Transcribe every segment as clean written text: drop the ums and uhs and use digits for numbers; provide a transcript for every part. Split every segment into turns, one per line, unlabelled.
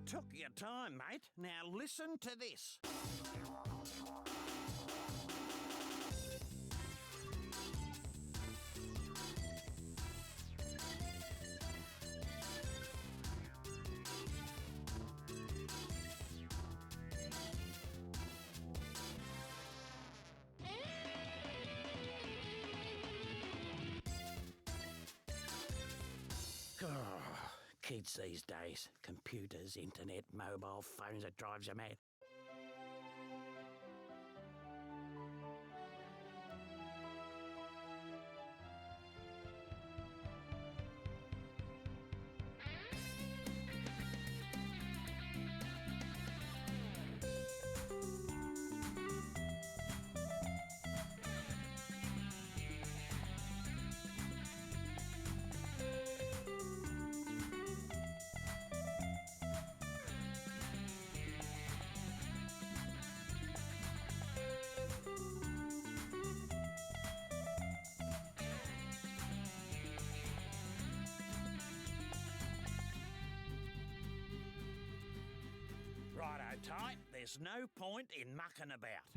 took your time, mate. Now listen to this. Oh, kids these days. Computers, internet, mobile phones, it drives you mad. Righto, tight. There's no point in mucking about.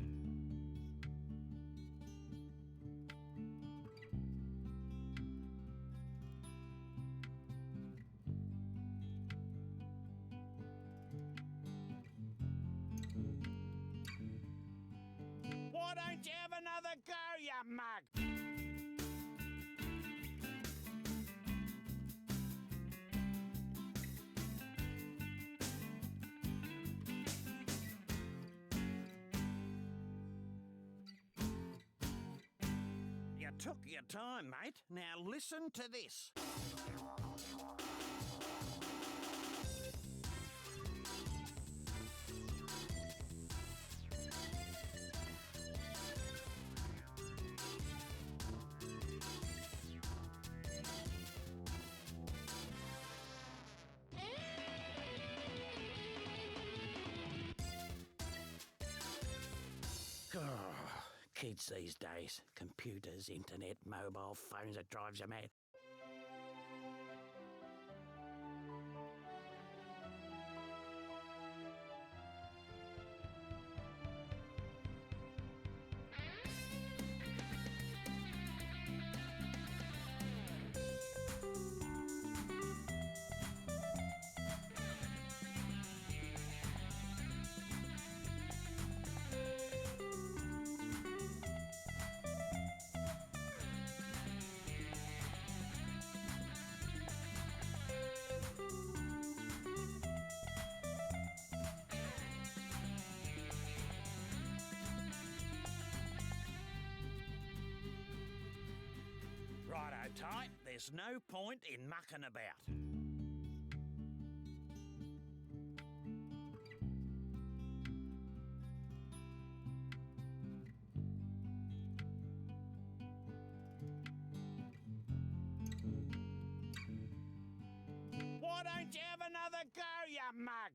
Why don't you have another go, you mug? You took your time, mate. Now listen to this. Oh, kids these days. Computers, internet, mobile phones, it drives you mad. Righto, tight. There's no point in mucking about. Why don't you have another go, you mug?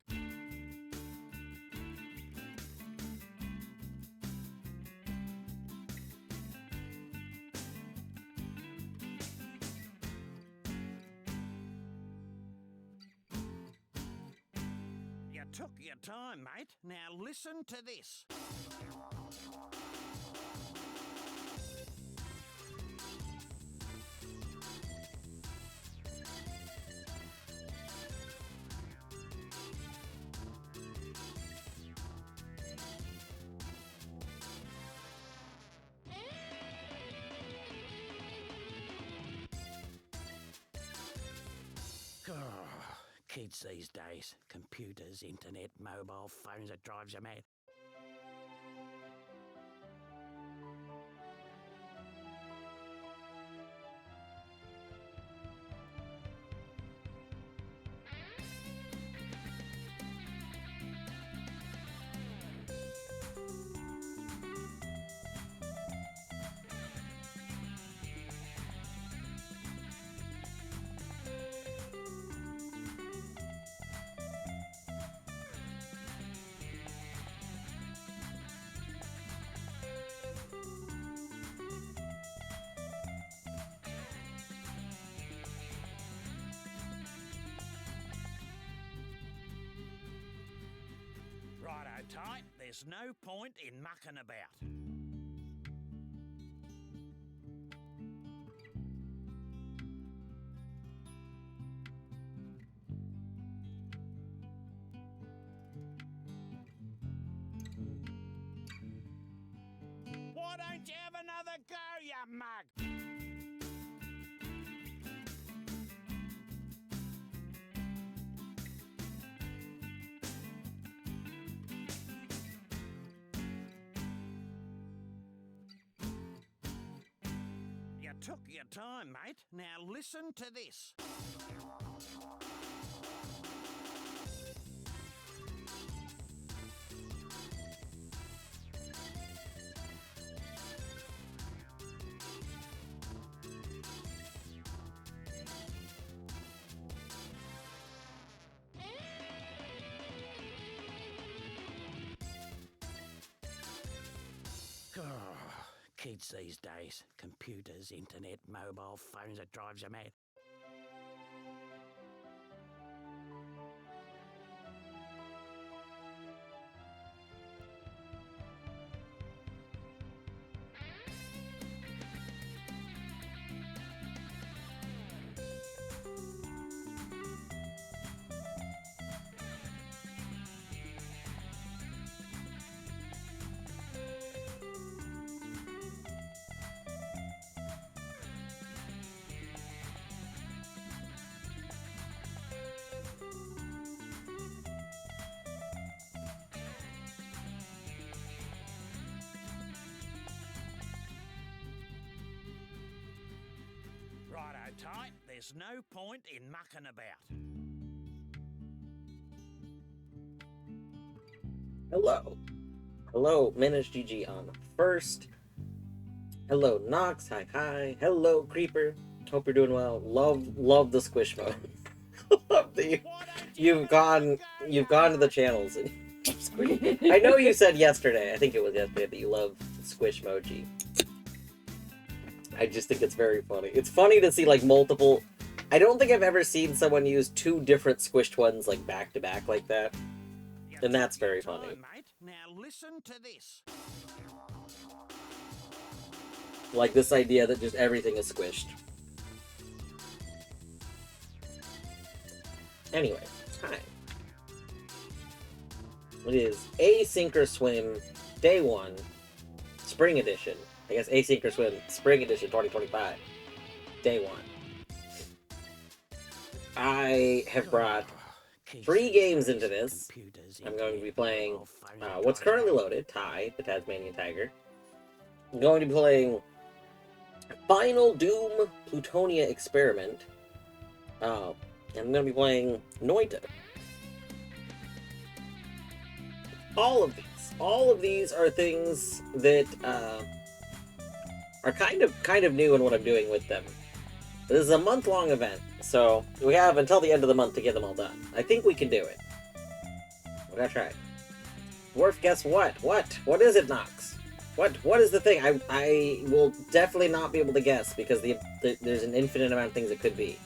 You took your time, mate. Now listen to this. Oh, kids these days. Computers, internet, mobile phones, it drives you mad. Righto-tight, there's no point in mucking about. Why don't you have another go, you mug? You took your time, mate. Now listen to this. Oh, kids these days, computers, internet, mobile phones, it drives you mad. Righto-tight, there's no point in mucking about.
Hello. Hello, Minish GG on first. Hello, Nox. Hi. Hello, Creeper. Hope you're doing well. Love the squish mode. You've gone to the channels and I know you said yesterday, I think it was yesterday, that you love squish emoji. I just think it's very funny. It's funny to see like multiple. I don't think I've ever seen someone use two different squished ones like back to back like that. And that's very funny.
Now listen to this.
Like this idea that just everything is squished. Anyway, hi. It is Async or Swim Day 1, Spring Edition. I guess Async or Swim Spring Edition 2025, Day 1. I have brought 3 games into this. I'm going to be playing what's currently loaded, Ty, the Tasmanian Tiger. I'm going to be playing Final Doom Plutonia Experiment. And I'm going to be playing Noita. All of these are things that are kind of new in what I'm doing with them. This is a month-long event, so we have until the end of the month to get them all done. I think we can do it. We're gonna try. Dwarf, guess what? What is it, Nox? What is the thing? I will definitely not be able to guess because there's an infinite amount of things it could be.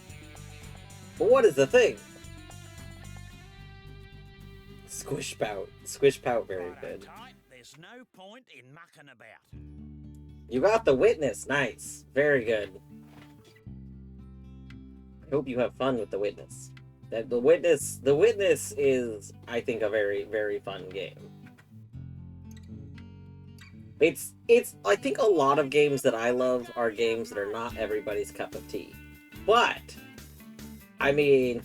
But what is the thing? Squish pout, very good.
There's no point in mucking about.
You got the witness, nice, very good. I hope you have fun with the witness. The witness is, I think, a very, very fun game. It's I think a lot of games that I love are games that are not everybody's cup of tea. But I mean,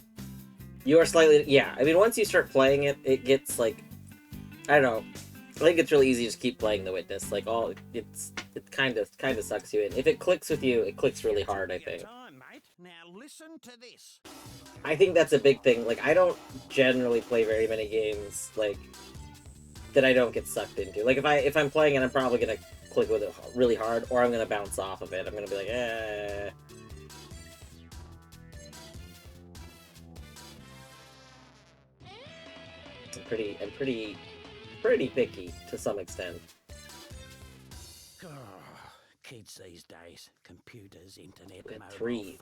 you are slightly, yeah. I mean, once you start playing it, it gets like, I don't know. I think it's really easy to just keep playing the witness. Like it kind of sucks you in. If it clicks with you, it clicks really hard. I think.
Now listen to this.
I think that's a big thing. Like I don't generally play very many games like that I don't get sucked into. Like if I'm playing it, I'm probably gonna click with it really hard, or I'm gonna bounce off of it. I'm gonna be like, eh. I'm pretty picky to some extent.
Oh, kids these days, computers, internet,
We got
mobile
three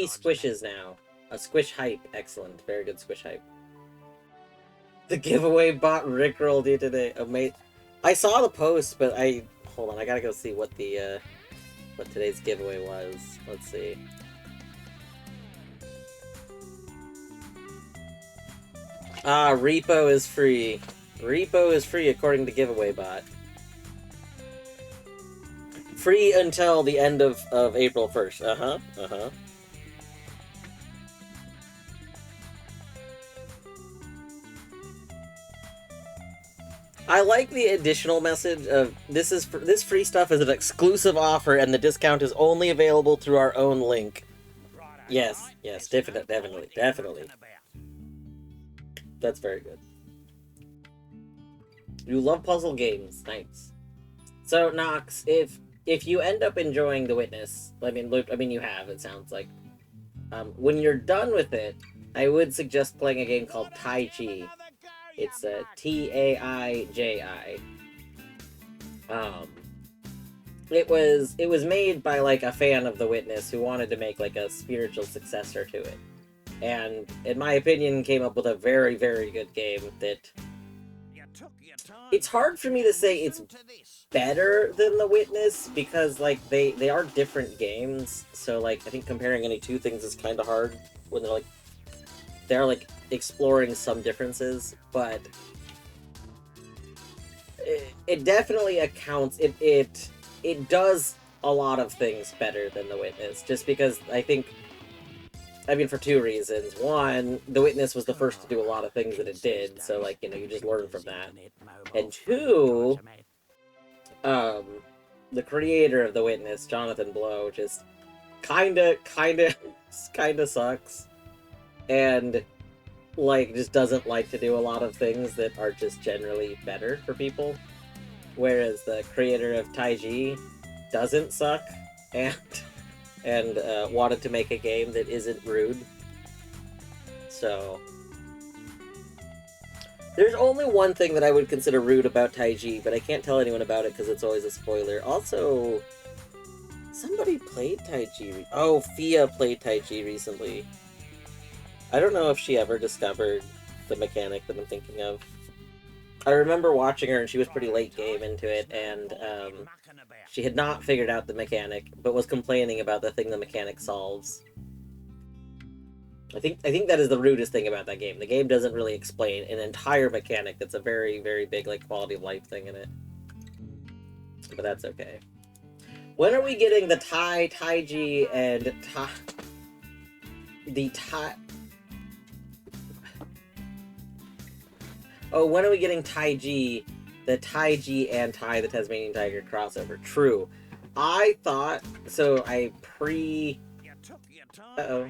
phones,
squishes now. A squish hype, excellent, very good squish hype. The giveaway bot rickrolled you today. Amazing. I saw the post, but hold on. I gotta go see what the what today's giveaway was. Let's see. Repo is free. Repo is free according to giveaway bot. Free until the end of April 1st. Uh-huh. I like the additional message of this free stuff is an exclusive offer and the discount is only available through our own link. Yes, definitely. That's very good. You love puzzle games, nice. So Nox, if you end up enjoying The Witness, I mean you have, it sounds like. When you're done with it, I would suggest playing a game called Taiji. It's Taiji. It was made by like a fan of The Witness who wanted to make like a spiritual successor to it, and in my opinion, came up with a very, very good game that. It's hard for me to say it's better than The Witness because like they are different games, so like I think comparing any two things is kind of hard when they're exploring some differences, but it definitely accounts it does a lot of things better than The Witness, just because I mean, for two reasons. One, The Witness was the first to do a lot of things that it did, so, like, you know, you just learn from that. And two, the creator of The Witness, Jonathan Blow, just kinda sucks. And, like, just doesn't like to do a lot of things that are just generally better for people. Whereas the creator of Taiji doesn't suck, and wanted to make a game that isn't rude. So there's only one thing that I would consider rude about Taiji, but I can't tell anyone about it because it's always a spoiler. Also, somebody played Taiji. Oh, Fia played Taiji recently. I don't know if she ever discovered the mechanic that I'm thinking of. I remember watching her, and she was pretty late game into it, and she had not figured out the mechanic, but was complaining about the thing the mechanic solves. I think that is the rudest thing about that game. The game doesn't really explain an entire mechanic that's a very, very big like quality of life thing in it. But that's okay. When are we getting the Taiji and Oh, when are we getting Taiji, the Taiji and the Tasmanian Tiger crossover? True. I thought so. Uh-oh.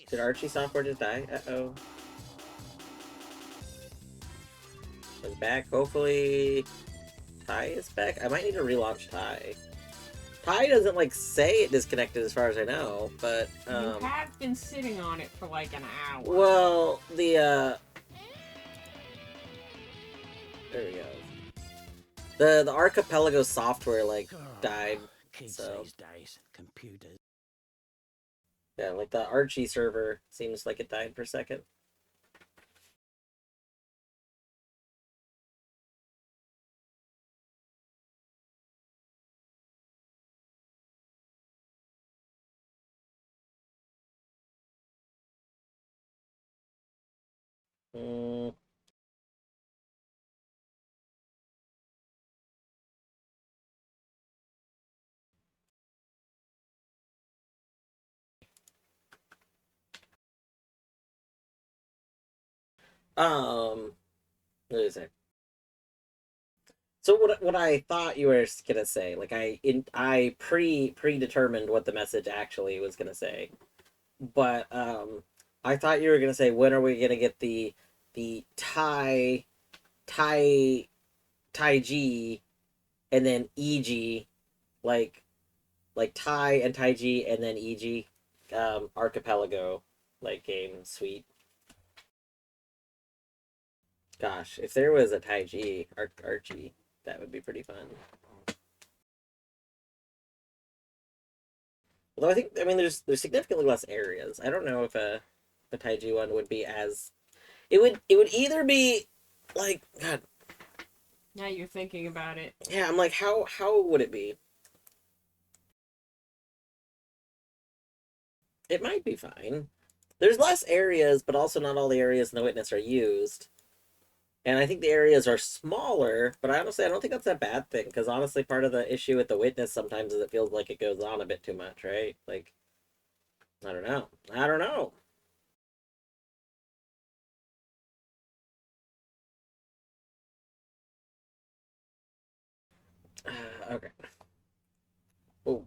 Did Archie software just die? Uh-oh. It's back. Hopefully Ty is back. I might need to relaunch Ty. Ty doesn't like say it disconnected as far as I know, but
you have been sitting on it for like an hour.
Well, there we go. The Archipelago software died.
Kids
so
these days, computers.
Yeah, like the Archie server seems like it died for a second. Mm. What is it? So what I thought you were gonna say, like I predetermined what the message actually was gonna say, but I thought you were gonna say when are we gonna get the Taiji and then EG, like Tai and Taiji and then EG, Archipelago game suite. Gosh, if there was a Taiji Archie, that would be pretty fun. Although I mean, there's significantly less areas. I don't know if a Taiji one would be as It would either be like, God,
Now you're thinking about it.
yeah, I'm like, how would it be? It might be fine. There's less areas, but also not all the areas in the witness are used. And I think the areas are smaller, but I don't think that's a bad thing, because honestly, part of the issue with the witness sometimes is it feels like it goes on a bit too much, right? Like, I don't know. I don't know. Okay. Oh.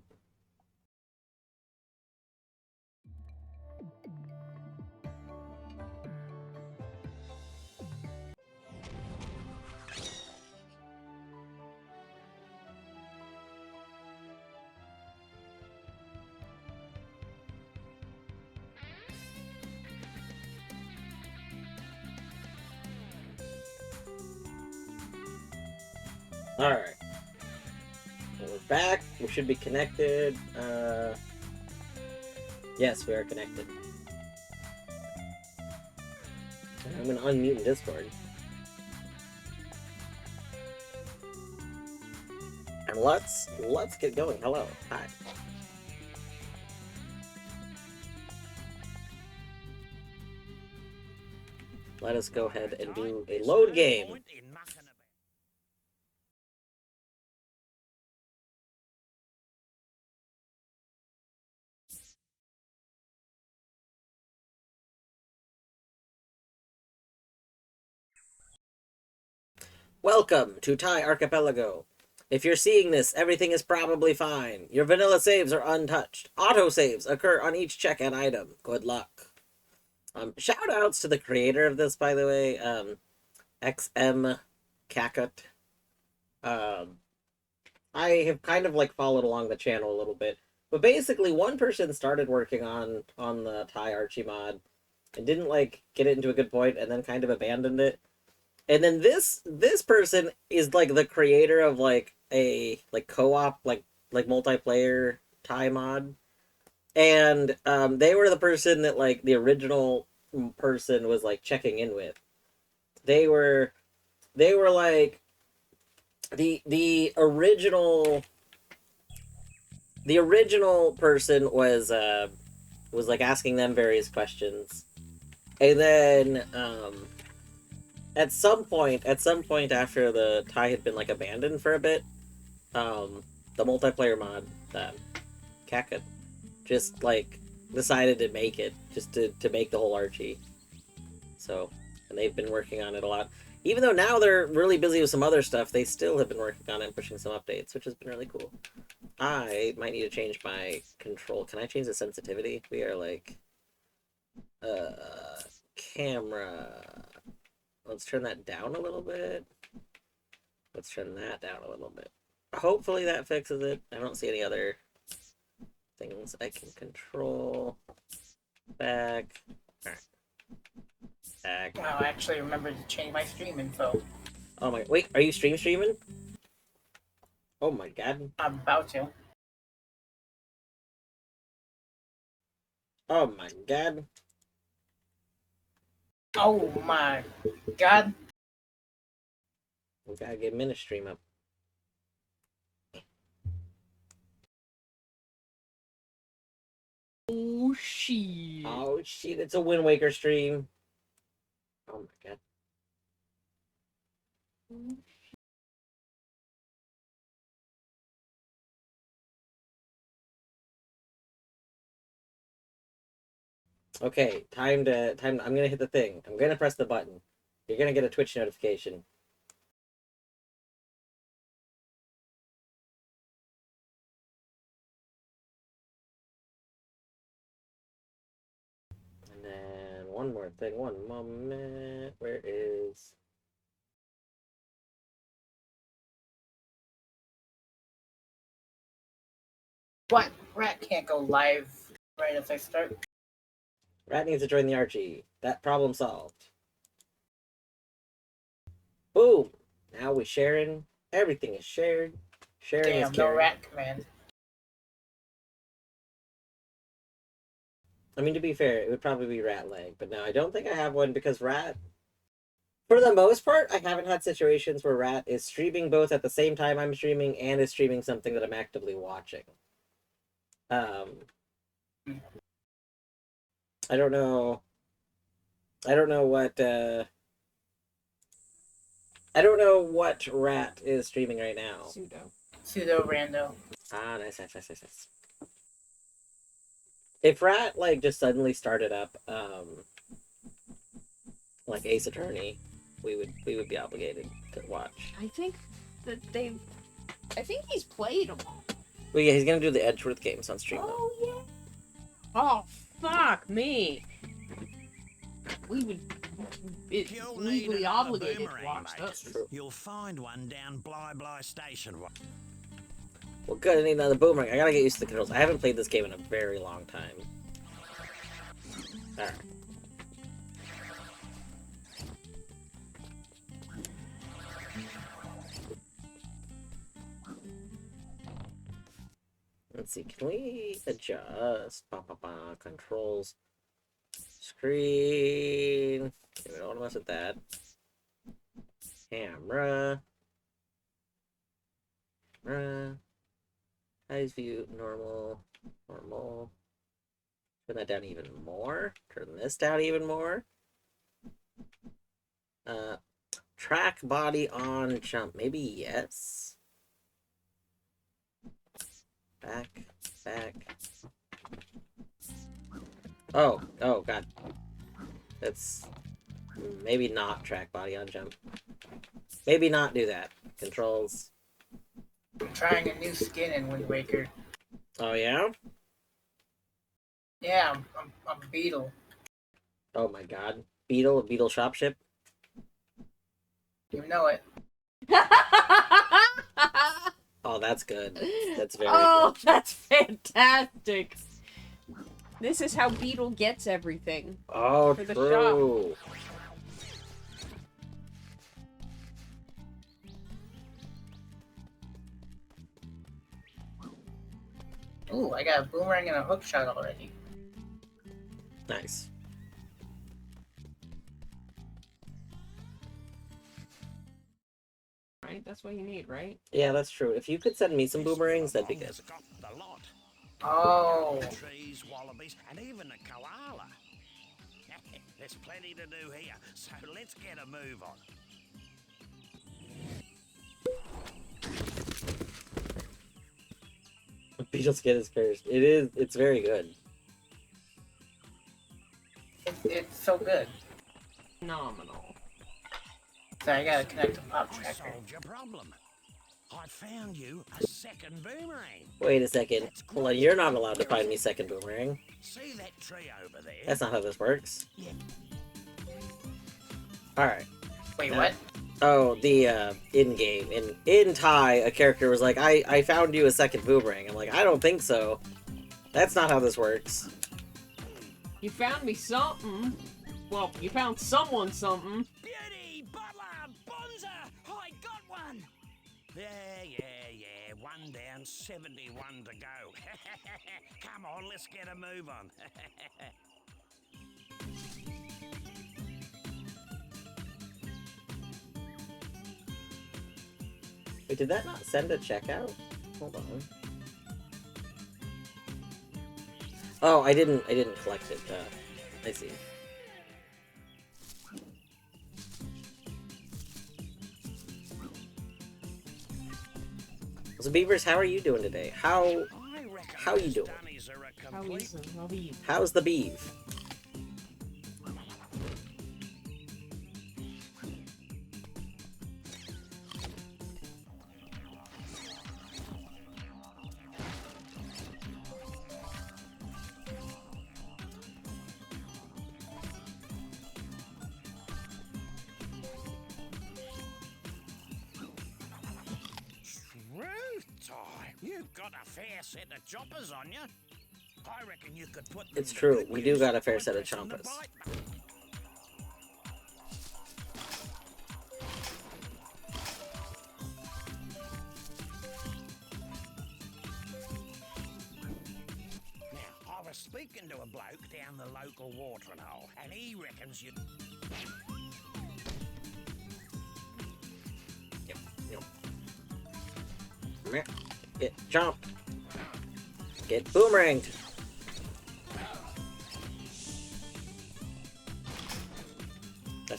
Alright. We're back. We should be connected. Yes, we are connected. I'm gonna unmute in Discord. And let's get going. Hello. Hi. Let us go ahead and do a load game. Welcome to Thai Archipelago. If you're seeing this, everything is probably fine. Your vanilla saves are untouched. Auto saves occur on each check-in item. Good luck. Shout outs to the creator of this, by the way, XM Kakut. I have kind of like followed along the channel a little bit, but basically one person started working on the Thai Archie mod and didn't like get it into a good point, and then kind of abandoned it. And then this person is like the creator of like a like co-op like multiplayer Thai mod, and they were the person that like the original person was like checking in with. They were like the original person was like asking them various questions, and then at some point after the tie had been like abandoned for a bit, the multiplayer mod Kakut just like decided to make it just to make the whole Archie. So, and they've been working on it a lot. Even though now they're really busy with some other stuff, they still have been working on it and pushing some updates, which has been really cool. I might need to change my control. Can I change the sensitivity? We are like camera. Let's turn that down a little bit. Let's turn that down a little bit. Hopefully that fixes it. I don't see any other things I can control. Back. Alright. Back.
Wow, I actually remembered to change my stream info.
Oh my, wait, are you streaming? Oh my god.
I'm about to.
Oh my god.
Oh my god.
We gotta get Minute Stream up.
Oh shit.
Oh shit, it's a Wind Waker stream. Oh my god. Okay, time to I'm gonna hit the thing. I'm gonna press the button. You're gonna get a Twitch notification. And then one more thing, one moment. Where is
What? Rat can't go live right as I start.
Rat needs to join the Archie. That problem solved. Boom! Now we sharing. Everything is shared. Sharing is
Damn, no
caring.
rat command.
I mean, to be fair, it would probably be rat leg, but no, I don't think I have one because rat For the most part, I haven't had situations where Rat is streaming both at the same time I'm streaming and is streaming something that I'm actively watching. I don't know. I don't know what Rat is streaming right now.
Pseudo rando.
Ah, nice. If Rat like just suddenly started up like Ace Attorney, we would be obligated to watch.
I think that I think he's played them all.
Well, yeah, he's gonna do the Edgeworth games on stream.
Oh, yeah. Oh, fuck me. We would be legally obligated to watch those.
You'll find one down Bly Station.
Well, good. I need another boomerang. I gotta get used to the controls. I haven't played this game in a very long time. Alright. Let's see. Can we adjust? Controls. Screen. Okay, we don't want to mess with that. Camera. Eyes view, normal. Turn that down even more. Turn this down even more. Track body on jump. Maybe yes. Back. Oh god. That's maybe not track body on jump. Maybe not do that. Controls.
I'm trying a new skin in Wind Waker.
Oh yeah?
Yeah, I'm a beetle.
Oh my god. A beetle shopship?
You know it.
Oh, that's good. That's very
Oh,
good.
that's fantastic. This is how Beetle gets everything.
Oh,
for the
true.
Ooh, I got a boomerang and a hook shot already.
Nice.
Right? That's what you need, right?
Yeah, that's true. If you could send me some boomerangs, that'd be good.
Oh.
Trees, wallabies, and even a koala. There's plenty to do here, so let's get a move on.
Beetle skin is cursed. It's very good.
It's so good.
Phenomenal.
So I gotta connect a pop tracker.
Solved your problem. I found you a second boomerang.
Wait a second. Hold on, you're not allowed to find me second boomerang.
See that tree over there?
That's not how this works.
Yeah.
Alright.
Wait, what?
Oh, the, in-game. In Thai, a character was like, I found you a second boomerang. I'm like, I don't think so. That's not how this works.
You found me something. Well, you found someone something.
Beauty, butler, bonza, I got one. Yeah. 1 down, 71 to go. Come on, let's get a move on.
Wait, did that not send a checkout? Hold on. Oh, I didn't collect it. I see. So Beavers, how are you doing today? How you doing? How's the beeve?
You've got a fair set of choppers on you. I reckon you could put.
It's true. We do got a fair set of choppers.
Now, I was speaking to a bloke down the local watering hole, and he reckons you.
Get jumped. Get boomeranged.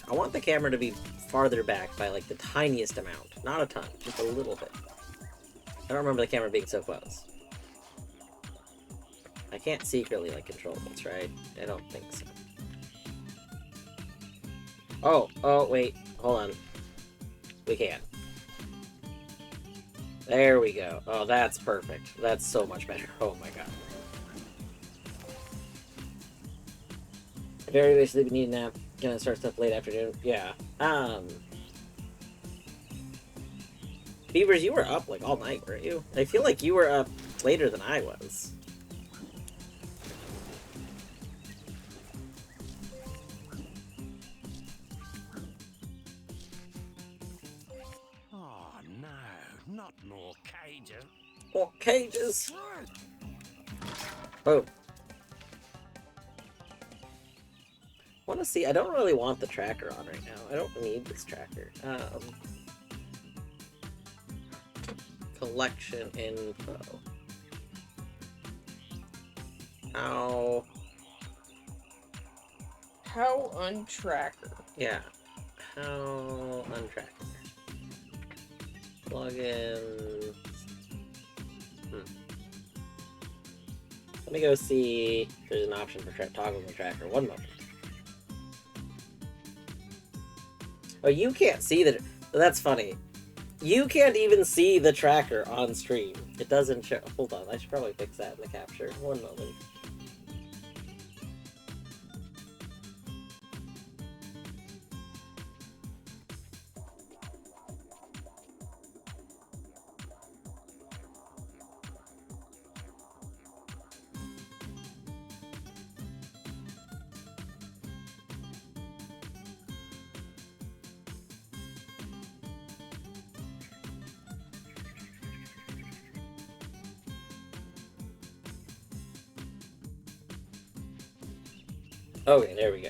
I want the camera to be farther back by like the tiniest amount. Not a ton, just a little bit. I don't remember the camera being so close. I can't secretly like control this, right? I don't think so. Oh, wait. Hold on. We can. There we go. Oh, that's perfect. That's so much better. Oh my god. Very basically, we need a nap. Gonna start stuff late afternoon. Yeah. Beavers, you were up like all night, weren't you? I feel like you were up later than I was.
Oh no, not more cages.
More cages! Oh. Want to see? I don't really want the tracker on right now. I don't need this tracker. Collection info. How
untracker?
Yeah. How untracker. Plugins. Let me go see if there's an option for toggling the tracker. One moment. Oh, you can't see that. That's funny. You can't even see the tracker on stream. It doesn't show. Hold on, I should probably fix that in the capture. One moment. Okay, there we go.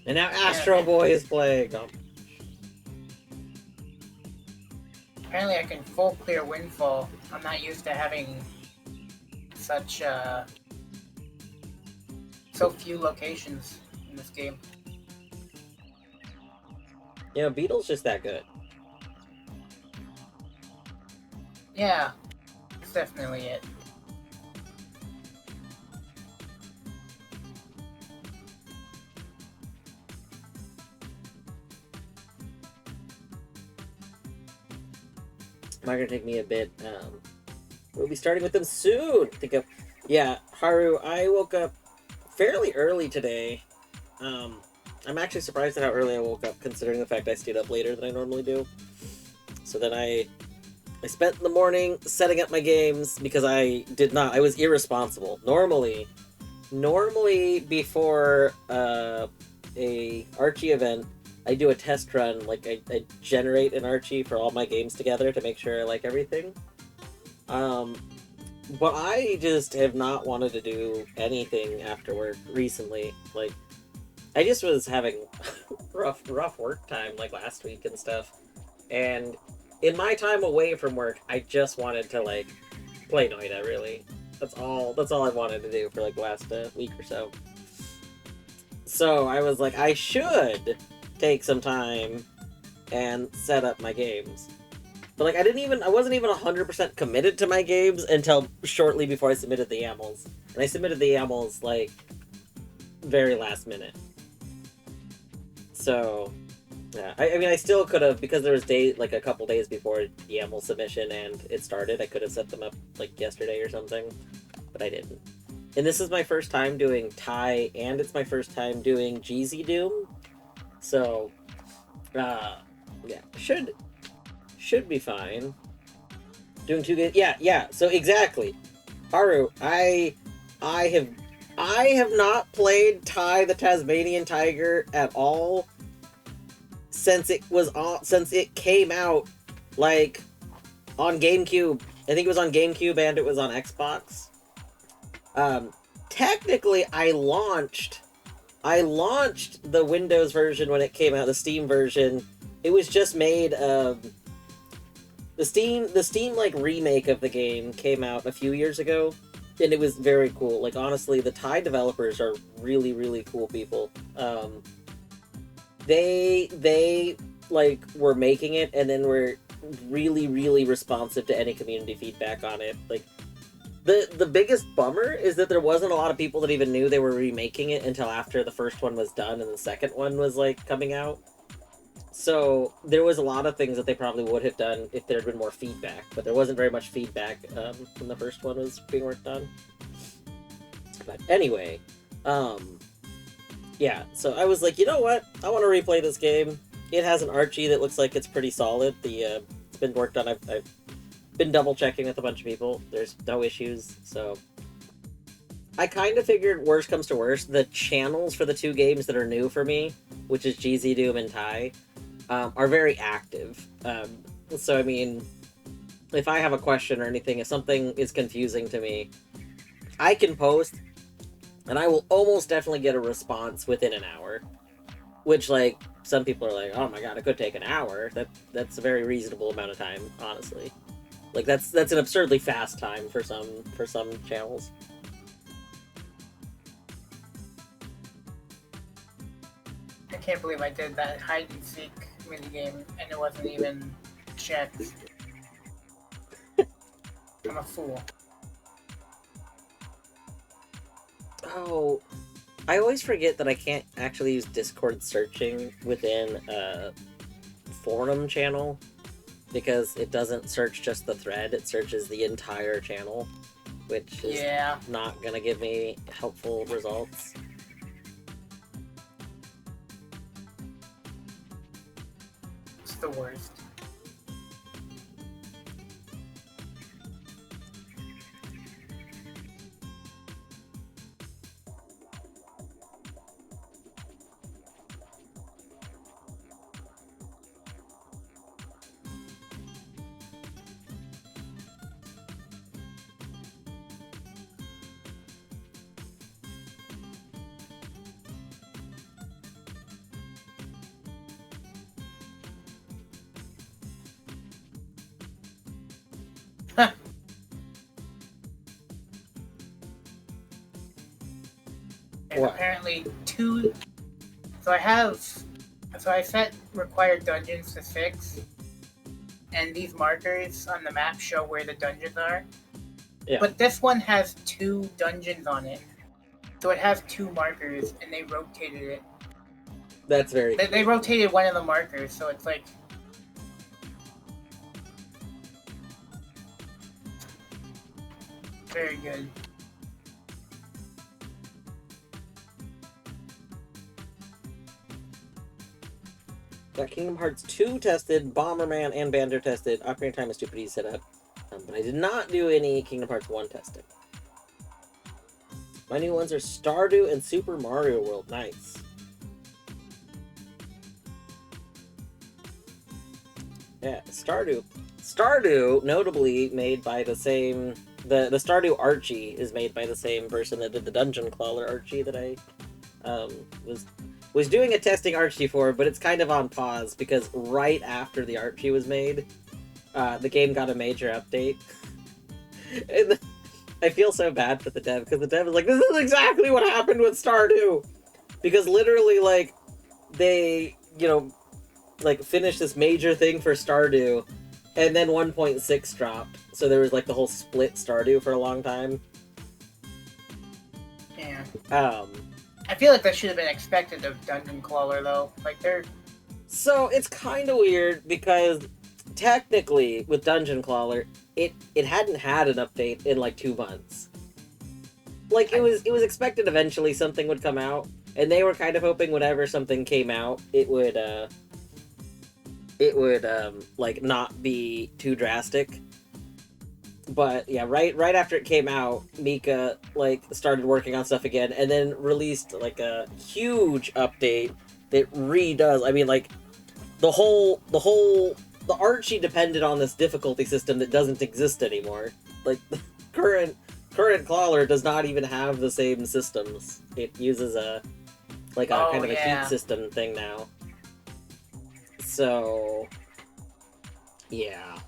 And now Astro Boy is playing. Oh.
Apparently I can full clear Windfall. I'm not used to having such, so few locations in this game.
You know, Beetle's just that good.
Yeah, that's definitely it.
Might gonna take me a bit. We'll be starting with them soon. Yeah, Haru, I woke up fairly early today. I'm actually surprised at how early I woke up, considering the fact I stayed up later than I normally do. So then I spent the morning setting up my games because I was irresponsible. Normally before a Archie event, I do a test run, like I generate an Archie for all my games together to make sure I like everything. But I just have not wanted to do anything after work recently. Like, I just was having rough work time like last week and stuff. And in my time away from work, I just wanted to like play Noita, really. That's all I wanted to do for like the last week or so. So I was like, I should take some time and set up my games. But like I wasn't even 100% committed to my games until shortly before I submitted the YAMLs. And I submitted the YAMLs like very last minute. So yeah, I mean I still could have, because there was like a couple days before the YAML submission and it started, I could have set them up like yesterday or something, but I didn't. And this is my first time doing Thai, and it's my first time doing GZ Doom. So, yeah, should be fine. Doing 2 games, yeah. So exactly, Haru, I have not played Thai the Tasmanian Tiger at all since it came out, like on GameCube. I think it was on GameCube and it was on Xbox. Technically, I launched the Windows version when it came out, the Steam version. It was just made The Steam like remake of the game came out a few years ago, and it was very cool. Like honestly, the Thai developers are really really cool people. They like were making it, and then were really really responsive to any community feedback on it. Like the biggest bummer is that there wasn't a lot of people that even knew they were remaking it until after the first one was done and the second one was like coming out. So there was a lot of things that they probably would have done if there had been more feedback, but there wasn't very much feedback when the first one was being worked on. But anyway, yeah, so I was like, you know what? I want to replay this game. It has an Archie that looks like it's pretty solid. It's been worked on. I've been double checking with a bunch of people. There's no issues, so I kind of figured worst comes to worst, the channels for the two games that are new for me, which is GZ Doom and Thai, are very active. So I mean, if I have a question or anything, if something is confusing to me, I can post, and I will almost definitely get a response within an hour. Which, like, some people are like, oh my god, it could take an hour. That's a very reasonable amount of time, honestly. Like that's an absurdly fast time for some channels.
I can't believe I did that hide and seek minigame and it wasn't even checked. I'm a fool.
Oh, I always forget that I can't actually use Discord searching within a forum channel, because it doesn't search just the thread, it searches the entire channel, which is not gonna give me helpful results.
It's the worst. There's apparently two. So I set required dungeons to 6, and these markers on the map show where the dungeons are.
Yeah.
But this one has 2 dungeons on it, so it has 2 markers, and they rotated it.
That's very.
They rotated one of the markers, so it's like. Very good.
Got Kingdom Hearts 2 tested, Bomberman and Banjo tested, Ocarina of Time is Stupid Easy set up, but I did not do any Kingdom Hearts 1 testing. My new ones are Stardew and Super Mario World. Nice. Yeah, Stardew. Stardew, notably made by the same... The Stardew Archie is made by the same person that did the Dungeon Crawler Archie that I was doing a testing Archie for, but it's kind of on pause because right after the Archie was made, the game got a major update. And I feel so bad for the dev, because the dev is like, this is exactly what happened with Stardew! Because literally, like, they, you know, like, finished this major thing for Stardew, and then 1.6 dropped, so there was, like, the whole split Stardew for a long time.
Yeah.
I
feel like that should have been expected of Dungeon Crawler, though. Like, they're...
So, it's kind of weird, because technically, with Dungeon Crawler, it hadn't had an update in, like, 2 months. Like, it was expected eventually something would come out, and they were kind of hoping whenever something came out, it would, like, not be too drastic. But, yeah, right after it came out, Mika, like, started working on stuff again, and then released, like, a huge update that redoes, I mean, like, the Archie depended on this difficulty system that doesn't exist anymore. Like, the current Crawler does not even have the same systems. It uses a kind of a heat system thing now. So, yeah.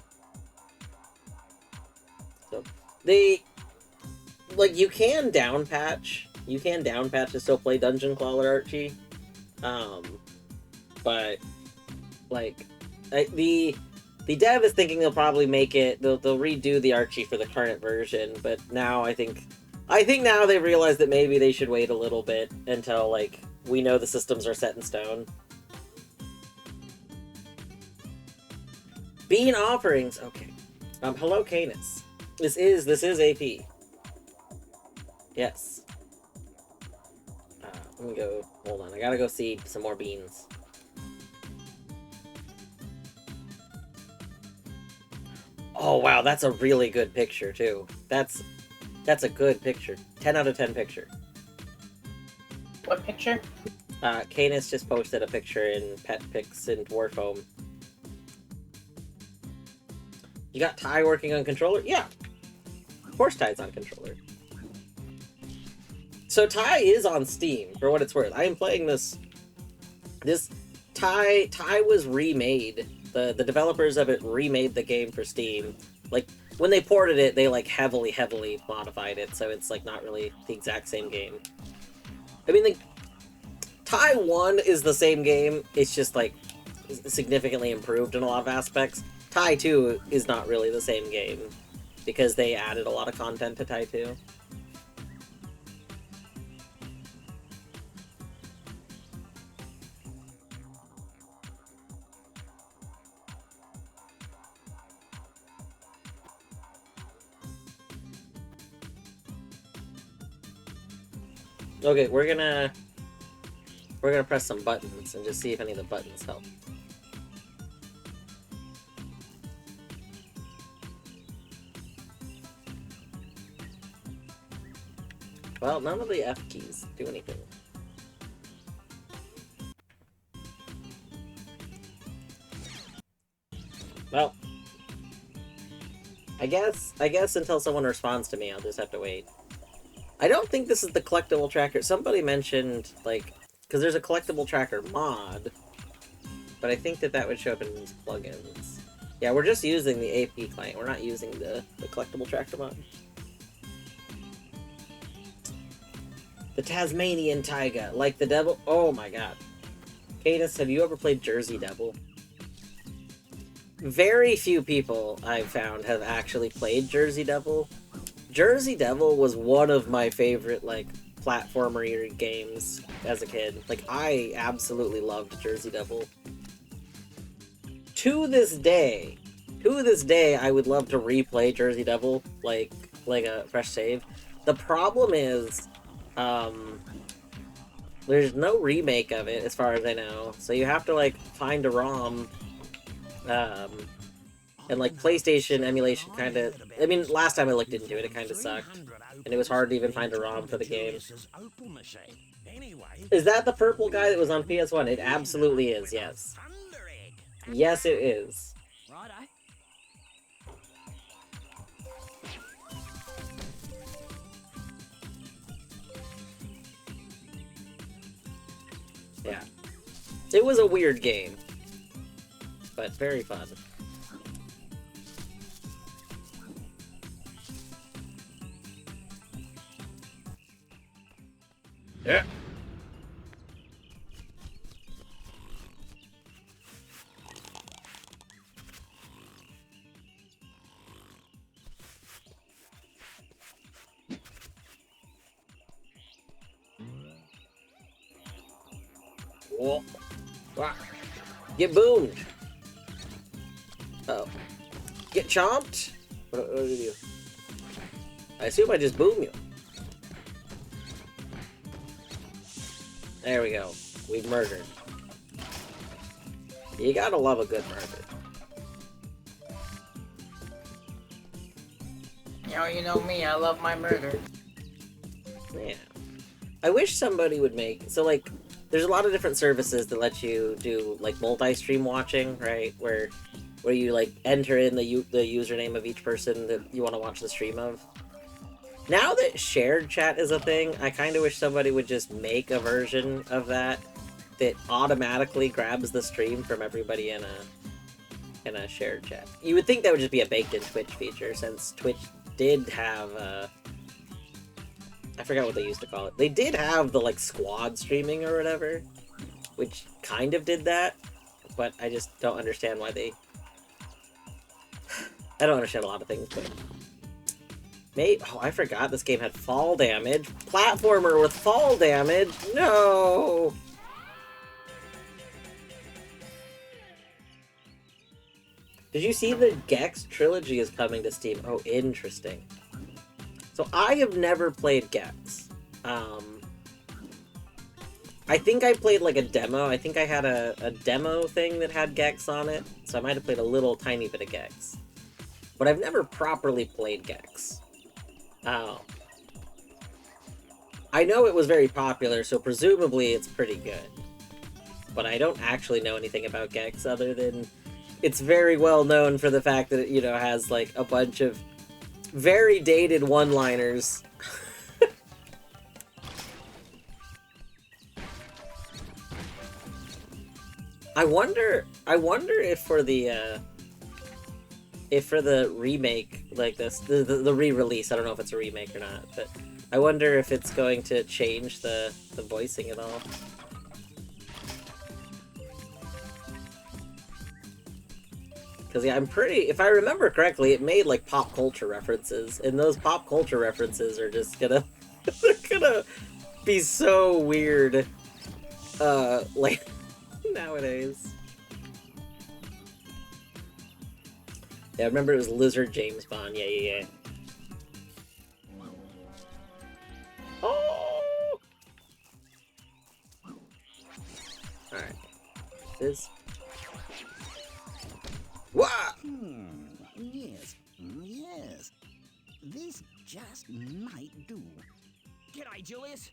So they like you can down patch to still play Dungeon Crawler Archie, but like the dev is thinking they'll probably make it. They'll redo the Archie for the current version, but now I think now they realize that maybe they should wait a little bit until like we know the systems are set in stone. Bean offerings, okay. Hello, Canis. This is AP. Yes. Let me go. Hold on. I gotta go see some more beans. Oh wow, that's a really good picture too. That's a good picture. 10 out of 10 picture.
What picture?
Canis just posted a picture in Pet Pics in Dwarf Home. You got Ty working on controller? Yeah. Of course Ty's on controller. So Ty is on Steam, for what it's worth. I am playing this. Ty was remade. The developers of it remade the game for Steam. Like, when they ported it, they like heavily modified it, so it's like not really the exact same game. I mean, like, Ty 1 is the same game, it's just like significantly improved in a lot of aspects. Ty 2 is not really the same game, because they added a lot of content to Ty 2. Okay, we're gonna press some buttons and just see if any of the buttons help. Well, none of the F keys do anything. Well, I guess until someone responds to me, I'll just have to wait. I don't think this is the collectible tracker. Somebody mentioned, like, because there's a collectible tracker mod, but I think that would show up in these plugins. Yeah, we're just using the AP client. We're not using the collectible tracker mod. The Tasmanian Tiger, like the devil. Oh my god. Cadus, have you ever played Jersey Devil? Very few people I've found have actually played Jersey Devil. Jersey Devil was one of my favorite, like, platformer games as a kid. Like, I absolutely loved Jersey Devil. To this day, I would love to replay Jersey Devil, like a fresh save. The problem is, there's no remake of it, as far as I know. So you have to, like, find a ROM, and, like, PlayStation emulation kind of... I mean, last time I looked into it, it kind of sucked. And it was hard to even find a ROM for the game. Is that the purple guy that was on PS1? It absolutely is, yes. Yes, it is. Yeah. It was a weird game. But very fun. Yeah. Whoa. Wow. Get boomed. Oh. Get chomped? What did you do? I assume I just boom you. There we go. We've murdered. You gotta love a good murder.
You know me, I love my murder.
Yeah. I wish somebody would make... So, like, there's a lot of different services that let you do, like, multi-stream watching, right? Where you, like, enter in the username of each person that you want to watch the stream of. Now that shared chat is a thing, I kind of wish somebody would just make a version of that automatically grabs the stream from everybody in a shared chat. You would think that would just be a baked-in Twitch feature, since Twitch did have, I forgot what they used to call it. They did have the, like, squad streaming or whatever, which kind of did that, but I just don't understand why they... I don't understand a lot of things, but... Oh, I forgot this game had fall damage. Platformer with fall damage? No! Did you see the Gex trilogy is coming to Steam? Oh, interesting. So I have never played Gex. I think I played like a demo. I think I had a demo thing that had Gex on it. So I might have played a little tiny bit of Gex. But I've never properly played Gex. I know it was very popular, so presumably it's pretty good. But I don't actually know anything about Gex other than it's very well known for the fact that it, you know, has like a bunch of very dated one-liners. I wonder if for the remake, like this, the re-release, I don't know if it's a remake or not, but I wonder if it's going to change the voicing at all. Because, yeah, I'm pretty... If I remember correctly, it made, like, pop culture references, and those pop culture references are just gonna... they're gonna be so weird, like, nowadays. Yeah, I remember it was Lizard James Bond. Yeah. Oh! Alright. This... Wah!
Yes. This just might do. G'day, Julius.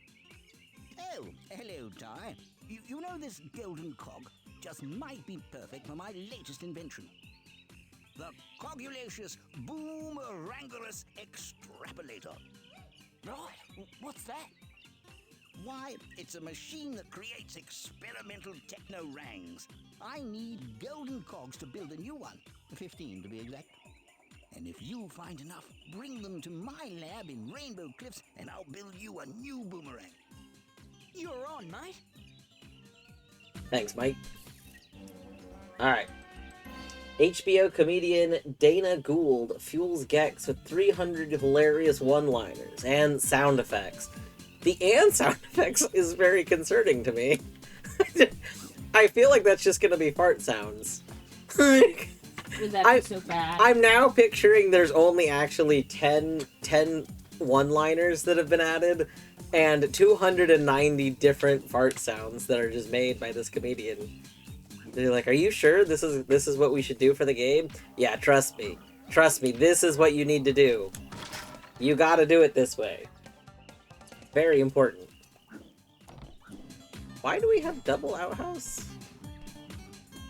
Oh, hello, Ty. You know this golden cog just might be perfect for my latest invention. The Cogulacious Boomerangulus Extrapolator. Right, what's that? Why, it's a machine that creates experimental techno-rangs. I need golden cogs to build a new one, 15 to be exact. And if you find enough, bring them to my lab in Rainbow Cliffs and I'll build you a new boomerang. You're on, mate.
Thanks, Mike. Alright. HBO comedian Dana Gould fuels Gex with 300 hilarious one-liners and sound effects. The and sound effects is very concerning to me. I feel like that's just gonna be fart sounds.
Would that be so bad?
I'm now picturing there's only actually 10 one-liners that have been added, and 290 different fart sounds that are just made by this comedian. They're like, are you sure this is what we should do for the game? Yeah, trust me. Trust me, this is what you need to do. You gotta do it this way. Very important. Why do we have double outhouse?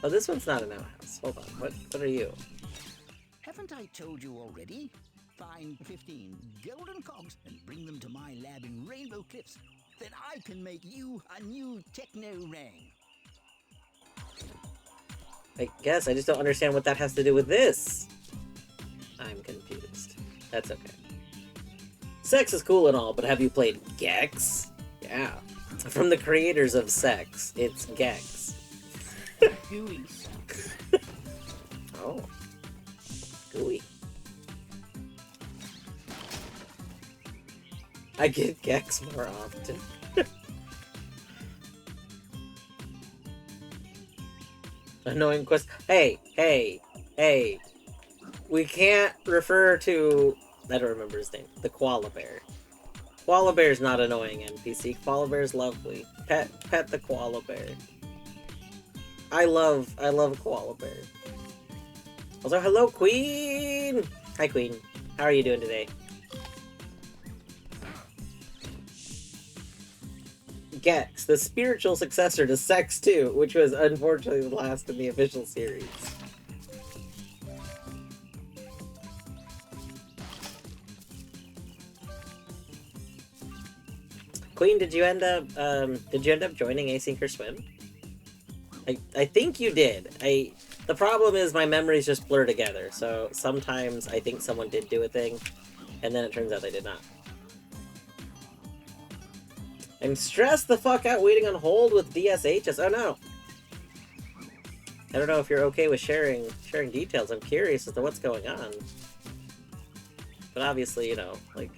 Oh, this one's not an outhouse. Hold on. What are you?
Haven't I told you already? Find 15 golden cogs and bring them to my lab in Rainbow Cliffs. Then I can make you a new techno-rang.
I guess I just don't understand what that has to do with this. I'm confused. That's okay. Sex is cool and all, but have you played Gex? Yeah. From the creators of Sex, it's Gex.
Gooey sex.
Oh. Gooey. I get Gex more often. Annoying quest. Hey. We can't refer to... I don't remember his name. The Koala Bear. Koala Bear's not annoying, NPC. Koala Bear's lovely. Pet the Koala Bear. I love Koala Bear. Also, hello, Queen! Hi, Queen. How are you doing today? Gex, the spiritual successor to Sex 2, which was unfortunately the last in the official series. Queen, did you end up joining Async or Swim? I think you did. The problem is my memories just blur together, so sometimes I think someone did do a thing, And then it turns out they did not. I'm stressed the fuck out waiting on hold with DSHs. Oh no! I don't know if you're okay with sharing details. I'm curious as to what's going on. But obviously, you know, like,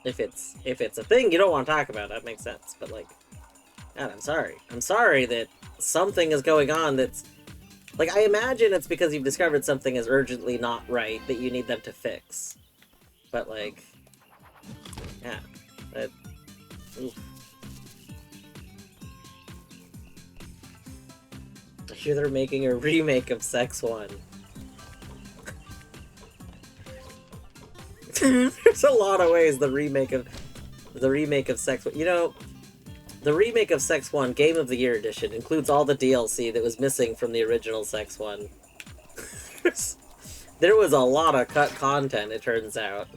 if it's a thing you don't want to talk about, that makes sense. But like, God, I'm sorry. I'm sorry that something is going on that's, like, I imagine it's because you've discovered something is urgently not right that you need them to fix. But like, yeah, that, oof. I hear they're making a remake of Sex 1. There's a lot of ways the remake of Sex 1. You know, the remake of Sex 1 Game of the Year Edition includes all the DLC that was missing from the original Sex 1. There was a lot of cut content, it turns out.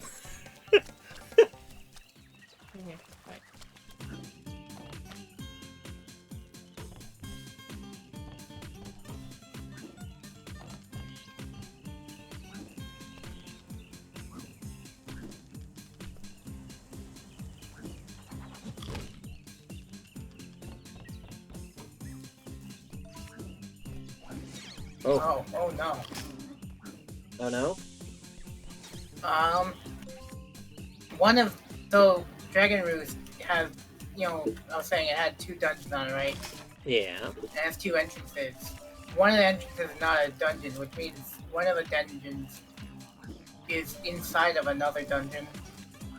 Oh no.
Oh no?
One of the Dragon Roost has, you know, I was saying it had 2 dungeons on it, right?
Yeah.
It has 2 entrances. One of the entrances is not a dungeon, which means one of the dungeons is inside of another dungeon.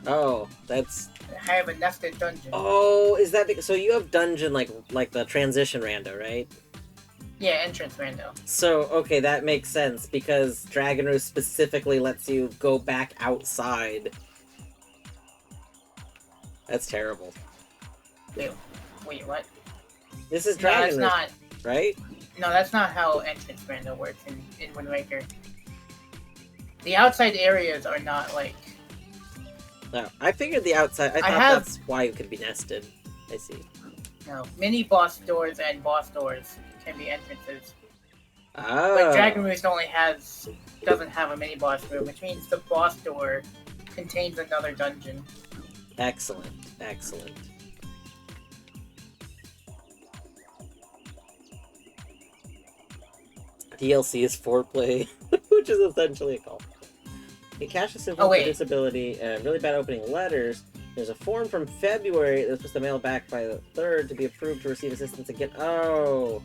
Oh, that's...
I have a nested dungeon.
Oh, is that because... So you have dungeon like the transition rando, right?
Yeah, entrance rando.
So, okay, that makes sense, because Dragon Roost specifically lets you go back outside. That's terrible.
Wait, what?
This is Dragon Roost,
not,
right?
No, that's not how entrance rando works in Wind Waker. The outside areas are not like...
No, I figured the outside... I thought that's why it could be nested. I see.
No, mini boss doors and boss doors can be entrances.
Oh.
But Dragon Roost doesn't have a mini boss room, which means the boss door contains another dungeon.
Excellent, excellent. DLC is foreplay, which is essentially a call. A cash is simple for disability and really bad opening letters. There's a form from February that's supposed to mail back by the 3rd to be approved to receive assistance again. Oh.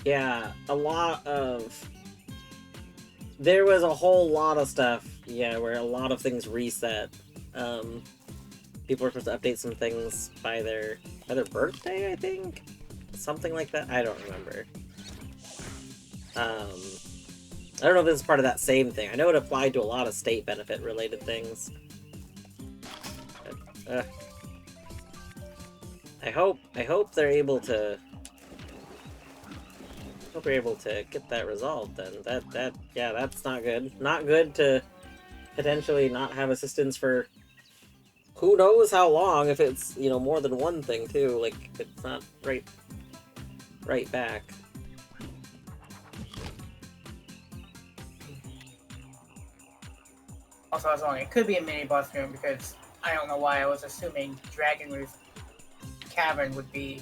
Yeah, a lot of... There was a whole lot of stuff, yeah, where a lot of things reset. People were supposed to update some things by their birthday, I think? Something like that? I don't remember. I don't know if this is part of that same thing. I know it applied to a lot of state benefit related things. But, I hope they're able to... hope we're able to get that resolved then. Yeah, that's not good. Not good to potentially not have assistance for who knows how long, if it's, you know, more than one thing too. Like, it's not right back.
Also, I was wrong. It could be a mini boss room because I don't know why I was assuming Dragon Roost Cavern would be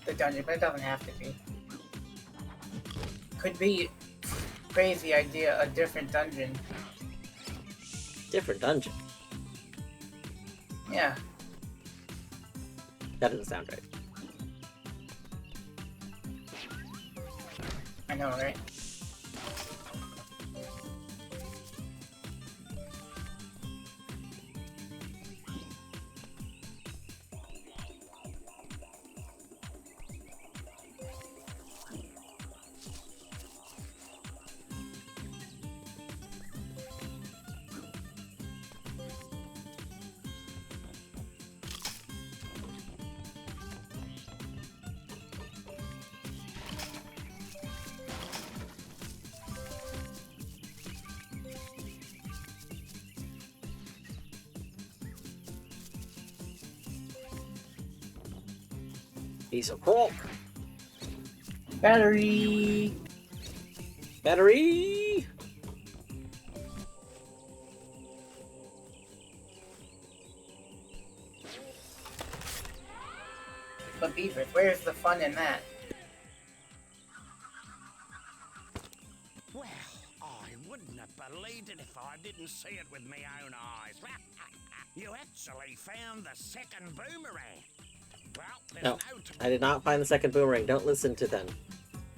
the dungeon, but it doesn't have to be. Could be crazy idea, a different dungeon.
Different dungeon?
Yeah.
That doesn't sound right.
I know, right?
Piece of cork.
Battery.
Battery.
beavers. Where's the fun in that?
Well, I wouldn't have believed it if I didn't see it with my own eyes. You actually found the second boomerang. Well, there's
No,
no
I did not find the second boomerang. Don't listen to them.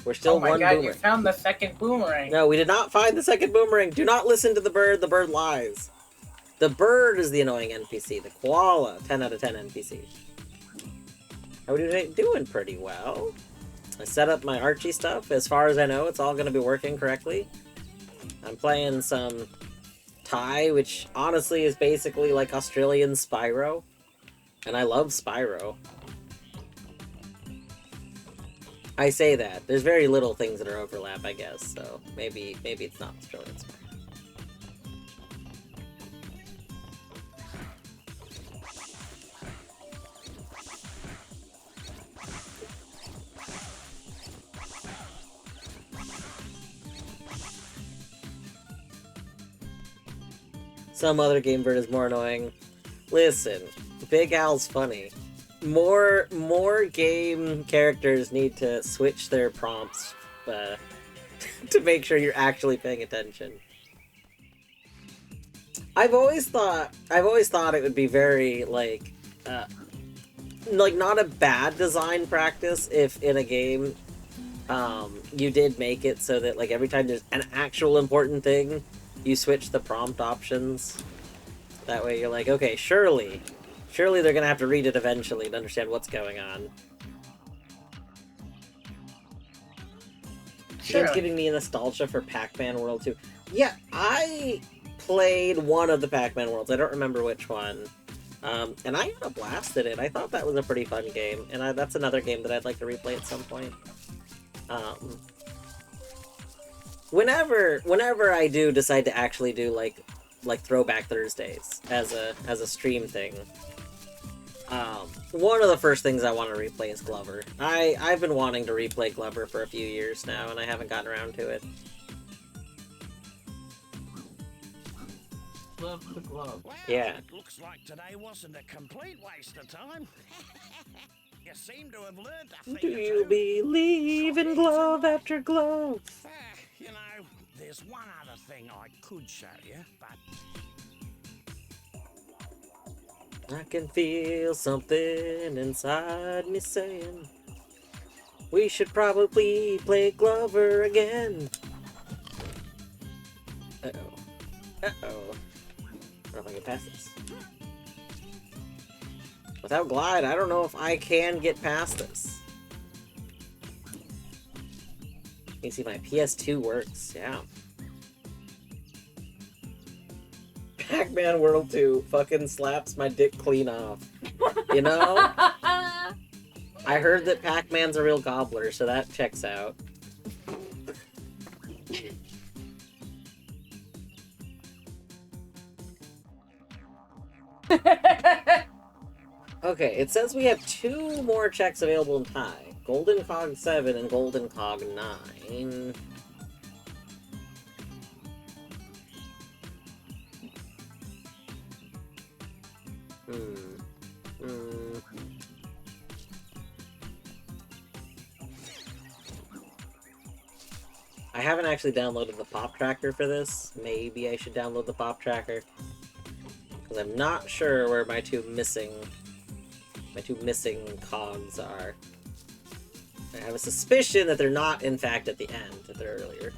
We're still
Oh my
one
god,
boomerang.
you found the second boomerang.
No, we did not find the second boomerang. Do not listen to the bird. The bird lies. The bird is the annoying NPC. The koala, 10 out of 10 NPC. How are we doing? Pretty well. I set up my Archie stuff. As far as I know, it's all going to be working correctly. I'm playing some Thai, which honestly is basically like Australian Spyro. And I love Spyro. I say that. There's very little things that are overlap, I guess, so maybe it's not Australian Spyro. Some other game bird is more annoying. Listen, Big Al's funny. More game characters need to switch their prompts to make sure you're actually paying attention. I've always thought it would be very like not a bad design practice if in a game you did make it so that like every time there's an actual important thing, you switch the prompt options. That way you're like, okay, surely they're gonna have to read it eventually to understand what's going on.
Sure.
It's giving me nostalgia for Pac-Man World 2. Yeah, I played one of the Pac-Man Worlds. I don't remember which one. And I had a blast at it. I thought that was a pretty fun game. And that's another game that I'd like to replay at some point. Whenever I do decide to actually do like Throwback Thursdays as a stream thing, one of the first things I want to replay is Glover. I've been wanting to replay Glover for a few years now, and I haven't gotten around to it.
Love the glove.
Well,
Yeah.
it looks like today wasn't a complete waste of time. You seem to have learned a thing
Do
or
you
two.
believe in glove after glove?
You know, there's one other thing I could show you, but
I can feel something inside me saying we should probably play Glover again. Uh-oh. Uh-oh. I don't know if I can pass this. Without glide, I don't know if I can get past this. You see my PS2 works, yeah. Pac-Man World 2 fucking slaps my dick clean off. You know? I heard that Pac-Man's a real gobbler, so that checks out. Okay, it says we have 2 more checks available in Thai. Golden Cog 7 and Golden Cog 9. I haven't actually downloaded the pop tracker for this. Maybe I should download the pop tracker. Because I'm not sure where my two missing cogs are. I have a suspicion that they're not, in fact, at the end, that they're earlier.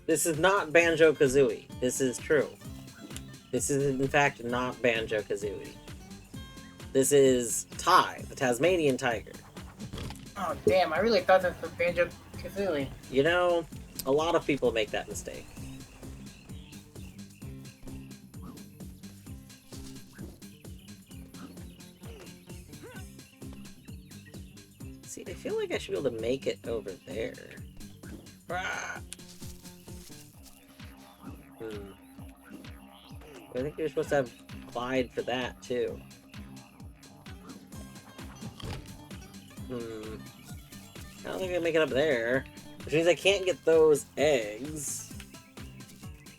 This is not Banjo-Kazooie. This is true. This is, in fact, not Banjo-Kazooie. This is Ty, the Tasmanian Tiger.
Oh, damn, I really thought this was Banjo-Kazooie.
You know, a lot of people make that mistake. See, I feel like I should be able to make it over there. Ah! I think you're supposed to have Clyde for that, too. I don't think I can make it up there. Which means I can't get those eggs.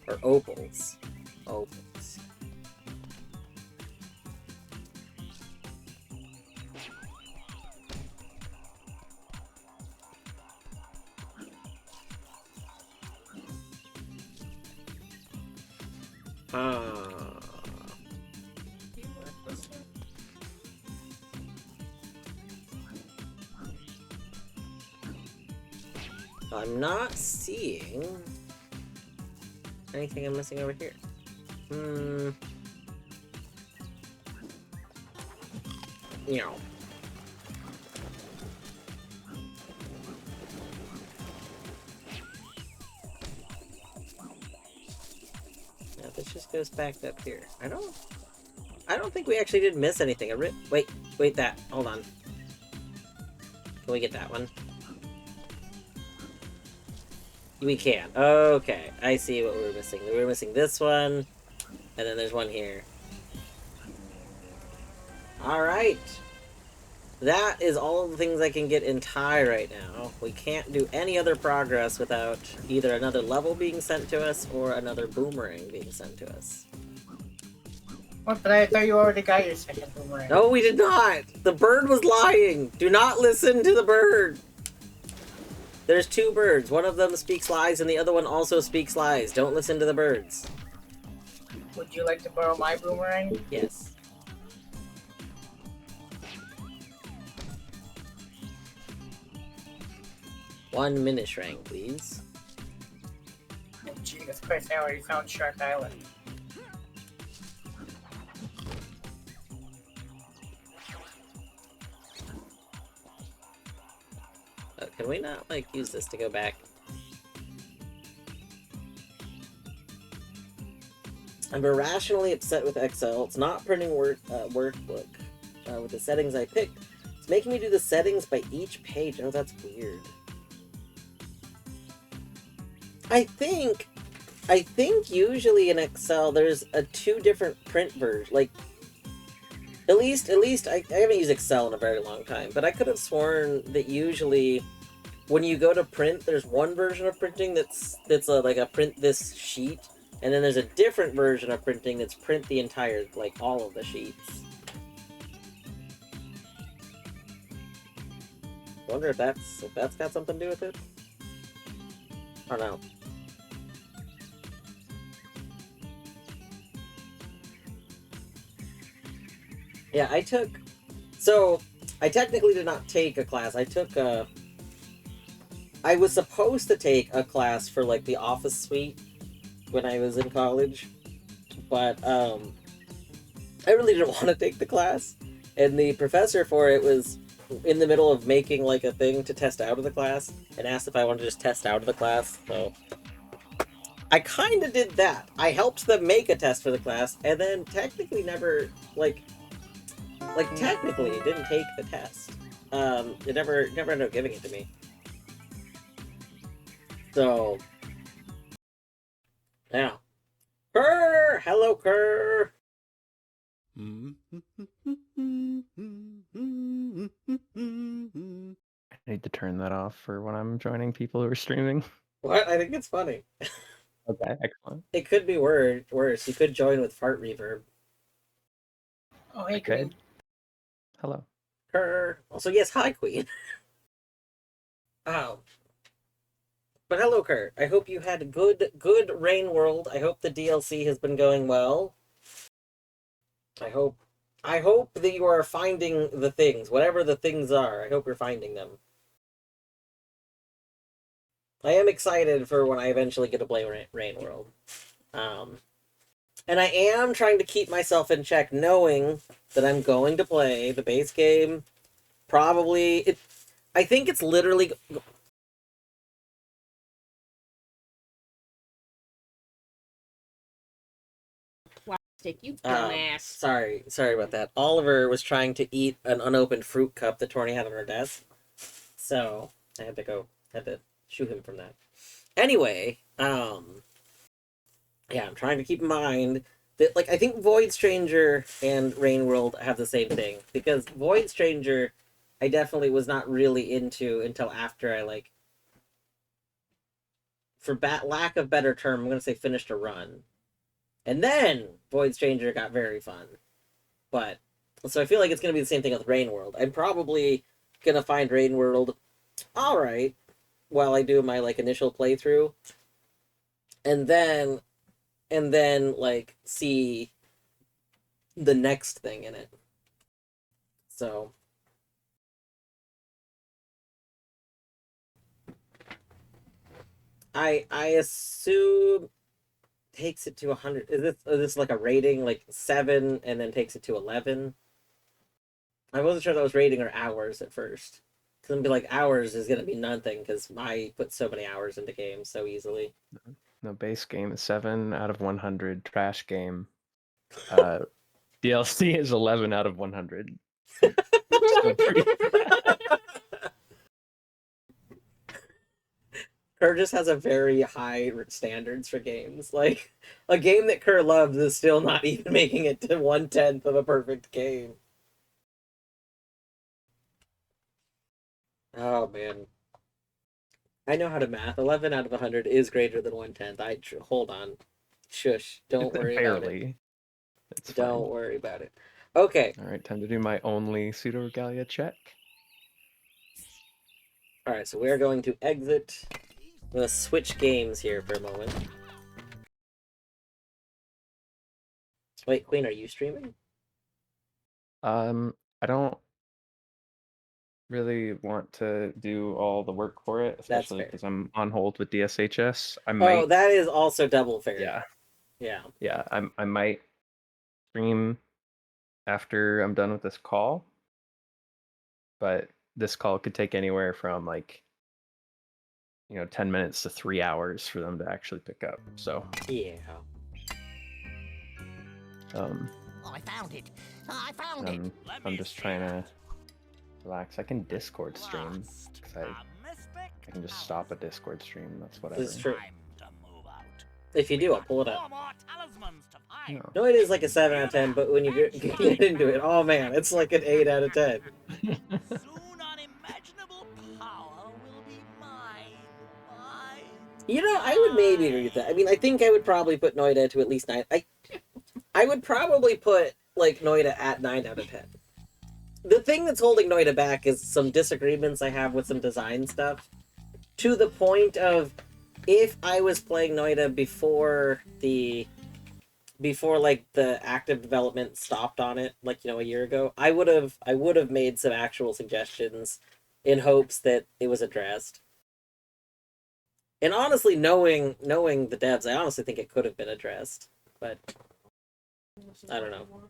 Or opals. Opals. I'm not seeing anything I'm missing over here. Yeah. Now this just goes back up here. I don't think we actually did miss anything. Wait, that. Hold on. Can we get that one? We can. Okay, I see what we were missing. We were missing this one, and then there's one here. Alright. That is all of the things I can get in tie right now. We can't do any other progress without either another level being sent to us or another boomerang being sent to us.
What? But I thought you already got your second boomerang.
No, we did not! The bird was lying! Do not listen to the bird! There's two birds. One of them speaks lies and the other one also speaks lies. Don't listen to the birds.
Would you like to borrow my boomerang?
Yes. One Minishrang, please.
Oh, Jesus Christ, I already found Shark Island.
Can we not, like, use this to go back? I'm irrationally upset with Excel. It's not printing workbook with the settings I picked. It's making me do the settings by each page. Oh, that's weird. I think usually in Excel there's two different print versions. Like, at least I haven't used Excel in a very long time, but I could have sworn that usually when you go to print, there's one version of printing that's like a print this sheet, and then there's a different version of printing that's print the entire, like, all of the sheets. I wonder if that's got something to do with it? I don't know. Yeah, I technically did not take a class. I was supposed to take a class for, like, the Office suite when I was in college, but I really didn't want to take the class, and the professor for it was in the middle of making, like, a thing to test out of the class, and asked if I wanted to just test out of the class, so I kind of did that. I helped them make a test for the class, and then technically never, technically didn't take the test. It never ended up giving it to me. So, yeah. Kerr! Hello, Kerr!
I need to turn that off for when I'm joining people who are streaming.
What? I think it's funny.
Okay, excellent.
It could be worse. You could join with fart reverb.
Oh, hey,
Okay.
Queen.
Hello.
Kerr! Also, yes, hi, Queen. Oh. But hello, Kerr. I hope you had a good Rain World. I hope the DLC has been going well. I hope that you are finding the things, whatever the things are. I hope you're finding them. I am excited for when I eventually get to play Rain World. And I am trying to keep myself in check, knowing that I'm going to play the base game. Probably, I think it's literally...
You dumbass.
Sorry about that. Oliver was trying to eat an unopened fruit cup that Torny had on her desk. So I had to shoot him from that. Anyway, yeah, I'm trying to keep in mind that, like, I think Void Stranger and Rain World have the same thing, because Void Stranger I definitely was not really into until after I, like, for lack of better term, I'm gonna say finished a run. And then Void Stranger got very fun. But so I feel like it's gonna be the same thing with Rain World. I'm probably gonna find Rain World alright while I do my, like, initial playthrough. And then like see the next thing in it. So I assume takes it to 100. Is this like a rating, like 7 and then takes it to 11? I wasn't sure that was rating or hours at first. Because I'm be like, hours is gonna be nothing because I put so many hours into games so easily.
No, base game is 7 out of 100. Trash game. DLC is 11 out of 100. So pretty.
Kerr just has a very high standards for games. Like, a game that Kerr loves is still not even making it to 1/10 of a perfect game. Oh man, I know how to math. 11 out of 100 is greater than 1/10. Hold on, shush. Don't worry about it.
Barely. It's
Don't
fine.
worry about it. Okay.
All right, time to do my only pseudo regalia check.
All right. So we are going to exit. I'm gonna switch games here for a moment. Wait, Queen, are you streaming?
I don't really want to do all the work for it, especially
fair.
because I'm on hold with DSHS. I
Oh,
might,
that is also double fair.
yeah,
Yeah.
I might stream after I'm done with this call, but this call could take anywhere from, like, 10 minutes to 3 hours for them to actually pick up. So
Yeah.
I found it. I found it.
I'm just trying to relax. I can Discord stream because I can just stop a Discord stream. That's whatever.
This is true. If you do, I'll pull it up.
No.
No, it is like a 7 out of 10, but when you get into it, oh man, it's like an 8 out of 10.
Soon unimaginable power will be mine.
You know, I would maybe agree with that. I mean, I think I would probably put Noita to at least 9. I would probably put, like, Noita at 9 out of 10. The thing that's holding Noita back is some disagreements I have with some design stuff. To the point of, if I was playing Noita before like the active development stopped on it, like, a year ago, I would have made some actual suggestions in hopes that it was addressed. And honestly, knowing the devs, I honestly think it could have been addressed, but I don't know.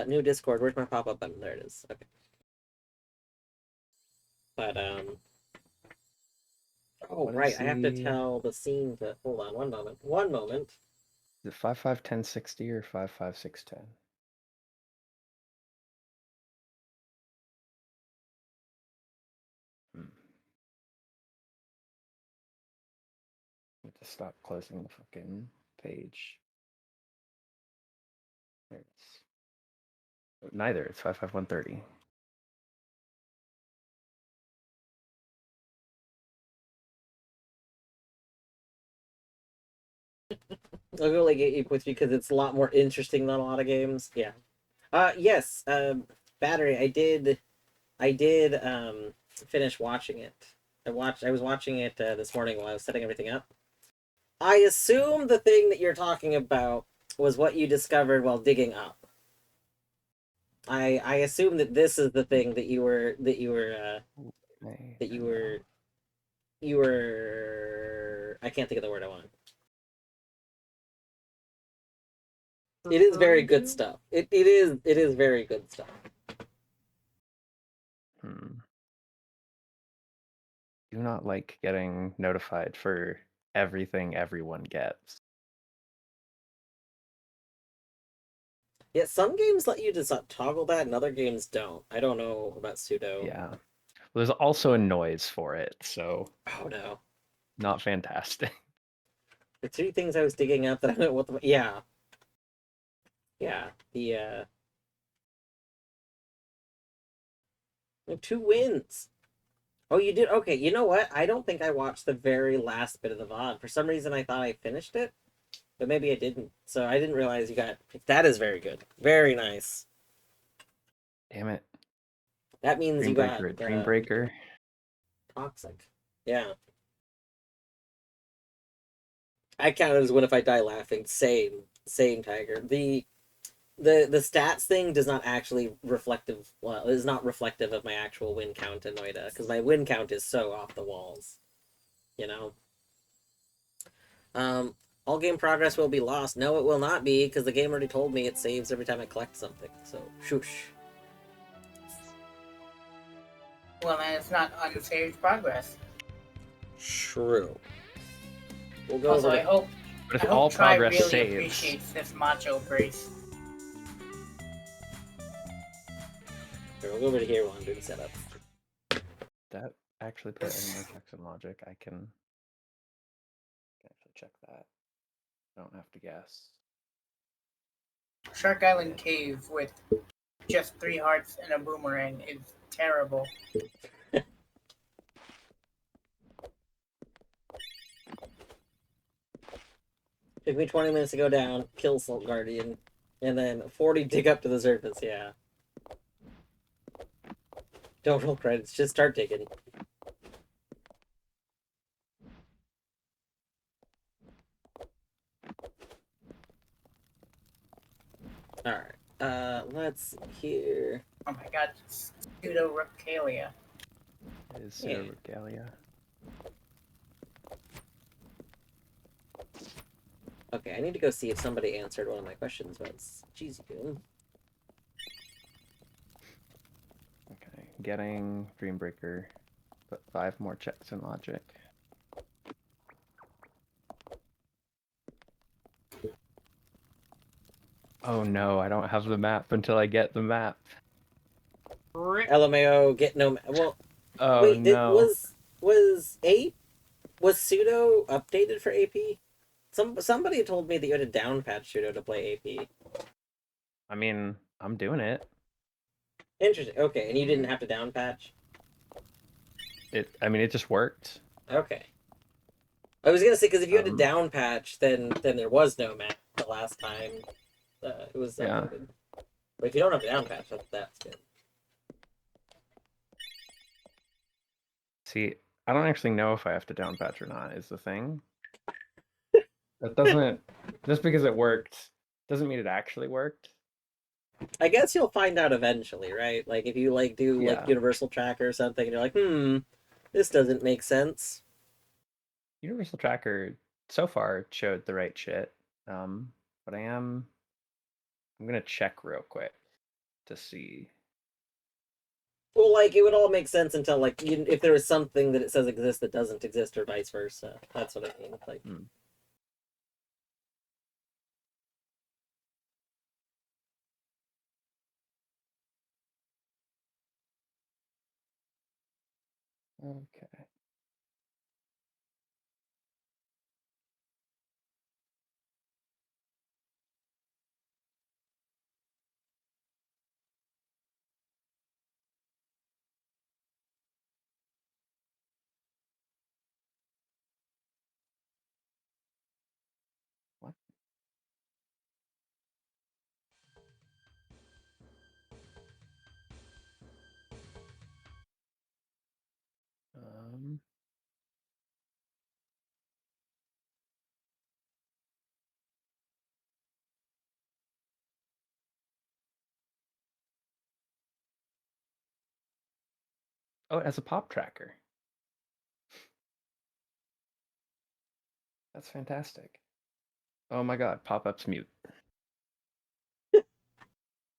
New Discord. Where's my pop-up button? There it is. Okay. But oh right, I have to tell the scene to hold on. One moment.
Is it 551060 or 55610? I have to stop closing the fucking page. There it is. Neither. It's 55130.
I'll go like 8 with you because it's a lot more interesting than a lot of games. Yeah. Yes. Battery. I did finish watching it. I was watching it this morning while I was setting everything up. I assume the thing that you're talking about was what you discovered while digging up. I assume that this is the thing that you were I can't think of the word I want. It is very good stuff. It is very good stuff.
Do not like getting notified for everything everyone gets.
Yeah, some games let you just toggle that, and other games don't. I don't know about sudo.
Yeah. Well, there's also a noise for it, so
Oh no.
not fantastic.
The two things I was digging up that I don't know what the yeah. Yeah. The 2 wins. Oh, you did? Okay, you know what? I don't think I watched the very last bit of the VOD. For some reason, I thought I finished it, but maybe I didn't. So I didn't realize you got... That is very good. Very nice.
Damn it.
That means you got...
Dreambreaker.
Toxic. Yeah. I count it as win if I die laughing. Same. Same, Tiger. The stats thing does not actually is not reflective of my actual win count in Noita, because my win count is so off the walls. You know? All game progress will be lost. No, it will not be, because the game already told me it saves every time I collect something. So, shush.
Well, then it's not unsaved progress.
True. We'll go
Also,
over
I hope
But if all
Try
progress
really
saves,
appreciates this macho brace.
Here, we'll go over to here while I'm doing setup.
that actually put any more checks in logic, I can actually check that. I don't have to guess.
Shark Island Cave with just 3 hearts and a boomerang is terrible.
Took me 20 minutes to go down, kill Salt Guardian, and then 40 dig up to the surface, yeah. Don't roll credits, just start digging. Alright, let's see here.
Oh my god, pseudo Repcalia.
It is
Yeah.
Pseudo-Regalia.
Okay, I need to go see if somebody answered one of my questions about Cheesy Goon.
Okay, getting Dreambreaker, but 5 more checks in logic. Oh no, I don't have the map until I get the map.
LMAO, get no... Well,
Oh
wait,
no.
was pseudo updated for AP? Somebody told me that you had to downpatch pseudo to play AP.
I mean, I'm doing it.
Interesting. Okay, and you didn't have to downpatch?
I mean, it just worked.
Okay. I was gonna say, because if you had to
Um,
downpatch, then there was no map the last time it was
Yeah.
uploaded. But if you don't have to downpatch, that's good.
See, I don't actually know if I have to downpatch or not, is the thing. That doesn't... Just because it worked, doesn't mean it actually worked.
I guess you'll find out eventually, right? Like, if you, like, do, like,
Yeah.
Universal Tracker or something, and you're like, this doesn't make sense.
Universal Tracker so far showed the right shit. But I'm gonna check real quick to see.
Well, like, it would all make sense until, like, if there was something that it says exists that doesn't exist, or vice versa. That's what I mean. Like,
Okay. What? Um. Oh, it has a pop tracker. That's fantastic. Oh my god, pop-ups mute.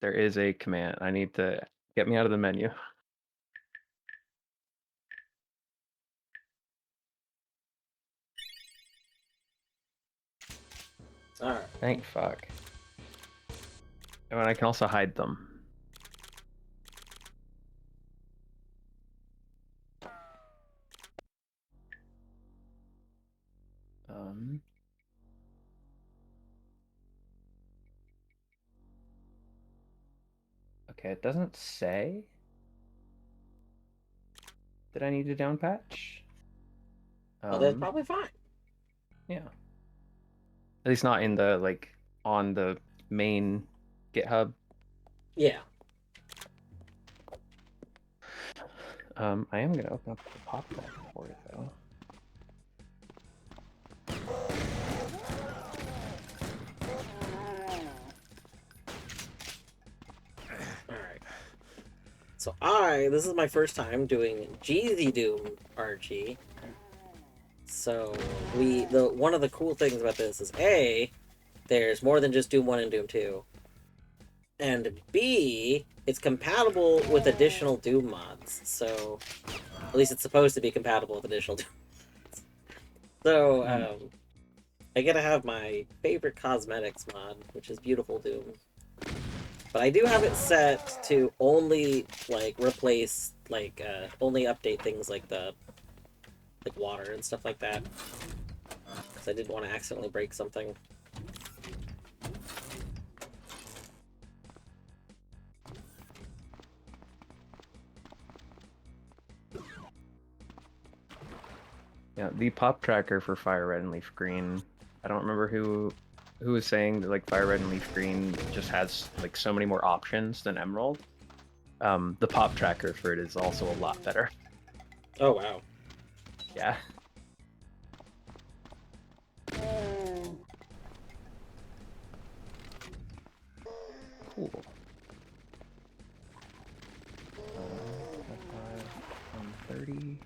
There is a command. I need to get me out of the menu.
alright.
Thank fuck. And I can also hide them. Okay, it doesn't say that I need a down patch.
Well, that's probably fine.
Yeah. At least not in the, like, on the main GitHub.
Yeah.
I am going to open up the pop track for it, though.
Alright. So this is my first time doing Jeezy Doom RG. So one of the cool things about this is A, there's more than just Doom 1 and Doom 2. And B, it's compatible with additional Doom mods. So at least it's supposed to be compatible with additional Doom mods. So I get to have my favorite cosmetics mod, which is Beautiful Doom. But I do have it set to only, like, replace, like, only update things like like water and stuff like that. Because I didn't want to accidentally break something.
Yeah, the pop tracker for Fire Red and Leaf Green. I don't remember who was saying that, like, Fire Red and Leaf Green just has, like, so many more options than Emerald. The pop tracker for it is also a lot better.
Oh, wow.
Yeah. Cool. 130.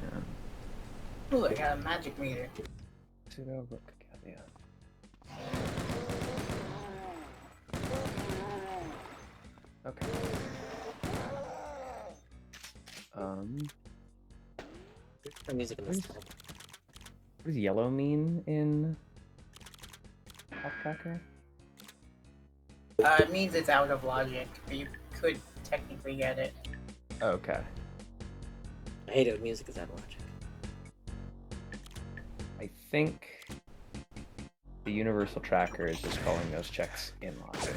Yeah.
Ooh, I got a magic meter.
Pseudo book, yeah. Okay.
The music in this.
What does yellow mean in Pop Tracker?
It means it's out of logic, but you could technically get it.
Okay.
I hate it when music is out of logic.
I think the universal tracker is just calling those checks in logic.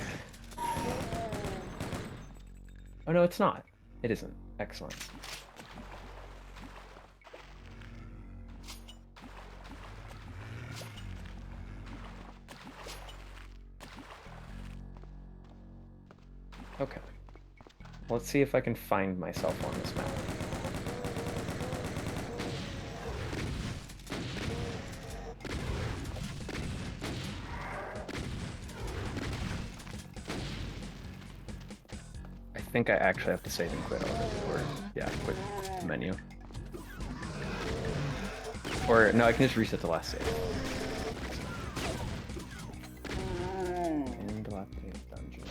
Oh no, it's not. It isn't. Excellent. Okay. Let's see if I can find myself on this map. I think I actually have to save and quit already, or yeah, quit the menu. Or no, I can just reset the last save. And dilapidated dungeon.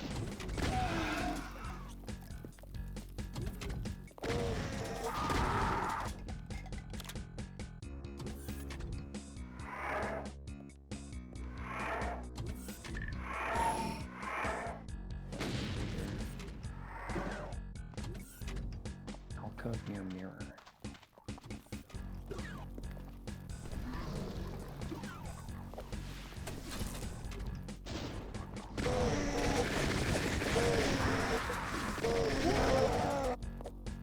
Alcove near mirror.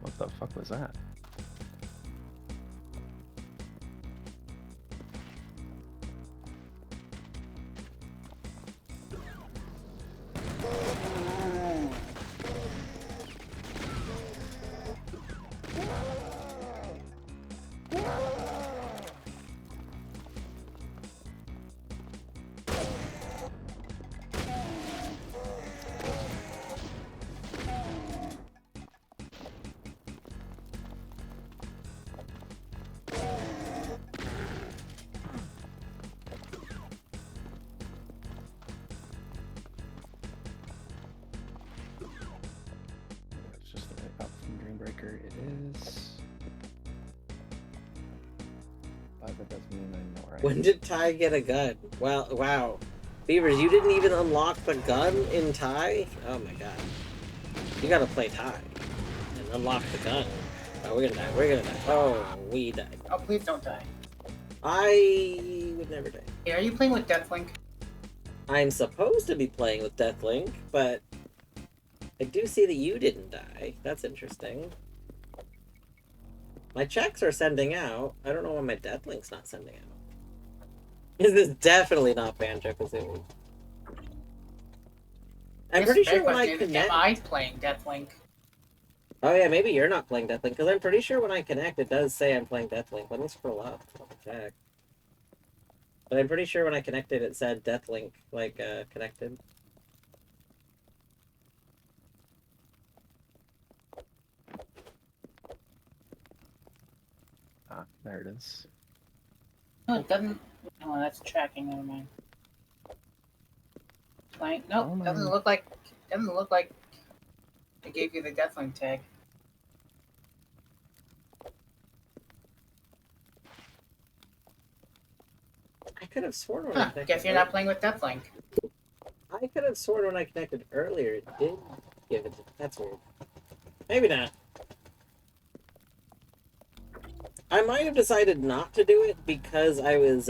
What the fuck was that? It's just the way up from Dreambreaker it is. But that doesn't mean I know where I
When
am.
did Ty get a gun? Well, wow. Beavers, you didn't even unlock the gun in Thai? Oh my god. You gotta play Thai and unlock the gun. Oh, we're gonna die. We're gonna die. Oh, we died.
Oh, please don't die.
I would never die.
Hey, are you playing with Deathlink?
I'm supposed to be playing with Deathlink, but I do see that you didn't die. That's interesting. My checks are sending out. I don't know why my Deathlink's not sending out. This is definitely not Banjo-Kazooie. I'm pretty sure when I connect...
Am I playing Deathlink?
Oh yeah, maybe you're not playing Deathlink, because I'm pretty sure when I connect, it does say I'm playing Deathlink. Let me scroll up. Let me check. But I'm pretty sure when I connected, it said Deathlink, like, connected.
Ah, there it is.
No, it doesn't. Oh, that's tracking. Never mind. Like, nope,
Oh,
doesn't
man.
look like. Doesn't look like it gave you the Deathlink tag.
I could have sworn when I
Huh,
connected.
guess you're not playing with Deathlink.
I could have sworn when I connected earlier, it did give it. That's weird. Maybe not. I might have decided not to do it because I was,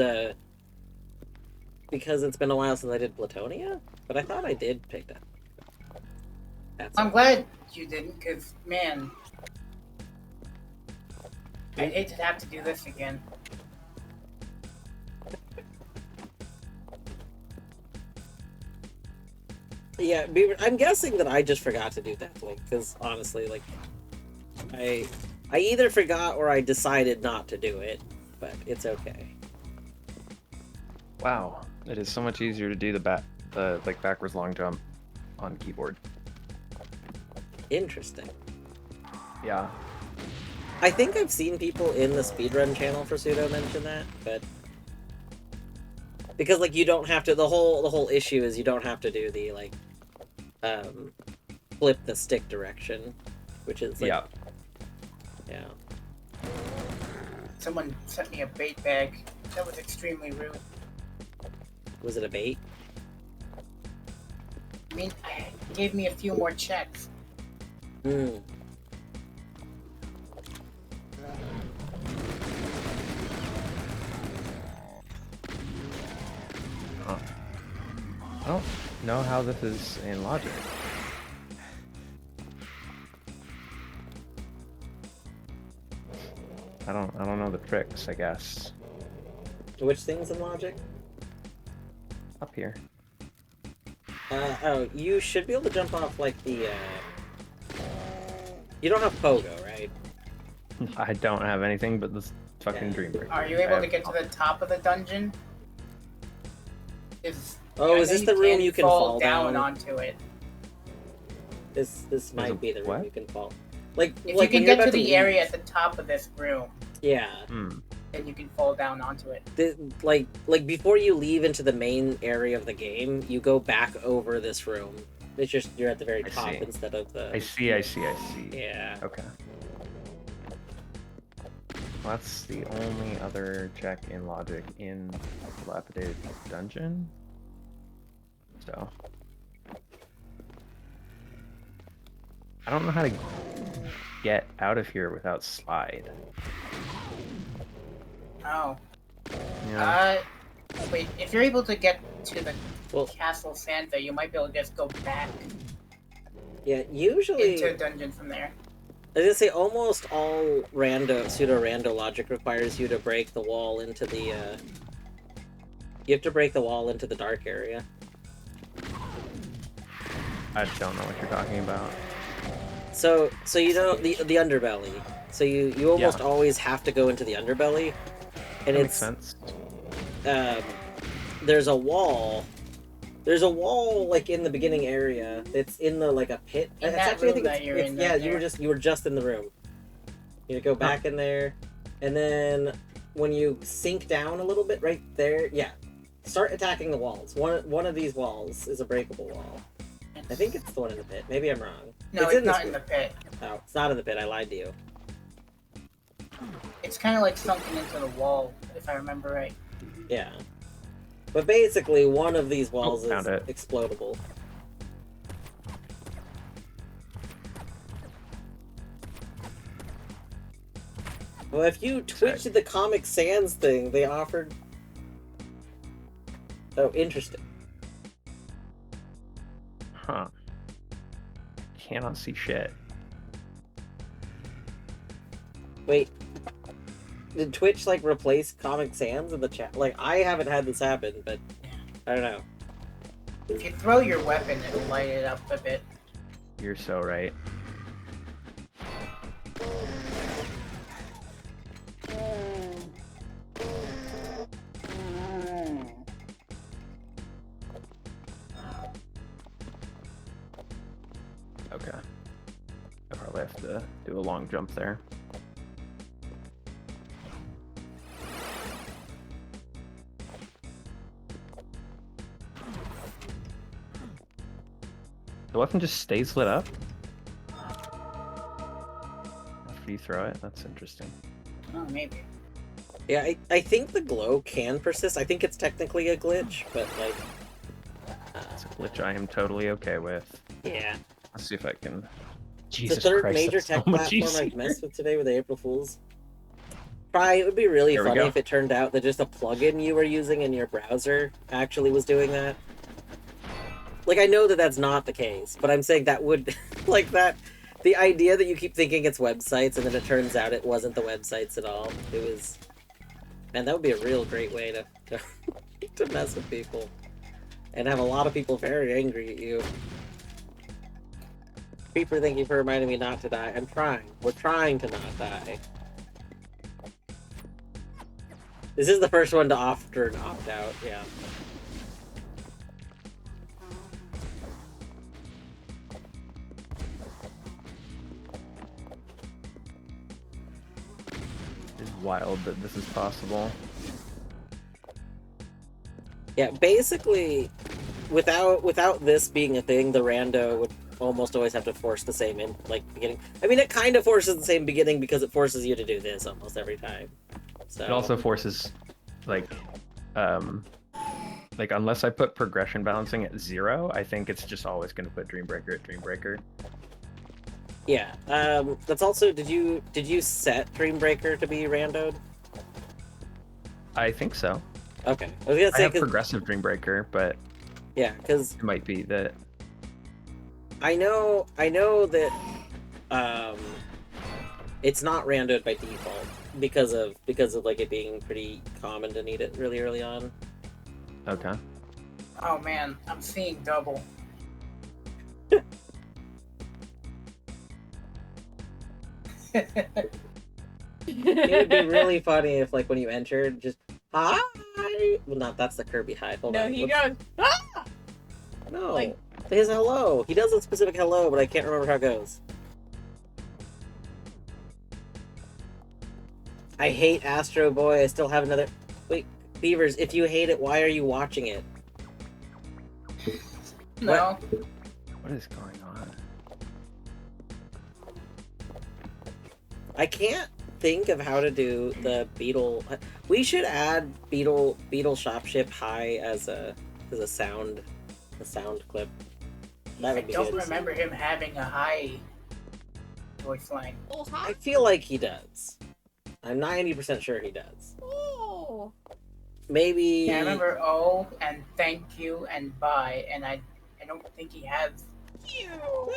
because it's been a while since I did Platonia, but I thought I did pick that. That's
I'm glad you didn't, because, man, I'd hate to have to do this again.
Yeah, Beaver, I'm guessing that I just forgot to do Deathlink, because honestly, like, I either forgot or I decided not to do it, but it's okay.
Wow, it is so much easier to do the like backwards long jump on keyboard.
Interesting.
Yeah.
I think I've seen people in the speedrun channel for Pseudo mention that, but because like you don't have to. The whole issue is you don't have to do the like flip the stick direction, which is like, yeah.
Someone sent me a bait bag. That was extremely rude.
Was it a bait?
I mean, it gave me a few more checks.
Hmm.
I don't know how this is in logic. I don't know the tricks, I guess.
Which thing's in logic?
Up here.
Oh, you should be able to jump off like the. You don't have pogo, right?
I don't have anything but this fucking dream break.
Are you able to get to the top of the dungeon?
Is this the room you can fall down
onto it?
This might be the room
what?
you can fall. Like,
If
like
you
when
can
you're
get to
about
the
leave-
area at the top of this room,
Yeah.
then you can fall down onto it.
Like before you leave into the main area of the game, you go back over this room. It's just you're at the very
I
top
see.
instead of the.
I see.
Yeah.
Okay. Well, that's the only other check in logic in a dilapidated dungeon. So. I don't know how to get out of here without slide.
Oh.
Yeah.
Wait, if you're able to get to the
Well,
Castle Santa, you might be able to just go back
yeah. Usually,
into a dungeon from there.
I was gonna say almost all pseudo rando logic requires you to break the wall into the. You have to break the wall into the dark area.
I don't know what you're talking about.
So you know the underbelly. So you almost
Yeah.
always have to go into the underbelly, and
That makes
it's
sense.
There's a wall. There's a wall like in the beginning area. It's in the like a pit.
In
It's
that
actually, I
room
think
that
it's,
you're
it's
in
yeah.
right
You were just in the room. You go back in there, and then when you sink down a little bit, right there, yeah. Start attacking the walls. One of these walls is a breakable wall. I think it's the one in the pit. Maybe I'm wrong.
No, it's
in
not
this
in the
room.
pit.
Oh, it's not in the pit. I lied to you.
It's kind of like sunken into the wall, if I remember right.
Yeah. But basically, one of these walls is
found it.
explodable. Well, if you twitched the Comic Sans thing, they offered... Oh, interesting.
Huh. Cannot see shit.
Wait. Did Twitch, like, replace Comic Sans in the chat? Like, I haven't had this happen, but... I don't know.
If you throw your weapon, it'll light it up a bit.
You're so right. Okay. I probably have to do a long jump there. The weapon just stays lit up? After you throw it? That's interesting.
Oh, maybe.
Yeah, I think the glow can persist. I think it's technically a glitch, but, like...
It's a glitch I am totally okay with.
Yeah.
Let's see if I can...
The
Jesus
third
Christ,
major
that's so
tech
much
platform
easier.
I've messed with today with the April Fools. Probably, it would be really
There we
funny
go.
if it turned out that just a plugin you were using in your browser actually was doing that. Like, I know that that's not the case, but I'm saying that would... like, that... The idea that you keep thinking it's websites and then it turns out it wasn't the websites at all. It was... Man, that would be a real great way to to mess with people. And have a lot of people very angry at you. Creeper, thank you for reminding me not to die. I'm trying. We're trying to not die. This is the first one to opt or opt out, yeah.
It's wild that this is possible.
Yeah, basically, without this being a thing, the rando would almost always have to force the same beginning. I mean, it kind of forces the same beginning because it forces you to do this almost every time. So
It also forces, like unless I put progression balancing at 0, I think it's just always going to put Dreambreaker at Dreambreaker.
yeah. That's also did you set Dreambreaker to be randoed?
I think so.
Okay, I was gonna
I
say
have
'cause-
progressive Dreambreaker, but
yeah, because
it might be that.
I know that it's not randoed by default because of like it being pretty common to need it really early on.
Okay.
Oh man, I'm seeing double.
It would be really funny if, like, when you entered, just hi. Well, not that's the Kirby hi. Hold
No,
on.
he
What's-
goes, ah!
No,
like-
his hello. He does a specific hello, but I can't remember how it goes. I hate Astro Boy. I still have another. Wait, Beavers. If you hate it, why are you watching it?
No.
What is going on?
I can't think of how to do the Beetle. We should add Beetle Shopship High as a sound clip. That
I
would be
don't
good.
remember him having a high voice line.
Oh,
I
hi.
feel like he does. I'm 90% sure he does.
Oh.
Maybe.
Yeah, I remember oh and thank you and bye, and I don't think he has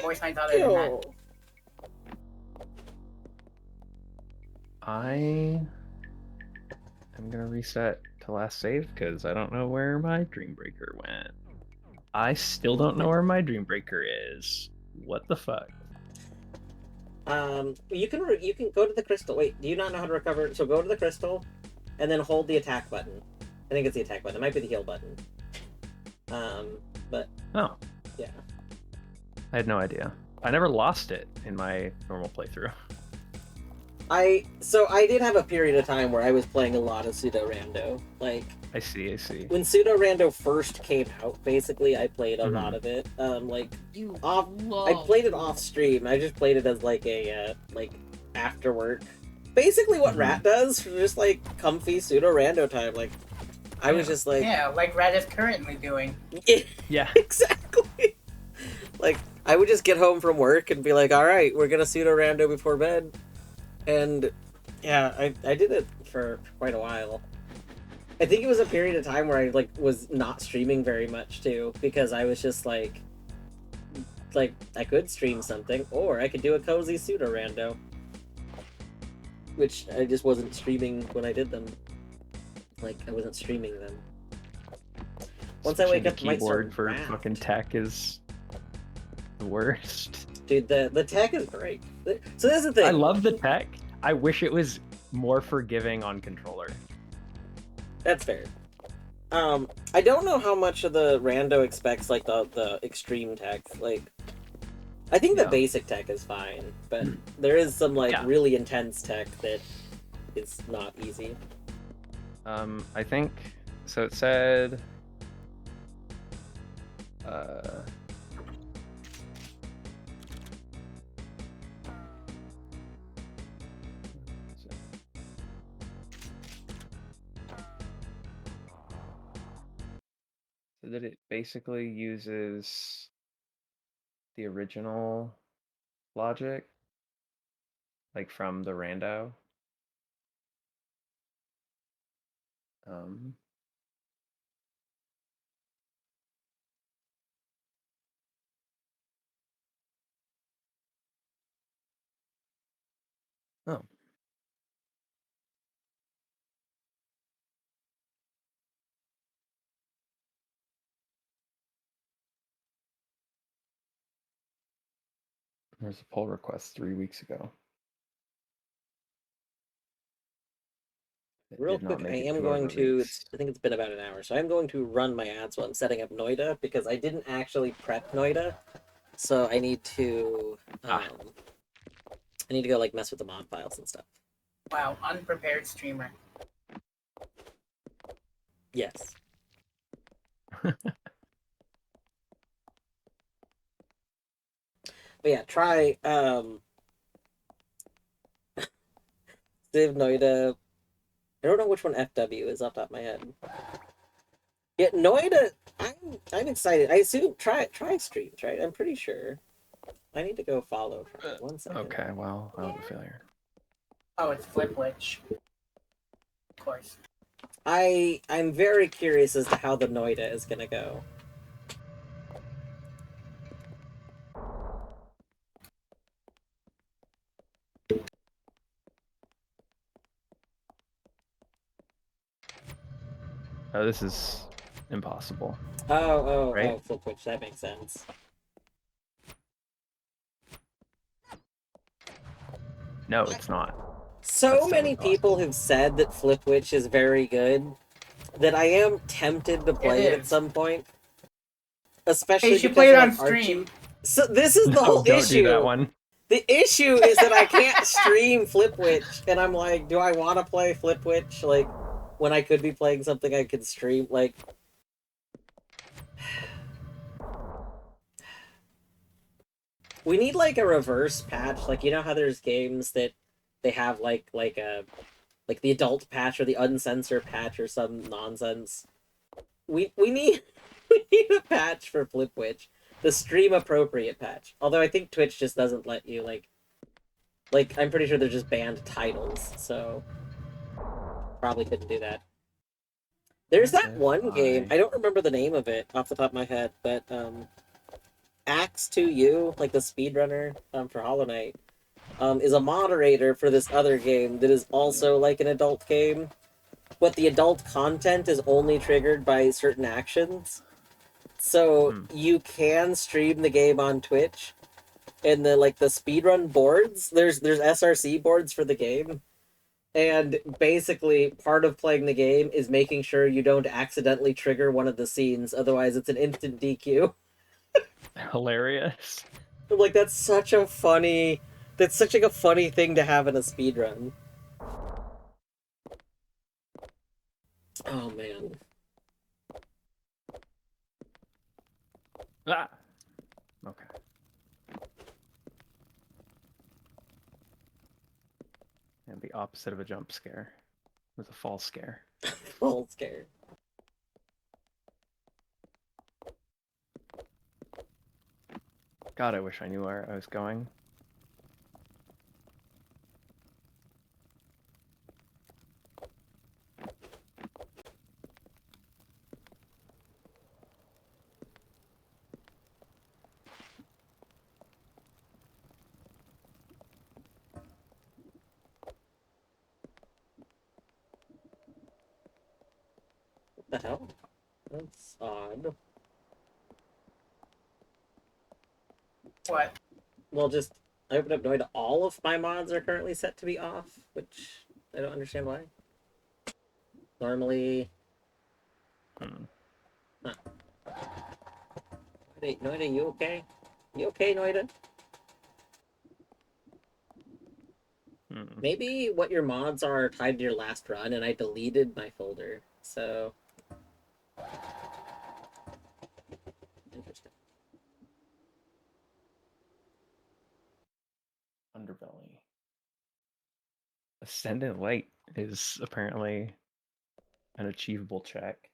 voice lines other than that.
Ew.
I am gonna reset to last save because I don't know where my Dreambreaker went. I still don't know where my Dreambreaker is. What the fuck?
You can go to the crystal. Wait, do you not know how to recover? So go to the crystal, and then hold the attack button. I think it's the attack button. It might be the heal button. But
Oh,
yeah.
I had no idea. I never lost it in my normal playthrough.
I did have a period of time where I was playing a lot of pseudo rando. Like
I see.
when pseudo rando first came out, basically I played a lot of it.
You
Off.
love
I played it off stream. I just played it as like a after work. Basically what Rat does for just like comfy pseudo rando time. Like I was just like,
Yeah, like Red is currently doing.
Yeah.
exactly. Like, I would just get home from work and be like, all right, we're gonna pseudo rando before bed. And yeah, I did it for quite a while. I think it was a period of time where I like was not streaming very much too, because I was just like I could stream something, or I could do a cozy pseudo rando, which I just wasn't streaming when I did them. Like, I wasn't streaming them. Once I wake
Switching
up,
to
I might start
keyboard for
Raft.
fucking tech is the worst.
Dude, the tech is great. So that's the thing.
I love the tech. I wish it was more forgiving on controller.
That's fair. I don't know how much of the rando expects like the extreme tech. Like, I think the
Yeah.
basic tech is fine, but there is some like
Yeah.
really intense tech that is not easy.
I think so. It said, so that it basically uses the original logic, like from the rando. Oh. There's a pull request 3 weeks ago. It
Real
did not
quick, I
make it
am
to our
going to.
release.
I think it's been about an hour, so I'm going to run my ads while I'm setting up Noita because I didn't actually prep Noita, so I need to. I need to go like mess with the mod files and stuff.
Wow, unprepared streamer.
Yes. But yeah, try Civ Noita. I don't know which one FW is off the top of my head. Yeah, Noita. I'm excited. I assume try streams, right? I'm pretty sure. I need to go follow. 1 second.
Okay, well, I was a failure.
Oh, it's Flipwitch. Of course.
I'm very curious as to how the Noita is gonna go.
Oh, this is impossible.
Oh,
Right?
Flipwitch, that makes sense.
No, it's not.
So
That's
many
totally
people have said that Flipwitch is very good that I am tempted to play it at
is.
some point. Especially
Hey, you should
because
play it
I
on
have Archie.
stream.
So this is the
No,
whole
don't
issue.
do that one.
The issue is that I can't stream Flipwitch, and I'm like, do I want to play Flipwitch? Like, when I could be playing something I could stream, like. We need like a reverse patch, like you know how there's games that they have like the adult patch or the uncensored patch or some nonsense. We need we need a patch for Flipwitch, the stream appropriate patch. Although I think Twitch just doesn't let you like I'm pretty sure they're just banned titles, so probably couldn't do that. There's that one game, I don't remember the name of it off the top of my head, but Axe 2U, like the speedrunner for Hollow Knight, is a moderator for this other game that is also like an adult game, but the adult content is only triggered by certain actions. So you can stream the game on Twitch, and the speedrun boards, there's SRC boards for the game. And basically, part of playing the game is making sure you don't accidentally trigger one of the scenes, otherwise it's an instant DQ.
Hilarious.
Like, that's such a funny thing to have in a speedrun. Oh, man.
Ah! Okay. And the opposite of a jump scare was a fall scare.
Full scare.
God, I wish I knew where I was going.
What the hell? That's odd.
What?
Well, just I opened up Noita. All of my mods are currently set to be off, which I don't understand why. Normally,
Hmm.
huh. Noita, you okay? You okay, Noita?
Hmm.
Maybe what your mods are tied to your last run, and I deleted my folder. So interesting.
Underbelly. Ascendant Light is apparently an achievable check.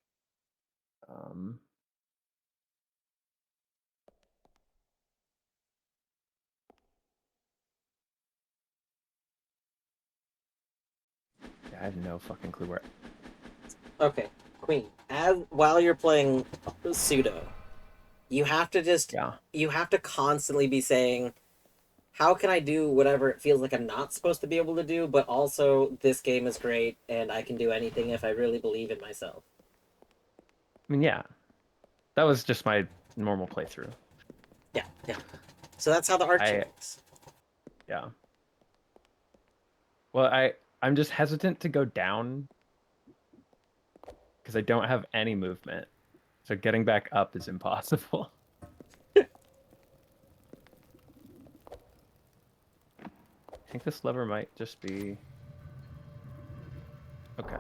I have no fucking clue where.
Okay, Queen. As while you're playing pseudo, you have to just
Yeah.
you have to constantly be saying, how can I do whatever it feels like I'm not supposed to be able to do, but also this game is great and I can do anything if I really believe in myself.
I mean, yeah. That was just my normal playthrough.
Yeah, yeah. So that's how the archie
I
works.
yeah. Well, I'm just hesitant to go down because I don't have any movement. So getting back up is impossible. I think this lever might just be okay.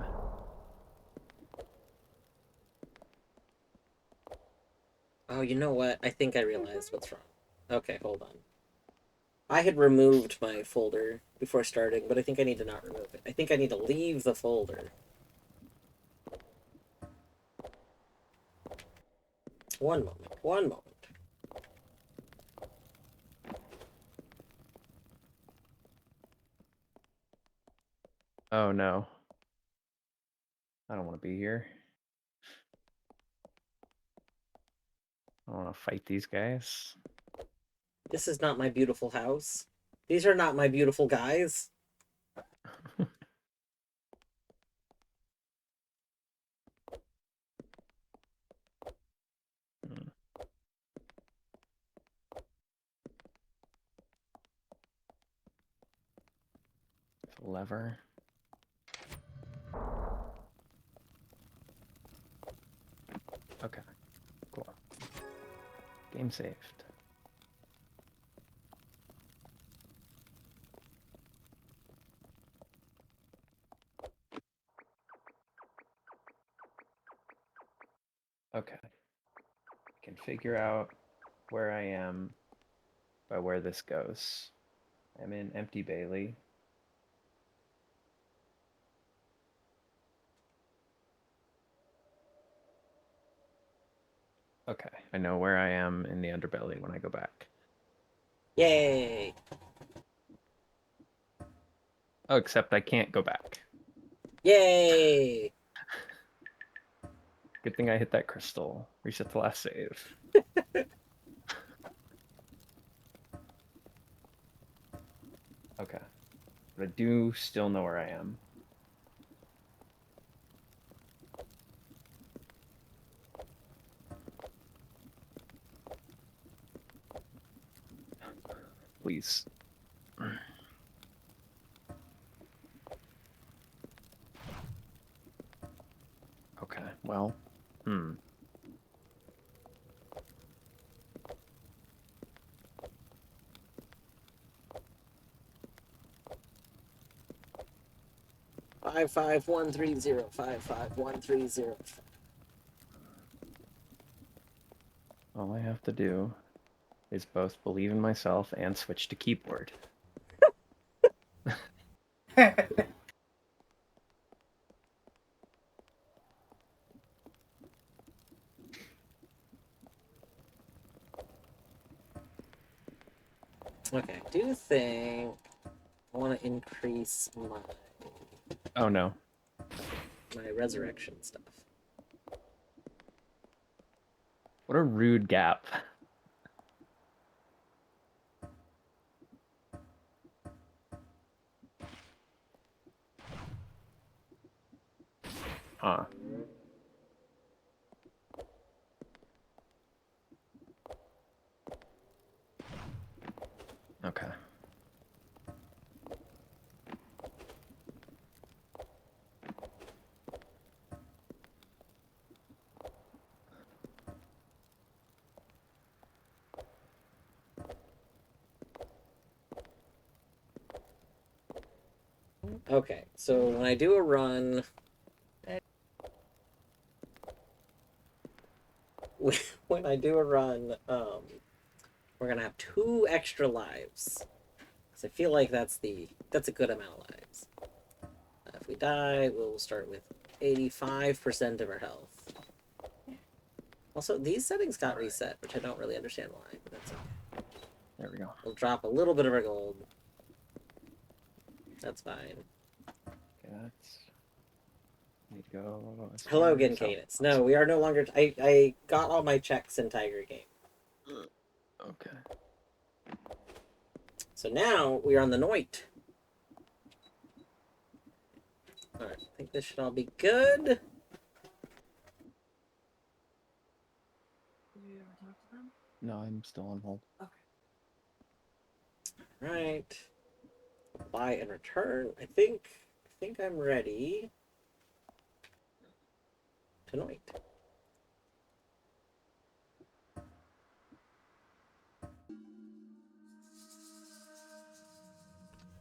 Oh, you know what? I think I realized what's wrong. Okay, hold on. I had removed my folder before starting, but I think I need to not remove it. I think I need to leave the folder. One moment. One moment.
Oh no. I don't want to be here. I don't want to fight these guys.
This is not my beautiful house. These are not my beautiful guys.
Hmm. Lever. Okay. Cool. Game saved. Okay. I can figure out where I am by where this goes. I'm in Empty Bailey. Okay, I know where I am in the underbelly when I go back.
Yay!
Oh, except I can't go back.
Yay!
Good thing I hit that crystal. Reset the last save. Okay. But I do still know where I am. Please. Okay, well.
55130 55130.
All I have to do is both believe in myself and switch to keyboard.
do think I want to increase my
Oh no.
resurrection stuff.
What a rude gap. Huh. Okay.
Okay, so when I do a run, when I do a run, we're gonna have 2 extra lives. Because I feel like that's a good amount of lives. If we die, we'll start with 85% of our health. Also, these settings got reset, which I don't really understand why, but that's okay.
There we go.
We'll drop a little bit of our gold. That's fine.
Okay, that's... Need to go... as
Hello
far
again,
as-
Cadence. No, we are no longer... I got all my checks in Tiger game.
Okay.
So now we are on the Noita. Alright, I think this should all be good.
Did you ever talk to them?
No, I'm still on hold.
Okay.
Right. Buy and return. I think I'm ready tonight.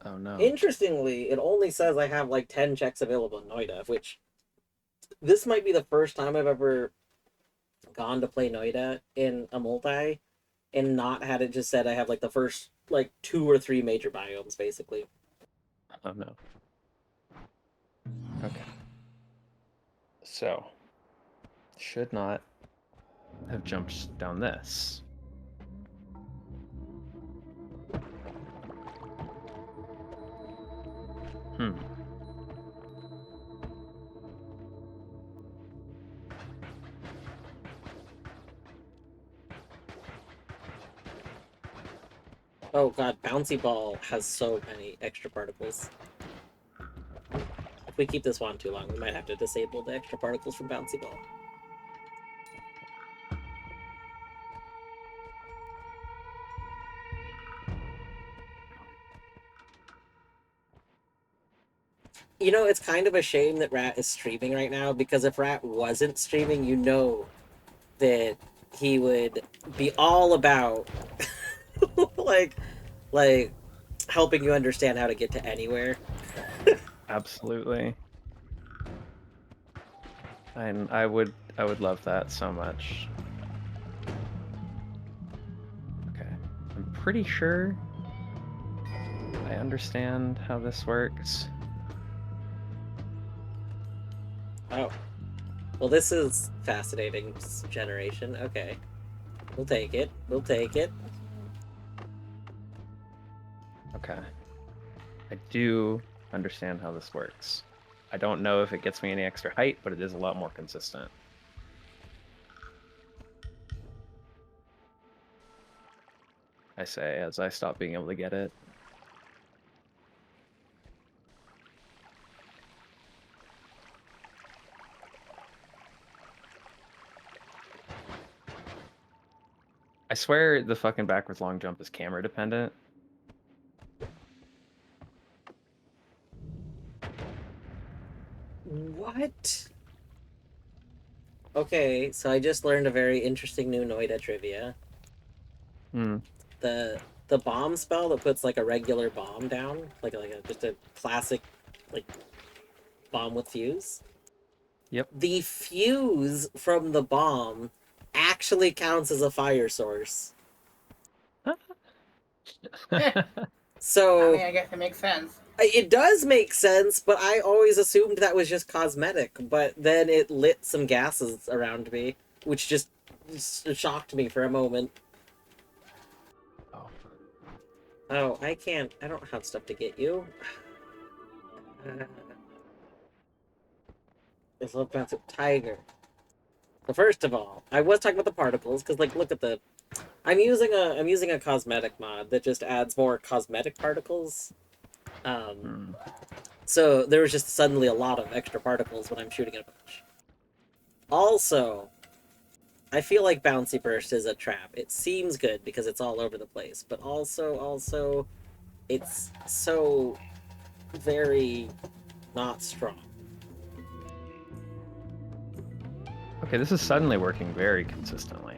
Oh no.
Interestingly, it only says I have like 10 checks available in Noita, which this might be the first time I've ever gone to play Noita in a multi and not had it just said I have like the first like 2 or 3 major biomes basically.
Oh no. Okay. So, should not have jumped down this. Hmm.
Oh god, Bouncy Ball has so many extra particles. If we keep this one too long, we might have to disable the extra particles from Bouncy Ball. You know, it's kind of a shame that Rat is streaming right now, because if Rat wasn't streaming, you know that he would be all about like helping you understand how to get to anywhere.
Absolutely. And I would love that so much. Okay. I'm pretty sure I understand how this works.
Oh. Well, this is fascinating generation. Okay. We'll take it. We'll take it.
Okay. I do understand how this works. I don't know if it gets me any extra height, but it is a lot more consistent. I say as I stop being able to get it. I swear the fucking backwards long jump is camera dependent.
What? Okay, so I just learned a very interesting new Noita trivia.
Hmm.
The bomb spell that puts like a regular bomb down, just a classic like bomb with fuse.
Yep.
The fuse from the bomb actually counts as a fire source. So
I mean, I guess it makes sense.
it does make sense, but I always assumed that was just cosmetic. But then it lit some gases around me, which just shocked me for a moment.
Oh.
Oh, I can't. I don't have stuff to get you. This little expensive tiger. So first of all, I was talking about the particles because, like, look at the. I'm using a cosmetic mod that just adds more cosmetic particles.
Hmm.
So there was just suddenly a lot of extra particles when I'm shooting at a bunch. Also, I feel like Bouncy Burst is a trap. It seems good because it's all over the place, but also, it's so very not strong.
Okay, this is suddenly working very consistently.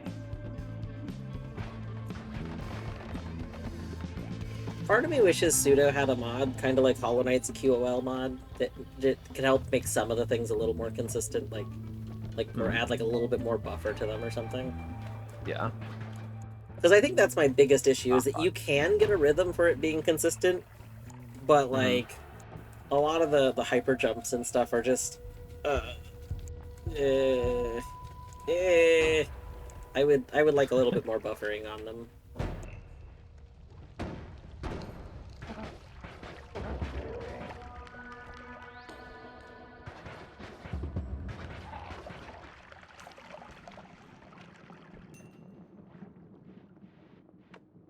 Part of me wishes Pseudo had a mod, kind of like Hollow Knight's QOL mod, that could help make some of the things a little more consistent, like or add like a little bit more buffer to them or something.
Yeah.
Because I think that's my biggest issue is that you can get a rhythm for it being consistent, but like a lot of the hyper jumps and stuff are just eh, I would like a little bit more buffering on them.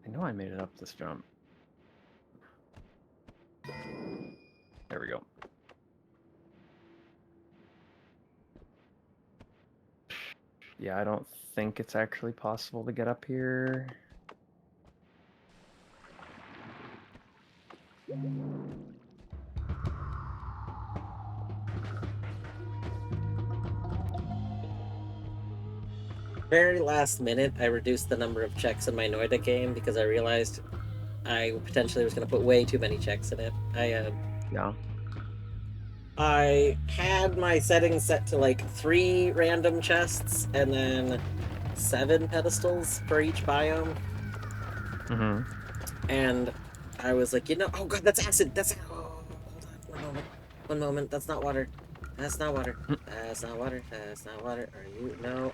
I know I made it up this jump. There we go. Yeah, I don't think it's actually possible to get up here.
Very last minute, I reduced the number of checks in my Noita game because I realized I potentially was going to put way too many checks in it.
Yeah.
I had my settings set to like 3 random chests and then 7 pedestals for each biome. And I was like, oh god, that's acid. That's hold on, one moment. That's not water. That's not water. That's not water. That's not water. Are you? No.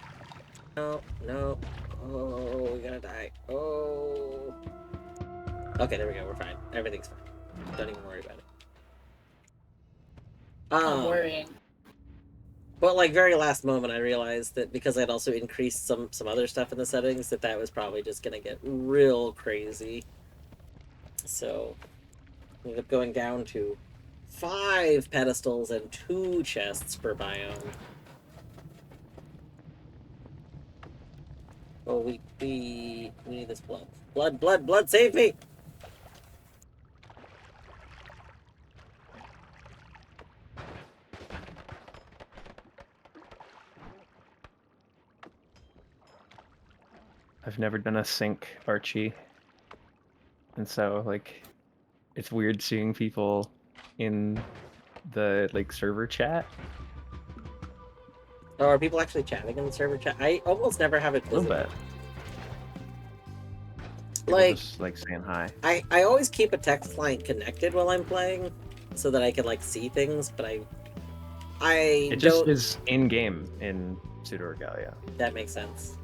No. Oh, we're gonna die. Oh. Okay, there we go. We're fine. Everything's fine. Don't even worry about it.
I'm worrying.
But like very last moment, I realized that because I'd also increased some other stuff in the settings, that was probably just gonna get real crazy. So we ended up going down to 5 pedestals and 2 chests per biome. Oh, we need this blood. Blood, save me!
I've never done a sync Archie. And so like it's weird seeing people in the like server chat.
Oh, are people actually chatting in the server chat? I almost never have it
A little
visible.
bit. People
Like,
just like saying hi.
I always keep a text client connected while I'm playing so that I can like see things, but
It just is in game in Pseudo Regalia.
That makes sense.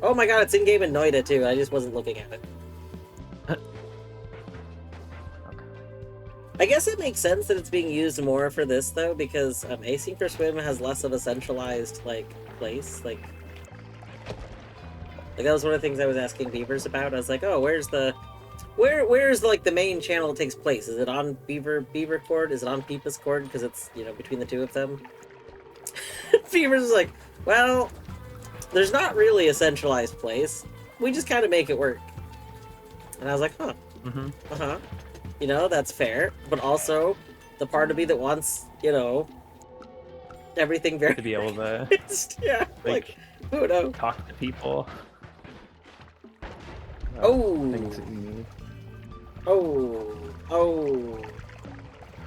Oh my god, it's in game in Noita too. I just wasn't looking at it.
Okay.
I guess it makes sense that it's being used more for this though, because Async for Swim has less of a centralized like place. Like that was one of the things I was asking Beavers about. I was like, oh, where's like the main channel takes place? Is it on Beaver Cord? Is it on Peepa's Cord? Because it's between the two of them. Beavers is like, well, there's not really a centralized place. We just kind of make it work. And I was like, huh. That's fair. But also, the part of me that wants, everything very...
To be able to...
yeah, like, who knows?
Talk to people. Things that you need.
Oh.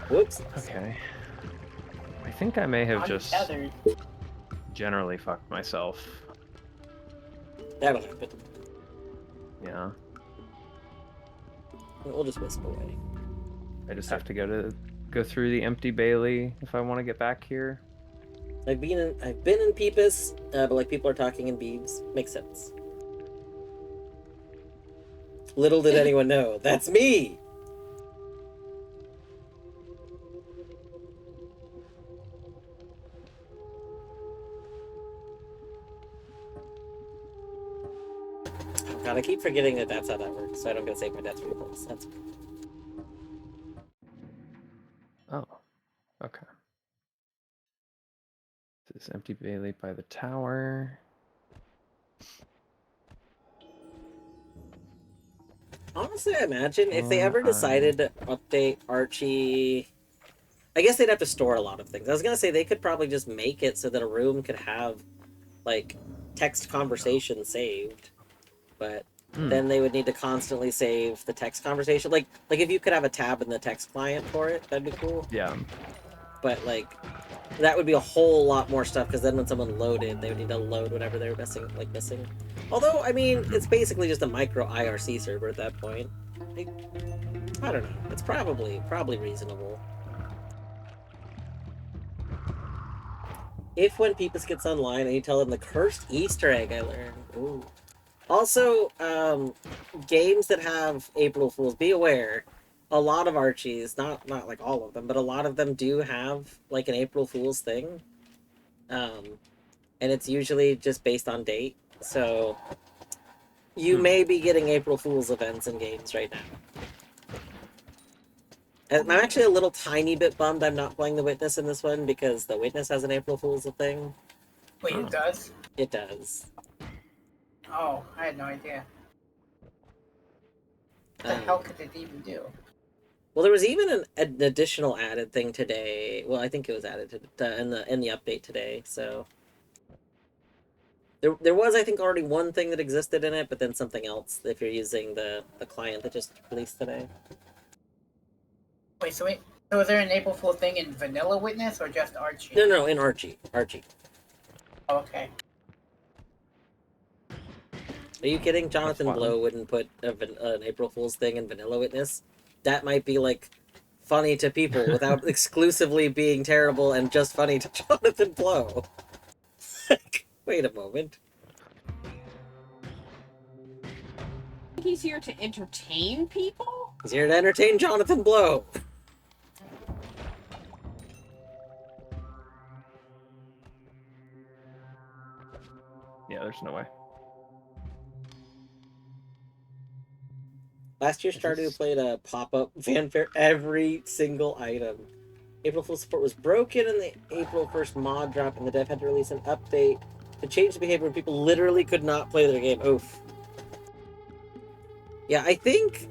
Whoops.
Okay. I think I may have
I'm
just
tethered.
generally fucked myself.
That'll happen.
Yeah.
We'll just wisp away.
I just have to go through the empty Bailey if I want to get back here.
I've been in Peepus, but like people are talking in Beebs. Makes sense. Little did anyone know, that's me! Oh god, I keep forgetting that that's how that works, so I don't get to save my deaths replays. That's...
Oh, okay. This empty Bailey by the tower.
Honestly, I imagine if they ever decided to update Archie... I guess they'd have to store a lot of things. I was gonna say they could probably just make it so that a room could have, like, text conversation saved. But then they would need to constantly save the text conversation. Like if you could have a tab in the text client for it, that'd be cool.
Yeah.
But, like, that would be a whole lot more stuff, because then when someone loaded, they would need to load whatever they were missing. Although, I mean, it's basically just a micro IRC server at that point. I don't know. It's probably reasonable. If when Peepus gets online and you tell them the cursed Easter egg I learned. Ooh. Also, games that have April Fools, be aware, a lot of Archies, not like all of them, but a lot of them do have, like, an April Fool's thing. And it's usually just based on date, so you may be getting April Fool's events in games right now. I'm actually a little tiny bit bummed I'm not playing the Witness in this one, because the Witness has an April Fool's thing.
Wait, it does?
It does.
Oh, I had no idea. What the hell could it even do?
Well, there was even an additional added thing today. Well, I think it was added in the update today. So there was, I think, already one thing that existed in it, but then something else if you're using the client that just released today.
Wait, so is there an April Fool thing in Vanilla Witness or just Archie?
No, in Archie.
Oh, okay.
Are you kidding? Jonathan Blow wouldn't put an April Fool's thing in Vanilla Witness? That might be, like, funny to people without exclusively being terrible and just funny to Jonathan Blow. Wait a moment.
He's here to entertain people?
He's here to entertain Jonathan Blow.
Yeah, there's no way.
Last year, Stardew played a pop-up fanfare every single item. April Fool's support was broken in the April 1st mod drop, and the dev had to release an update to change the behavior when people literally could not play their game. Oof. Yeah, I think,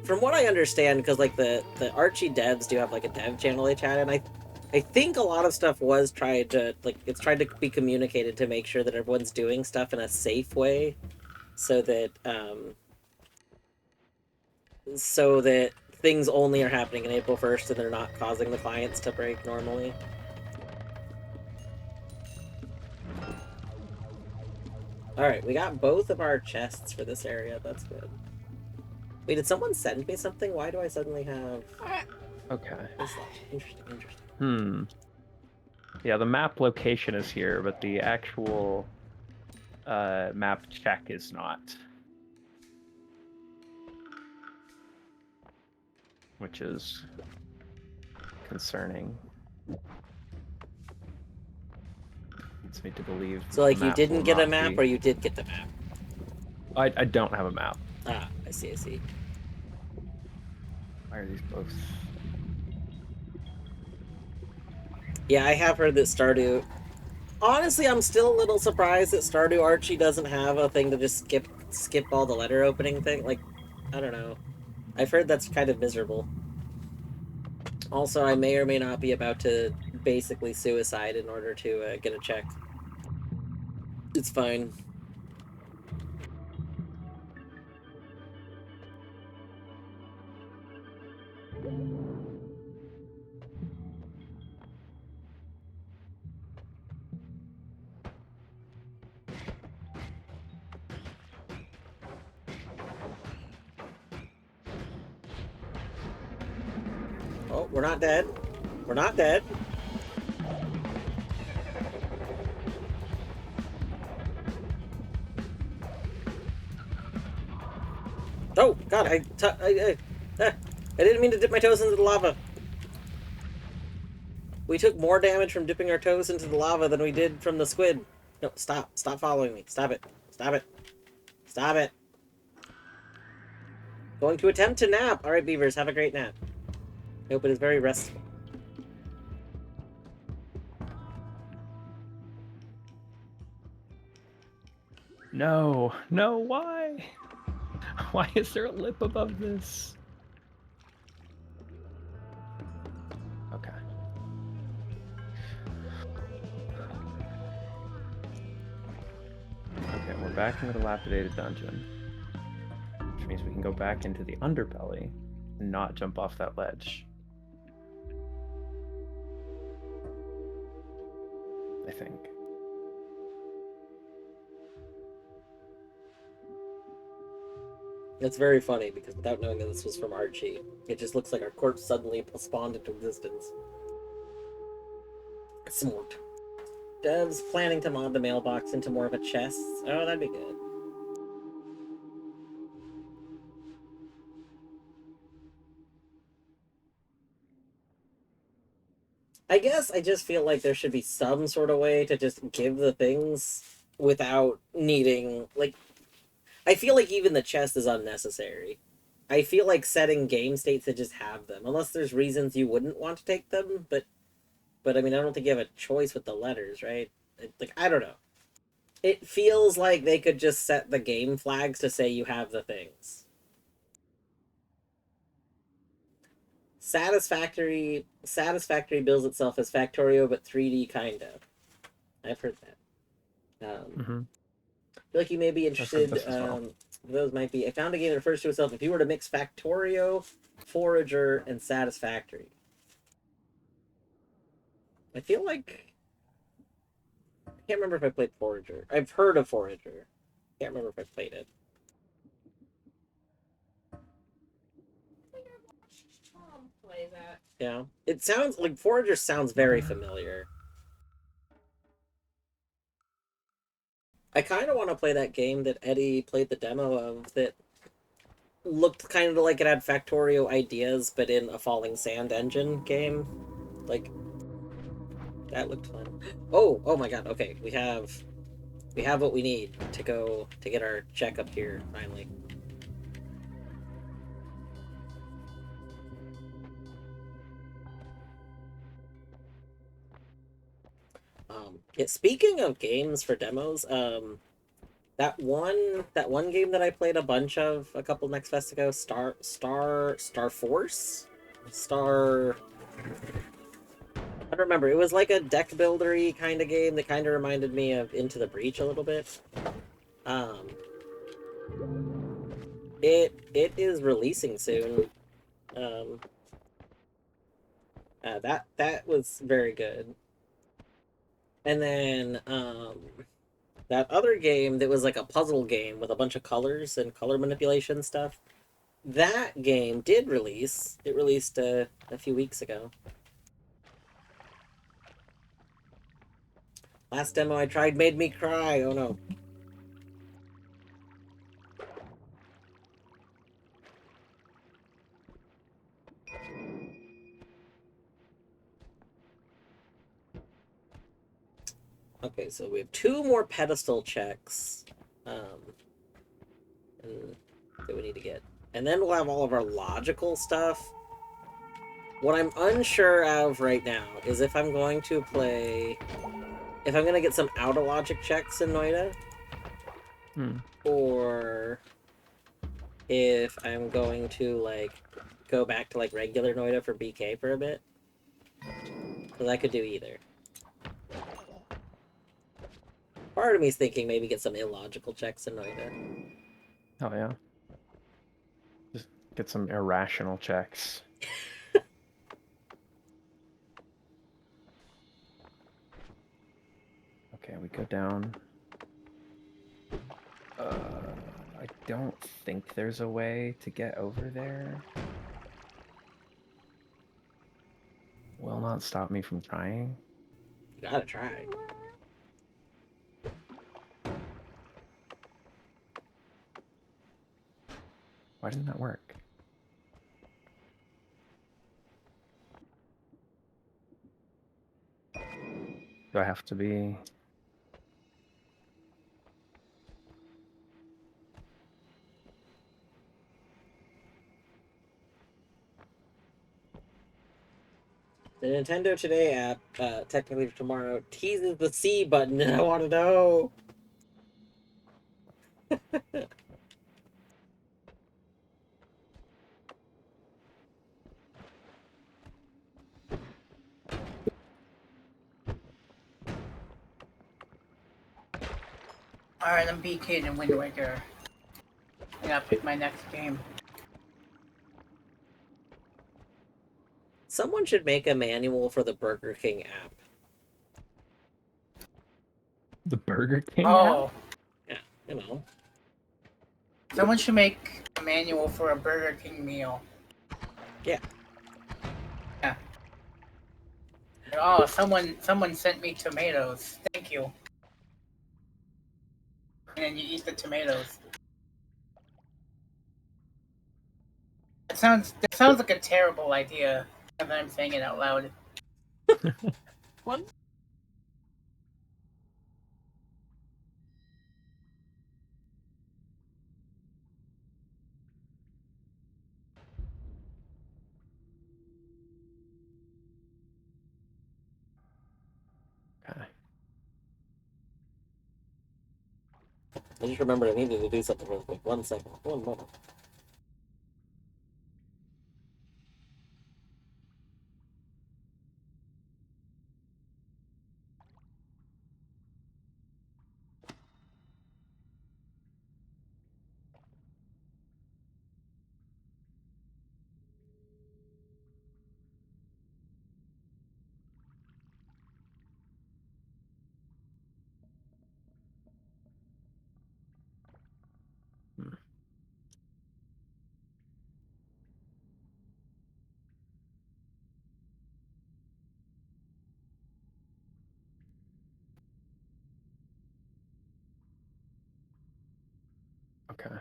from what I understand, because, like, the Archie devs do have, like, a dev channel they chat in, I think a lot of stuff was tried to be communicated to make sure that everyone's doing stuff in a safe way, so that things only are happening in April 1st and they're not causing the clients to break normally. Alright, we got both of our chests for this area. That's good. Wait, did someone send me something? Why do I suddenly have...
Okay.
Interesting.
Yeah, the map location is here, but the actual map check is not. Which is concerning. Leads me to believe.
So, like, you didn't get a map, or you did get the map?
I don't have a map.
Ah, I see.
Why are these both?
Yeah, I have heard that Stardew... Honestly, I'm still a little surprised that Stardew Archie doesn't have a thing to just skip all the letter opening thing. Like, I don't know. I've heard that's kind of miserable. Also, I may or may not be about to basically suicide in order to get a check. It's fine. Oh, we're not dead. We're not dead. Oh, God, I didn't mean to dip my toes into the lava. We took more damage from dipping our toes into the lava than we did from the squid. No, stop. Stop following me. Stop it. Stop it. Stop it. Going to attempt to nap. Alright, beavers, have a great nap. I hope it is very restful.
No, no, why? Why is there a lip above this? Okay. Okay, we're back in the dilapidated dungeon. Which means we can go back into the underbelly and not jump off that ledge. I think.
It's very funny because without knowing that this was from Archie, it just looks like our corpse suddenly spawned into existence. Smart. Devs planning to mod the mailbox into more of a chest. Oh, that'd be good. I guess I just feel like there should be some sort of way to just give the things without needing, like, I feel like even the chest is unnecessary. I feel like setting game states to just have them, unless there's reasons you wouldn't want to take them, but I mean, I don't think you have a choice with the letters, right? Like, I don't know. It feels like they could just set the game flags to say you have the things. Satisfactory bills itself as Factorio, but 3D kind of. I've heard that. I feel like you may be interested. Those might be. I found a game that refers to itself. If you were to mix Factorio, Forager, and Satisfactory, I feel like I can't remember if I played Forager. I've heard of Forager. Can't remember if I played it.
Play that.
Yeah, it sounds like Forager sounds very familiar. I kind of want to play that game that Eddie played the demo of that looked kind of like it had Factorio ideas, but in a falling sand engine game. Like, that looked fun. Oh my god, okay, we have what we need to go to get our check up here, finally. Speaking of games for demos, that one game that I played a bunch of a couple next fest ago, Star Force? I don't remember. It was like a deck buildery kind of game that kind of reminded me of Into the Breach a little bit. It is releasing soon. That was very good. And then that other game that was like a puzzle game with a bunch of colors and color manipulation stuff. That game did release. It released a few weeks ago. Last demo I tried made me cry. Oh no. Okay, so we have 2 more pedestal checks that we need to get. And then we'll have all of our logical stuff. What I'm unsure of right now is if I'm going to play... If I'm going to get some out-of-logic checks in Noita. Or if I'm going to, like, go back to, like, regular Noita for BK for a bit. Because I could do either. Part of me is thinking maybe get some illogical checks in Noita.
Oh yeah. Just get some irrational checks. Okay, we go down. I don't think there's a way to get over there. Will not stop me from trying.
You gotta try.
Why didn't that work? Do I have to be...
The Nintendo Today app, technically for tomorrow, teases the C button, and I want to know.
Alright, I'm BK'd in Wind Waker. I gotta pick my next game.
Someone should make a manual for the Burger King app.
The Burger King
Oh,
Yeah, you know.
someone should make a manual for a Burger King meal.
Yeah.
Yeah. Oh, someone sent me tomatoes. Thank you. And then you eat the tomatoes. That sounds like a terrible idea. Now that I'm saying it out loud.
What?
Okay.
I just remembered I needed to do something real quick. 1 second. 1 moment.
Hmm. Okay.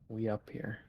We up here.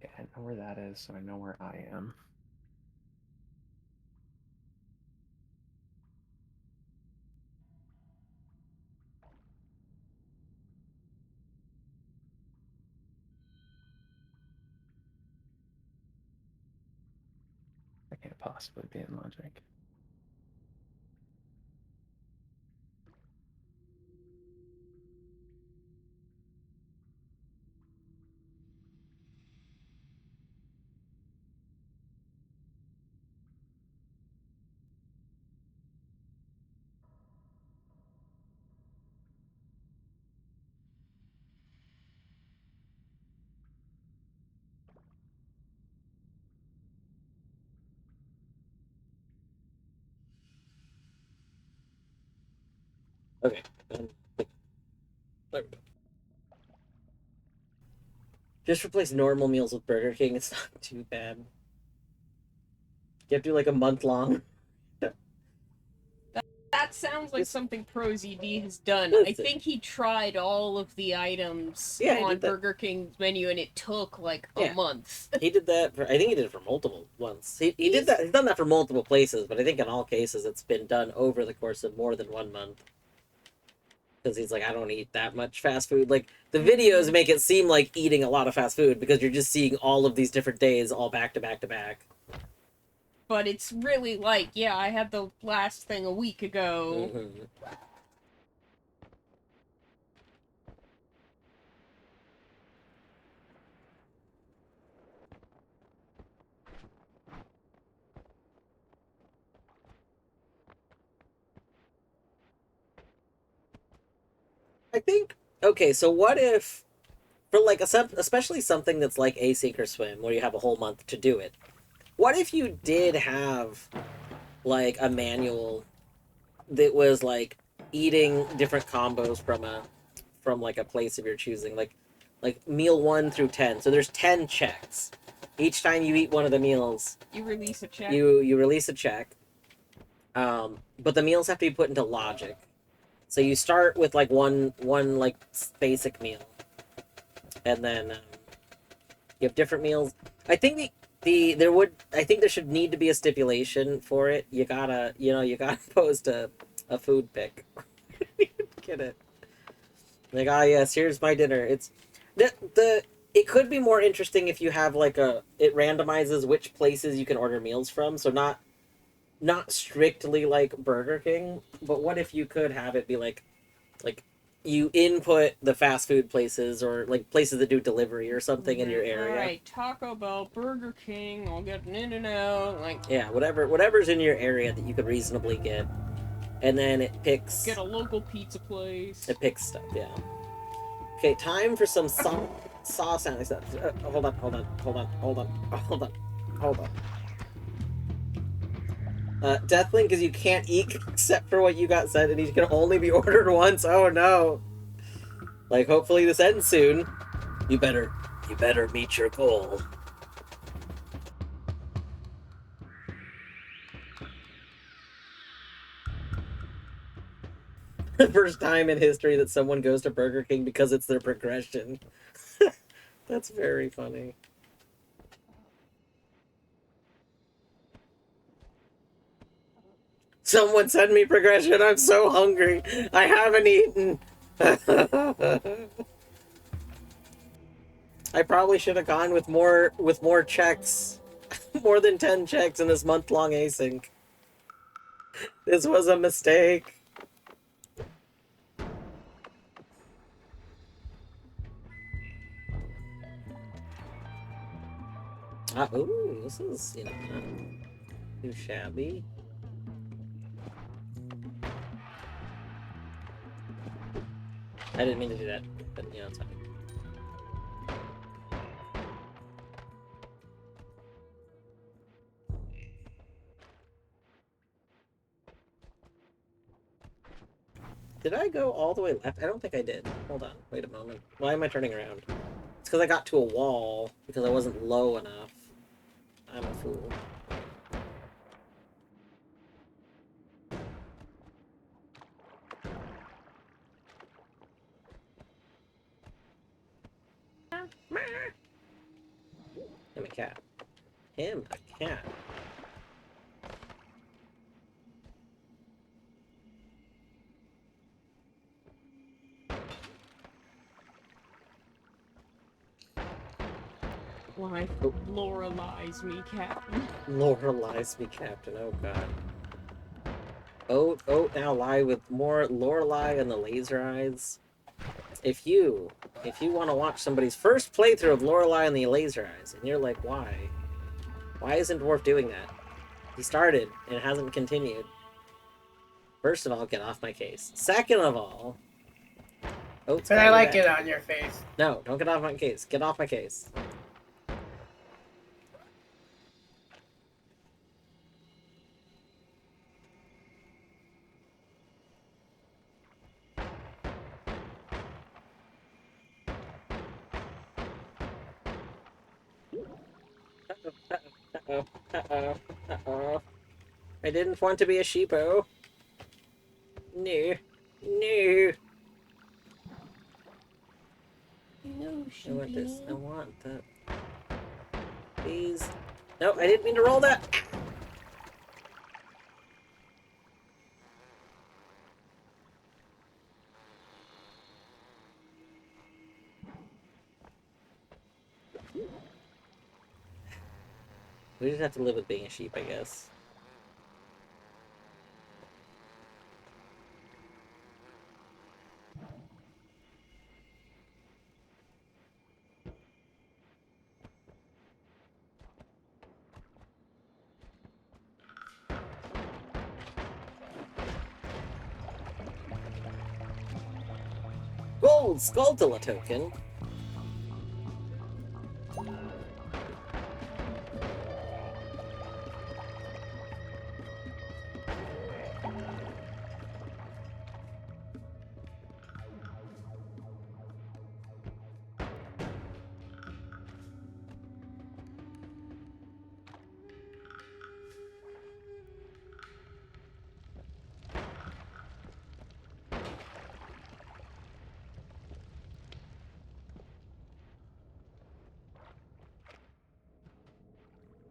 Yeah, I know where that is, so I know where I am. I can't possibly be in logic.
Okay. There we go. Just replace normal meals with Burger King. It's not too bad. You have to do like a month long.
That sounds like
This-
something ProZD has done.
Listen.
I think he tried all of the items
Yeah, he
on
did that.
Burger King's menu, and it took like
Yeah.
a month.
He did that for, I think he did it for multiple ones. He did that. He's done that for multiple places, but I think in all cases it's been done over the course of more than 1 month. Because he's like, I don't eat that much fast food. Like, the videos make it seem like eating a lot of fast food because you're just seeing all of these different days all back to back to back.
But it's really like, yeah, I had the last thing a week ago.
Mhm. I think, okay, so what if, for like, especially something that's like Async or Swim, where you have a whole month to do it, what if you did have, like, a manual that was, like, eating different combos from like, a place of your choosing, like meal 1 through 10, so there's 10 checks. Each time you eat one of the meals,
You release a check.
you release a check, but the meals have to be put into logic. So you start with like one like basic meal, and then you have different meals. I think I think there should need to be a stipulation for it. You gotta post a food pic. Get it? Like, ah, yes, here's my dinner. It's the it could be more interesting if you have like it randomizes which places you can order meals from. So not strictly like Burger King, but what if you could have it be like you input the fast food places or like places that do delivery or something in your area.
Right, Taco Bell, Burger King, I'll get an In-N-Out, like...
Yeah, whatever's in your area that you could reasonably get. And then it picks...
Get a local pizza place.
It picks stuff, yeah. Okay, time for some saw sound stuff. Hold on. Deathlink is you can't eat except for what you got sent, and you can only be ordered once. Oh no. Like, hopefully this ends soon. You better meet your goal. The first time in history that someone goes to Burger King because it's their progression. That's very funny. Someone send me progression. I'm so hungry. I haven't eaten. I probably should have gone with more checks. More than 10 checks in this month-long async. This was a mistake. Ooh, this is, not too shabby. I didn't mean to do that, but, it's fine. Did I go all the way left? I don't think I did. Hold on. Wait a moment. Why am I turning around? It's because I got to a wall because I wasn't low enough. I'm a fool. Him a cat. Him a cat.
Why, Lorelai's me, Captain.
Lorelai's me, Captain. Oh god. Oh, now lie with more Lorelai and the laser eyes. If you want to watch somebody's first playthrough of Lorelai and the laser eyes, and you're like, why? Why isn't Dwarf doing that? He started and hasn't continued. First of all, get off my case. Second of all,
But I like it on your face.
No, don't get off my case. Get off my case. Uh-oh. I didn't want to be a sheepo. No.
No,
I want this. I want that. Please. No, I didn't mean to roll that. We just have to live with being a sheep, I guess. Gold Skulltula token.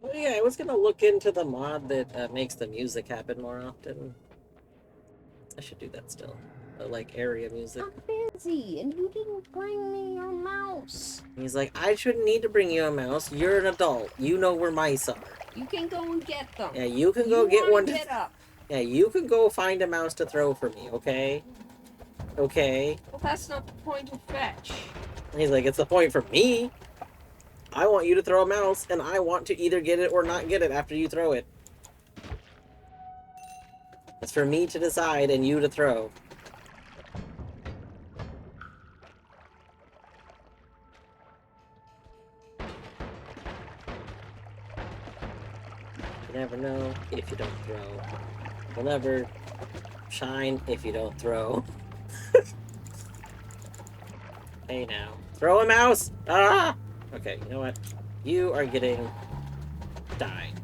Oh yeah, I was gonna look into the mod that makes the music happen more often. I should do that still. Like area music.
I'm busy, and you didn't bring me your mouse.
He's like, I shouldn't need to bring you a mouse. You're an adult. You know where mice are.
You can go and get them.
Yeah, you can go get one.
Get up.
Yeah, you can go find a mouse to throw for me, okay? Okay.
Well, that's not the point of fetch.
He's like, it's the point for me. I want you to throw a mouse, and I want to either get it or not get it after you throw it. It's for me to decide and you to throw. You never know if you don't throw. You'll never shine if you don't throw. Hey now. Throw a mouse! Ah! Okay, you know what? You are getting... died.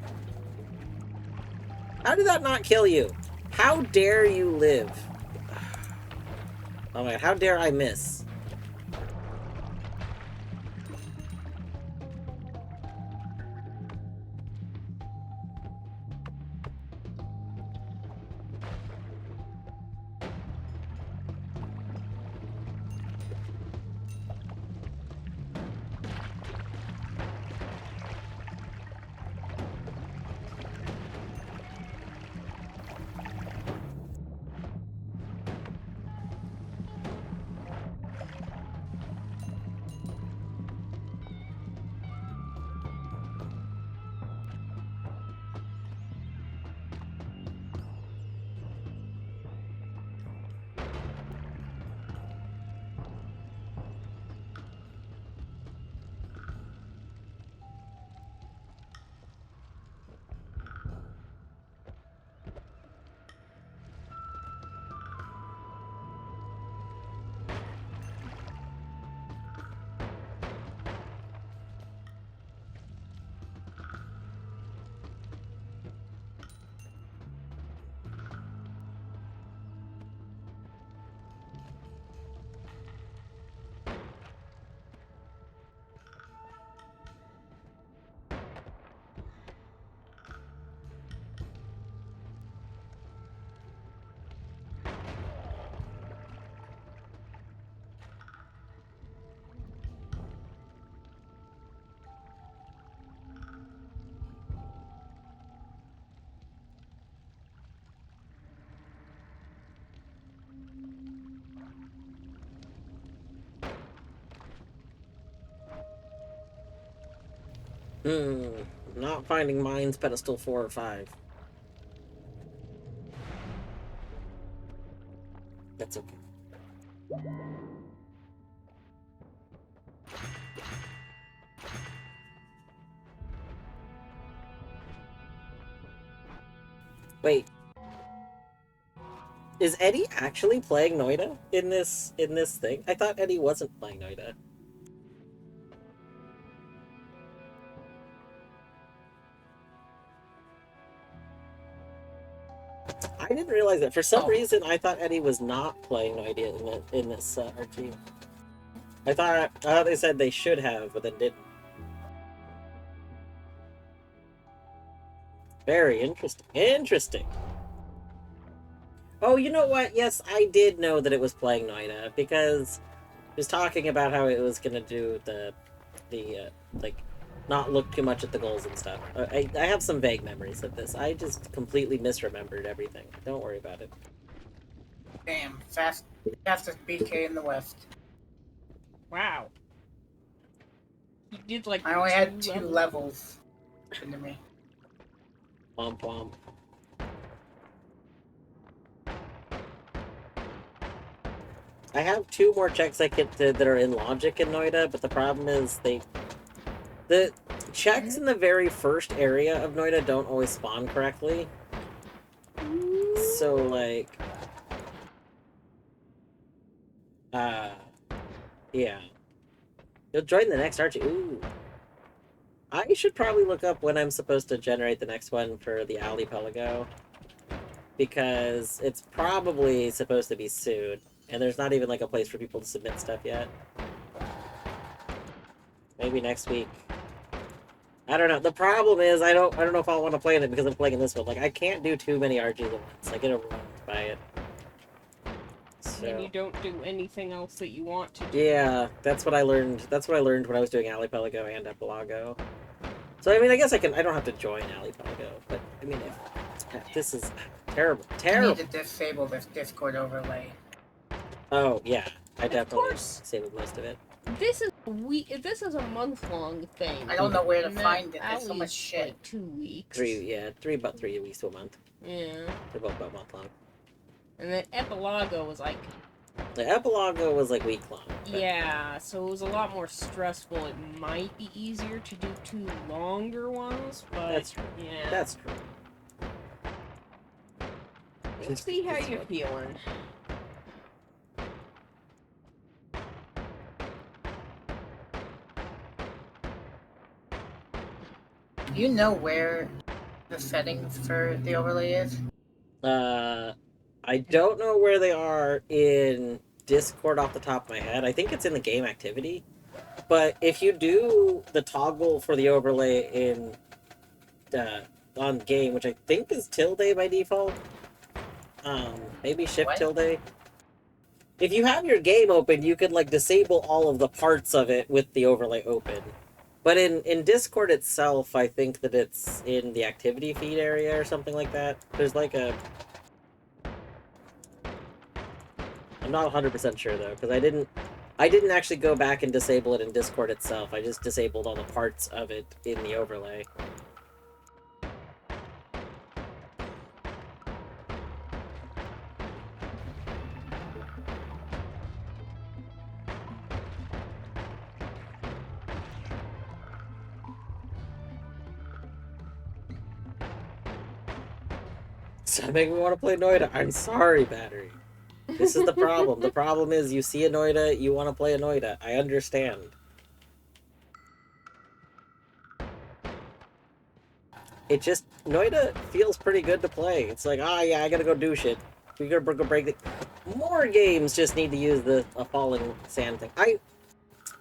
How did that not kill you? How dare you live? Oh my god, how dare I miss? Not finding mines pedestal 4 or 5. That's okay. Wait. Is Eddie actually playing Noita in this thing? I thought Eddie wasn't playing Noita. I didn't realize that. For some reason, I thought Eddie was not playing Noita in this RT. I thought they said they should have, but then didn't. Very interesting. Interesting. Oh, you know what? Yes, I did know that it was playing Noita because it was talking about how it was gonna do the like not look too much at the goals and stuff. I have some vague memories of this. I just completely misremembered everything. Don't worry about it.
Damn, fastest BK in the West.
Wow. You did like
I only had 2
levels.
levels into me.
Womp womp. I have 2 more checks I could that are in logic in Noita, but the problem is the checks in the very first area of Noita don't always spawn correctly. So like yeah. You'll join the next Archie. Ooh. I should probably look up when I'm supposed to generate the next one for the Archipelago. Because it's probably supposed to be soon. And there's not even like a place for people to submit stuff yet. Maybe next week. I don't know. The problem is I don't know if I'll want to play it because I'm playing in this one. Like I can't do too many RGs at once. I get overwhelmed by it. So.
And you don't do anything else that you want to do.
Yeah, that's what I learned. That's what I learned when I was doing Archipelago and Epelago. So I mean, I guess I don't have to join Archipelago, but I mean, if this is terrible.
I need to disable this Discord overlay.
Oh yeah, I definitely
course.
disabled most of it.
This is a month-long thing.
I don't know where to
And
find it.
that
There's so much
Alley's,
shit.
Like 2 weeks.
About 3 weeks to a month.
Yeah.
They're both about a month long.
And then Epelago was like...
The Epelago was like week long.
Yeah, so it was a lot more stressful. It might be easier to do 2 longer ones, but...
That's true.
Yeah.
That's true.
We'll see how you're feeling.
Do you know where the settings for the overlay is?
I don't know where they are in Discord off the top of my head. I think it's in the game activity. But if you do the toggle for the overlay in on game, which I think is tilde by default, maybe shift
What?
tilde. If you have your game open, you can like disable all of the parts of it with the overlay open. But in Discord itself, I think that it's in the activity feed area or something like that. There's like a... I'm not 100% sure though, because I didn't actually go back and disable it in Discord itself. I just disabled all the parts of it in the overlay. Stop making me want to play Noita. I'm sorry, Battery. This is the problem. The problem is you see a Noita, you want to play a Noita. I understand. It just... Noita feels pretty good to play. It's like, yeah, I gotta go do shit. We gotta go break the... More games just need to use the falling sand thing.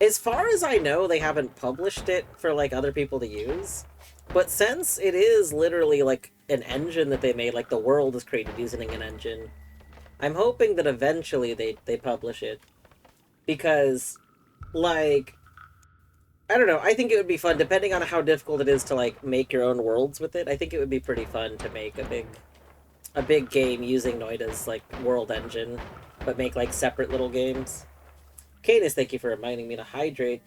As far as I know, they haven't published it for, like, other people to use. But since it is literally, like, an engine that they made, like, the world is created using an engine, I'm hoping that eventually they publish it. Because, like... I don't know, I think it would be fun, depending on how difficult it is to, like, make your own worlds with it. I think it would be pretty fun to make a big game using Noita's, like, world engine, but make, like, separate little games. Cadus, thank you for reminding me to hydrate.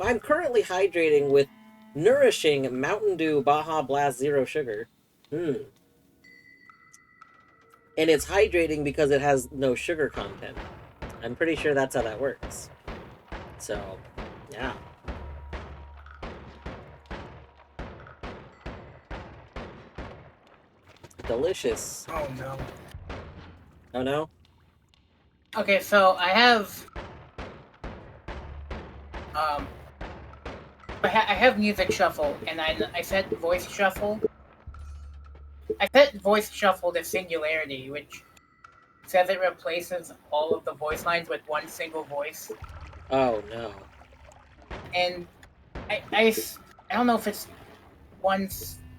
I'm currently hydrating with nourishing Mountain Dew Baja Blast Zero Sugar. And it's hydrating because it has no sugar content. I'm pretty sure that's how that works. So, yeah. Delicious.
Oh no.
Oh no?
Okay, so I have... I have music shuffle, and I set voice shuffle. I set voice shuffle to singularity, which says it replaces all of the voice lines with one single voice.
Oh no.
And I don't know if it's one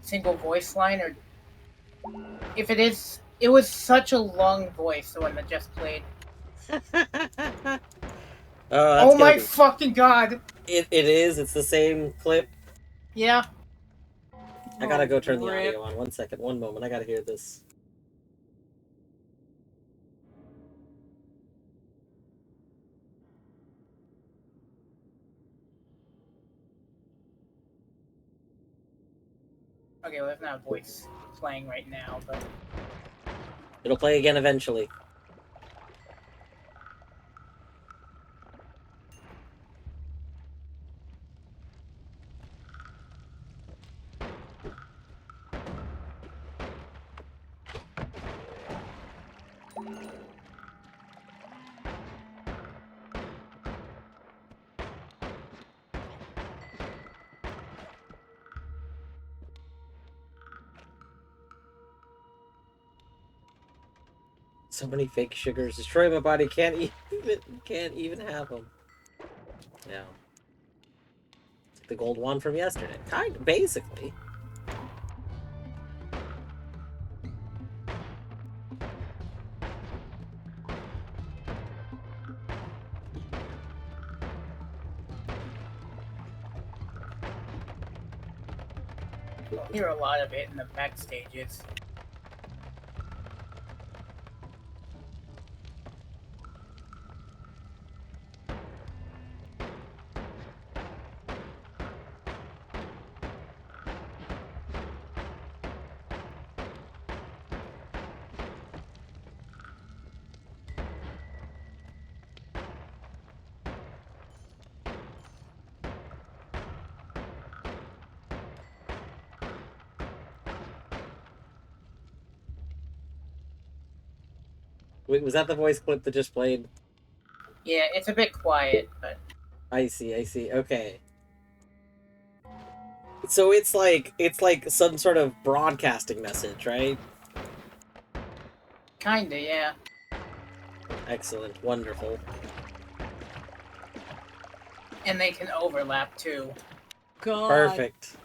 single voice line or if it is. It was such a long voice, the one that just played.
Oh
Oh my fucking god!
It is. It's the same clip.
Yeah.
I gotta go turn the
Rip.
audio on. 1 second, 1 moment. I gotta hear this.
Okay, well, there's not a voice playing right now, but
It'll play again eventually. So many fake sugars. Destroy my body. Can't even have them. Yeah. It's like the gold one from yesterday. Kind of, basically.
you'll hear a lot of it in the back stages.
Wait, was that the voice clip that just played?
Yeah, it's a bit quiet, but
I see, okay. So it's like some sort of broadcasting message, right?
kinda, yeah.
Excellent, wonderful.
And they can overlap too.
God.
Perfect.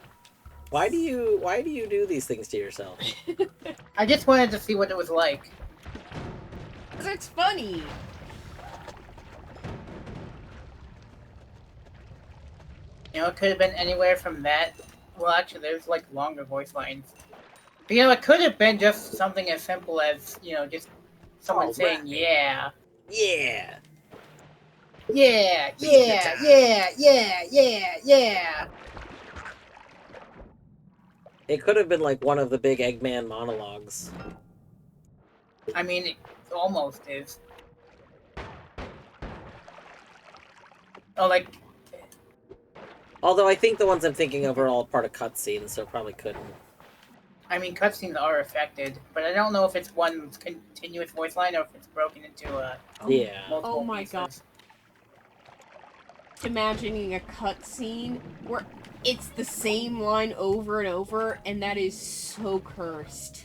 Why do you do these things to yourself?
I just wanted to see what it was like.
'Cause it's funny.
You know, it could have been anywhere from that. Well, actually, there's like longer voice lines. But, you know, it could have been just something as simple as, you know, just someone
Oh,
saying,
right.
yeah.
Yeah.
Yeah,
Pizza
yeah,
time.
yeah.
It could have been like one of the big Eggman monologues.
I mean, it almost is. Oh, like,
Although I think the ones I'm thinking of are all part of cutscenes, so probably couldn't.
I mean, cutscenes are affected, but I don't know if it's one continuous voice line or if it's broken into
Yeah.
multiple
Oh my
pieces.
God. Imagining a cutscene where it's the same line over and over, and that is so cursed.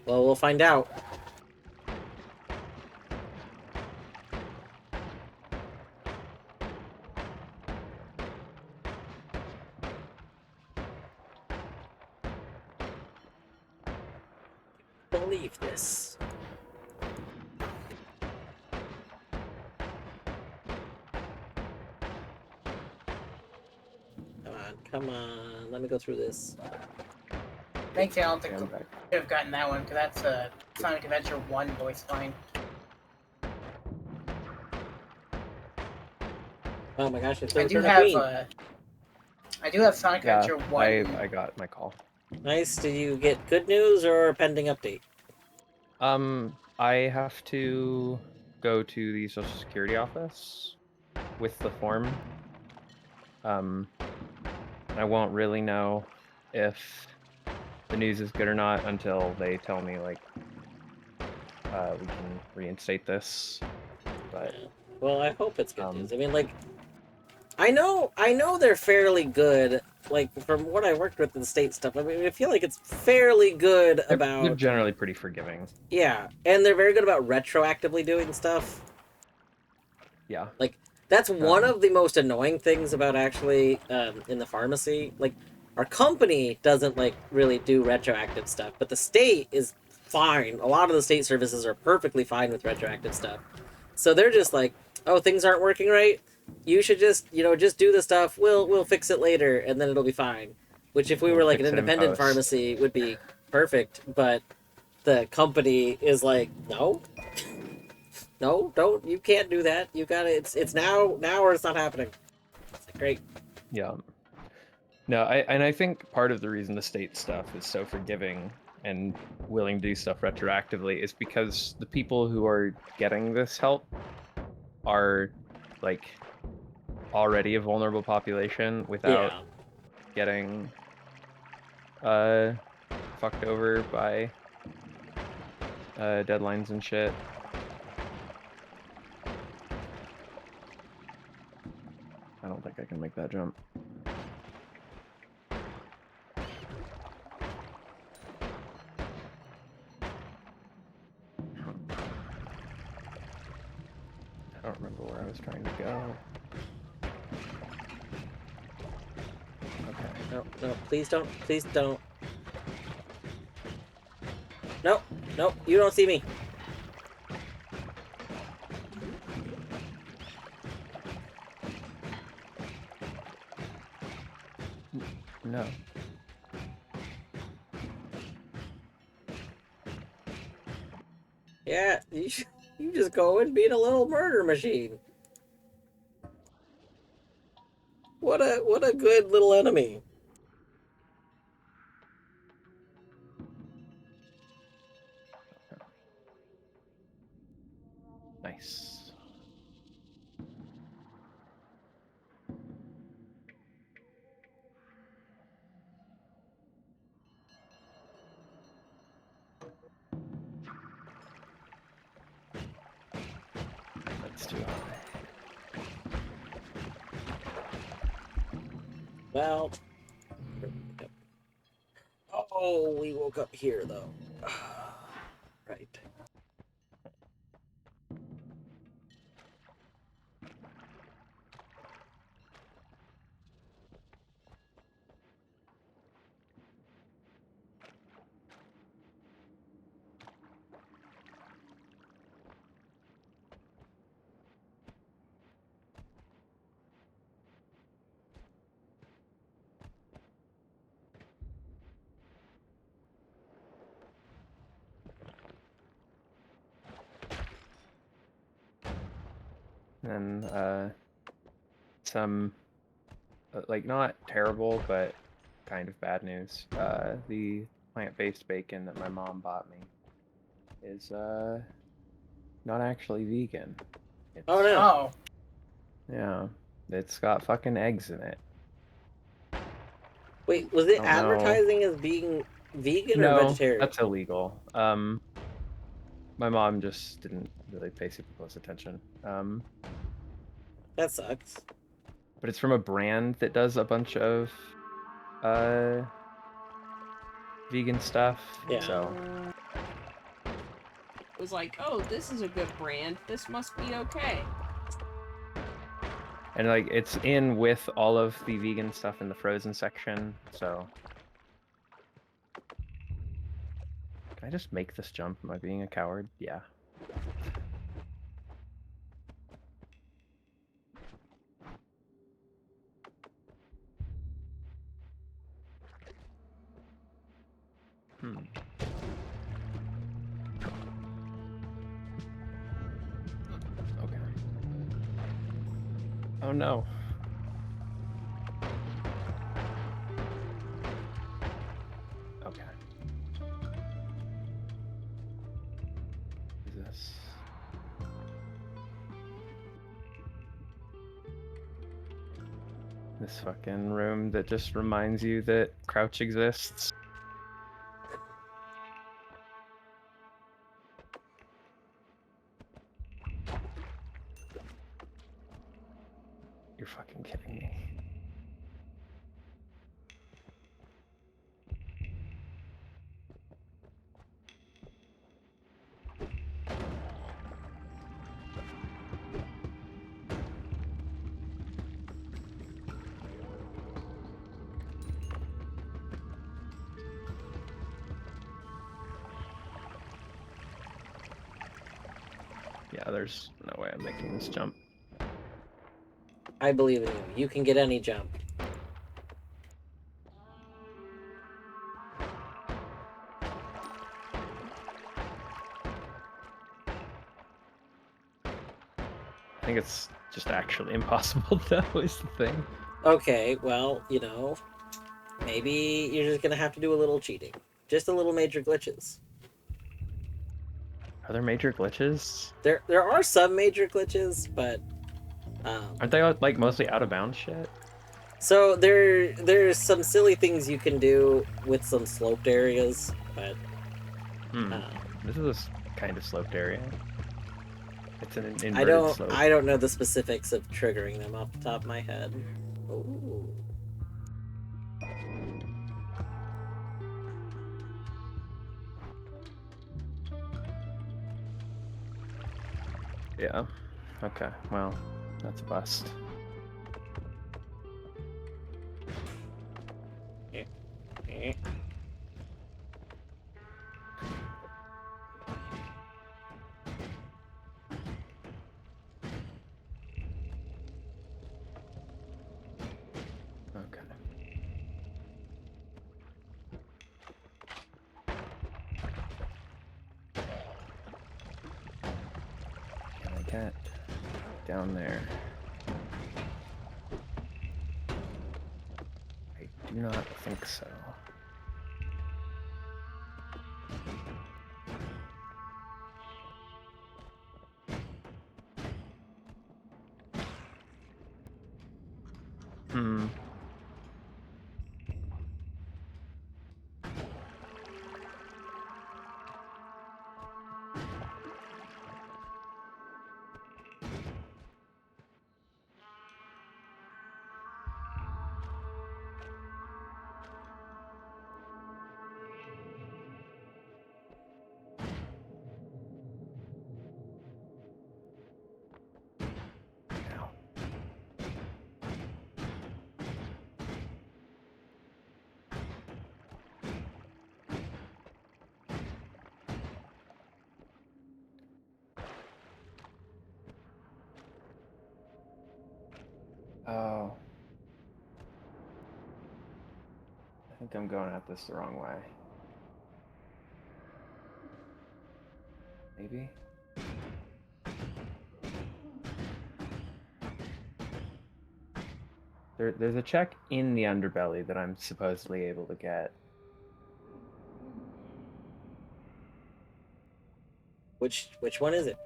Well, we'll find out. Believe this. Come on, let me go through this.
Thankfully, I don't think
Yeah,
we
I'm back.
could have gotten that one, because that's a Sonic Adventure 1 voice line.
Oh my gosh, it's
I
the
do
return of
have,
Queen.
I do have Sonic
Yeah,
Adventure 1.
I got my call.
Nice. Did you get good news or pending update?
I have to go to the Social Security office with the form. I won't really know if the news is good or not until they tell me like we can reinstate this. But
Well, I hope it's good
Um,
news. I mean, like, I know they're fairly good. Like, from what I worked with in the state stuff, I mean, I feel like it's fairly good
they're
about.
generally pretty forgiving.
Yeah, and they're very good about retroactively doing stuff.
Yeah.
Like, that's one
Um,
of the most annoying things about actually in the pharmacy. Like, our company doesn't like really do retroactive stuff, but the state is fine. A lot of the state services are perfectly fine with retroactive stuff. So they're just like, oh, things aren't working right. you should just, just do the stuff. We'll fix it later, and then it'll be fine. Which, if we
We'll
were like an
fix it in
independent
post.
pharmacy, would be perfect. But the company is like, no, no, don't. You can't do that. You gotta. It's now, or it's not happening. It's like, great.
Yeah. No, I think part of the reason the state stuff is so forgiving and willing to do stuff retroactively is because the people who are getting this help are like already a vulnerable population without
Yeah.
getting fucked over by deadlines and shit. I don't think I can make that jump. I don't remember where I was trying to go. Okay.
No, no, please don't. Please don't. No, no, you don't see me.
No.
Yeah, you just go and be a little murder machine. What a good little enemy.
Nice. That's too high.
Well, oh, we woke up here though. Right.
And some like not terrible but kind of bad news. The plant-based bacon that my mom bought me is not actually vegan. It's,
Oh no.
Oh,
yeah, it's got fucking eggs in it.
Wait, was it
I don't know.
advertising as being vegan or
No,
vegetarian?
that's illegal. My mom just didn't really pay super close attention.
That sucks.
But it's from a brand that does a bunch of vegan stuff.
Yeah.
So
It was like, oh, this is a good brand. This must be okay.
and like it's in with all of the vegan stuff in the frozen section. So can I just make this jump? Am I being a coward? Yeah. Hmm. Okay. Oh no. Okay. What is this? This fucking room that just reminds you that Crouch exists. You're fucking kidding me. Yeah, there's no way I'm making this jump.
I believe in you. You can get any jump.
I think it's just actually impossible, though, is the thing.
Okay, well, you know, maybe you're just gonna have to do a little cheating. Just a little major glitches.
Are there major glitches?
There are some major glitches, but
Aren't they like mostly out of bounds shit?
so there's some silly things you can do with some sloped areas, but
This is a kind of sloped area. It's an inverted slope.
I don't know the specifics of triggering them off the top of my head. Ooh.
Yeah. Okay. Well, that's a bust.
Eh.
Okay. Can I get down there? I do not think so. Hmm. Now. Oh. I think I'm going at this the wrong way. Maybe? There's a check in the underbelly that I'm supposedly able to get.
Which one is it?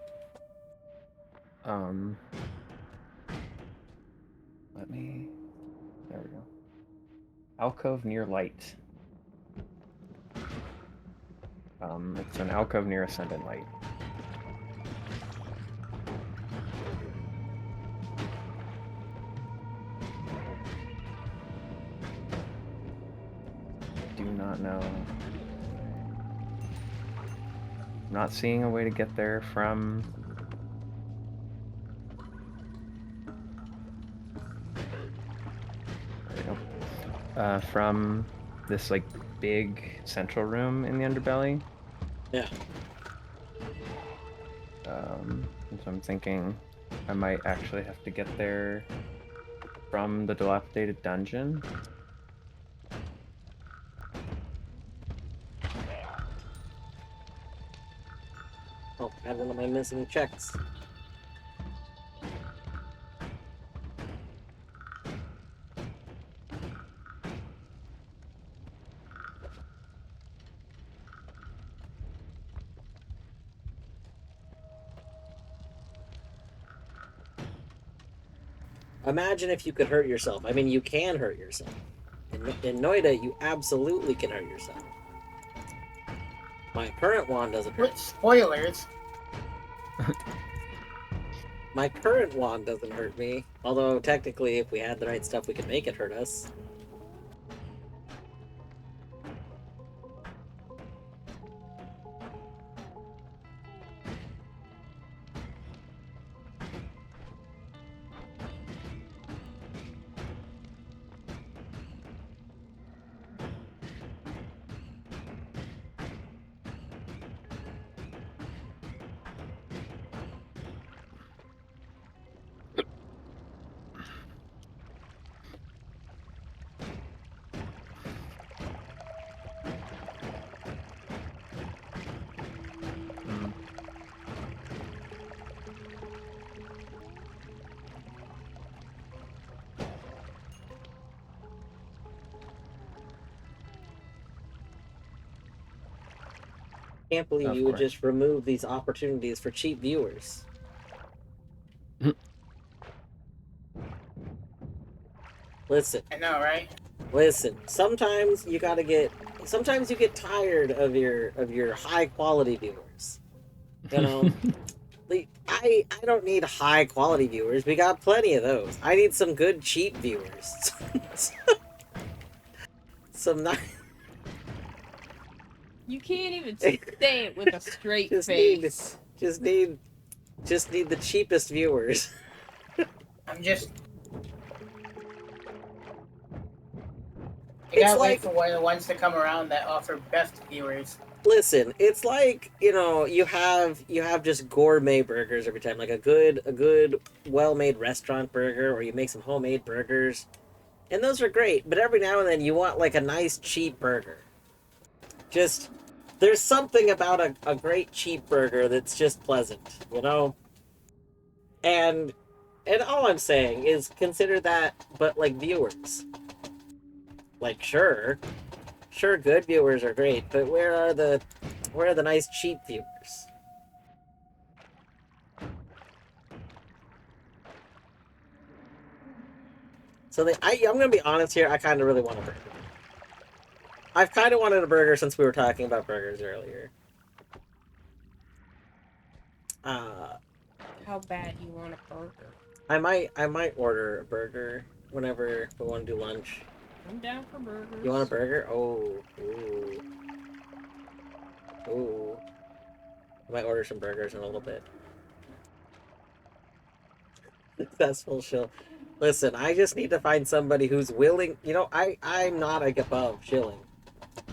Let me... There we go. Alcove near light. It's an alcove near ascendant light. Do not know. Not seeing a way to get there from... from this like big central room in the underbelly.
Yeah.
So I'm thinking I might actually have to get there from the dilapidated dungeon.
Oh, I have one of my missing checks. Imagine if you could hurt yourself. I mean, you can hurt yourself. In Noita, you absolutely can hurt yourself. My current wand doesn't hurt.
With spoilers.
My current wand doesn't hurt me. Although, technically, if we had the right stuff, we could make it hurt us. can't believe
Of
you would
course.
just remove these opportunities for cheap viewers. Listen,
I know, right?
listen. Sometimes you get tired of your high quality viewers. You know, like, I don't need high quality viewers. We got plenty of those. I need some good cheap viewers. Some nice.
You can't even say it with a straight
Just
face.
need the cheapest viewers.
I'm just. I
It's
gotta wait
like-
for one of the ones to come around that offer best viewers.
Listen, it's like, you have just gourmet burgers every time, like a good well-made restaurant burger, or you make some homemade burgers. And those are great, but every now and then you want like a nice cheap burger. Just there's something about a great cheap burger that's just pleasant, you know? And all I'm saying is consider that but like viewers. Like sure, good viewers are great, but where are the nice cheap viewers? So I'm gonna be honest here. I kind of really want a burger. I've kind of wanted a burger since we were talking about burgers earlier.
How bad you want a burger?
I might order a burger whenever we want to do lunch.
I'm down for burgers.
You want a burger? Oh, ooh. I might order some burgers in a little bit. Successful shill. Listen, I just need to find somebody who's willing. I'm not like above shilling.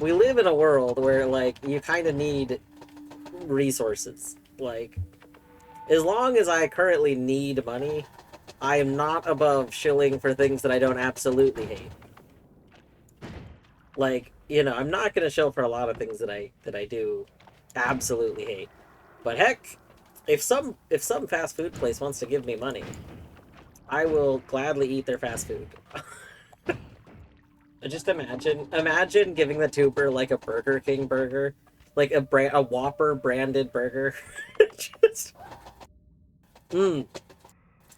We live in a world where like you kind of need resources. Like, as long as I currently need money, I am not above shilling for things that I don't absolutely hate. Like, I'm not gonna shill for a lot of things that I do absolutely hate. But heck, if some fast food place wants to give me money, I will gladly eat their fast food. Just imagine giving the tuber like a Burger King burger, like a Whopper branded burger. Just,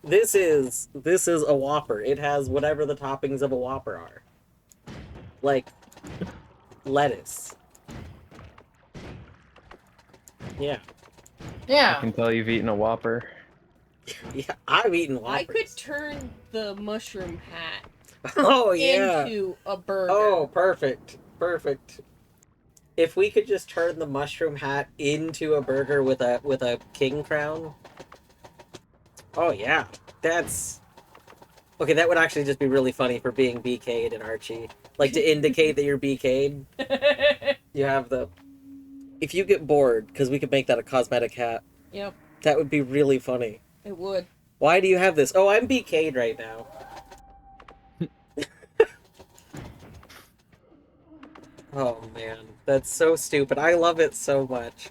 This is a Whopper. It has whatever the toppings of a Whopper are, like lettuce. Yeah.
I can tell you've eaten a Whopper.
Yeah, I've eaten Whoppers.
I could turn the mushroom hat
Oh yeah.
into a burger.
Oh, perfect. If we could just turn the mushroom hat into a burger with a king crown. Oh yeah. That's okay, that would actually just be really funny for being BK'd and Archie. Like to indicate that you're BK'd. You have if you get bored, because we could make that a cosmetic hat.
Yep,
That would be really funny.
it would.
Why do you have this? Oh, I'm BK'd right now. Oh man, that's so stupid. I love it so much.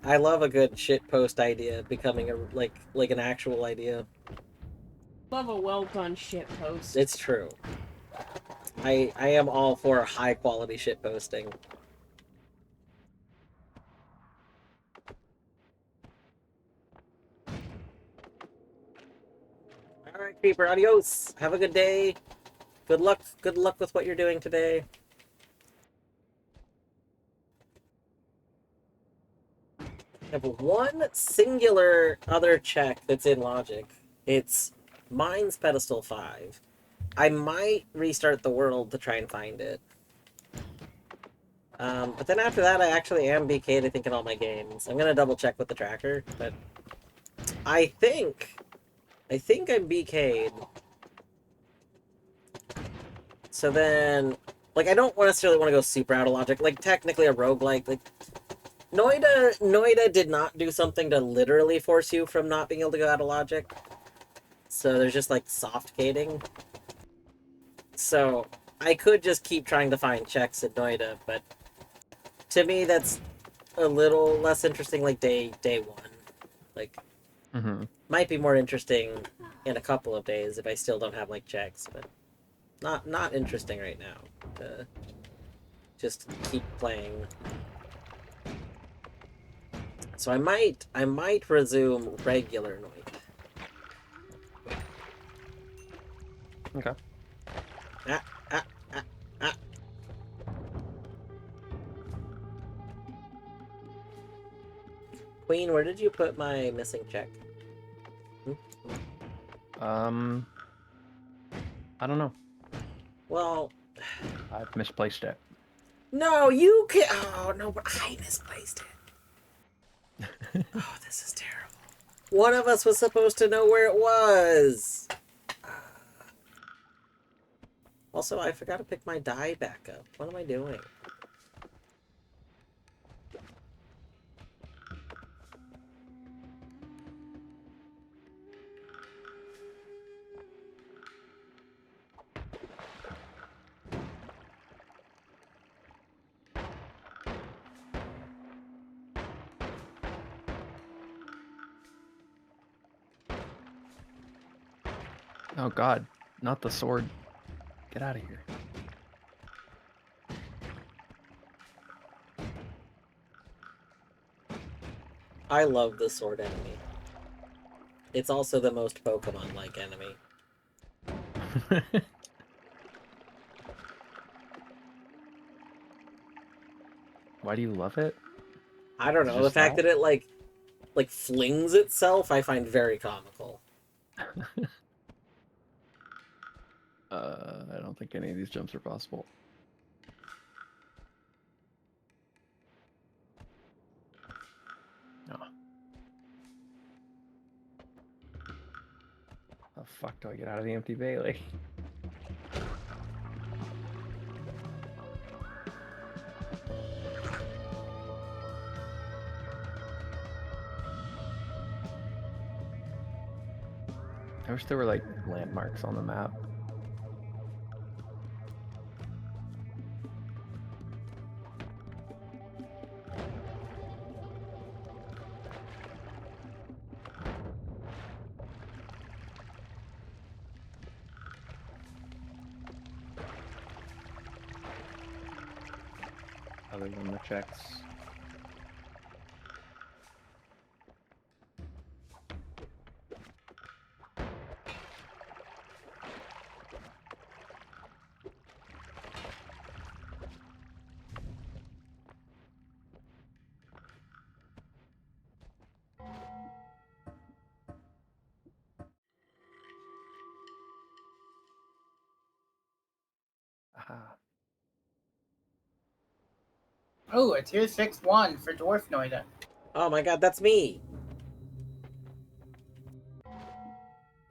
I love a good shitpost idea becoming like an actual idea.
Love a well done shit post.
It's true. I am all for high quality shitposting. Alright, Creeper, adios. Have a good day. Good luck with what you're doing today. I have one singular other check that's in logic. It's Mine's Pedestal 5. I might restart the world to try and find it. But then after that, I actually am BK'd, I think, in all my games. I'm gonna double check with the tracker, but I think I'm BK'd. So then, like, I don't necessarily want to go super out of logic. Like, technically a roguelike, like, Noita did not do something to literally force you from not being able to go out of logic. So there's just, like, soft gating. So I could just keep trying to find checks at Noita, but to me that's a little less interesting, like, day one. Like, might be more interesting in a couple of days if I still don't have, like, checks, but not interesting right now. just keep playing. So I might resume regular Noita.
Okay.
Ah, ah, ah, ah. Queen, where did you put my missing check?
I don't know.
Well,
I've misplaced it.
no, you can. Oh no, but I misplaced it. Oh, this is terrible. One of us was supposed to know where it was. Also, I forgot to pick my die back up. What am I doing?
Oh God, not the sword. Get out of here.
I love the sword enemy. It's also the most Pokemon-like enemy.
Why do you love it?
I don't know. The
Just
fact
that?
that it like flings itself, I find very comical.
I don't think any of these jumps are possible. No. How the fuck do I get out of the empty Bailey? I wish there were like landmarks on the map. Other than the checks. Aha.
Oh, a tier 6 1 for Dwarf Noida.
Oh my god, that's me!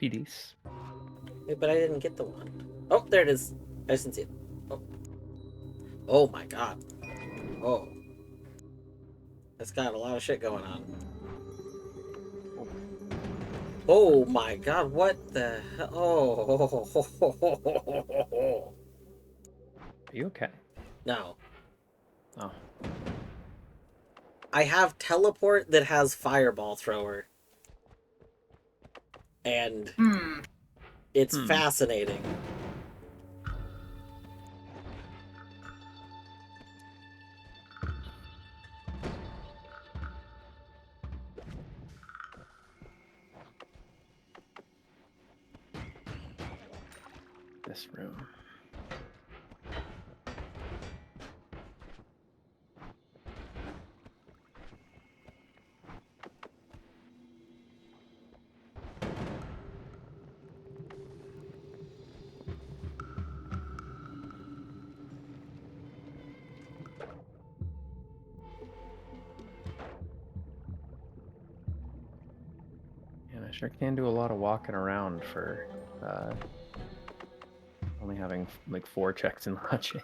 PDs.
Wait, but I didn't get the one. Oh, there it is. I didn't see it. Oh. Oh my god. Oh. It's got a lot of shit going on. Oh my god, what the hell? Oh.
Are you okay?
No.
Oh.
I have teleport that has fireball thrower. And it's fascinating.
This room. And I sure can do a lot of walking around for only having like 4 checks in logic.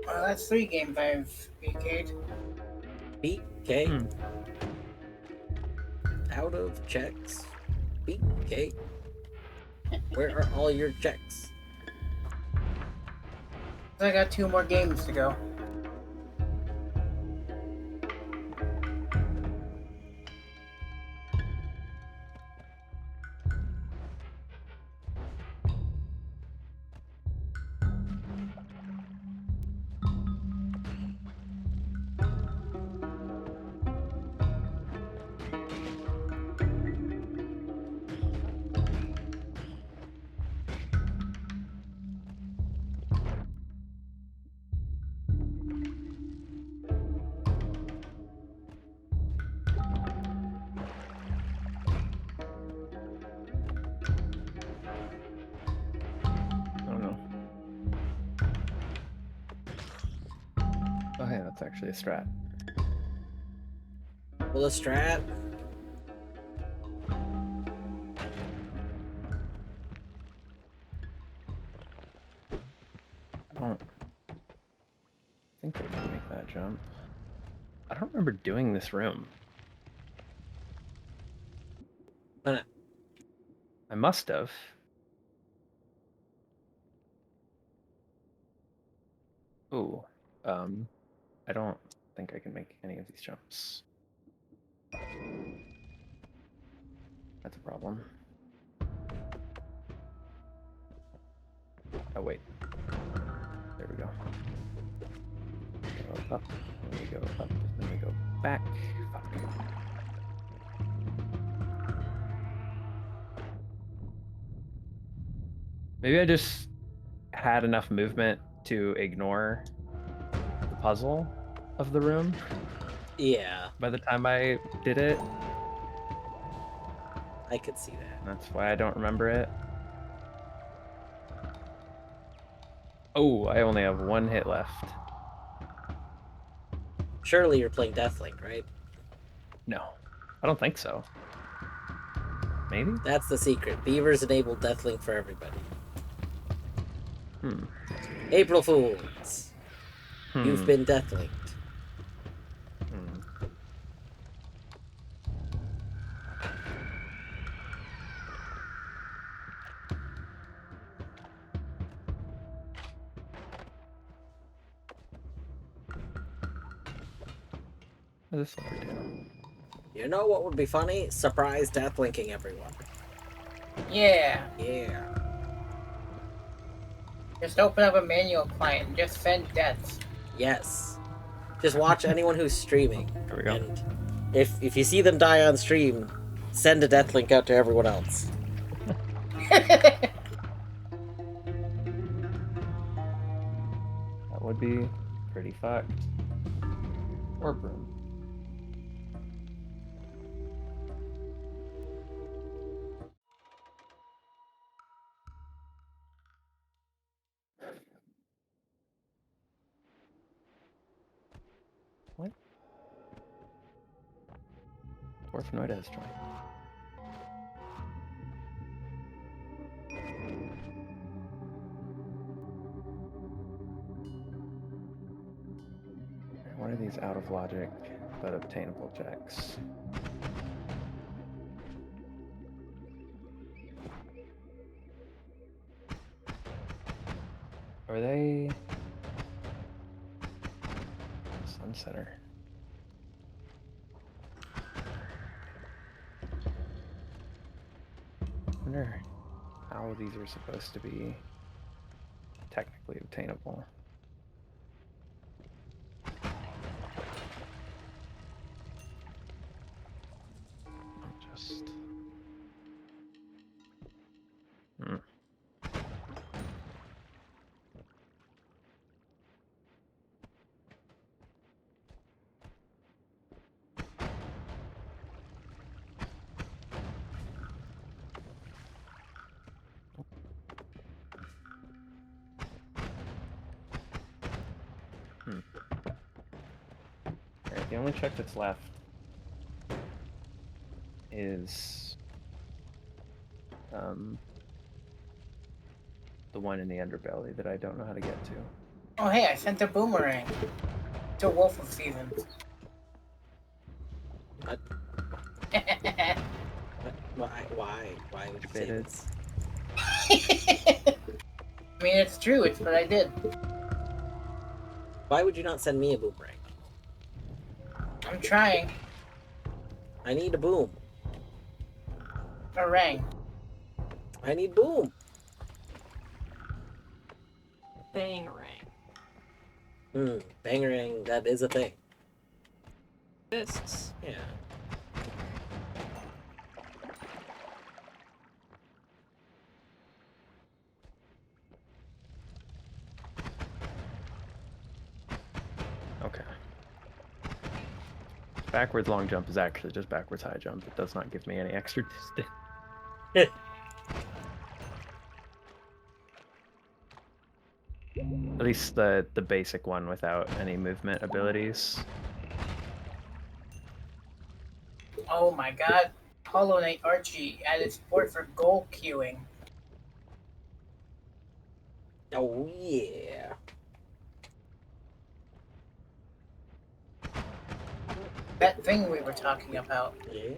Well, that's 3 games I've BK'd.
BK.
Hmm.
Out of checks. BK. Where are all your checks?
So I got 2 more games to go.
Oh no. Oh hey, that's actually a strat.
Well, a strat.
I don't think I can make that jump. I don't remember doing this room.
Why not?
I must have. Ooh. I don't think I can make any of these jumps. That's a problem. Oh wait. There we go. Go up, then we go up, then we go back. Fuck. Maybe I just had enough movement to ignore the puzzle of the room
Yeah,
by the time I did it.
I could see that.
That's why I don't remember it. Oh, I only have 1 hit left.
Surely you're playing Deathlink, right?
No, I don't think so. Maybe?
That's the secret. Beavers enable Deathlink for everybody.
Hmm.
April Fools. You've
Hmm.
been Deathlinked.
Hmm. What does this lever do?
You know what would be funny? Surprise Deathlinking everyone.
Yeah.
Yeah.
Just open up a manual client and just send deaths.
Yes. Just watch anyone who's streaming.
There we go.
And if you see them die on stream, send a Deathlink out to everyone else.
That would be pretty fucked. Or broom. What? Dwarf Noita has joined. What are these out of logic but obtainable checks? Are they Sunsetter? I wonder how these are supposed to be technically obtainable. Just The only check that's left is the one in the underbelly that I don't know how to get to.
Oh, hey, I sent a boomerang to Wolf of Seasons.
What? Why would you say
Baited.
this?
I mean, it's true. It's what I did.
Why would you not send me a boomerang?
I'm trying.
I need a boom.
A rang.
I need boom.
Bangarang.
Bangerang, that is a thing.
Fists.
Yeah.
Okay. Backwards long jump is actually just backwards high jump. It does not give me any extra distance. At least the basic one without any movement abilities.
Oh my god. Hollow Knight Archie added support for goal queuing.
Oh yeah.
That thing we were talking about.
Yeah.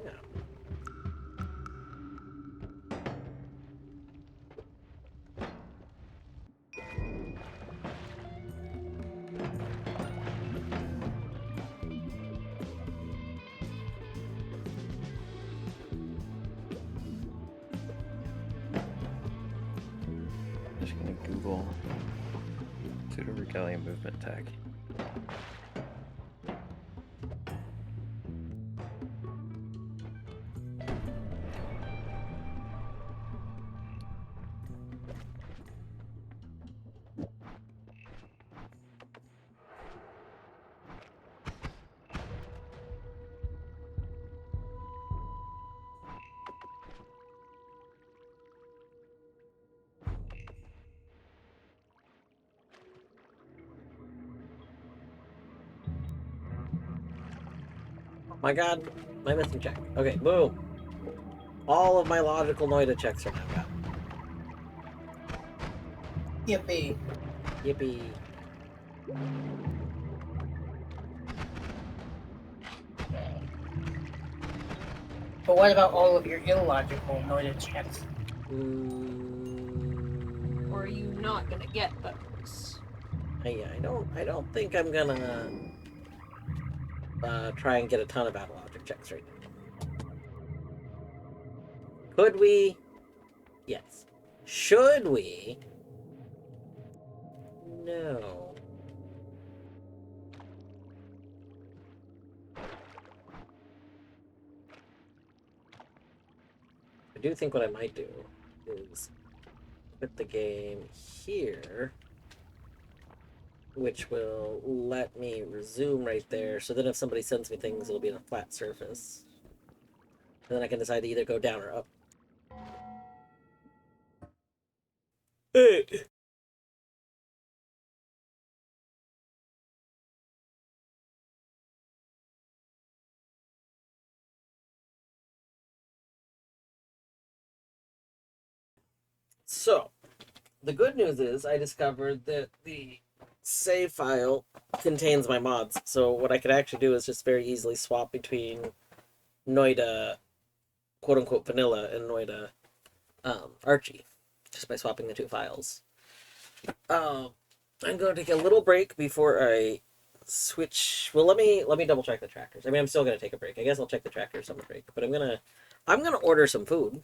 Just gonna Google pseudo regalia movement tag.
My god, my missing check. Okay, boom. All of my logical Noita checks are now gone.
Yippee.
Yippee.
But what about all of your illogical Noita checks?
Or are you not gonna get those?
I don't think I'm gonna try and get a ton of battle logic checks right now. Could we? Yes. Should we? No. I do think what I might do is quit the game here, which will let me resume right there, so then if somebody sends me things, it'll be on a flat surface. And then I can decide to either go down or up. Hey! So, the good news is I discovered that the save file contains my mods. So what I could actually do is just very easily swap between Noita, quote-unquote, vanilla and Noita Archie, just by swapping the two files. I'm going to take a little break before I switch. Well, let me double check the trackers. I mean, I'm still going to take a break. I guess I'll check the trackers on the break, but I'm gonna order some food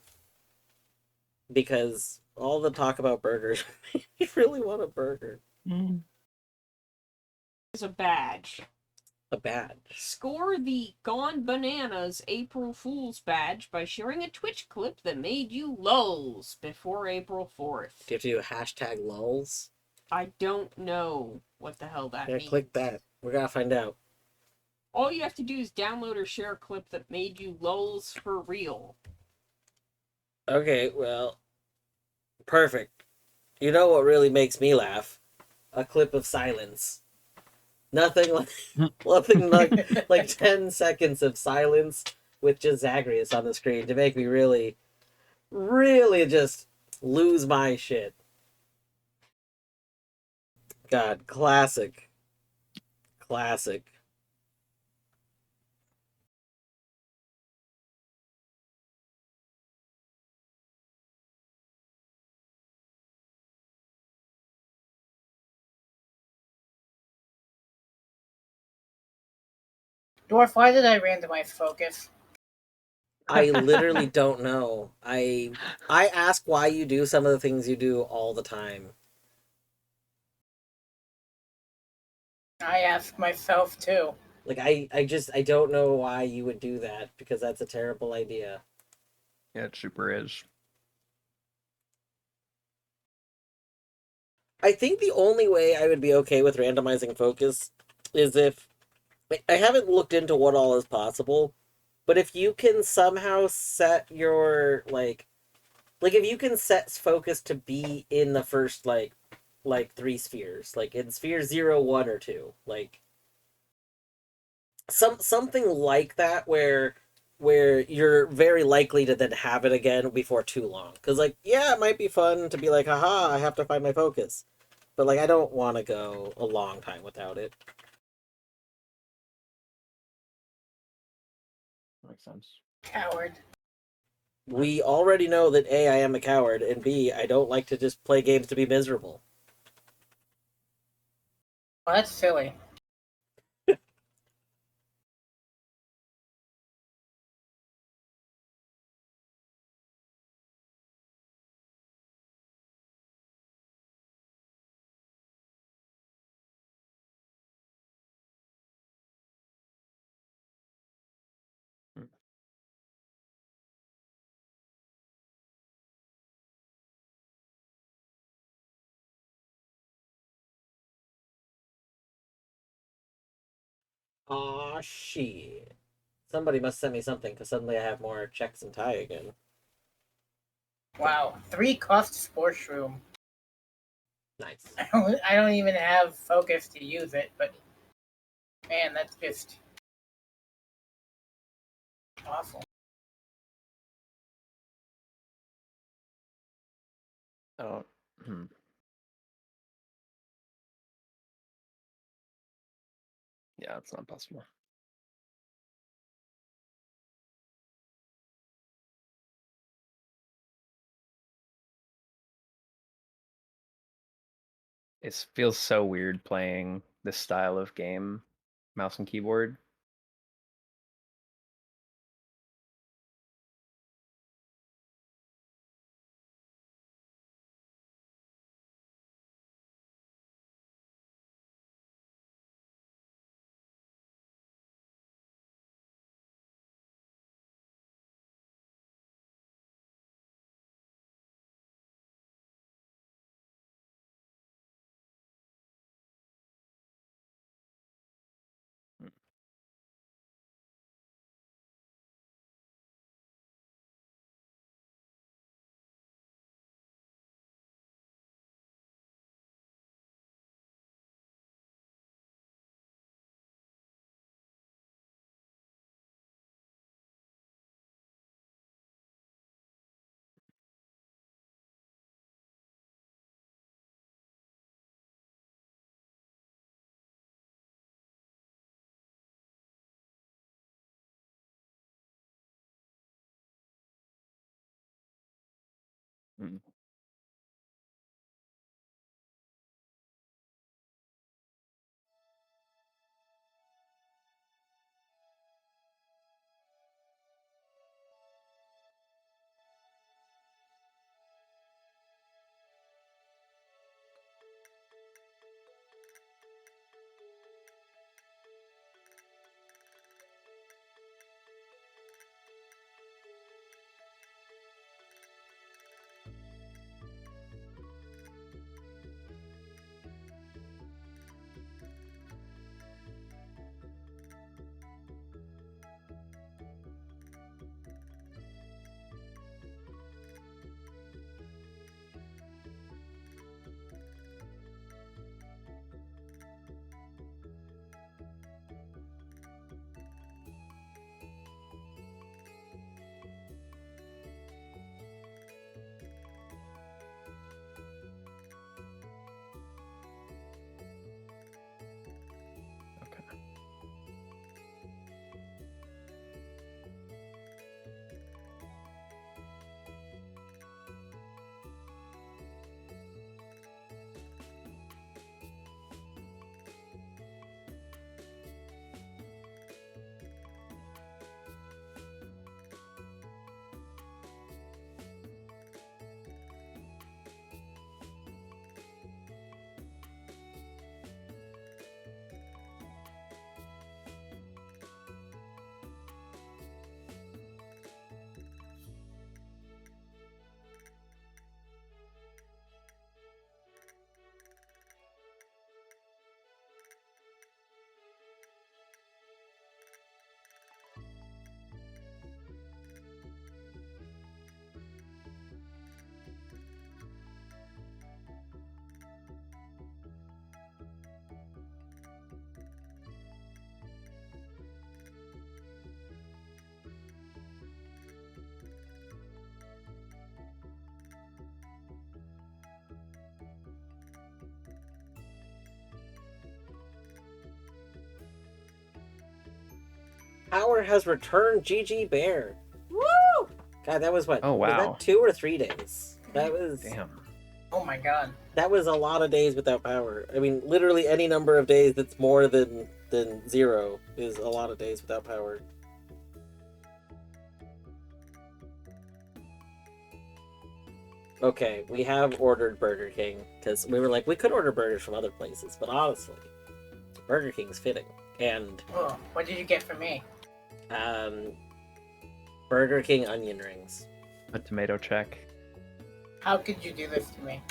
because all the talk about burgers, I really want a burger.
There's a badge.
A badge.
Score the Gone Bananas April Fool's badge by sharing a Twitch clip that made you lulz before April 4th.
Do you have to do a hashtag lulz?
I don't know what the hell that means.
Click that. We're gonna find out.
All you have to do is download or share a clip that made you lulz for real.
Okay, well, perfect. You know what really makes me laugh? A clip of silence. Nothing like nothing like 10 seconds of silence with just Zagreus on the screen to make me really, really just lose my shit. God, classic. Classic.
Dwarf, why did I randomize focus?
I literally don't know. I ask why you do some of the things you do all the time.
I ask myself too.
Like I don't know why you would do that because that's a terrible idea.
Yeah, it super is.
I think the only way I would be okay with randomizing focus is if I haven't looked into what all is possible, but if you can somehow set your like if you can set focus to be in the first like 3 spheres, like in sphere 0, 1, or 2, like something like that where you're very likely to then have it again before too long. Because like yeah, it might be fun to be like, haha, I have to find my focus, but like I don't want to go a long time without it.
Makes sense.
Coward.
We already know that A, I am a coward, and B, I don't like to just play games to be miserable.
Well, that's silly.
Aw, shit. Somebody must send me something, because suddenly I have more checks and tie again.
Wow. 3 cost spore shroom.
Nice.
I don't even have focus to use it, but man, that's just awful.
Oh, yeah, it's not possible. It feels so weird playing this style of game, mouse and keyboard.
Power has returned. GG Bear.
Woo!
God, that was what?
Oh,
Was
wow.
that 2 or 3 days? That was.
Damn.
Oh my god.
That was a lot of days without power. I mean, literally any number of days that's more than 0 is a lot of days without power. Okay, we have ordered Burger King, because we were like, we could order burgers from other places, but honestly, Burger King's fitting. And,
Oh, what did you get for me?
Burger King onion rings.
A tomato check.
How could you do this to me?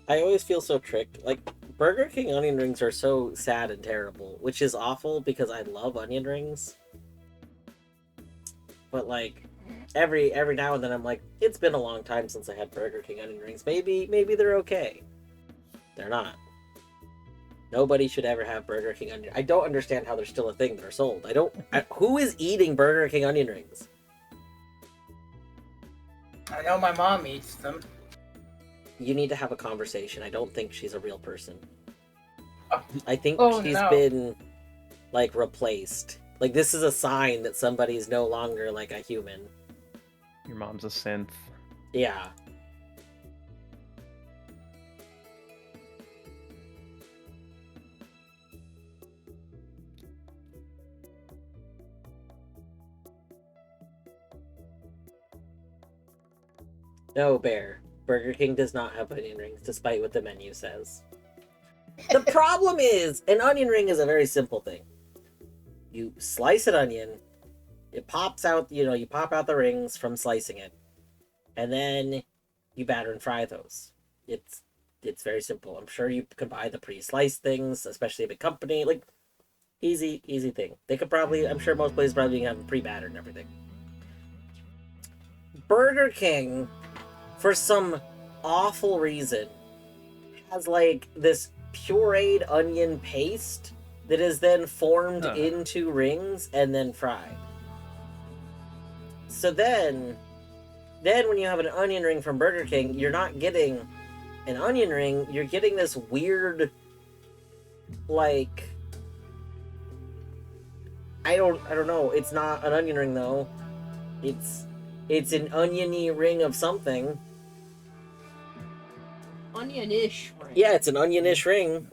I always feel so tricked. Like, Burger King onion rings are so sad and terrible, which is awful because I love onion rings. But like, every now and then I'm like, it's been a long time since I had Burger King onion rings. Maybe they're okay. They're not. Nobody should ever have Burger King onion. I don't understand how they're still a thing that are sold. Who is eating Burger King onion rings?
I know my mom eats them.
You need to have a conversation. I don't think she's a real person.
Oh.
I think she's
No.
been like replaced. Like, this is a sign that somebody's no longer like a human.
Your mom's a synth.
Yeah. No, Bear. Burger King does not have onion rings, despite what the menu says. The problem is, an onion ring is a very simple thing. You slice an onion, it pops out, you pop out the rings from slicing it, and then you batter and fry those. It's very simple. I'm sure you could buy the pre-sliced things, especially a big company. Like, easy thing. They could probably, I'm sure most places probably have pre-batter and everything. Burger King, for some awful reason, has like this pureed onion paste that is then formed into rings and then fried. So then when you have an onion ring from Burger King, you're not getting an onion ring, you're getting this weird, like, I don't know, it's not an onion ring though. It's an oniony ring of something.
Onion-ish ring.
Yeah, it's an onion-ish ring.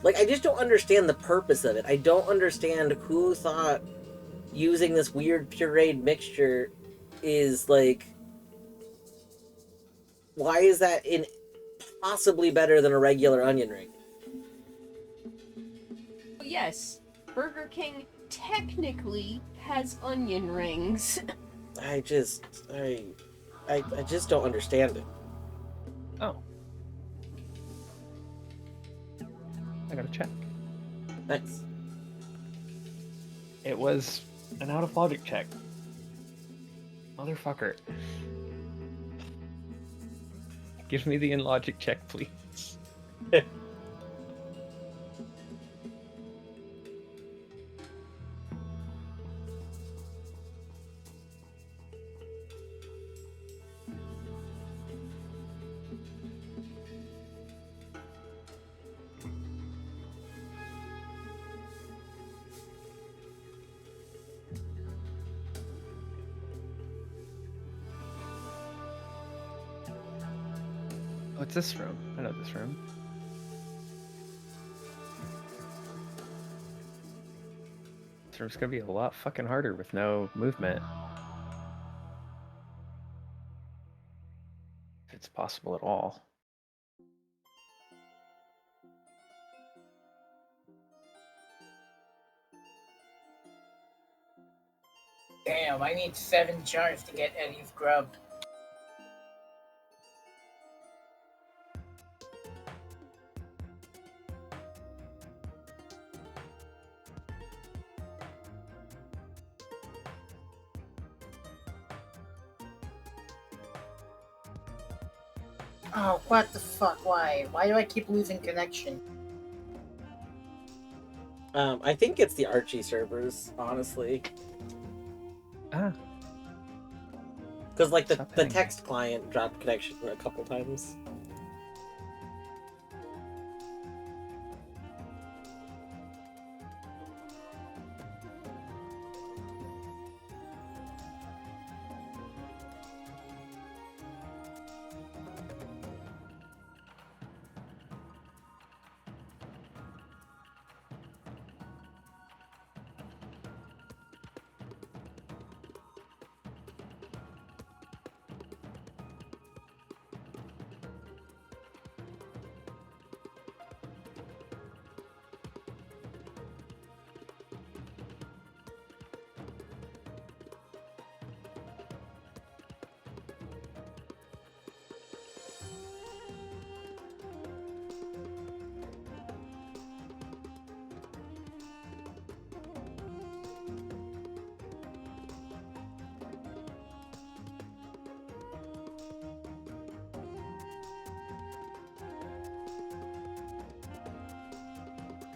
Like, I just don't understand the purpose of it. I don't understand who thought using this weird pureed mixture is, like... Why is that possibly better than a regular onion ring?
Yes, Burger King technically has onion rings.
I just don't understand it.
Oh. I gotta check.
Nice.
It was an out of logic check. Motherfucker. Give me the in logic check, please. What's this room? I know this room. This room's gonna be a lot fucking harder with no movement. If it's possible at all.
Damn, I need 7 jars to get Eddie's grub. Oh, what the fuck? Why? Why do I keep losing connection?
I think it's the Archie servers, honestly.
Ah,
Because, like, the
Something.
text client dropped connection a couple times.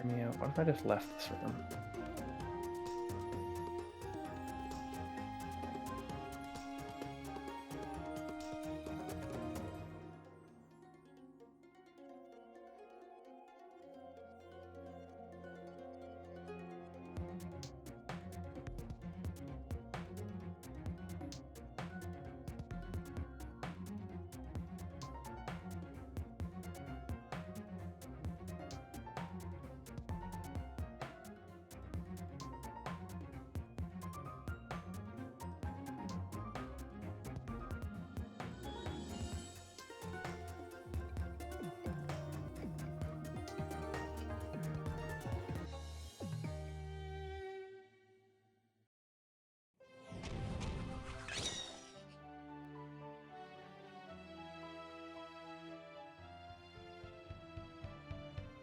me out. What if I just left this room?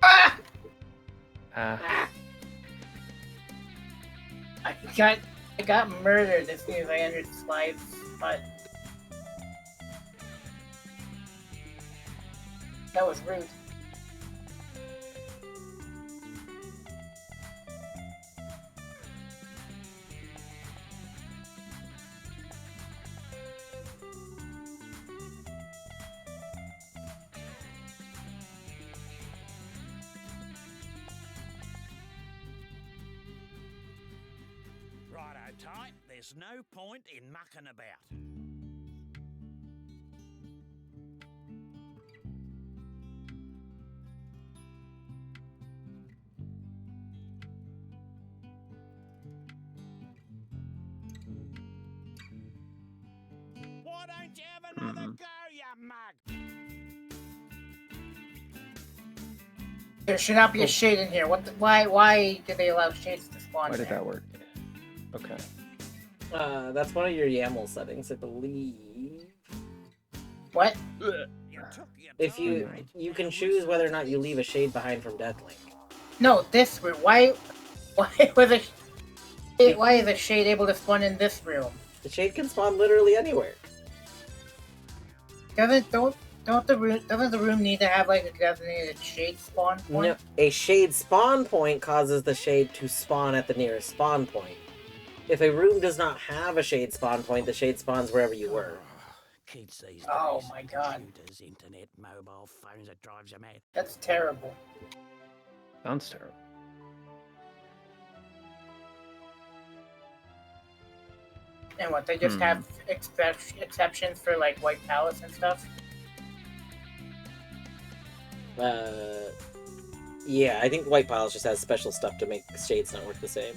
Ah!
Ah,
I got murdered as soon as I entered Sly's hut. That was rude.
Righto, tight. There's no point in mucking about. Why don't you have another go, you mug?
There should not be a shade in here. Why did they allow shades to spawn
why did
there?
that work? Okay.
That's one of your YAML settings, I believe.
What?
You took your
If
time,
you
mate.
you can
Now
choose
listen
whether or
to
not you
this.
leave a shade behind from Deathlink.
No, this room. Why was a why is a shade able to spawn in this room?
The shade can spawn literally anywhere.
Doesn't the room need to have like a designated shade spawn point?
No, a shade spawn point causes the shade to spawn at the nearest spawn point. If a room does not have a shade spawn point, the shade spawns wherever you were.
Kids these days.
Oh my God.
Computers, internet, mobile phones, it drives you mad.
That's terrible.
Sounds terrible.
And what, they just have exceptions for like White Palace and stuff?
Yeah, I think White Palace just has special stuff to make shades not work the same.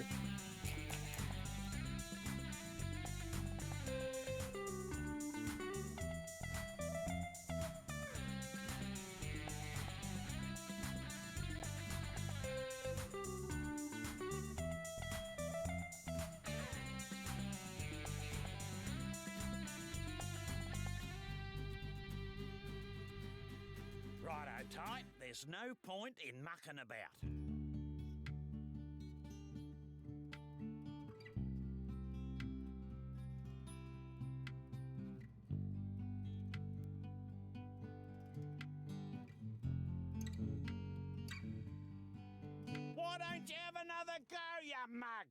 Righto, tight. There's no point in mucking about. Why don't you have another go, you mug?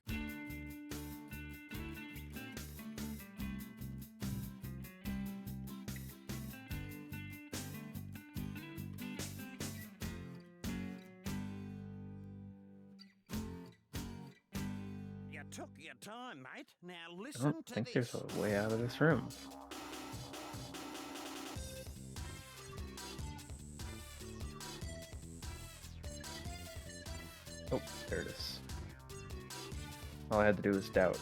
You took your time, mate. Now
I
listen
don't
to
think
this.
there's a way out of this room. Oh, there it is. All I had to do was doubt.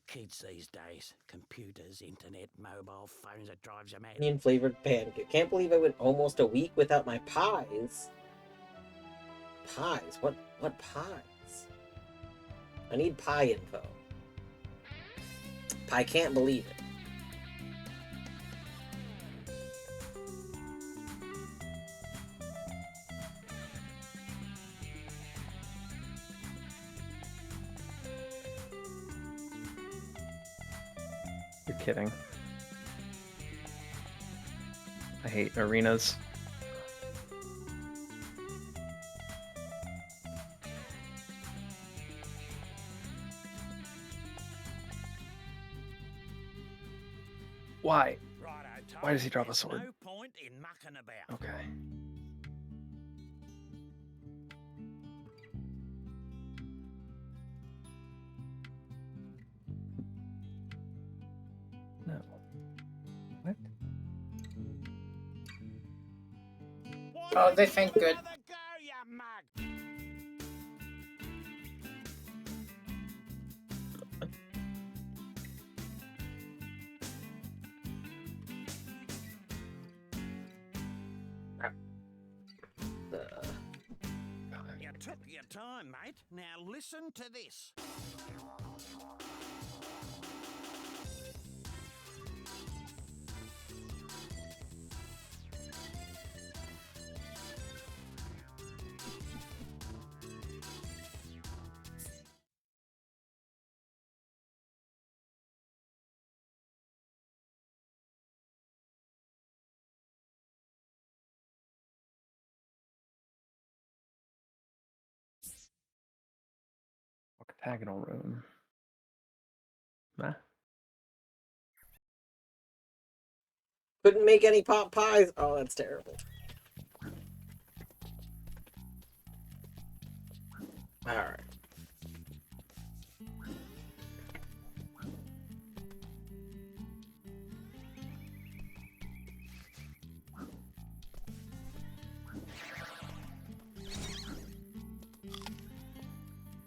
Kids these days. Computers, internet, mobile phones, it drives you mad.
Onion flavored pancake. Can't believe I went almost a week without my pies. Pies? What pies? I need pie info. I can't believe it.
You're kidding. I hate arenas. Why? Why does he drop a sword?
No point in mucking about.
Okay. No. What?
Oh, they think good.
Have a go, you mug. You took your time, mate. Now listen to this.
Octagonal room. Nah.
Couldn't make any pot pies. Oh, that's terrible. Alright.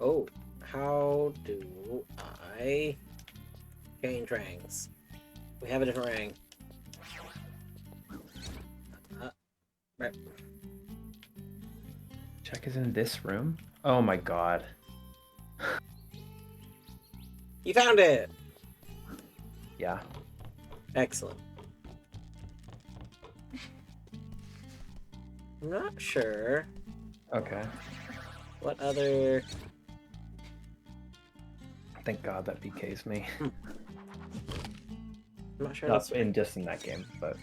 Oh, how do I change ranks? We have a different rank. Right.
Check is in this room? Oh my god.
You found it!
Yeah.
Excellent. I'm not sure
Okay.
what other...
Thank god that BKs me.
I'm not sure
Not
that's...
in just in that game, but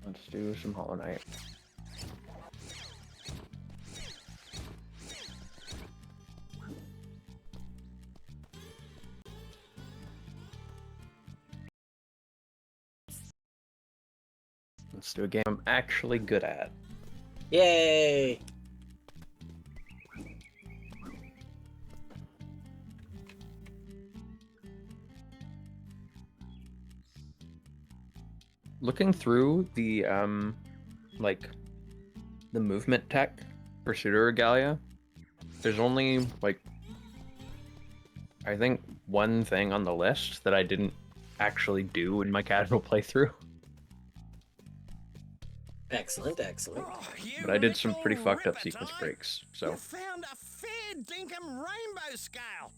let's do some Hollow Knight. Let's do a game I'm actually good at.
Yay!
Looking through the like the movement tech for Pseudo Regalia, there's only like I think one thing on the list that I didn't actually do in my casual playthrough.
Excellent, excellent.
Oh, you
But I did some pretty
little
fucked up
ripper,
sequence
Ty.
breaks, so
You found a fair dinkum rainbow scale.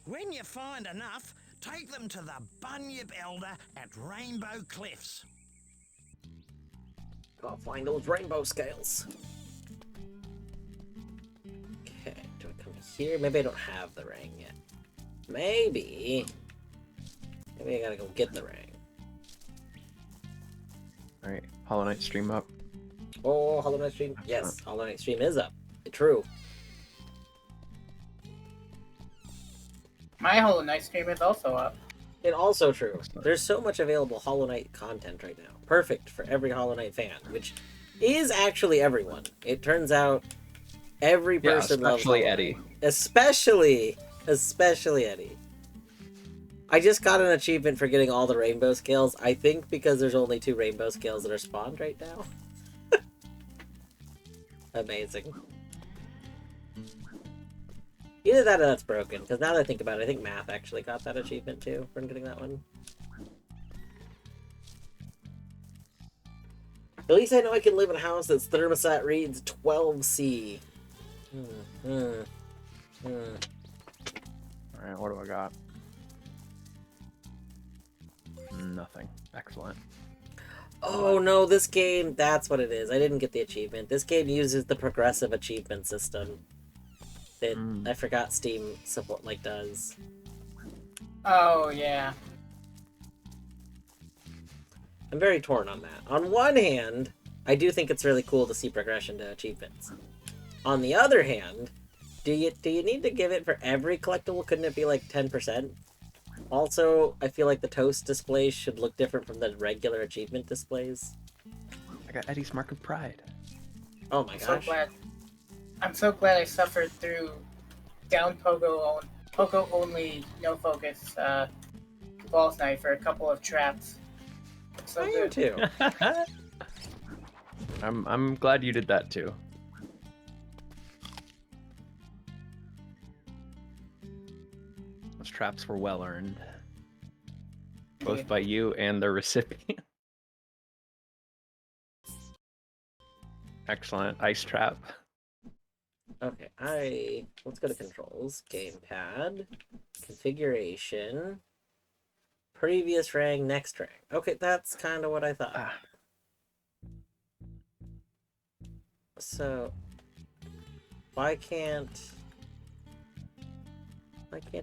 When you find enough, take them to the Bunyip Elder at Rainbow Cliffs.
Gotta find those rainbow scales. Okay, do I come here? Maybe I don't have the ring yet. Maybe I gotta go get the ring.
alright, Hollow Knight stream up.
Oh, Hollow Knight stream? Yes, Hollow Knight stream is up. True.
My Hollow Knight stream is also up.
And also true. There's so much available Hollow Knight content right now. Perfect for every Hollow Knight fan, which is actually everyone. It turns out every
Yeah,
person loves
especially
Hollow
Eddie.
Knight. Especially Eddie. I just got an achievement for getting all the rainbow scales. I think because there's only 2 rainbow scales that are spawned right now. Amazing. Either that or that's broken, because now that I think about it, I think Math actually got that achievement too, from getting that one. At least I know I can live in a house that's thermostat reads 12C.
Alright, what do I got? Nothing. Excellent.
Oh no, this game, that's what it is. I didn't get the achievement. This game uses the progressive achievement system that I forgot Steam support does.
Oh, yeah.
I'm very torn on that. On one hand, I do think it's really cool to see progression to achievements. On the other hand, do you need to give it for every collectible? Couldn't it be like 10%? Also, I feel like the toast displays should look different from the regular achievement displays.
I got Eddie's Mark of Pride.
Oh my gosh.
I'm so glad I suffered through down pogo only, no focus, ball snipe for a couple of traps. It's so
I am
good.
too.
I'm glad you did that too. Those traps were well earned. Both by you and the recipient. Excellent. Ice trap.
Okay, let's go to controls. Gamepad. Configuration. Previous rank, next rank. Okay, that's kind of what I thought. So, why can't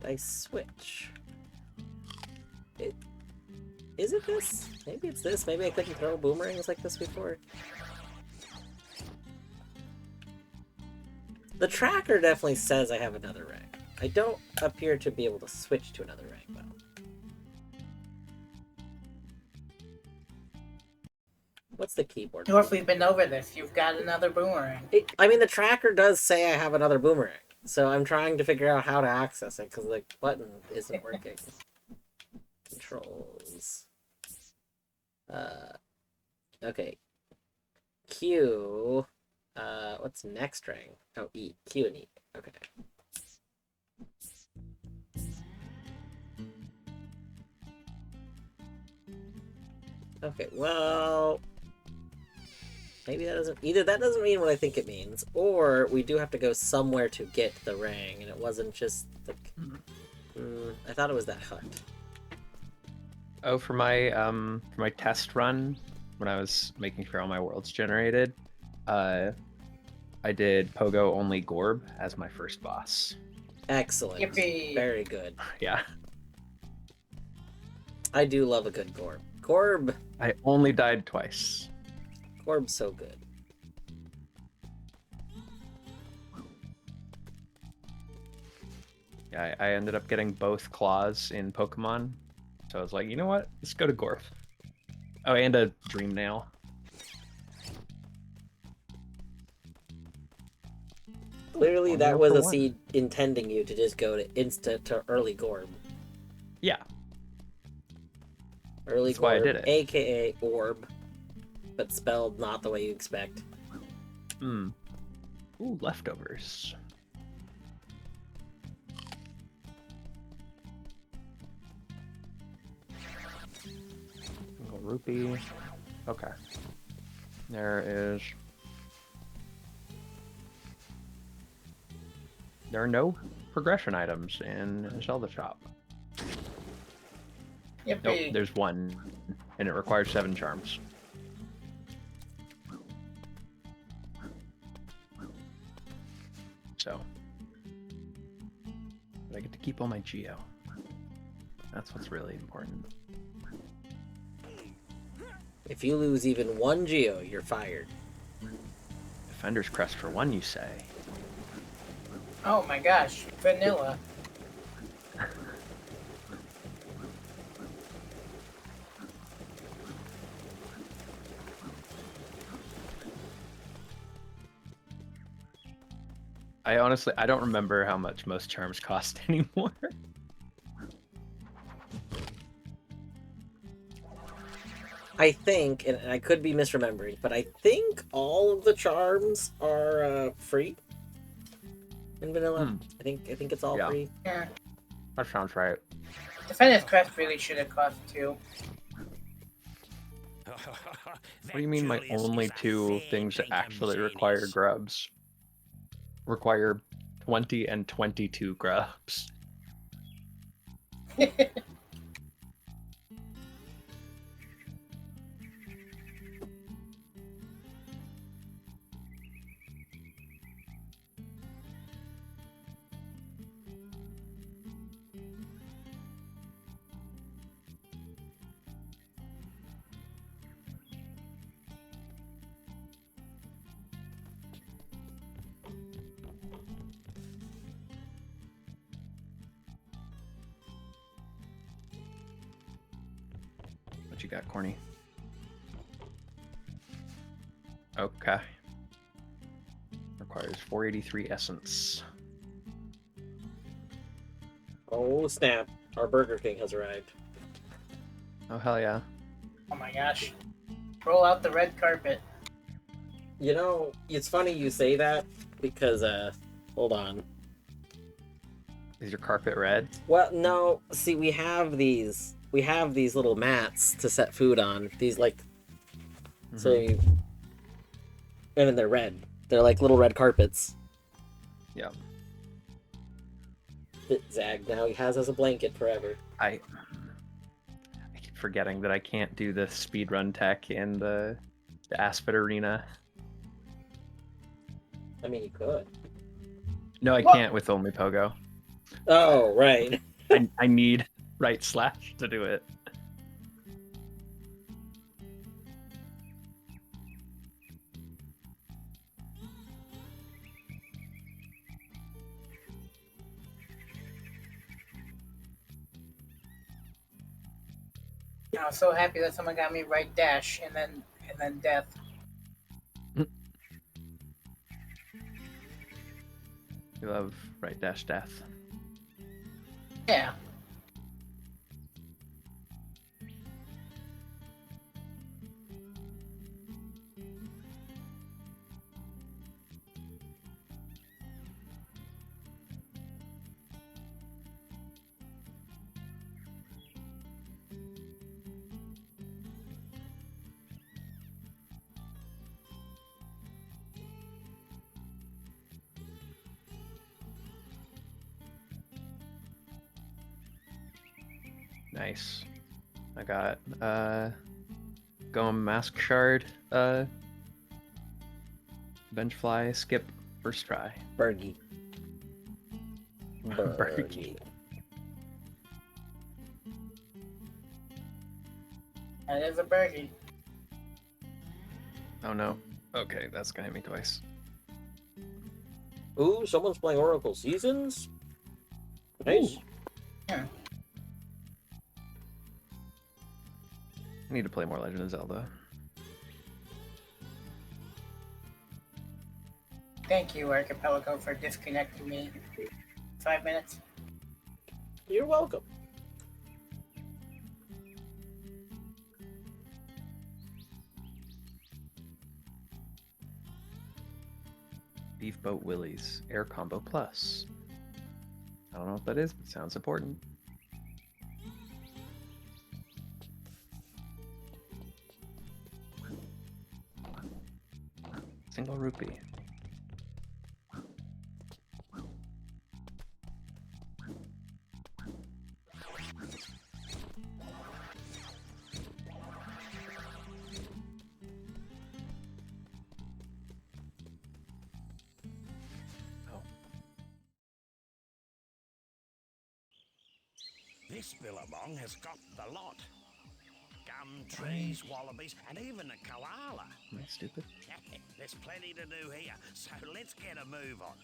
I switch? Is it this? Maybe it's this. Maybe I couldn't throw boomerangs like this before. The tracker definitely says I have another rank. I don't appear to be able to switch to another rank, though. What's the keyboard?
Dwarf, we've been over this. You've got another boomerang.
I mean, the tracker does say I have another boomerang. So I'm trying to figure out how to access it, because the button isn't working. Controls. Okay. Q. What's next rank? Oh, E. Q and E. Okay. Okay, well... Maybe that doesn't... Either that doesn't mean what I think it means, or we do have to go somewhere to get the rang, and it wasn't just the... I thought it was that hut.
Oh, for my test run, when I was making sure all my worlds generated, I did Pogo only Gorb as my first boss.
Excellent.
Yippee.
Very good.
Yeah.
I do love a good Gorb. Gorb!
I only died twice.
Gorb's so good.
Yeah, I ended up getting both claws in Pokemon. So I was like, you know what? Let's go to Gorb. Oh, and a Dream Nail.
Clearly
One
that
nail
was
for
a
one.
seed intending you to just go to early Gorb.
Yeah.
Early
That's why I
Gorb,
did it.
aka Orb, but spelled not the way you expect.
Ooh, leftovers. Single rupee. Okay. There are no progression items in Zelda Shop.
Yippee.
Nope, there's one, and it requires 7 charms. So, but I get to keep all my Geo. That's what's really important.
If you lose even one Geo, you're fired.
Defender's Crest for 1, you say?
Oh my gosh, vanilla.
I don't remember how much most charms cost anymore.
I think, and I could be misremembering, but I think all of the charms are free in vanilla. I think it's all
Yeah.
free.
Yeah.
That sounds right.
Defendant's Crest really should have cost 2.
What do you mean my only 2 things that actually require grubs? Require 20 and 22 grubs. What you got, Corny? Okay. Requires 483 essence.
Oh snap! Our Burger King has arrived.
Oh hell yeah!
Oh my gosh. Roll out the red carpet.
You know, it's funny you say that because hold on.
Is your carpet red?
Well, no. See, we have these little mats to set food on. These like, so you, and then they're red. They're like little red carpets.
Yeah.
That Zag now he has as a blanket forever.
I keep forgetting that I can't do the speedrun tech in the Aspid Arena.
I mean, you could.
No, I
What?
can't with only Pogo.
Oh, right.
I need right slash to do it.
I was so happy that someone got me right dash and then death.
You love right dash death.
Yeah.
Nice. I got Golem Mask Shard, Benchfly, Skip, first try.
Bergie.
Bergie.
That is a birdie.
Oh no. Okay, that's gonna hit me twice.
Ooh, someone's playing Oracle Seasons. Nice.
Ooh. Yeah.
I need to play more Legend of Zelda.
Thank you, Archipelago, for disconnecting me. 5 minutes.
You're welcome.
Beef Boat Willie's Air Combo Plus. I don't know what that is, but it sounds important. Single rupee.
This billabong has got the lot. Gum trees, wallabies, and even a koala.
Am I stupid?
There's plenty to do here, so let's get a move on.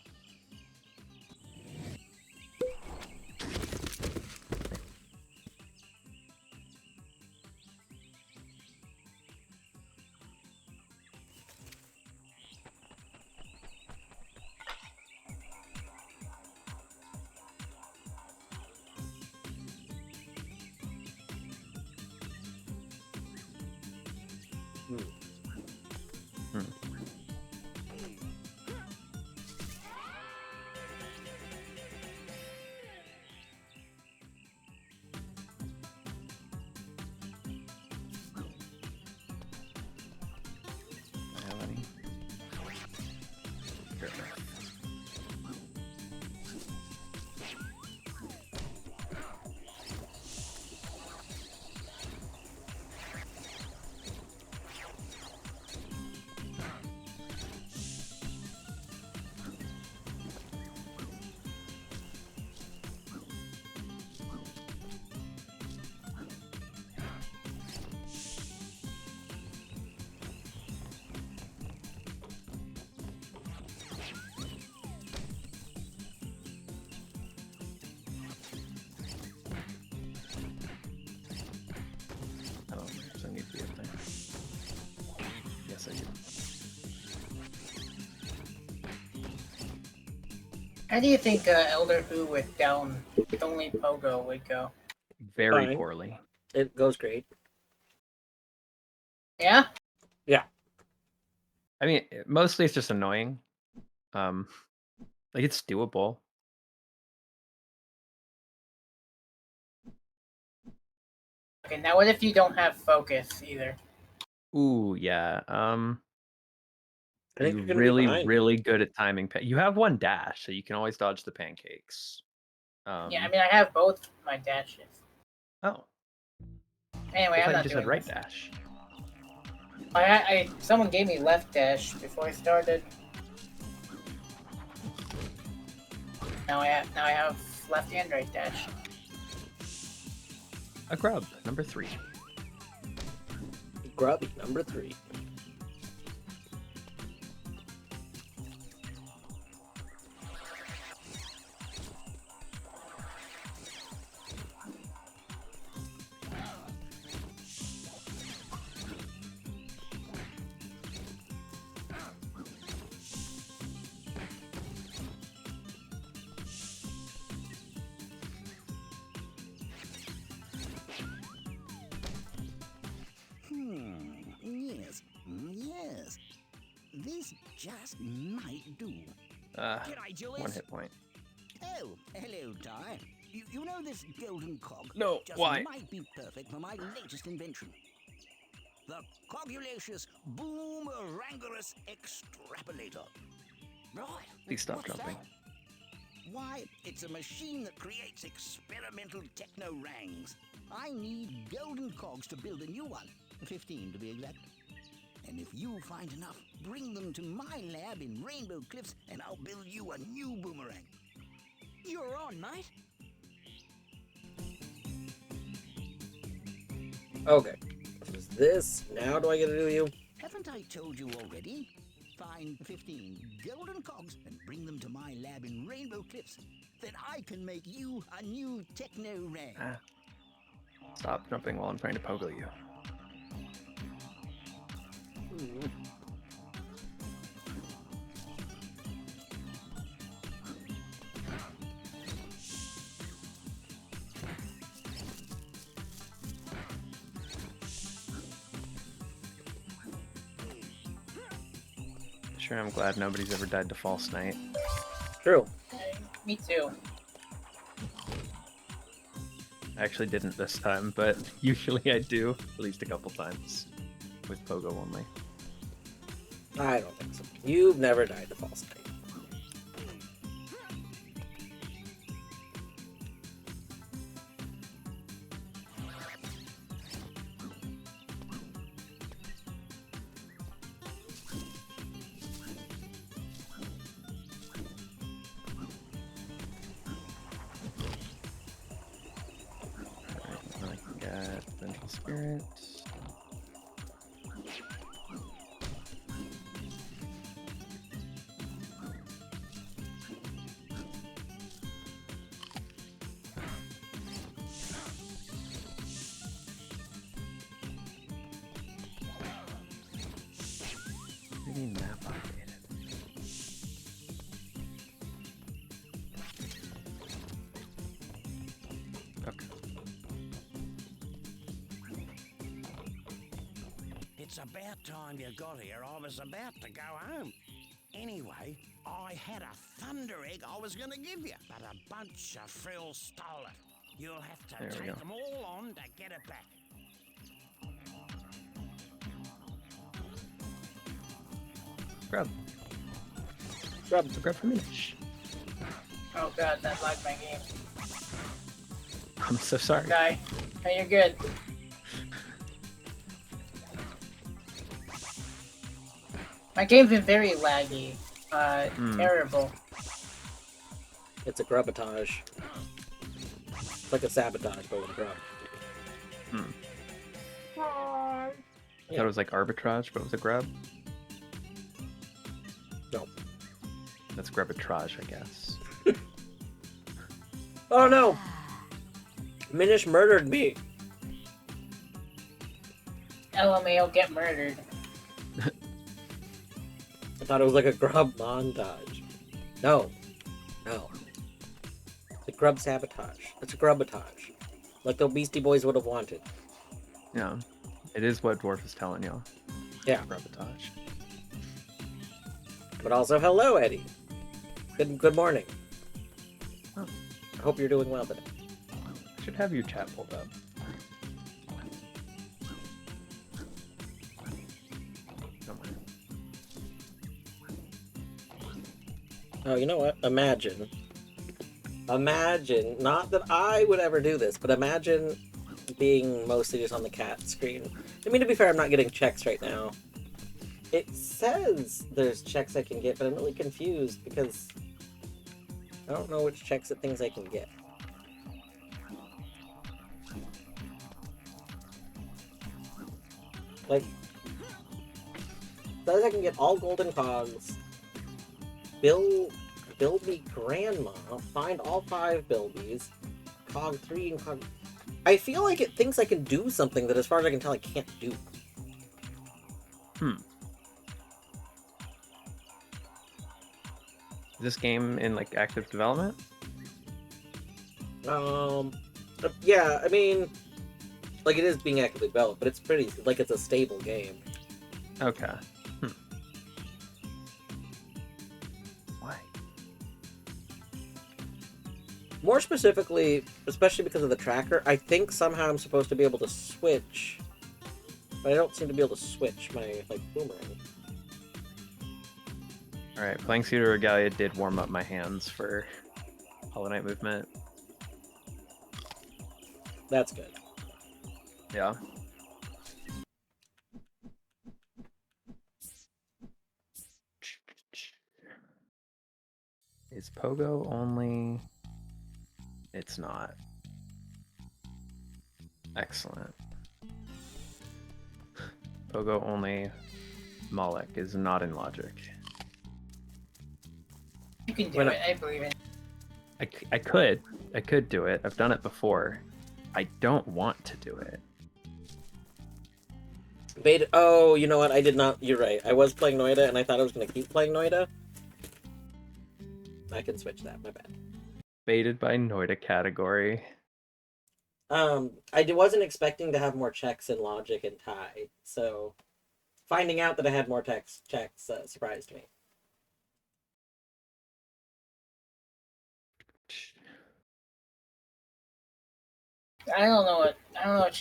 How do you think Elder Who with only Pogo would go?
Very
Fine.
poorly.
It goes great.
Yeah?
I mean, mostly it's just annoying. Like it's doable.
Okay, now what if you don't have focus either?
Ooh, yeah.
I think
You're
you're gonna be
really,
fine.
really good at timing. You have one dash, so you can always dodge the pancakes.
Yeah, I mean, I have both my dashes.
Oh,
Anyway,
I
I'm
thought you
not
just
doing
had right
this.
dash.
Someone gave me left dash before I started. Now I have left and right dash.
A grub, number 3.
Grub number 3.
Yes. This just might do. G'day, Julius.
1 hit point.
Oh, hello, Ty. You know this golden cog?
No,
just
why?
might be perfect for my latest invention. The Cogulacious Boomerangulus Extrapolator. Right.
Please stop
what's
jumping.
that? Why, it's a machine that creates experimental techno-rangs. I need golden cogs to build a new one. 15 to be exact. And if you find enough, bring them to my lab in Rainbow Cliffs and I'll build you a new boomerang. You're on, mate.
Okay. Is this? Now do I get to do you?
Haven't I told you already? Find 15 golden cogs and bring them to my lab in Rainbow Cliffs. Then I can make you a new techno rang.
Stop jumping while I'm trying to pogo you. Sure, I'm glad nobody's ever died to False Knight.
True.
Me too.
I actually didn't this time, but usually I do, at least a couple times, with pogo only.
I don't think so. You've never died to False Knight.
Alright, I got Vengeful Spirit. Maybe map updated. Okay.
It's about time you got here. I was about to go home. Anyway, I had a thunder egg I was going to give you, but a bunch of frills stole it. You'll have to
There we
take
go.
them all on to get it back.
Grub.
Grub.
It's a grub for Minish.
Oh god, that lagged my game.
I'm so sorry.
Okay. Hey, you're good. My game's been very laggy. Terrible.
It's a grubatage. It's like a sabotage, but with a grub.
I thought it was like arbitrage, but it was a grub.
No.
That's grubitrage, I guess.
Oh no! Minish murdered me.
LMAO, get murdered.
I thought it was like a grub montage. No. No. The grub sabotage. It's a grubatage. Like the Beastie Boys would have wanted.
Yeah. It is what Dwarf is telling y'all.
Yeah.
Sabotage.
But also, hello, Eddie. Good morning.
Oh.
I hope you're doing well today.
I should have your chat pulled up.
Oh, you know what? Imagine, not that I would ever do this, but imagine being mostly just on the cat screen. I mean, to be fair, I'm not getting checks right now. It says there's checks I can get, but I'm really confused because I don't know which checks it thinks I can get. Like, says I can get all golden cogs, build me grandma, find all 5 buildies, cog 3 and cog... I feel like it thinks I can do something that as far as I can tell I can't do.
Is this game in like active development?
Yeah, I mean, like it is being actively developed, but it's pretty, like it's a stable game.
Okay. Why?
More specifically, especially because of the tracker, I think somehow I'm supposed to be able to switch, but I don't seem to be able to switch my, like, boomerang.
Alright, playing Pseudo Regalia did warm up my hands for Hollow Knight movement.
That's good.
Yeah. Is Pogo only? It's not. Excellent. Pogo only. Moloch is not in logic.
You can do it. I believe it.
I could do it. I've done it before. I don't want to do it.
Beta. Oh, you know what? I did not. You're right. I was playing Noita, and I thought I was going to keep playing Noita. I can switch that. My bad.
Baited by Noita category.
I wasn't expecting to have more checks in Logic and Tie, so finding out that I had more checks surprised me.
I don't know what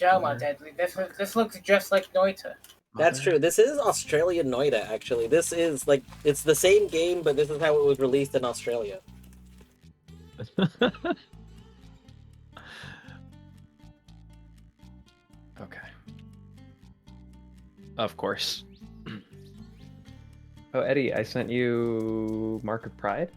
you're talking about, Deadly. This looks just like Noita.
That's true. This is Australian Noita, actually. This is, like, it's the same game, but this is how it was released in Australia.
Okay. Of course. Oh, Eddie, I sent you Mark of Pride.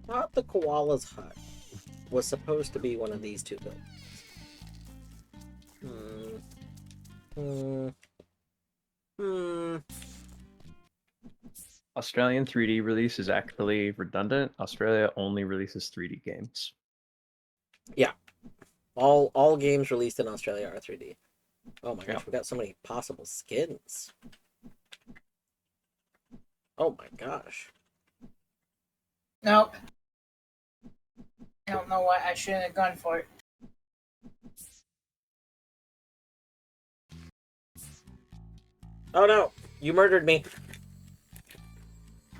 I thought the Koala's Hut was supposed to be one of these two buildings.
Australian 3D release is actually redundant. Australia only releases 3D games.
Yeah. All games released in Australia are 3D. Oh my gosh, we got so many possible skins. Oh my gosh.
Nope. I don't know why I shouldn't have gone for it.
Oh no, you murdered me.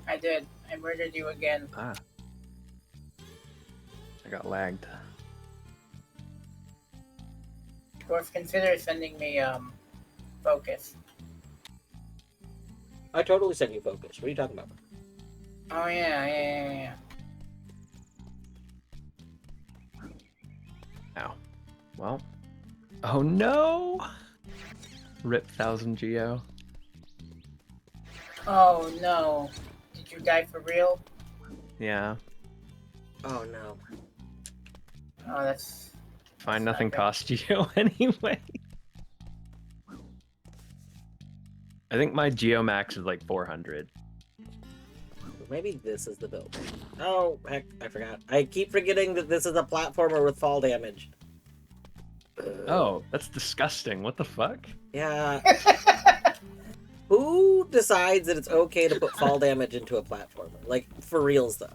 I did. I murdered you again.
Ah. I got lagged.
Dwarf, consider sending me focus.
I totally sent you focus. What are you talking about?
Oh yeah.
Ow. Well. Oh no! Rip 1000 Geo.
Oh no. Did you die for real?
Yeah.
Oh no.
Oh, that's...
Fine, nothing cost Geo anyway. I think my Geo max is like 400.
Maybe this is the build. Oh, heck, I forgot. I keep forgetting that this is a platformer with fall damage.
Oh, that's disgusting. What the fuck?
Yeah. Who decides that it's okay to put fall damage into a platformer? Like, for reals, though.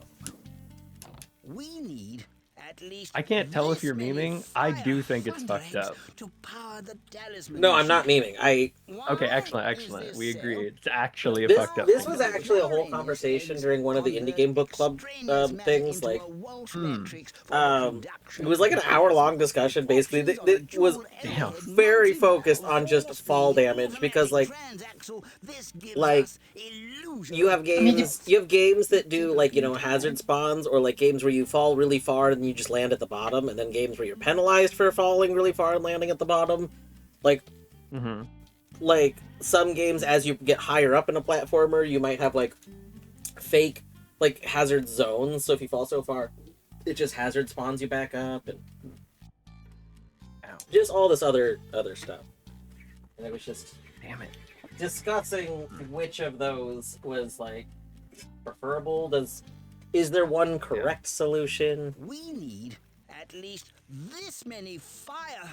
We need at least
I can't tell if
this
you're
many
memeing. I do
fire
think it's fucked
thunderings
up.
to power the talisman
No, I'm not
machine.
memeing.
Okay,
Why
excellent,
is
excellent.
this
We
so?
agree. It's actually a
This
fucked up
this
thing
was
to do.
actually a whole
Uranus
conversation
eggs
during one of the indie
convert
game book club
extraneous matter
things.
into
Like,
a Walsh
Hmm.
matrix for the
it
production
was like an
of
hour-long discussion. Basically,
options on
that
a
was
dual
Damn.
L-head
very focused
multi-valve
on just fall
four-speed
damage because, like,
automatic transaxle. This gives
like,
us illusion
you have
of
I mean,
games that do, like, you know, hazard spawns, or like games where you fall really far and you just land at the bottom, and then games where you're penalized for falling really far and landing at the bottom. Like,
Mm-hmm.
like some games, as you get higher up in a platformer, you might have like fake like hazard zones, so if you fall so far it just hazard spawns you back up, and
Ow.
just all this other stuff. And it was just
Damn it.
discussing which of those was like preferable. Is there one correct solution?
We need at least this many fire.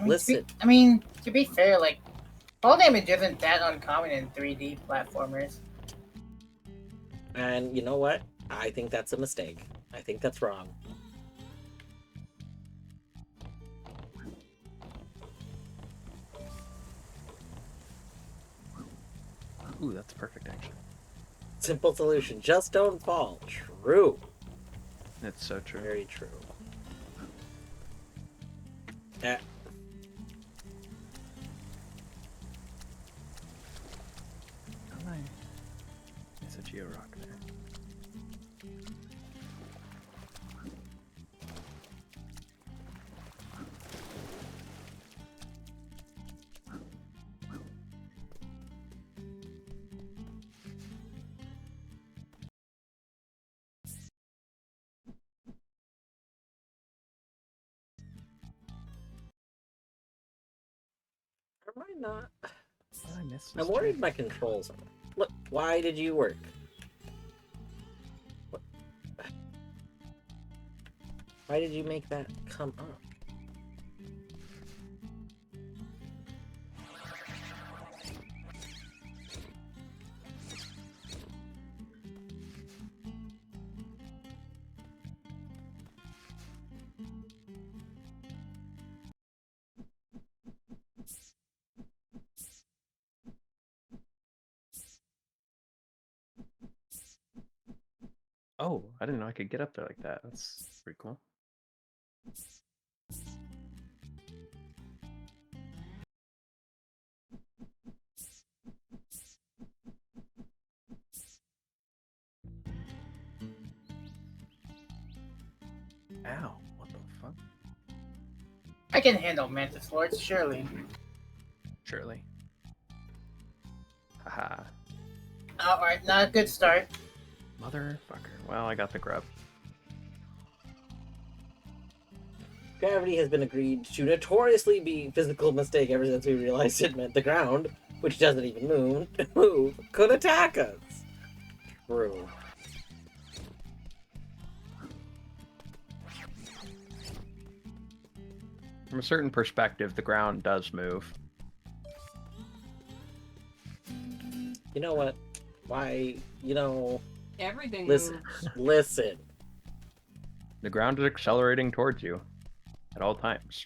Listen,
To be fair, like, fall damage isn't that uncommon in 3D platformers.
and you know what? I think that's a mistake. I think that's wrong.
Ooh, that's perfect, actually.
Simple solution, just don't fall. True.
It's so true.
Very true. Eh.
Oh, nice. It's a Georock there.
Am I not?
Oh, I missed this
I'm worried
trick.
my controls are. Look, why did you work? What? Why did you make that come up?
Oh, I didn't know I could get up there like that. That's pretty cool. Ow, what the fuck?
I can handle Mantis Lords, surely.
Surely. Haha.
Alright, not a good start.
Motherfucker. Well, I got the grub.
Gravity has been agreed to notoriously be a physical mistake ever since we realized it meant the ground, which doesn't even move, could attack us. True.
From a certain perspective, the ground does move.
You know what? Why? You know.
Everything
Listen.
moves.
Listen.
The ground is accelerating towards you at all times.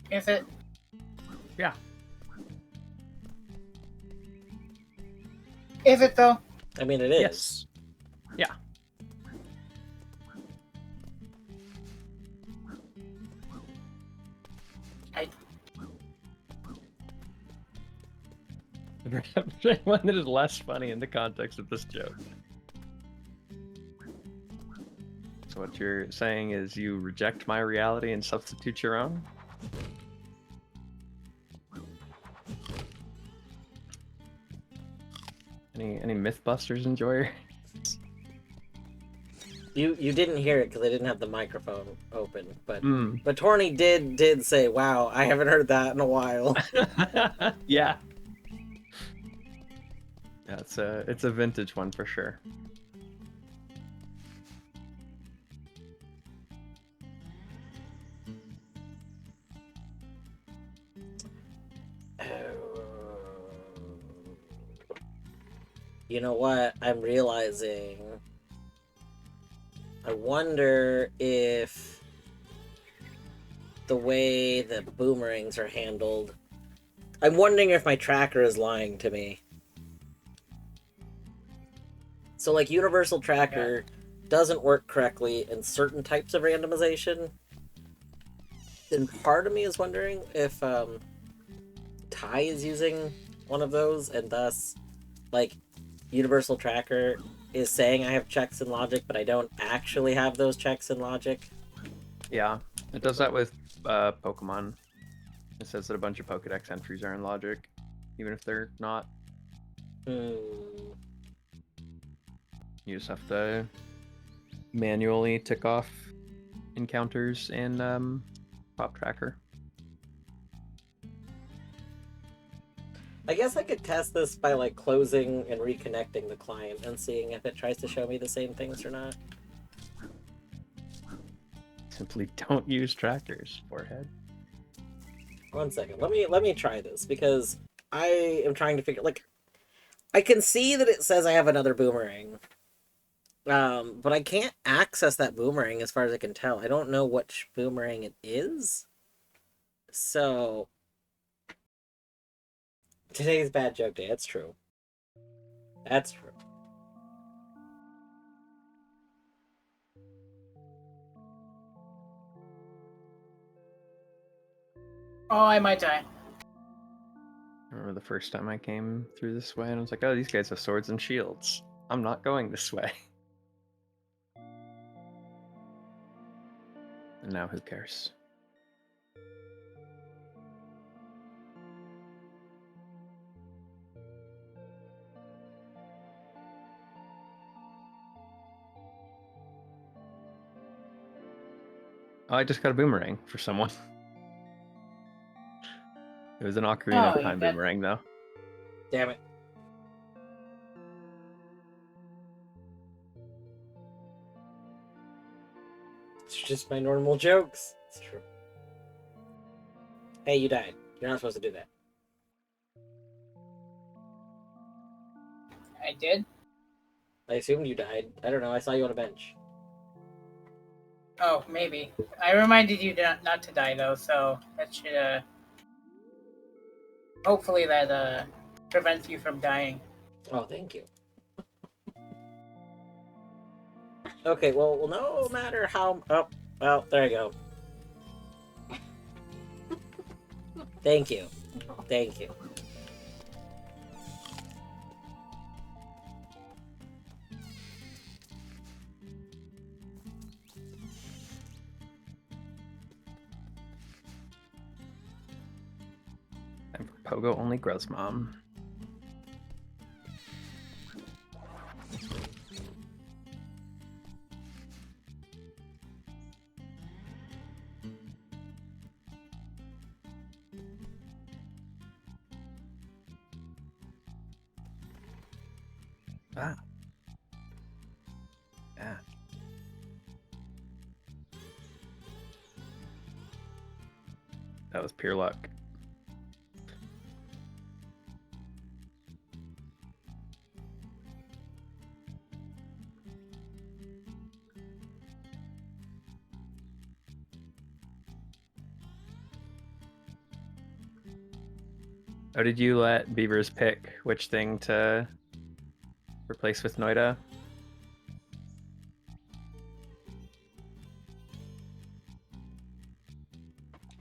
Is it?
Yeah.
Is it though?
I mean, it is.
Yes. Yeah. One that is less funny in the context of this joke. So what you're saying is you reject my reality and substitute your own? Any Mythbusters enjoyer?
You didn't hear it because I didn't have the microphone open, but
Mm.
but Torny did say, "Wow, I haven't heard that in a while."
Yeah. Yeah, it's a vintage one for sure.
You know what? I'm realizing. I wonder if the way the boomerangs are handled. I'm wondering if my tracker is lying to me. So, like, Universal Tracker doesn't work correctly in certain types of randomization. And part of me is wondering if Ty is using one of those, and thus, like, Universal Tracker is saying I have checks in logic, but I don't actually have those checks in logic.
Yeah, it does that with Pokemon. It says that a bunch of Pokedex entries are in logic, even if they're not. You just have to manually tick off encounters in Pop Tracker.
I guess I could test this by, like, closing and reconnecting the client and seeing if it tries to show me the same things or not.
Simply don't use trackers, forehead.
1 second. Let me try this, because I am trying to figure, like, I can see that it says I have another boomerang. But I can't access that boomerang as far as I can tell. I don't know which boomerang it is. So today's bad joke day. That's true. That's true.
Oh, I might die.
I remember the first time I came through this way, and I was like, oh, these guys have swords and shields. I'm not going this way. And now who cares? Oh, I just got a boomerang for someone. It was an Ocarina of Time boomerang, though.
Damn it. It's just my normal jokes. It's true. Hey, you died. You're not supposed to do that.
I did?
I assumed you died. I don't know. I saw you on a bench.
Oh, maybe. I reminded you not to die, though, so that should, hopefully that, prevents you from dying.
Oh, thank you. Okay, well, no matter how... Oh, well, there you go. Thank you. Thank you.
And for Pogo only grows mom. Ah. Yeah. That was pure luck. Oh, did you let Beavers pick which thing to replace with Noita?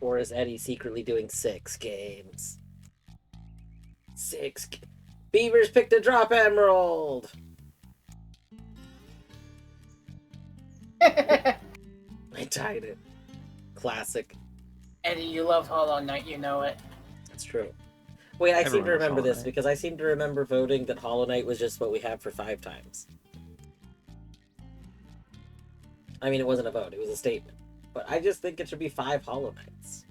Or is Eddie secretly doing 6 games? Beavers picked a drop emerald! I died it. Classic.
Eddie, you love Hollow Knight, you know it.
That's true. Wait, I seem
Everyone
to
loves
remember
Hollow
this
Knight.
because I seem to remember voting that Hollow Knight was just what we have for 5 times. I mean, it wasn't a vote, it was a statement. But I just think it should be 5 Hollow Knights.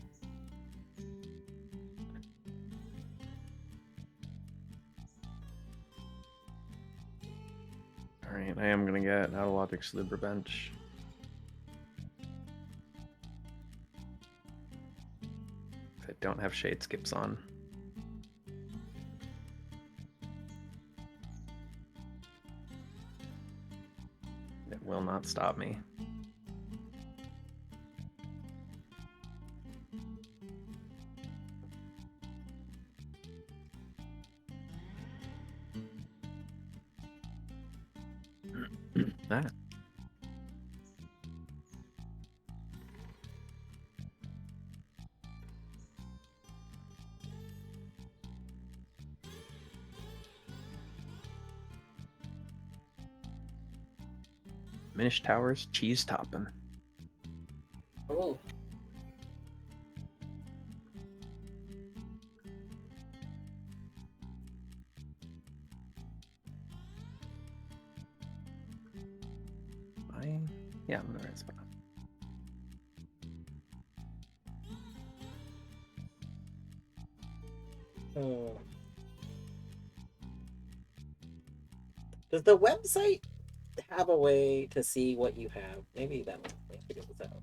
Alright, I am gonna get out of logic Slubber bench. I don't have shade skips on. not stop me. Ah. Minish Towers, cheese topping.
Oh.
Yeah, I'm in the right spot.
Does the website have a way to see what you have? Maybe that will figure this out.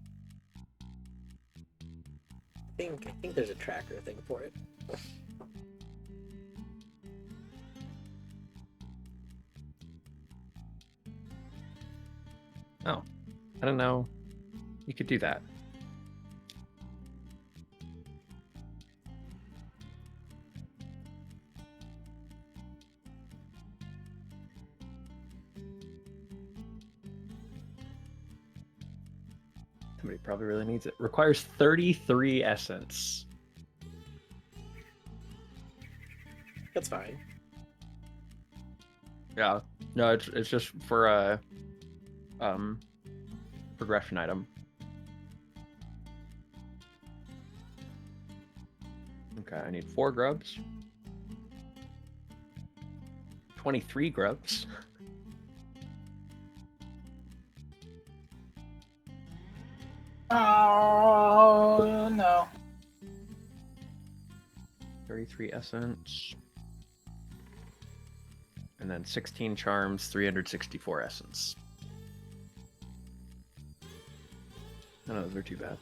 I think there's a tracker thing for it.
Oh, I don't know. You could do that. Somebody probably really needs it. Requires 33 essence.
That's fine.
Yeah. No, it's just for a progression item. Okay, I need 4 grubs. 23 grubs.
Oh no.
33 essence. And then 16 charms, 364 essence. None of those are too bad.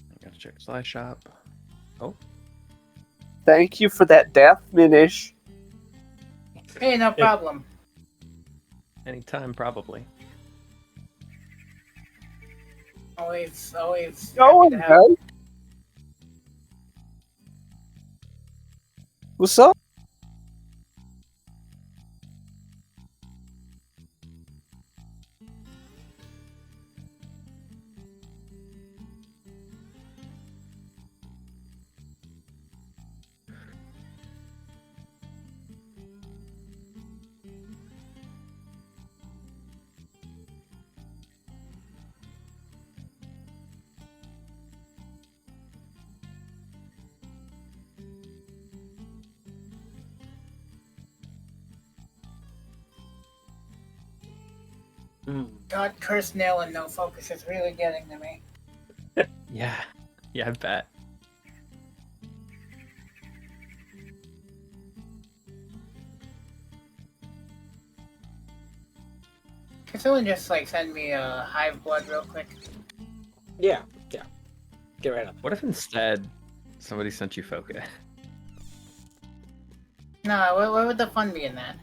I gotta check Sly Shop. Oh.
Thank you for that death finish.
Hey, no problem.
Anytime, probably.
Always
Oh,
happy to help.
okay. What's up?
God, cursed nail and no focus is really getting to me.
Yeah. Yeah, I bet.
Can someone just like send me a hive blood real quick?
Yeah. Get right on.
What if instead somebody sent you Foca?
No, what would the fun be in that?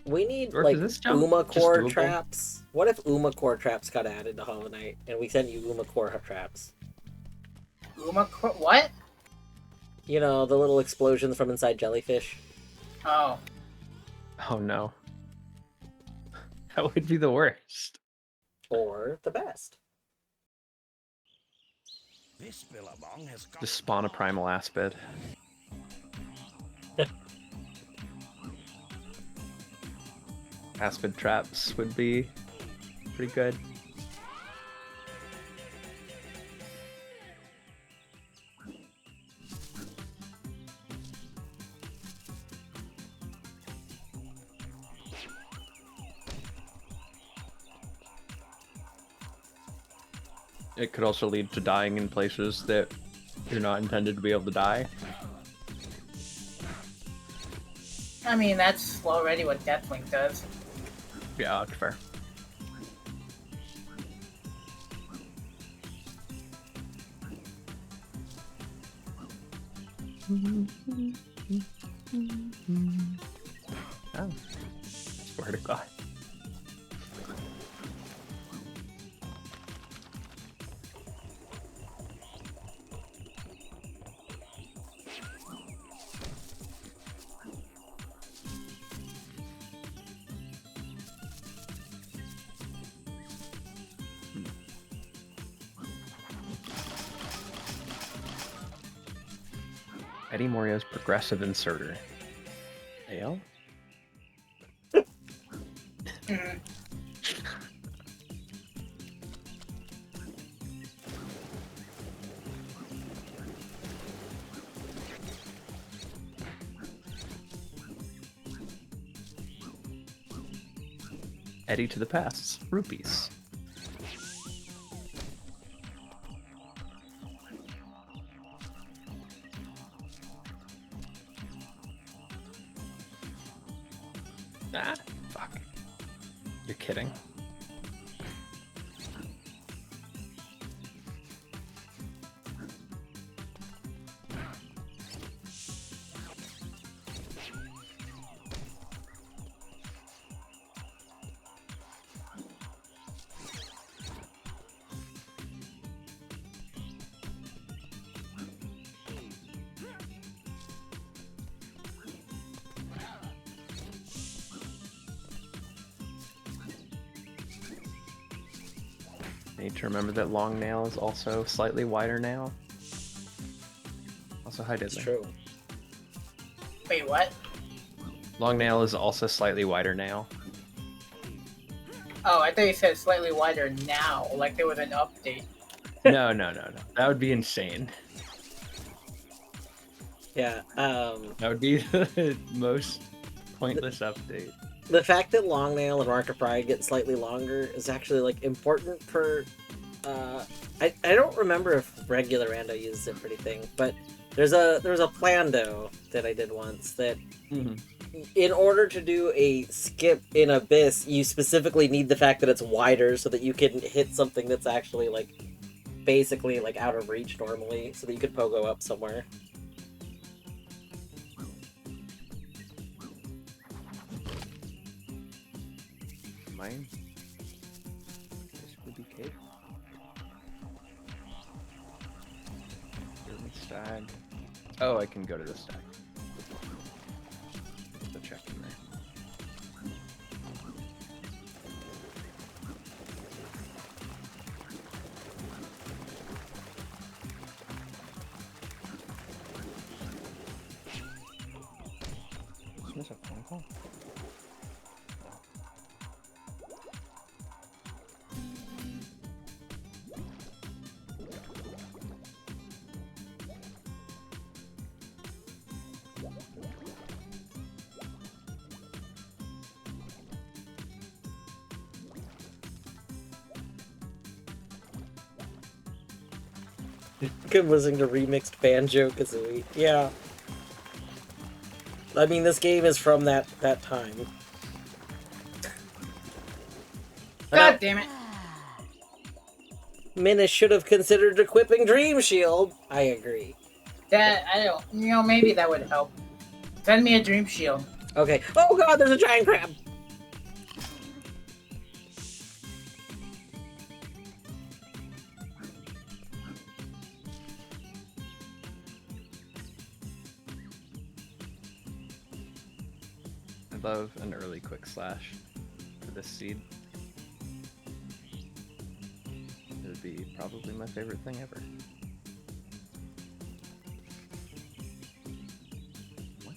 We need
Or
like
is this jump
Uma
just
core
doable?
traps. What if Uma core traps got added to Hollow Knight and we send you Uma core traps?
What?
You know, the little explosions from inside jellyfish.
Oh.
Oh no. That would be the worst.
Or the best.
This billabong has got
Just spawn a primal aspid. Aspid traps would be pretty good. It could also lead to dying in places that you're not intended to be able to die.
I mean, that's already what Deathwing does.
Yeah, that's fair. Oh, swear to God. Eddie Morio's progressive inserter. Ale?
Mhm.
Eddie to the past. Rupees. Ah, fuck. You're kidding. Need to remember that long nail is also slightly wider now. Also, hi
It's
Diddley.
true.
Wait, what?
Long nail is also slightly wider now.
Oh, I thought you said slightly wider now, like there was an update.
No. That would be insane.
Yeah.
That would be the most pointless update.
The fact that long nail and Mark of Pride get slightly longer is actually like important for. I don't remember if regular rando uses it for anything, but there's a plando that I did once that in order to do a skip in Abyss, you specifically need the fact that it's wider so that you can hit something that's actually like basically like out of reach normally, so that you could pogo up somewhere.
Mine. Would be cave. Stag. Oh, I can go to the stag. Put the check in there. Just miss a phone call.
Good listening to remixed Banjo Kazooie. Yeah. I mean, this game is from that time.
God damn it!
Minus should have considered equipping Dream Shield. I agree.
That I don't. You know, maybe that would help. Send me a dream shield.
Okay. Oh god, there's a giant crab!
I'd love an early quick slash for this seed. It would be probably my favorite thing ever. What?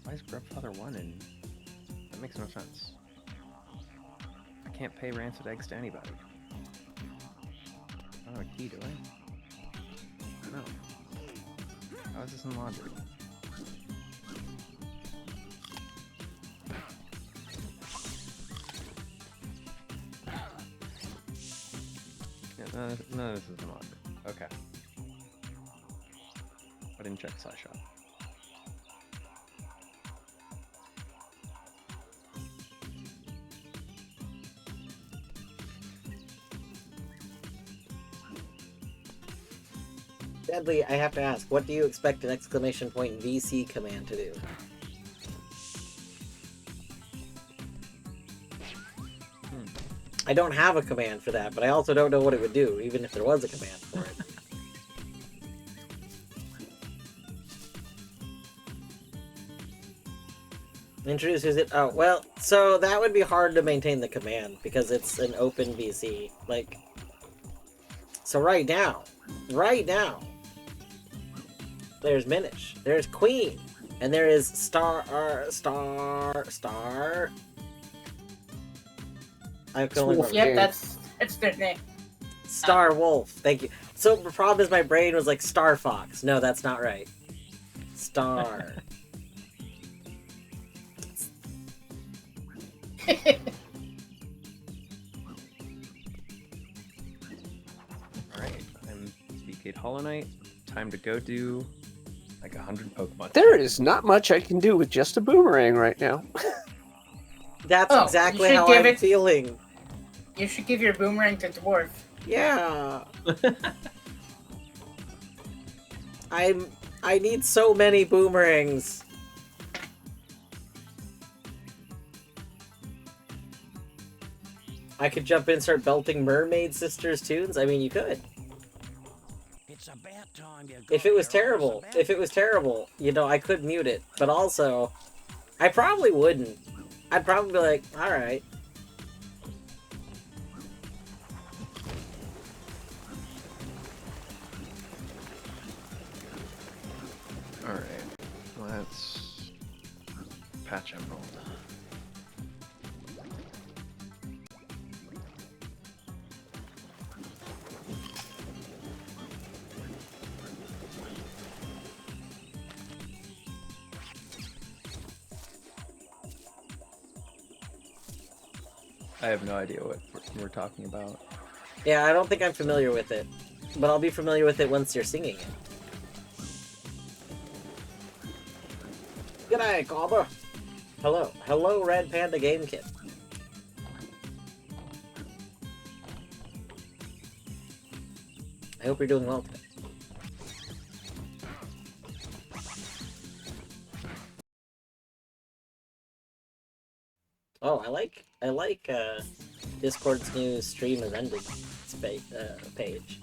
Why is Grubfather 1 in? That makes no sense. I can't pay rancid eggs to anybody. I don't have a key, do I? No. How is this in laundry? No, this isn't locked. Okay. I didn't check slash shop.
Deadly, I have to ask, what do you expect an exclamation point VC command to do? I don't have a command for that, but I also don't know what it would do, even if there was a command for it. Introduces it. Oh, well, so that would be hard to maintain the command because it's an open VC. Like, so right now, there's Minish, there's Queen, and there is Star. I can only remember.
Yep, that's their name.
Star Wolf. Thank you. So the problem is my brain was like Star Fox. No, that's not right. Star.
Alright, I'm Speedgate Hollow Knight. Time to go do like 100 Pokemon.
There is not much I can do with just a boomerang right now.
That's
Oh,
exactly
you should
how
give
I'm
it-
feeling.
You should give your boomerang to Dwarf.
Yeah. I need so many boomerangs. I could jump in and start belting Mermaid Sisters tunes. I mean, you could.
It's about time you
If it was terrible, you know, I could mute it. But also, I probably wouldn't. I'd probably be like, alright.
Alright, let's patch Emerald. I have no idea what we're talking about.
Yeah, I don't think I'm familiar with it. But I'll be familiar with it once you're singing it. G'day, Cobber! Hello. Hello, Red Panda Game Kit. I hope you're doing well today. Oh, I like Discord's new stream has ended page.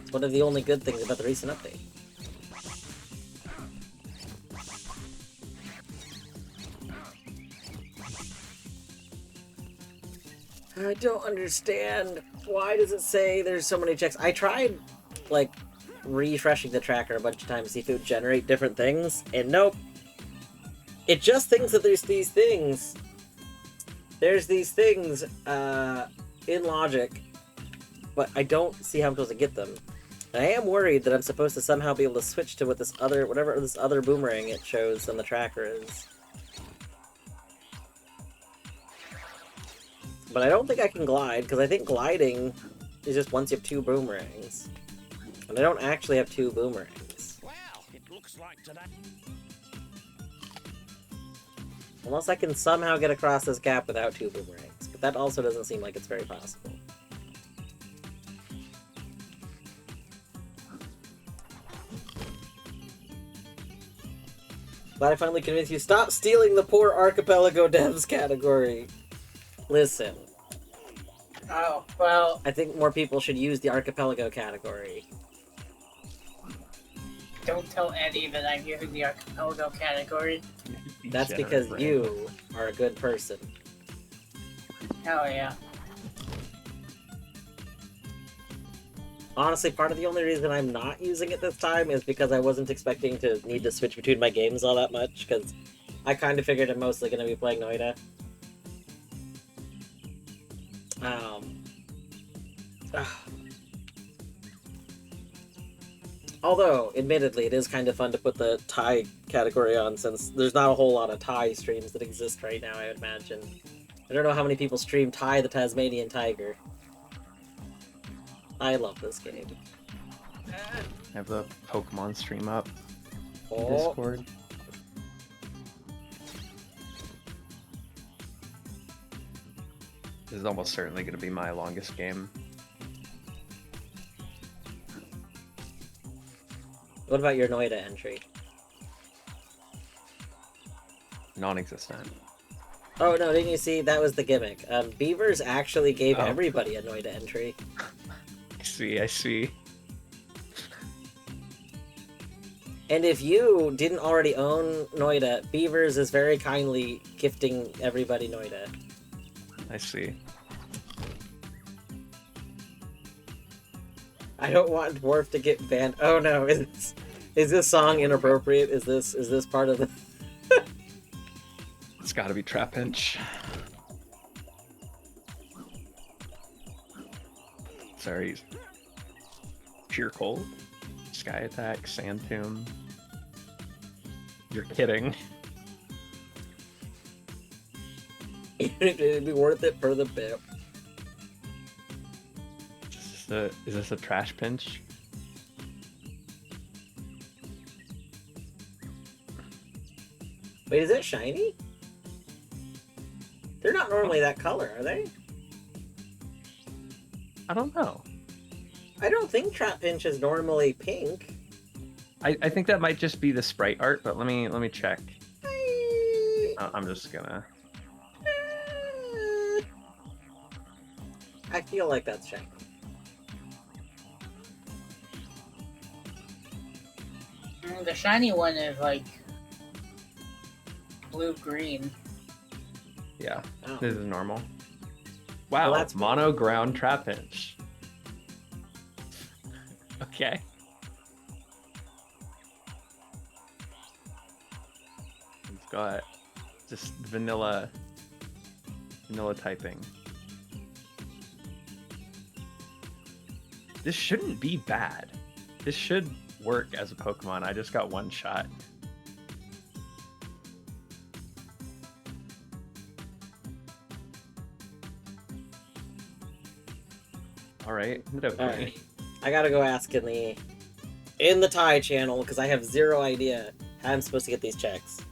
It's one of the only good things about the recent update. I don't understand. Why does it say there's so many checks? I tried, like, refreshing the tracker a bunch of times to see if it would generate different things, and nope. It just thinks that there's these things. There's these things, in logic, but I don't see how I'm supposed to get them. And I am worried that I'm supposed to somehow be able to switch to what this other, whatever this other boomerang it shows on the tracker is. But I don't think I can glide, because I think gliding is just once you have two boomerangs. And I don't actually have two boomerangs.
Wow, it looks like today.
Unless I can somehow get across this gap without two boomerangs. But that also doesn't seem like it's very possible. Glad I finally convinced you. Stop stealing the poor Archipelago devs category. Listen.
Oh, well,
I think more people should use the Archipelago category.
don't tell Eddie that I'm using the Archipelago category.
That's because you are a good person.
Hell yeah.
Honestly, part of the only reason I'm not using it this time is because I wasn't expecting to need to switch between my games all that much, because I kind of figured I'm mostly going to be playing Noita. Although, admittedly, it is kind of fun to put the Thai category on, since there's not a whole lot of Thai streams that exist right now, I would imagine. I don't know how many people stream Thai the Tasmanian Tiger. I love this game.
I have the Pokemon stream up in
Oh,
Discord. This is almost certainly going to be my longest game.
What about your Noita entry?
Non-existent.
Oh no, didn't you see? That was the gimmick. Beavers actually gave
Oh.
everybody a Noita entry.
I see.
And if you didn't already own Noita, Beavers is very kindly gifting everybody Noita.
I see.
I don't want Dwarf to get banned. Oh no, is this song inappropriate? Is this part of the...
It's gotta be Trap Pinch. Sorry. Pure Cold. Sky Attack, Sand Tomb. You're kidding.
It'd be worth it for the bit.
Is this a Trash Pinch?
Wait, is it shiny? They're not normally that color, are they?
I don't know.
I don't think Trap Pinch is normally pink.
I think that might just be the sprite art, but let me check. I'm just gonna...
I feel like that's shiny.
The shiny one is like blue-green.
Yeah,
Oh.
this is normal. Wow,
Well,
that's mono ground Trap Pinch. Okay. It's got just vanilla typing. This shouldn't be bad. This should work as a Pokemon. I just got one shot. All right, okay.
Alright. I gotta go ask in the Thai channel because I have zero idea how I'm supposed to get these checks.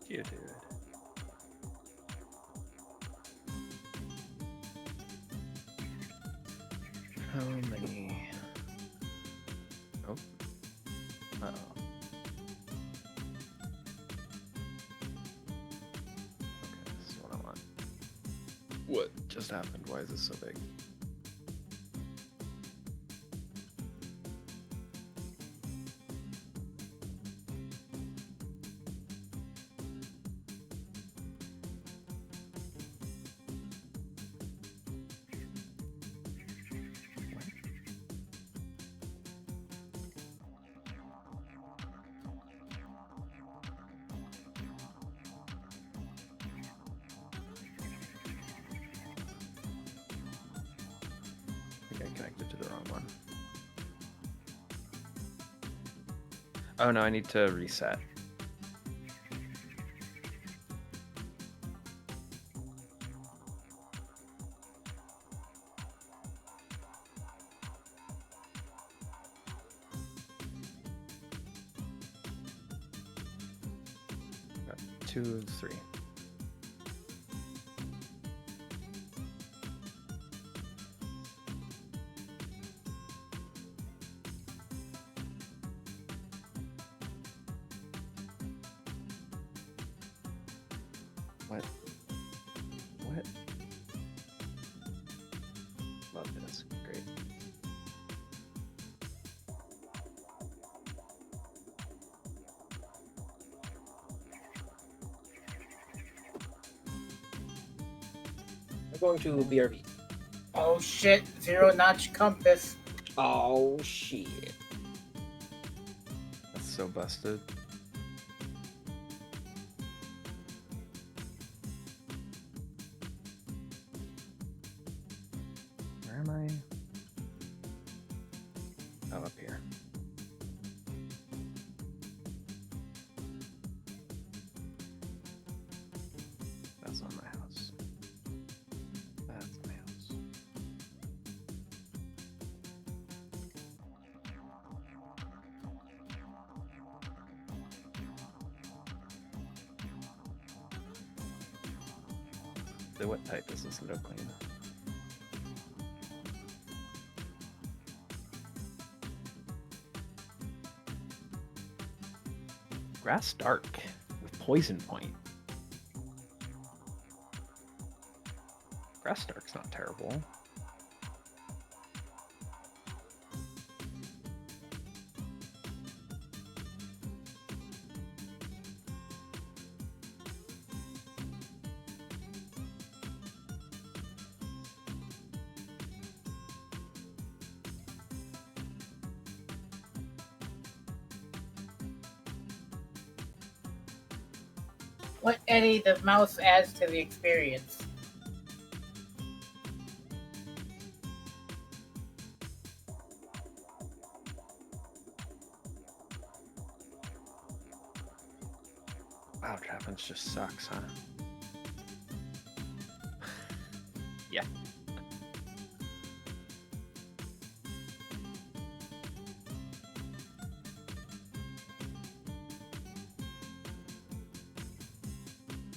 You dude. How many? Oh. Uh-oh. Okay, this is what I want. What just happened? Why is this so big? I connected to the wrong one. Oh no, I need to reset. Got 2, 3. What? What? Love this. Great.
I'm going to BRB.
Oh shit, zero-notch compass.
Oh shit.
That's so busted. Where am I? Oh, up here. That's not my house. That's my house. So what type is this Nidoqueen? Grass Dark with Poison Point. Grass Dark's not terrible.
What, Eddie, the mouse adds to the experience?
Wow, Trappins just sucks, huh? Yeah.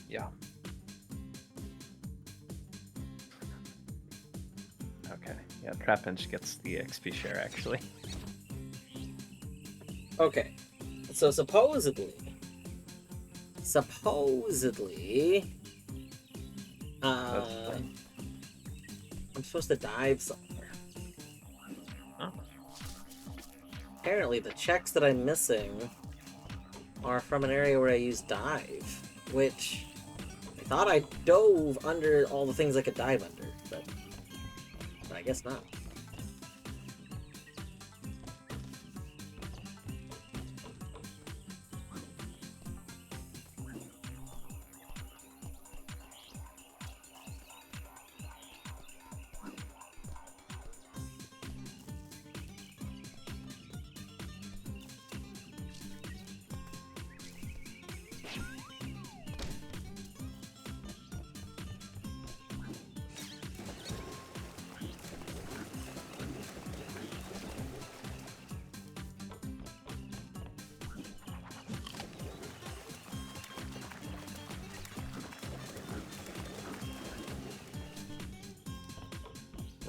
Yeah. Okay. Yeah, Trapinch gets the XP share actually.
Okay. So supposedly, I'm supposed to dive somewhere.
Oh.
Apparently, the checks that I'm missing are from an area where I used dive, which I thought I dove under all the things I could dive under, but I guess not.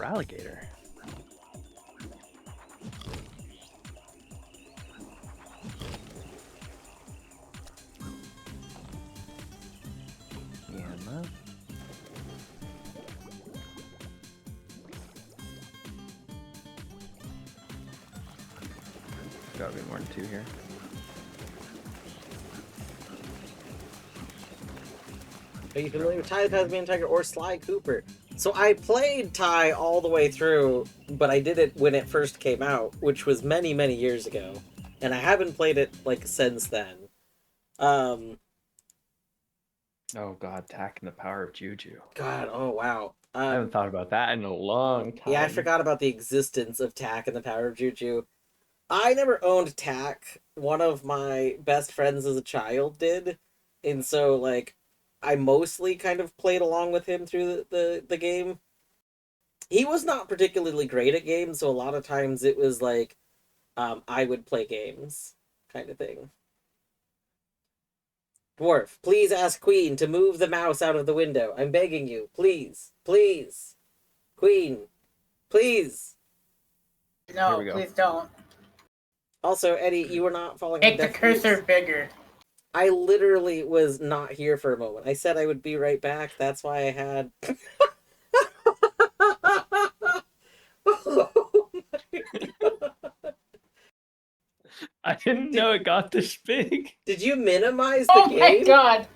Alligator. Gamma. Gotta be more than 2 here.
Are you familiar with Ty the Tasmanian Tiger or Sly Cooper? So I played Ty all the way through, but I did it when it first came out, which was many, many years ago. And I haven't played it, like, since then.
Oh god, Tack and the Power of Juju.
God, oh wow.
I haven't thought about that in a long time.
Yeah, I forgot about the existence of Tack and the Power of Juju. I never owned Tack. One of my best friends as a child did. And so, like, I mostly kind of played along with him through the game. He was not particularly great at games, so a lot of times it was like, I would play games, kind of thing. Dwarf, please ask Queen to move the mouse out of the window. I'm begging you. Please. Please. Queen. Please.
No, please don't.
Also, Eddie, you were not falling
Make
on
the
deaf
cursor
ears.
bigger.
I literally was not here for a moment. I said I would be right back. That's why I had... Oh my God.
I didn't know it got this big.
Did you minimize the game?
Oh my god!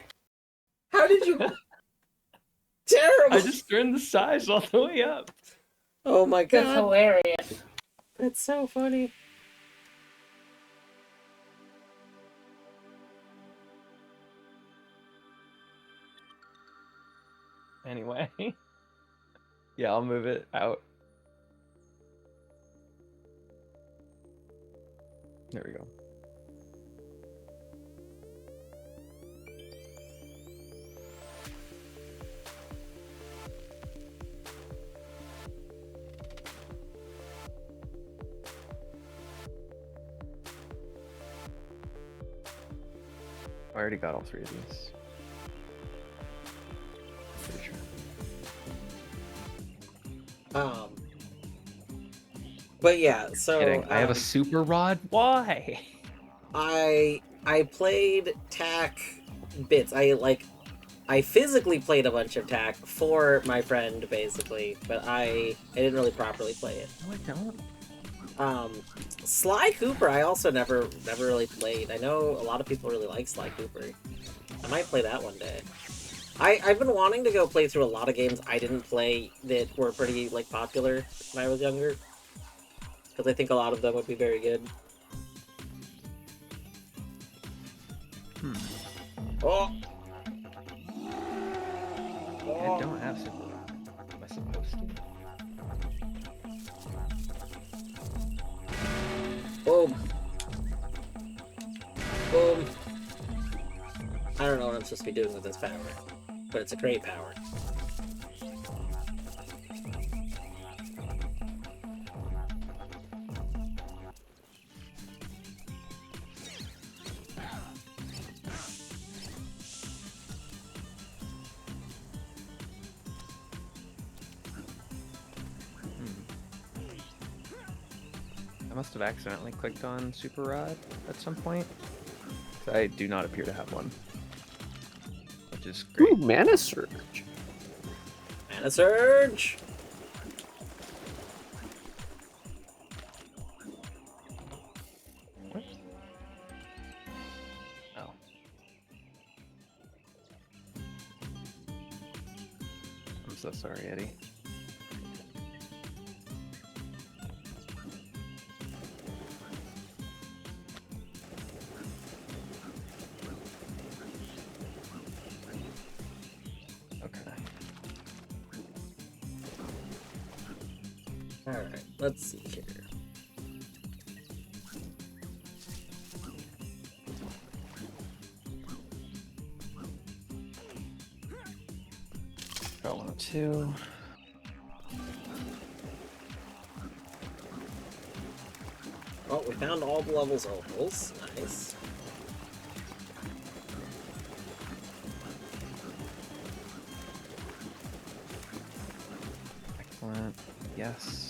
How did you... Terrible!
I just turned the size all the way up.
Oh my God.
That's hilarious.
That's so funny.
Anyway. Yeah, I'll move it out. There we go. I already got all 3 of these. Pretty sure.
But yeah, so
Kidding. I have a super rod. Why?
I I played TAC bits. I physically played a bunch of TAC for my friend, basically, but I didn't really properly play it.
No, I don't.
Sly Cooper, I also never really played. I know a lot of people really like Sly Cooper. I might play that one day. I've been wanting to go play through a lot of games I didn't play that were pretty, like, popular when I was younger. Because I think a lot of them would be very good. Oh!
I don't have Super Rod. Am I supposed to?
Boom. Boom. I don't know what I'm supposed to be doing with this power, but it's a great power.
I must have accidentally clicked on Super Rod at some point. I do not appear to have one. Which is great.
Ooh, Mana Surge.
Mana Surge!
What? Oh. I'm so sorry, Eddie.
Alright, let's see here.
Got 102.
Oh, we found all the levels opals. Nice.
Excellent. Yes.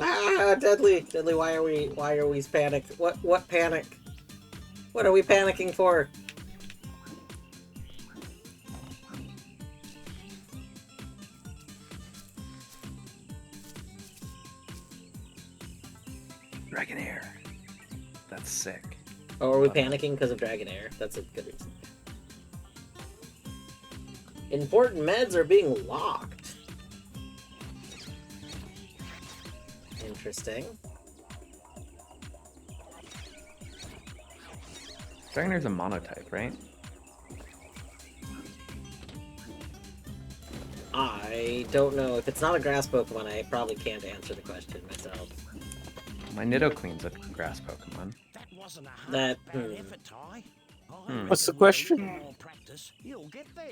Ah, Deadly! Deadly, why are we panicked? What panic? What are we panicking for?
Dragonair. That's sick.
Oh, are we panicking because of Dragonair? That's a good reason. Important meds are being locked. Interesting.
Dragonair's a monotype, right?
I don't know. If it's not a grass Pokemon, I probably can't answer the question myself.
My Nidoqueen's a grass Pokemon.
That,
What's the question?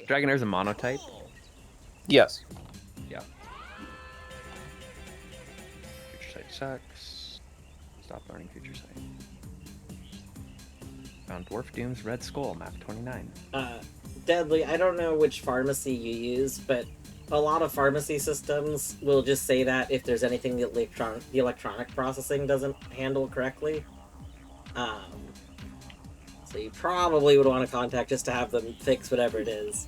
Dragonair's a monotype?
Yes.
Yeah. Future Sight sucks. Stop learning Future Sight. Found Dwarf Doom's Red Skull, map 29.
Deadly, I don't know which pharmacy you use, but a lot of pharmacy systems will just say that if there's anything that the electronic processing doesn't handle correctly. So you probably would want to contact just to have them fix whatever it is.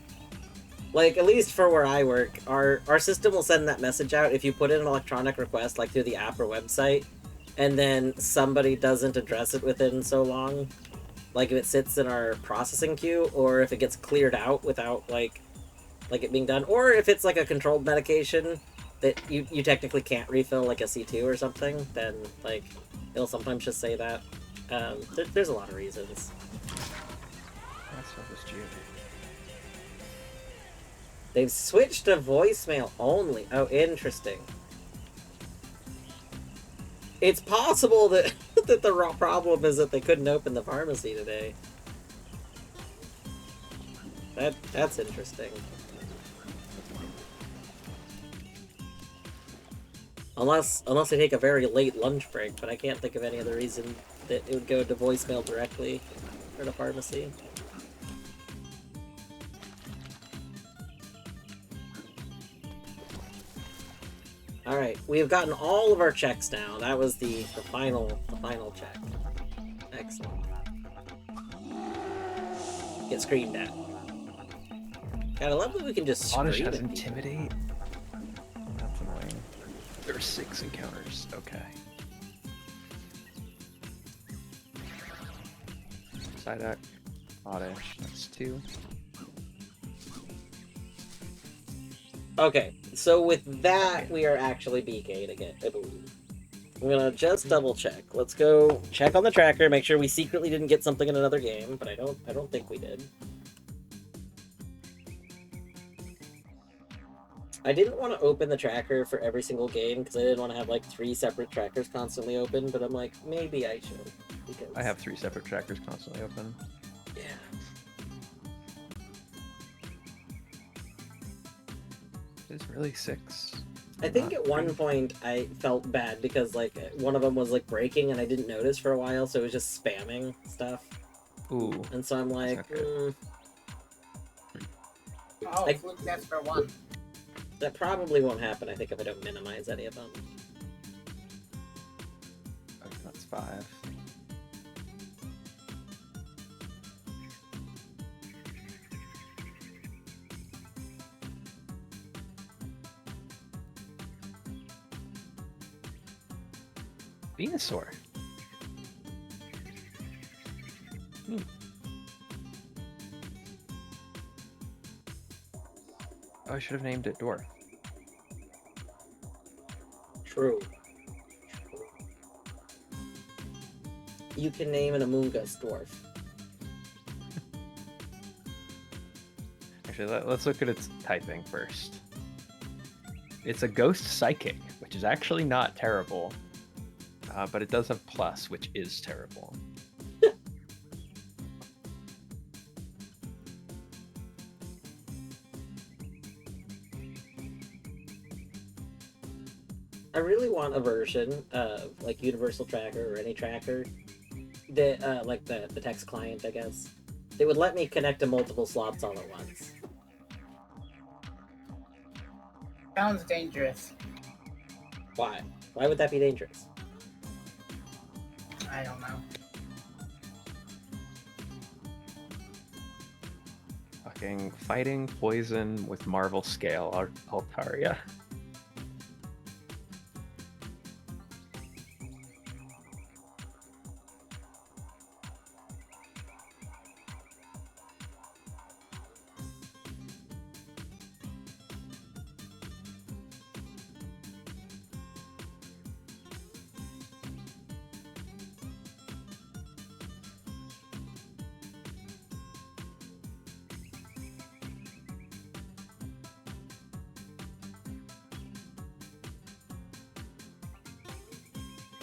Like, at least for where I work, our system will send that message out if you put in an electronic request, like through the app or website, and then somebody doesn't address it within so long. Like, if it sits in our processing queue, or if it gets cleared out without, like it being done, or if it's, like, a controlled medication that you technically can't refill, like a C2 or something, then, like, it'll sometimes just say that. There's a lot of reasons.
That's what this Geodude.
They've switched to voicemail only. Oh, interesting. It's possible that that the raw problem is that they couldn't open the pharmacy today. That's interesting. Unless they take a very late lunch break, but I can't think of any other reason that it would go to voicemail directly for the pharmacy. All right, we have gotten all of our checks now. That was the final check. Excellent. Get screamed at. God, I love that we can just scream
Oddish has
at people.
Intimidate. That's annoying. There are 6 encounters. Okay. Psyduck. Oddish. That's 2.
Okay, so with that, we are actually BK'd again, I believe. I'm gonna just double check. Let's go check on the tracker, make sure we secretly didn't get something in another game, but I don't think we did. I didn't want to open the tracker for every single game because I didn't want to have like 3 separate trackers constantly open, but I'm like, maybe I should. Because...
I have 3 separate trackers constantly open.
Yeah.
It's really 6.
I think at one point I felt bad because like one of them was like breaking and I didn't notice for a while, so it was just spamming stuff.
Ooh.
And so I'm like,
Oh, look, that's for 1.
That probably won't happen, I think, if I don't minimize any of them.
Okay, that's 5. Venusaur. Oh, I should have named it Dwarf.
True. You can name an Amoonguss dwarf.
Actually, let's look at its typing first. It's a ghost psychic, which is actually not terrible. But it does have plus, which is terrible.
I really want a version of like Universal Tracker or any tracker that, like the text client, I guess. They would let me connect to multiple slots all at once.
Sounds dangerous.
Why? Why would that be dangerous?
I don't know.
Fucking fighting poison with Marvel Scale Altaria.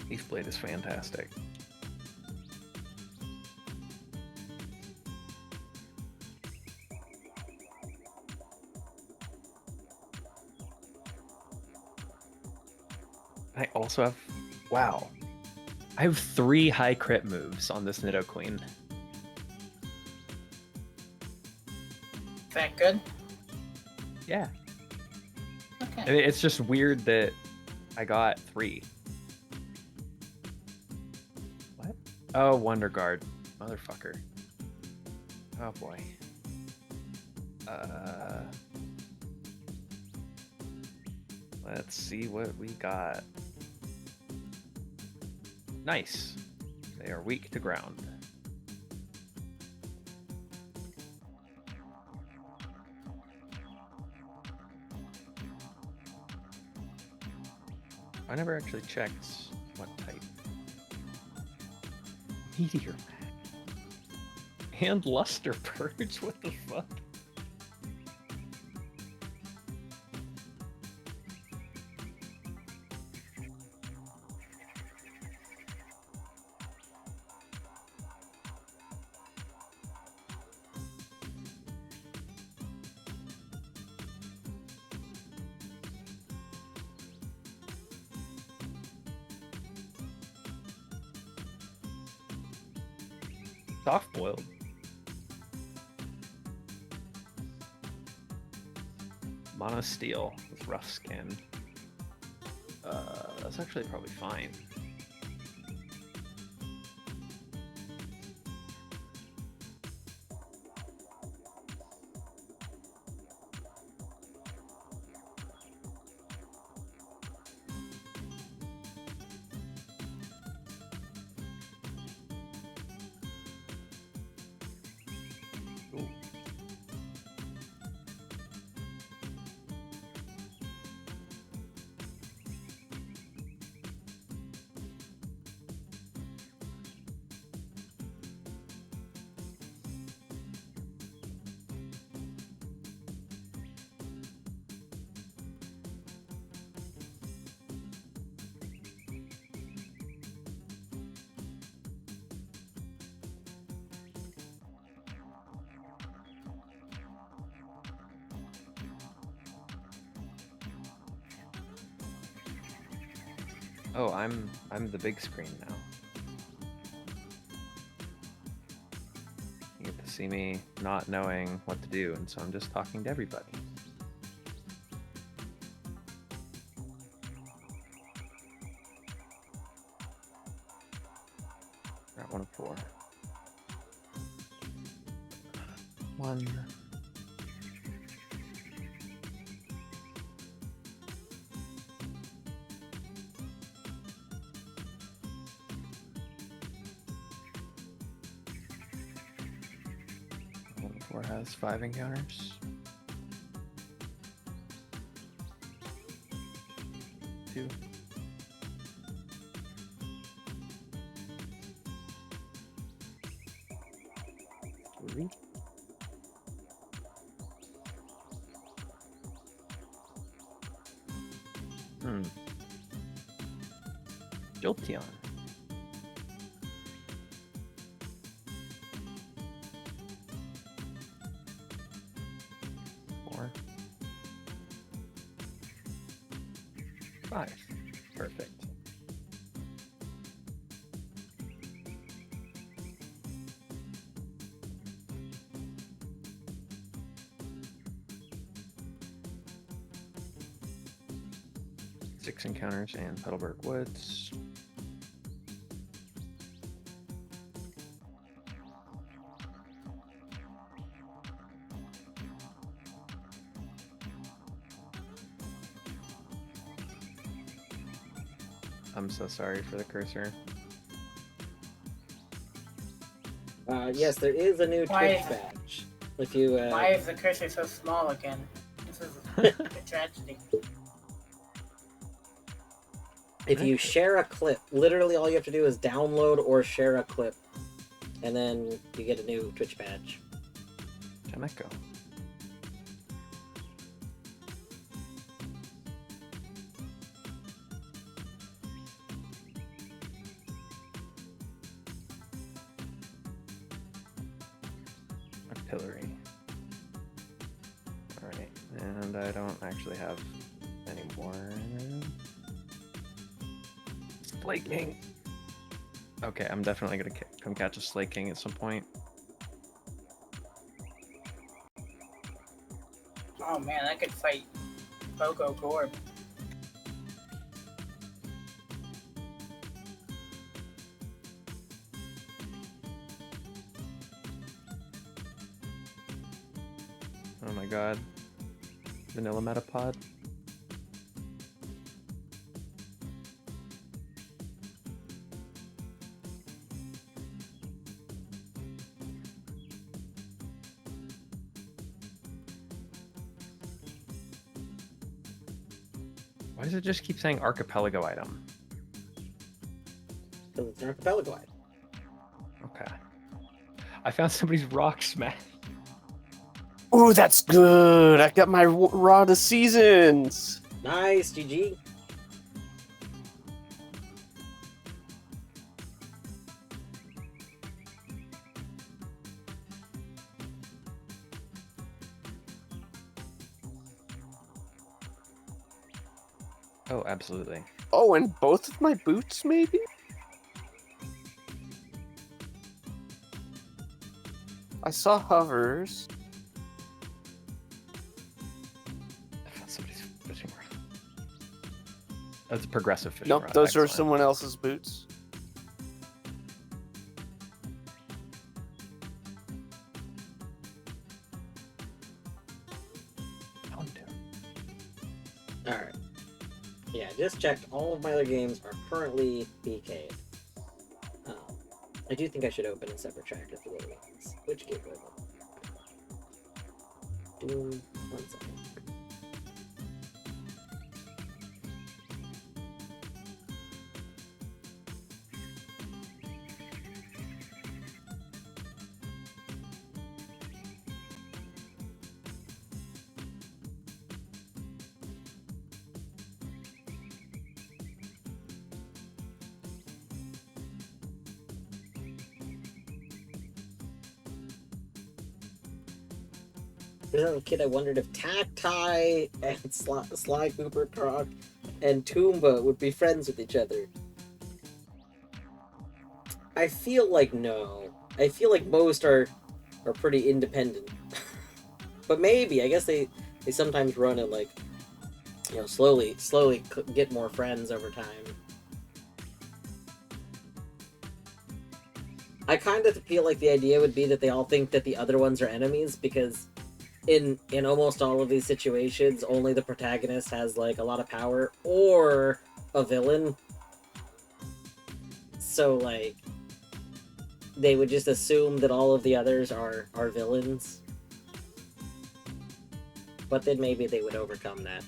Leaf Blade is fantastic. I also have... Wow. I have 3 high crit moves on this Nidoqueen.
Is that good?
Yeah.
Okay.
I mean, it's just weird that I got 3. What? Oh, Wonder Guard. Motherfucker. Oh boy. Let's see what we got. Nice. They are weak to ground. I never actually checked what type. Meteor Mag. And Luster Purge? What the fuck? Soft boiled. Mono Steel with rough skin. That's actually probably fine. Ooh. Oh, I'm the big screen now. You get to see me not knowing what to do, and so I'm just talking to everybody. Got 1 of 4. 1. Four has 5 encounters. 2. 3. Jolteon. 4. 5. Perfect. Six encounters in Petalburg Woods. I'm so sorry for the cursor.
Yes, there is a new
Why-
Twitch badge. If you
Why is the cursor so small again? This is a tragedy.
if you share a clip, literally all you have to do is download or share a clip, and then you get a new Twitch badge.
Jamaica. Artillery. Alright, and I don't actually have any more. Slate King. Okay, I'm definitely gonna come catch a Slate King at some point.
Oh man, I could fight Bogo Gorb.
Oh my god. Vanilla Metapod. Why does it just keep saying archipelago item?
Because it's an archipelago item.
Okay. I found somebody's rock smash.
Ooh, that's good. I got my Rod of Seasons.
Nice, GG.
Oh, absolutely.
Oh, and both of my boots, maybe? I saw hovers.
I found somebody's fishing rod. That's a progressive fishing
Nope,
rod.
those are
Excellent.
someone else's boots.
Alright. Yeah, just checked. All of my other games are currently BK'd. I do think I should open a separate tracker for the ones. Which game do I want? Doom. 1 second. As a kid, I wondered if Tacti and Sly Cooper Croc and Toomba would be friends with each other. I feel like no. I feel like most are pretty independent. But maybe, I guess they sometimes run it like, you know, slowly get more friends over time. I kind of feel like the idea would be that they all think that the other ones are enemies, because in almost all of these situations, only the protagonist has like a lot of power or a villain. So like they would just assume that all of the others are villains. But then maybe they would overcome that.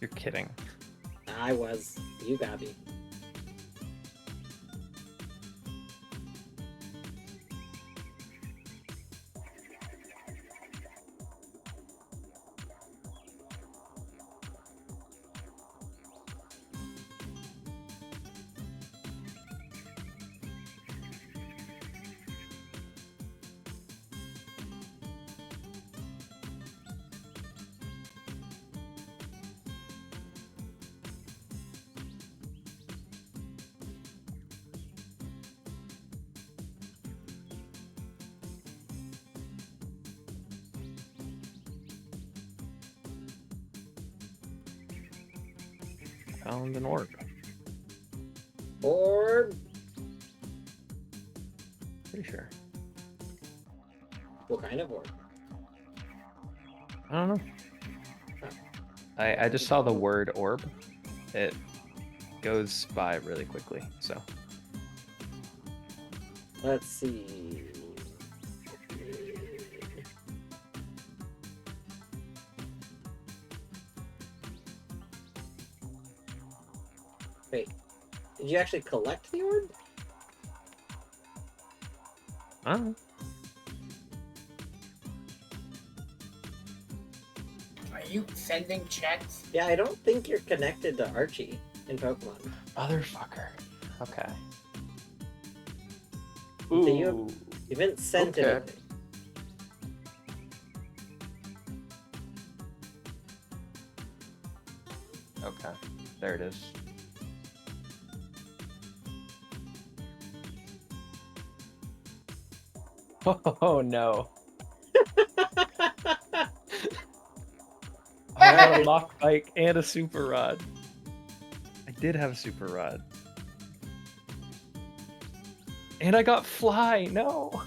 You're kidding.
I was. You got me.
Found an orb.
Or
Pretty sure.
what kind of orb?
I don't know. I just saw the word orb. It goes by really quickly, so.
Let's see. Wait, did you actually collect the orb?
I don't know.
Are you sending checks?
Yeah, I don't think you're connected to Archie in Pokemon.
Motherfucker. Okay.
Ooh.
So you haven't sent
Okay.
anything.
Okay. There it is. Oh no. I have a lock bike and a super rod. I did have a super rod. And I got fly. No.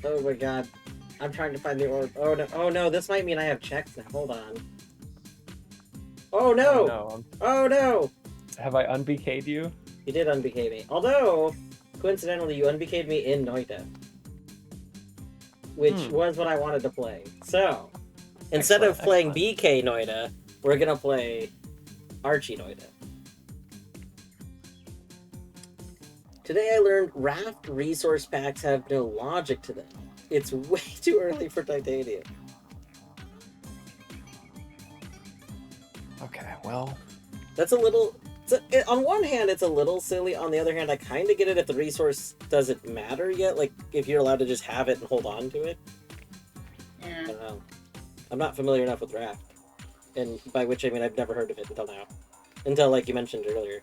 Oh my god. I'm trying to find the orb. Oh no. Oh no, this might mean I have checks now. Hold on. Oh no!
Oh, no.
Oh no!
Have I unbk'd you?
You did unbk me. Although, coincidentally, you unbk'd me in Noita. Which was what I wanted to play. So, instead of playing BK Noita, we're gonna play Archie Noita. Today I learned raft resource packs have no logic to them. It's way too early for Titanium.
Okay, well.
That's a little... on one hand, it's a little silly. On the other hand, I kind of get it if the resource doesn't matter yet. Like, if you're allowed to just have it and hold on to it. I
Yeah.
don't know. I'm not familiar enough with raft. And by which I mean I've never heard of it until now. Until, like you mentioned earlier.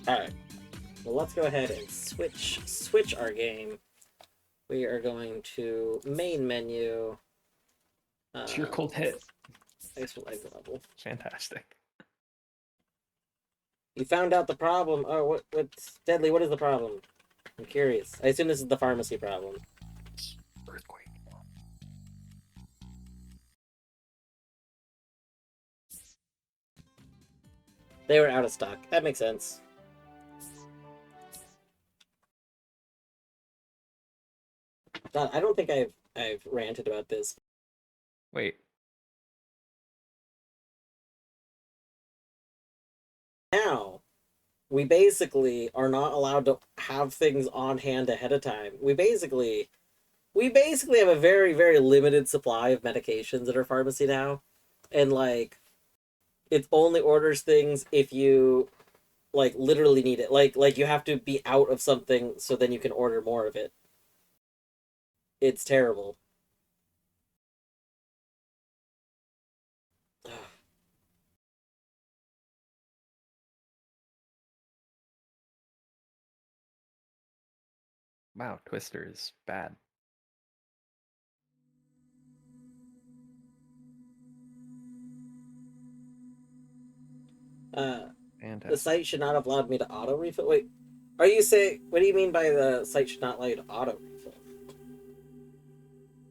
Alright. Well, let's go ahead and switch our game. We are going to main menu.
It's your cold hit.
Ice level.
Fantastic.
You found out the problem. Oh, what's Deadly? What is the problem? I'm curious. I assume this is the pharmacy problem.
Earthquake.
They were out of stock. That makes sense. God, I don't think I've ranted about this.
Wait.
Now, we basically are not allowed to have things on hand ahead of time. We basically have a very, very limited supply of medications at our pharmacy now. And, like, it only orders things if you, like, literally need it. Like you have to be out of something so then you can order more of it. It's terrible.
Wow, Twister is bad.
The
Fantastic.
site should not have allowed me to auto refill. Wait, are you saying? What do you mean by the site should not allow you to auto refill?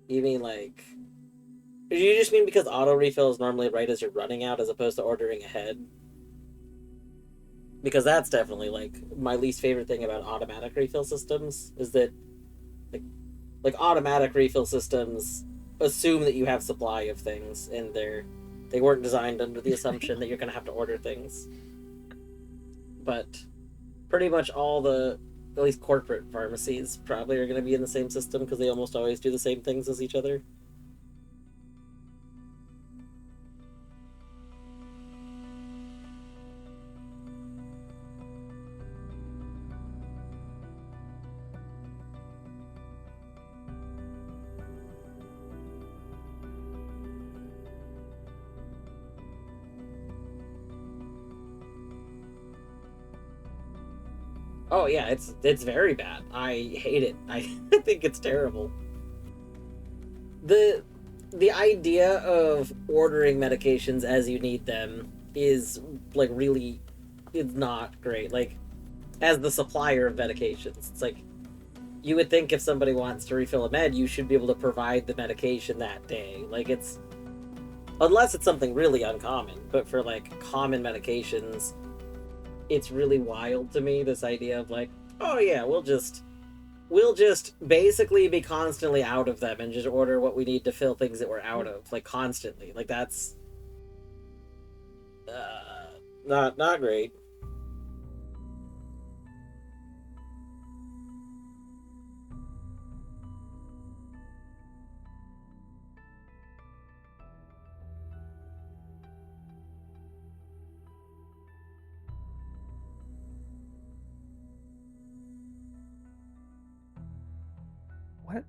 You mean like? Do you just mean because auto refill is normally right as you're running out, as opposed to ordering ahead? Because that's definitely like my least favorite thing about automatic refill systems is that, like automatic refill systems assume that you have supply of things, and they weren't designed under the assumption that you're gonna have to order things. But pretty much all the, at least corporate pharmacies, probably are going to be in the same system because they almost always do the same things as each other. Oh yeah, it's very bad. I hate it. I think it's terrible. The idea of ordering medications as you need them is like really, it's not great. Like, as the supplier of medications, it's like you would think if somebody wants to refill a med, you should be able to provide the medication that day. Like, it's, unless it's something really uncommon, but for like common medications, it's really wild to me, this idea of like, oh yeah, we'll just basically be constantly out of them and just order what we need to fill things that we're out of, like, constantly. Like, that's not great.
What?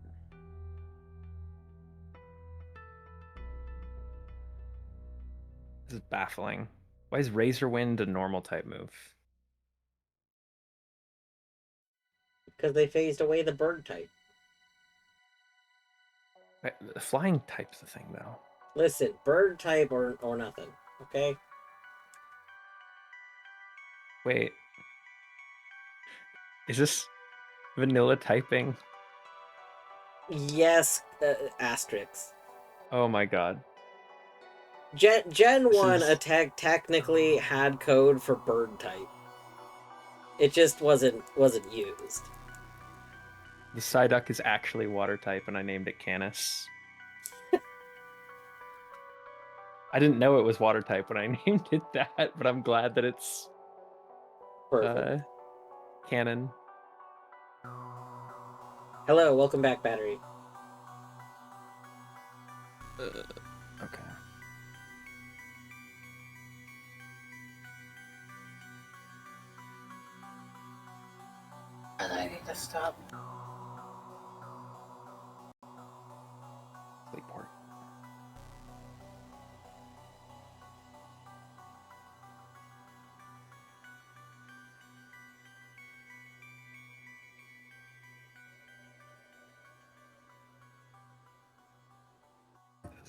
This is baffling. Why is Razor Wind a normal type move?
Because they phased away the bird type.
The flying type's the thing, though.
Listen, bird type or nothing, okay?
Wait. Is this vanilla typing?
Yes, asterisks.
Oh my god.
Gen
This
1
is-
technically had code for bird type. It just wasn't used.
The Psyduck is actually water type, and I named it Canis. I didn't know it was water type when I named it that, but I'm glad that it's
Perfect.
canon.
Hello, welcome back, Battery.
Okay.
And I need to stop.
Sleepport.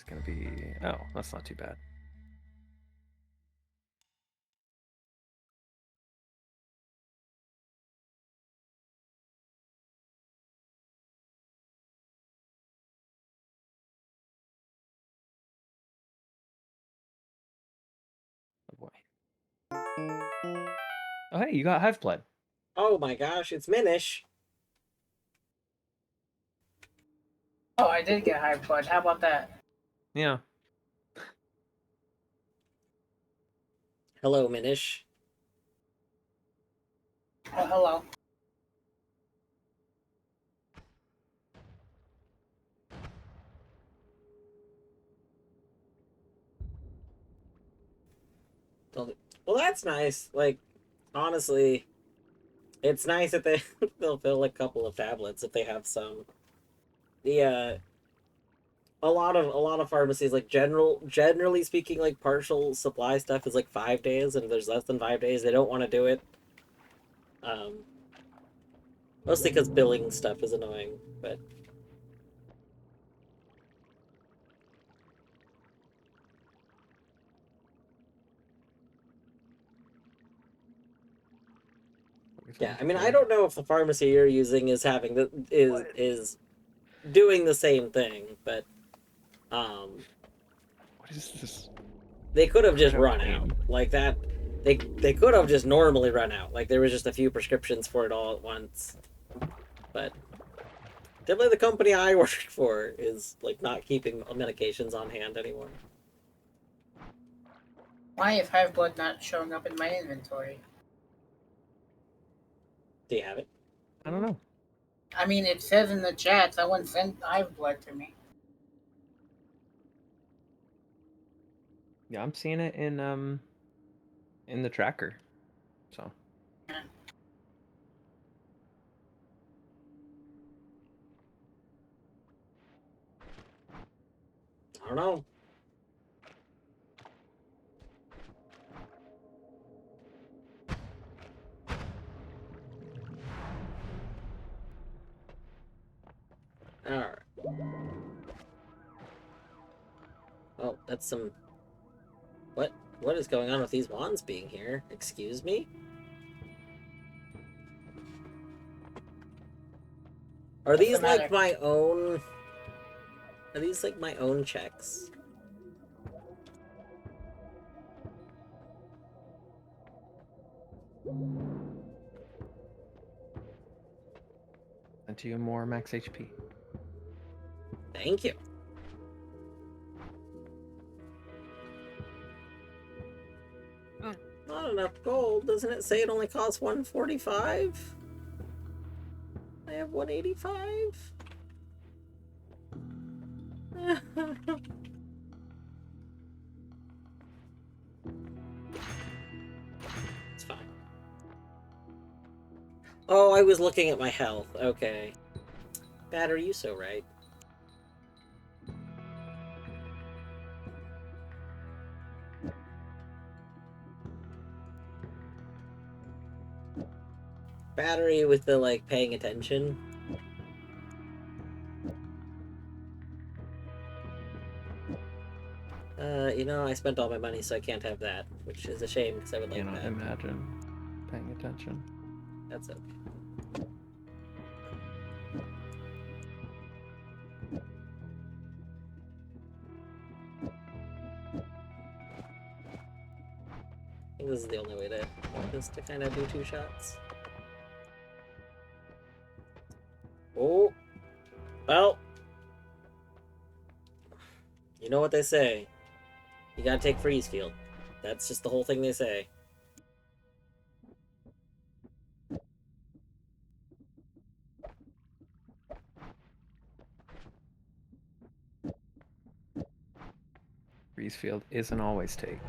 gonna be... Oh, that's not too bad. Oh boy. Oh hey, you got Hive Blood.
Oh my gosh, it's Minish.
Oh, I did get high blood. How about that?
Yeah.
Hello, Minish.
Oh, hello.
Well, that's nice. Like, honestly, it's nice that they'll fill a couple of tablets if they have some. The a lot of pharmacies, like generally speaking, like partial supply stuff is like 5 days, and if there's less than 5 days, they don't want to do it. Mostly because billing stuff is annoying, but yeah. I mean, I don't know if the pharmacy you're using is having the is doing the same thing, but
What is this?
they could have just run out like that. They could have just normally run out. Like there was just a few prescriptions for it all at once, but definitely the company I work for is like not keeping medications on hand anymore.
Why is hive blood not showing up in my inventory?
Do you have it?
I don't know.
I mean, it says in the chat someone sent hive blood to me.
Yeah, I'm seeing it in the tracker. So.
I don't know. Alright. Oh, that's some... What is going on with these wands being here? Excuse me? Are these like my own... Are these like my own checks?
And to you more max HP.
Thank you. Not enough gold. Doesn't it say it only costs 145? I have 185. It's fine. Oh, I was looking at my health. Okay. Bad, are you so right? Battery with the, like, paying attention. You know, I spent all my money, so I can't have that, which is a shame, because I would like that.
Imagine paying attention.
That's okay. I think this is the only way to kind of do 2 shots. Oh! Well! You know what they say. You gotta take freeze field. That's just the whole thing they say.
Freeze field isn't always take.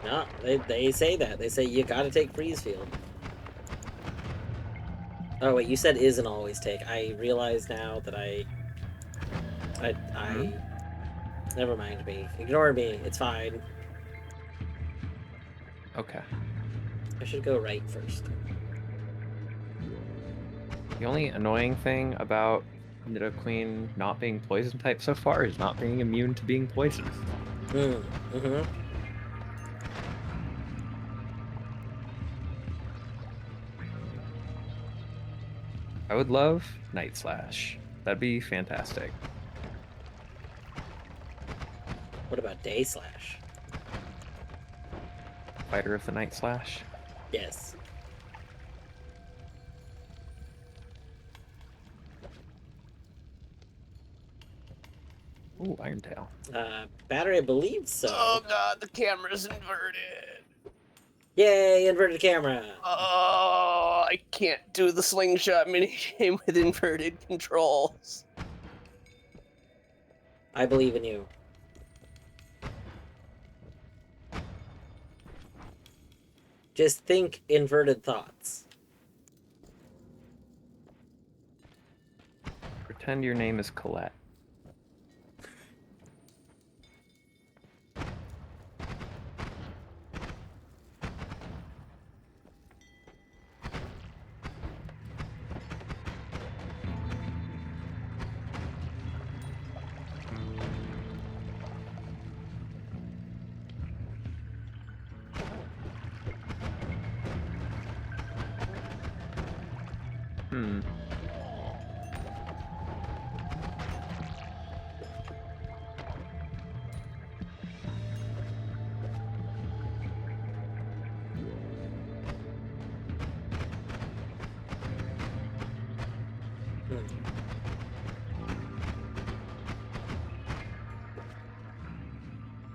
No, they say that. They say you gotta take freeze field. Oh wait, you said isn't always take. I realize now that I never mind me. Ignore me. It's fine.
Okay.
I should go right first.
The only annoying thing about Nidoqueen not being poison type so far is not being immune to being poisoned.
Mm-hmm.
I would love Night Slash. That'd be fantastic.
What about Day Slash?
Fighter of the Night Slash.
Yes.
Ooh, Iron Tail.
Battery, I believe so.
Oh god, the camera's inverted.
Yay, inverted camera.
Oh, I can't do the slingshot minigame with inverted controls.
I believe in you. Just think inverted thoughts.
Pretend your name is Colette. Hmm.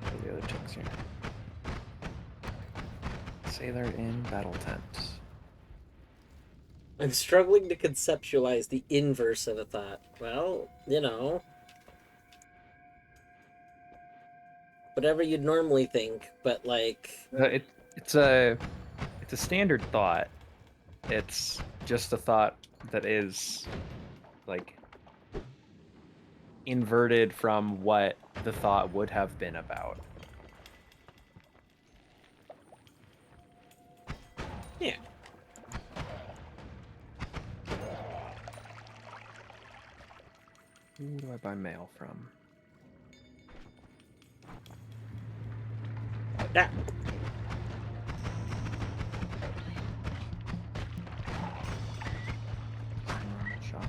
What are the other checks here? Say they're in battle tent.
I'm struggling to conceptualize the inverse of a thought. Well, you know, whatever you'd normally think, but like,
It's a standard thought. It's just a thought that is like inverted from what the thought would have been about.
yeah.
Who do I buy mail from?
Yeah.
Shop.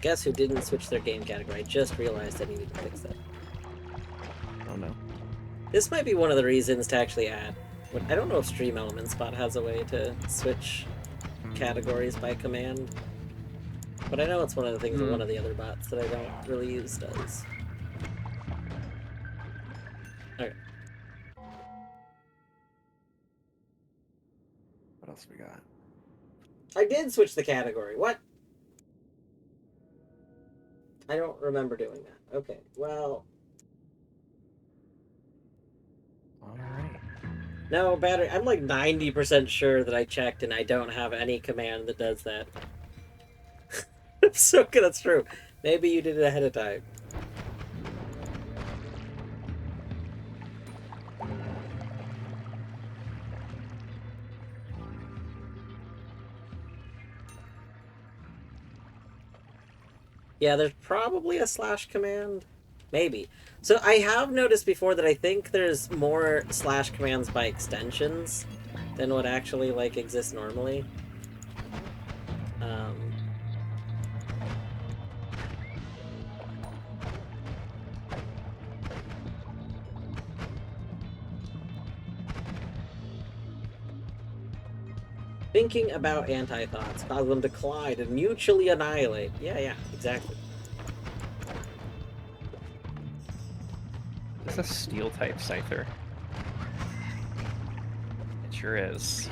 Guess who didn't switch their game category? I just realized I needed to fix that.
Oh no.
This might be one of the reasons to actually add. I don't know if Stream Elements bot has a way to switch categories by command, but I know it's one of the things that one of the other bots that I don't really use does. Okay.
What else we got?
I did switch the category. What? I don't remember doing that. Okay, well...
Alright.
No, battery. I'm like 90% sure that I checked and I don't have any command that does that. I'm so good, that's true. Maybe you did it ahead of time. Yeah, there's probably a slash command. Maybe. So I have noticed before that I think there's more slash commands by extensions than what actually, like, exists normally. Thinking about anti-thoughts cause them to collide and mutually annihilate. Yeah, exactly.
This is a steel type Scyther. It sure is.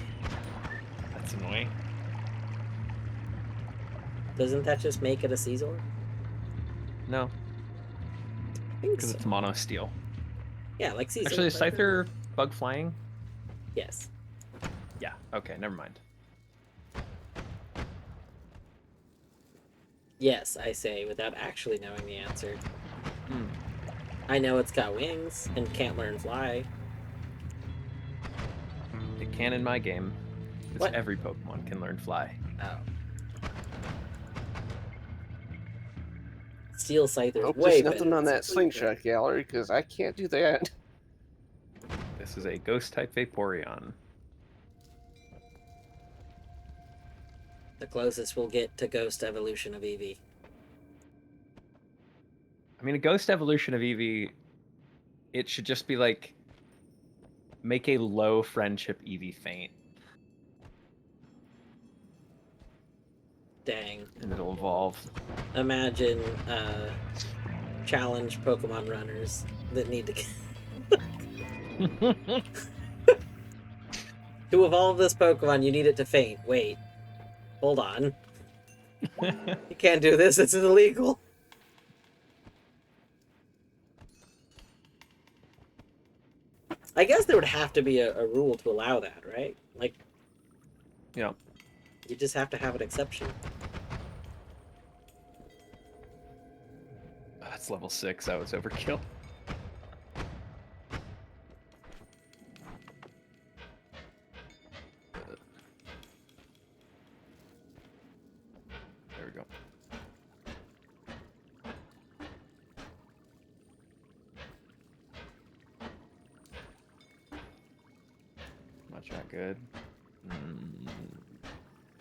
That's annoying.
Doesn't that just make it a Caesar?
No,
I think
because
so.
it's mono steel.
Yeah, like Caesar.
Actually, is Scyther bug flying?
Yes.
Yeah, okay, never mind.
Yes, I say, without actually knowing the answer.
Hmm.
I know it's got wings and can't learn fly.
It can in my game. Because
What?
every Pokemon can learn fly.
Oh. Steel Scyther's
Hope
way
there's nothing
better
on
than
that
Sleep
slingshot gallery, because I can't do that.
This is a ghost-type Vaporeon.
The closest we'll get to Ghost Evolution of Eevee.
I mean, a ghost evolution of Eevee, it should just be like, make a low friendship Eevee faint,
Dang.
and it'll evolve.
Imagine challenge Pokemon runners that need to... To evolve this Pokemon, you need it to faint. Wait. Hold on. You can't do this, it's illegal. I guess there would have to be a rule to allow that, right? Like,
Yeah.
you just have to have an exception.
That's level 6. That was overkill. There we go. Much not good.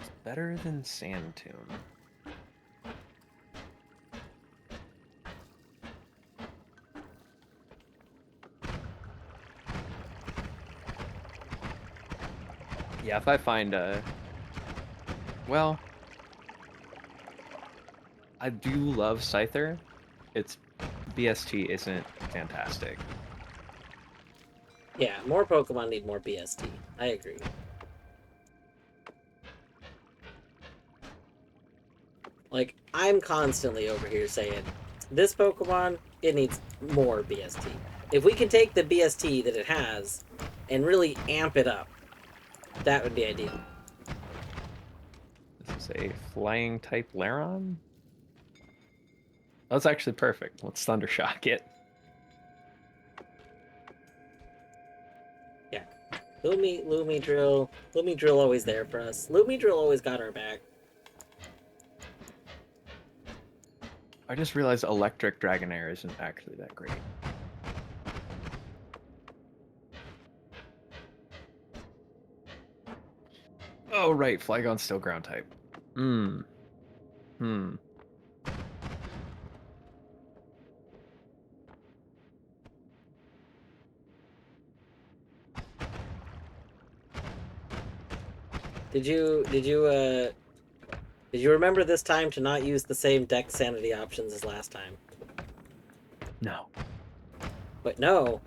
It's better than Sand Tomb. Yeah, if I find well, I do love Scyther. Its BST isn't fantastic.
Yeah, more Pokemon need more BST. I agree. Like, I'm constantly over here saying, this Pokemon, it needs more BST. If we can take the BST that it has and really amp it up, that would be ideal.
This is a flying type Laron. That's actually perfect. Let's Thundershock it.
Yeah. Lumidrill always there for us. Lumidrill always got our back.
I just realized Electric Dragonair isn't actually that great. Oh, right. Flygon's still ground type.
Did you remember this time to not use the same deck sanity options as last time?
No.
But no.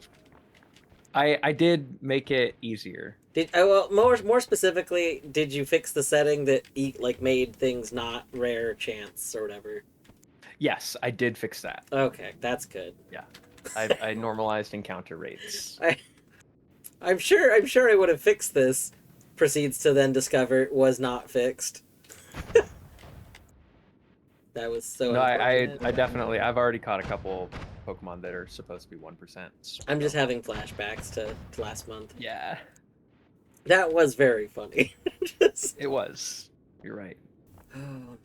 I did make it easier.
Well, more specifically, did you fix the setting that made things not rare chance or whatever?
Yes, I did fix that.
Okay, that's good.
Yeah. I normalized encounter rates.
I'm sure I would have fixed this. Proceeds to then discover it was not fixed. That was so
No,
unfortunate.
I definitely, I've already caught a couple Pokemon that are supposed to be 1%.
I'm just having flashbacks to last month.
Yeah.
That was very funny.
It was. You're right.
Oh, man.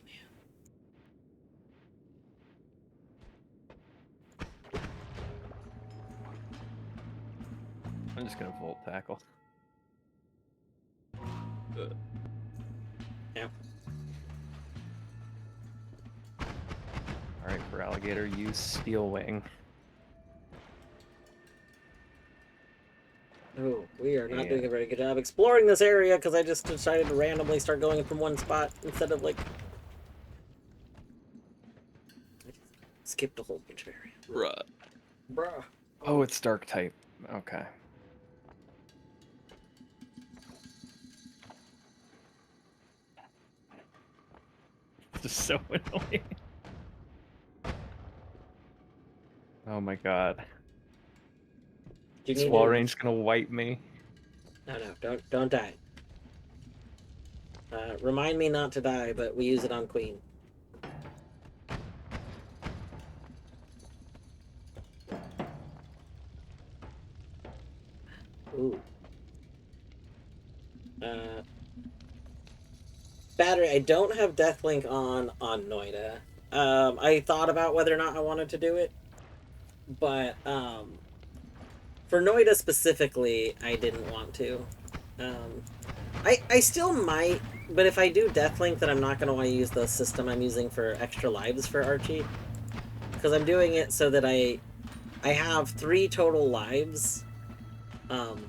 I'm just gonna Volt Tackle.
Yeah.
Alright, for Alligator, use Steel Wing.
Oh, we are not doing a very good job exploring this area because I just decided to randomly start going from one spot instead of, like... I just skipped a whole bunch of area. Bruh.
Oh, it's Dark type. Okay. It's just so annoying. Oh my god. This wall range's gonna wipe me.
No, don't die. Remind me not to die, but we use it on Queen. Ooh. Battery, I don't have Deathlink on Noita. I thought about whether or not I wanted to do it, but for Noita specifically, I didn't want to. I still might, but if I do Deathlink, then I'm not going to want to use the system I'm using for extra lives for Archie, because I'm doing it so that I have 3 total lives.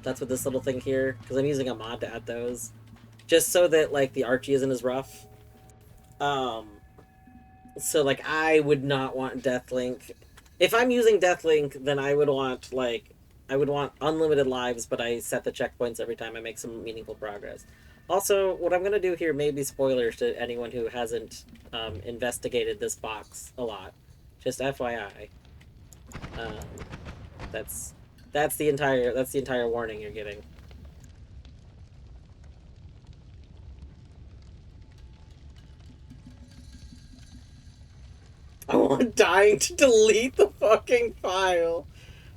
That's what this little thing here, because I'm using a mod to add those, just so that like the Archie isn't as rough. So like I would not want Deathlink. If I'm using Deathlink, then I would want unlimited lives, but I set the checkpoints every time I make some meaningful progress. Also, what I'm going to do here may be spoilers to anyone who hasn't investigated this box a lot. Just FYI. That's the entire warning you're getting. I want dying to delete the fucking file.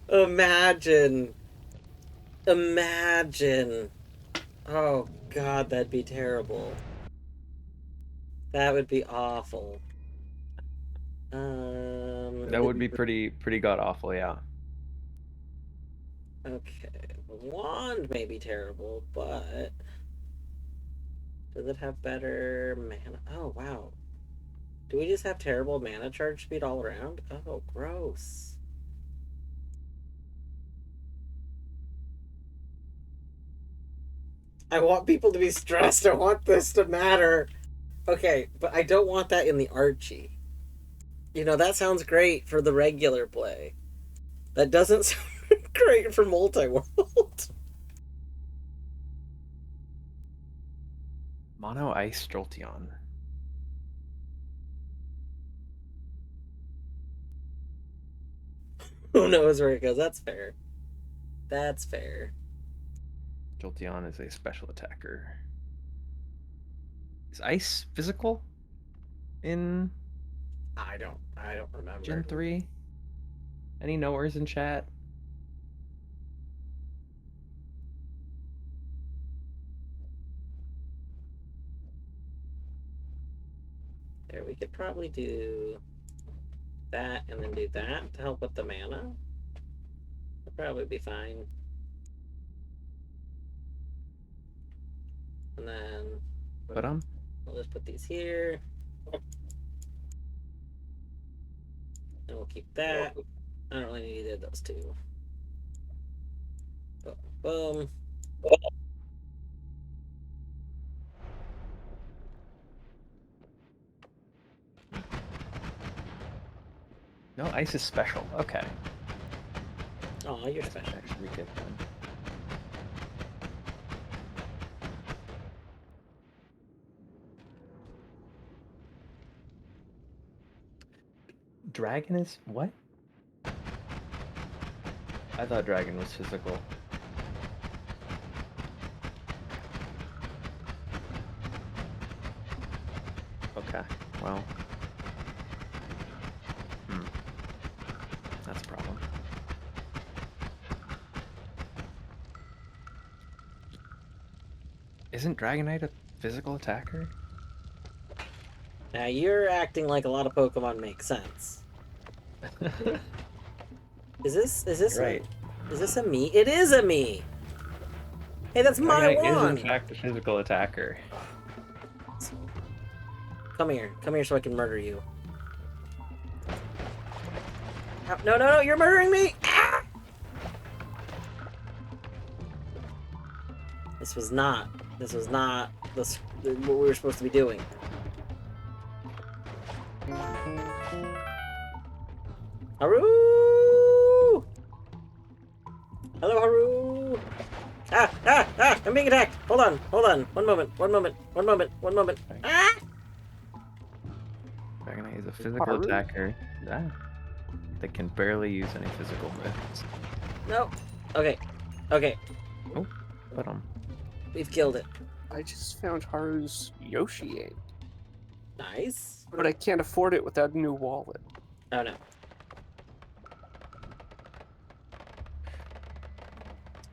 Imagine. Oh god, that'd be terrible. That would be awful.
That would be pretty god awful, yeah.
Okay, the wand may be terrible, but does it have better mana? Oh wow. Do we just have terrible mana charge speed all around? Oh, gross. I want people to be stressed. I want this to matter. Okay, but I don't want that in the Archie. You know, that sounds great for the regular play. That doesn't sound great for multi-world.
Mono Ice Jolteon.
Who knows where it goes? That's fair. That's fair.
Jolteon is a special attacker. Is Ice physical in
I don't remember.
Gen 3? Any knowers in chat?
There, we could probably do that and then do that to help with the mana. That'd probably be fine. And then we'll just put these here. And we'll keep that. I don't really need either of those two. Boom.
No, Ice is special. Okay.
Oh, you're special.
Actually, good then. Dragon is what? I thought dragon was physical. Okay, well. That's a problem. Isn't Dragonite a physical attacker?
Now you're acting like a lot of Pokemon make sense. Is this
right?
Is this a me? It is a me. Hey, that's my
Dragonite
wand.
is in fact a physical attacker.
Come here so I can murder you. No, you're murdering me! Ah! This was not what we were supposed to be doing. Haru! Hello, Haru! Ah! I'm being attacked! Hold on. One moment. Ah!
Dragonite is a physical attacker. That can barely use any physical moves.
No. Okay.
Oh, but
We've killed it.
I just found Haru's Yoshi egg,
Nice.
but I can't afford it without a new wallet.
Oh no.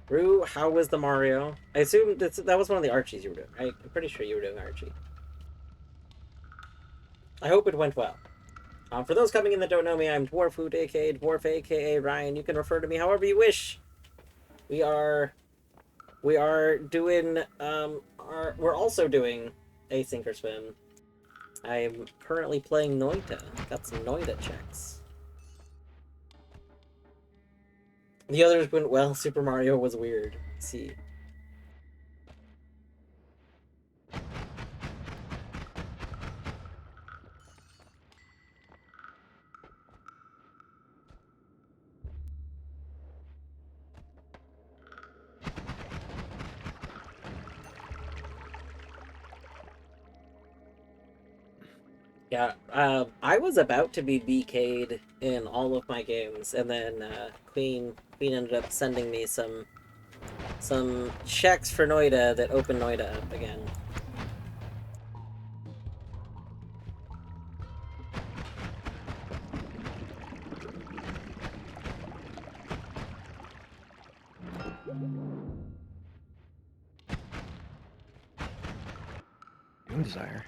Rue, how was the Mario? I assume that was one of the Archies you were doing, right? I'm pretty sure you were doing Archie. I hope it went well. For those coming in that don't know me, I'm Dwarfhoot, aka Dwarf, aka Ryan. You can refer to me however you wish. We are doing we're also doing Async or Swim. I'm currently playing Noita. Got some Noita checks. The others went well. Super Mario was weird. Let's see. Yeah, I was about to be BK'd in all of my games, and then Queen ended up sending me some checks for Noita that opened Noita up again.
Moon Desire.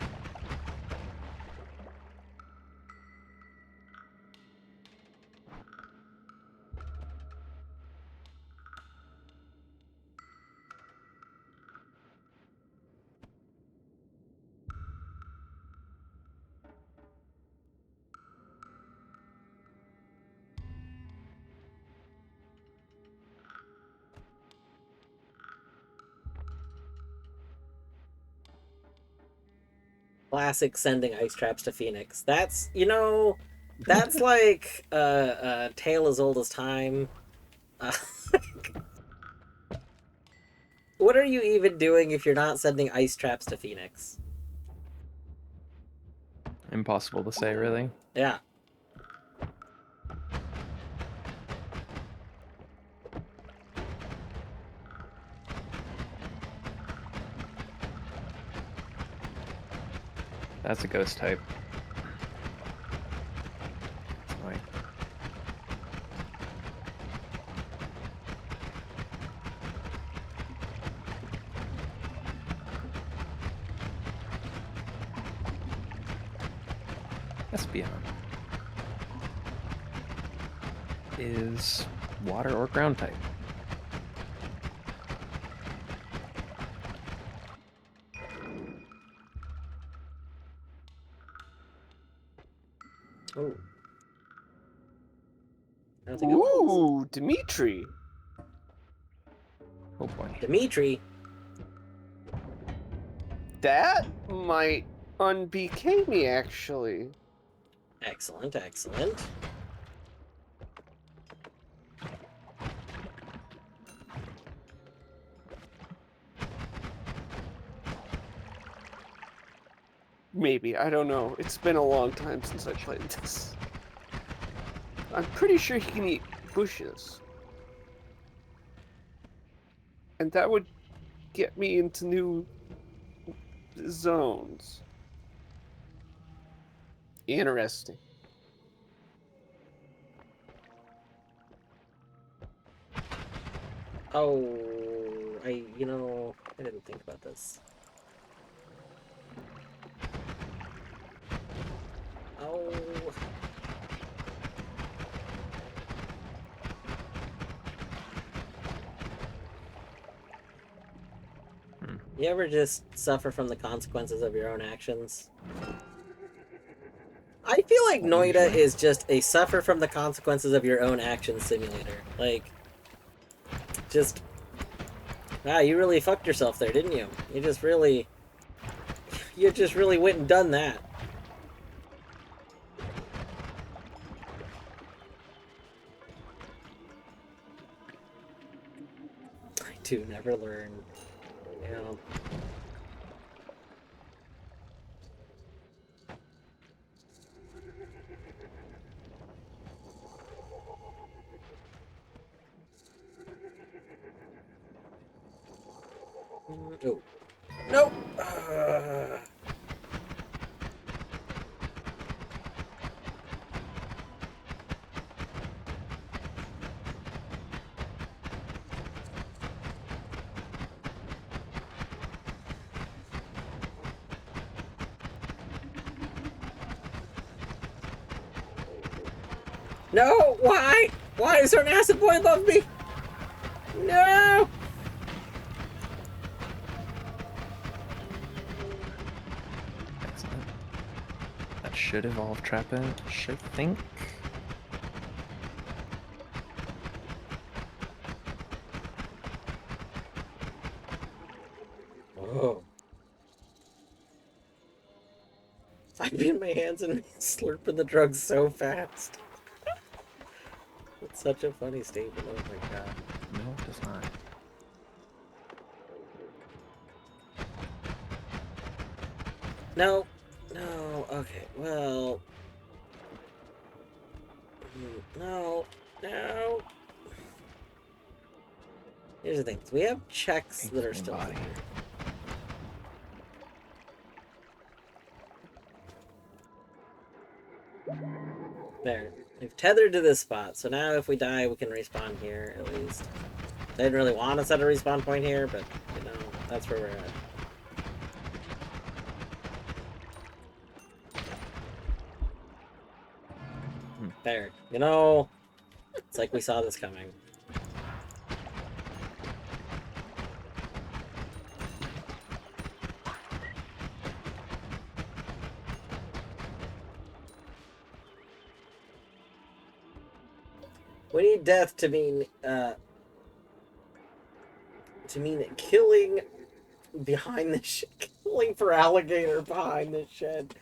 Classic sending ice traps to Phoenix. That's, you know, that's like a tale as old as time. What are you even doing if you're not sending ice traps to Phoenix?
Impossible to say, really.
Yeah.
That's a ghost type. Annoying. Espeon is water or ground type.
Oh. I don't think it was.
Ooh, Dimitri.
Oh boy.
Dimitri.
That might un-BK me, actually.
Excellent, excellent.
Maybe, I don't know. It's been a long time since I played this. I'm pretty sure he can eat bushes. And that would get me into new zones. Interesting.
Oh, I didn't think about this. Oh. You ever just suffer from the consequences of your own actions? I feel like Noita is just a suffer from the consequences of your own actions simulator. Like, just... Wow, you really fucked yourself there, didn't you? You just really went and done that. I do never learn. Yeah. Oh. Nope. No! Why? Why is there an acid boy above me? No!
Excellent. That should evolve Trapinch, I think.
Oh. I've been in my hands and slurping the drugs so fast. It's such a funny statement. Oh my god.
No, it does not.
No. No. Okay. Well. No. No. Here's the thing. We have checks that are still
Body.
here. There. We've tethered to this spot, so now if we die, we can respawn here, at least. They didn't really want to set a respawn point here, but, you know, that's where we're at. There. You know, it's like we saw this coming. We need death to mean killing behind the shed. Killing for alligator behind the shed.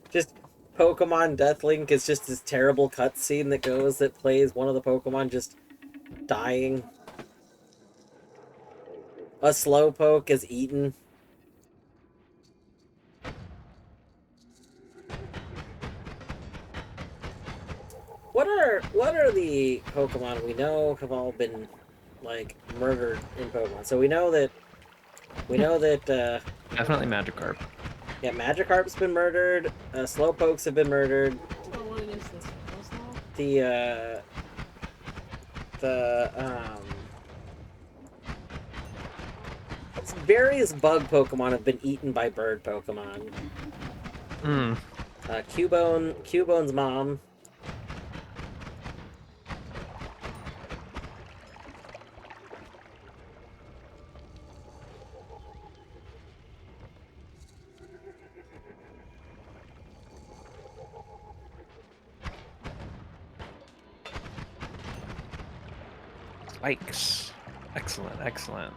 Just Pokemon Deathlink is just this terrible cutscene that plays one of the Pokemon just dying. A Slowpoke is eaten. What are the Pokemon we know have all been like murdered in Pokemon? So we know that
Definitely Magikarp.
yeah, Magikarp's been murdered. Slowpokes have been murdered.
Oh, what is this?
Various bug Pokemon have been eaten by bird Pokemon.
Hmm.
Cubone's mom.
Spikes. Excellent, excellent.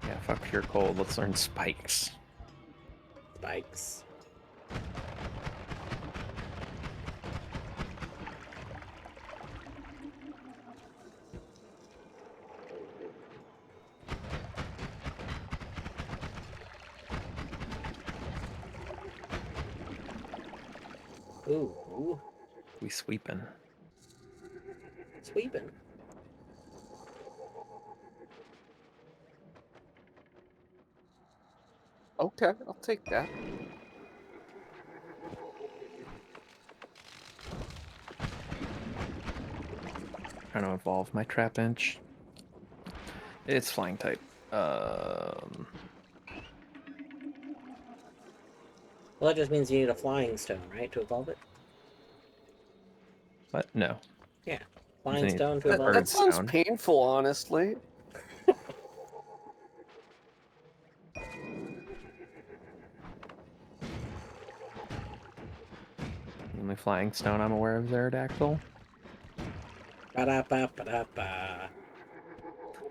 Yeah, fuck pure cold. Let's learn spikes.
Spikes. Ooh.
We sweeping.
Sweeping.
Okay, I'll take that.
Trying to evolve my Trapinch. It's flying type.
Well, that just means you need a flying stone, right, to evolve it?
But no.
Yeah. Flying
Need
stone to
a
evolve
That
it.
bird
sounds
stone.
painful, honestly.
The only flying stone I'm aware of is Aerodactyl.
Ba-da-ba-ba-da-ba.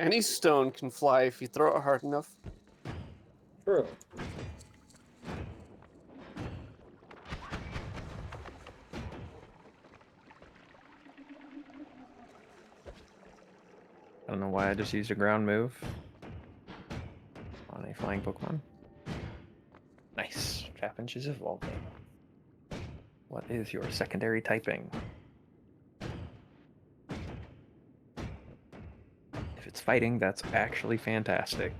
Any stone can fly if you throw it hard enough.
True.
I don't know why I just used a ground move on a flying Pokemon. Nice. Trapinch is evolving. What is your secondary typing? If it's fighting, that's actually fantastic.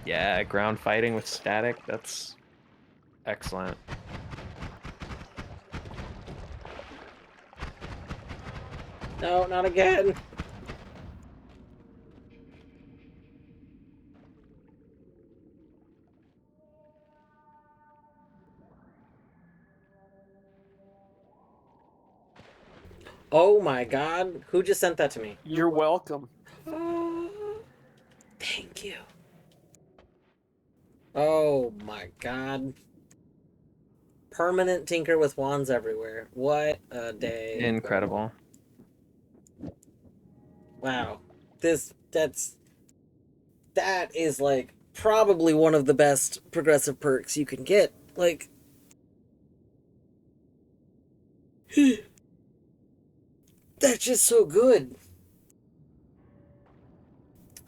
Yeah, ground fighting with static, that's excellent.
No, not again. Oh my god. Who just sent that to me?
You're welcome.
Thank you. Oh my god. Permanent tinker with wands everywhere. What a day.
Incredible.
Wow. That is like probably one of the best progressive perks you can get. Like that's just so good.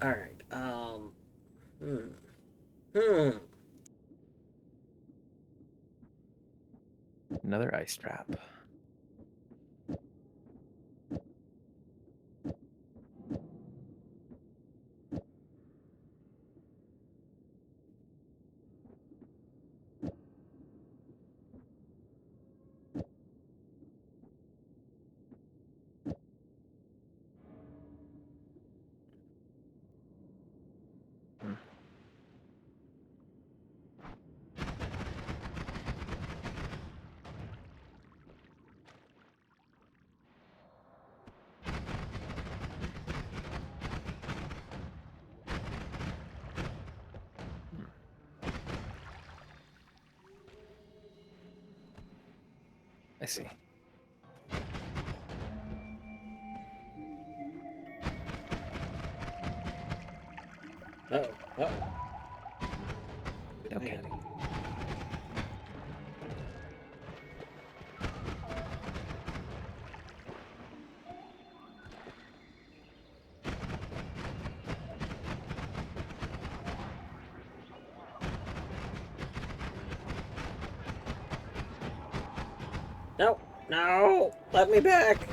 Alright,
Another ice trap. I see.
uh-oh. Uh-oh.
Okay.
No, no, let me back.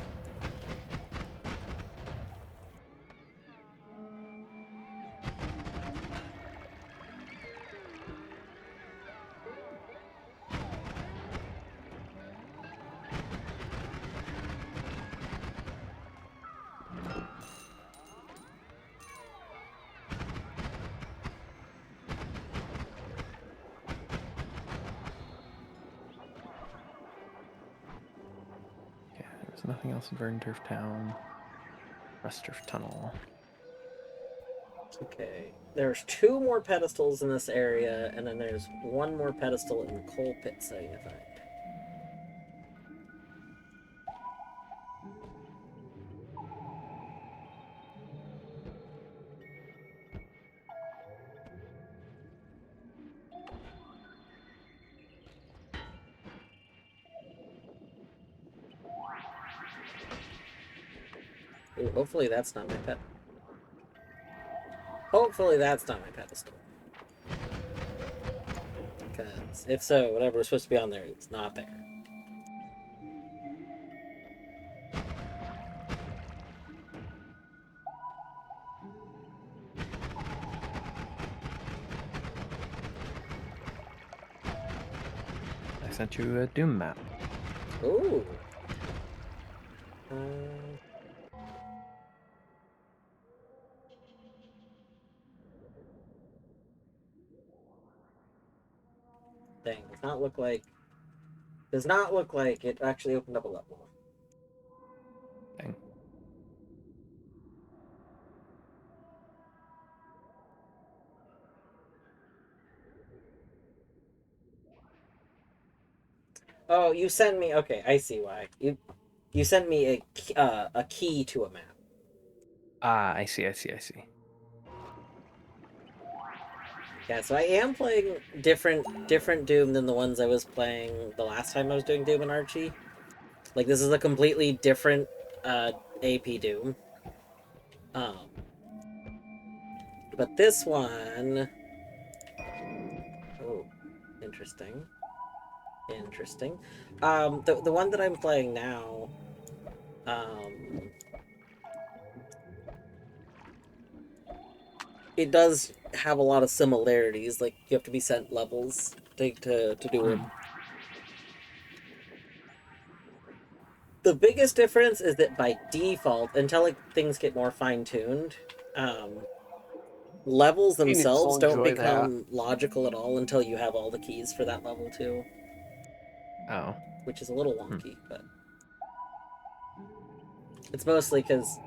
Yeah, there's nothing else in Verndurf Town. Rustdurf Tunnel.
Okay, there's 2 more pedestals in this area, and then there's 1 more pedestal in the coal pit I need to find. Ooh, hopefully that's not my pet. Hopefully that's not my pedestal. Because if so, whatever was supposed to be on there, it's not there.
I sent you a Doom map.
Ooh. Dang, does not look like it actually opened up a level.
Dang.
Oh, you sent me. Okay, I see why. You sent me a key to a map.
Ah, I see.
Yeah, so I am playing different Doom than the ones I was playing the last time I was doing Doom and Archie. Like this is a completely different AP Doom. But this one, oh, interesting. The one that I'm playing now, it does have a lot of similarities. Like you have to be sent levels to do it. The biggest difference is that by default, until like things get more fine-tuned, levels
Phoenix will
themselves don't
enjoy
become logical at all until you have all the keys for that level too,
Oh.
which is a little wonky, but it's mostly because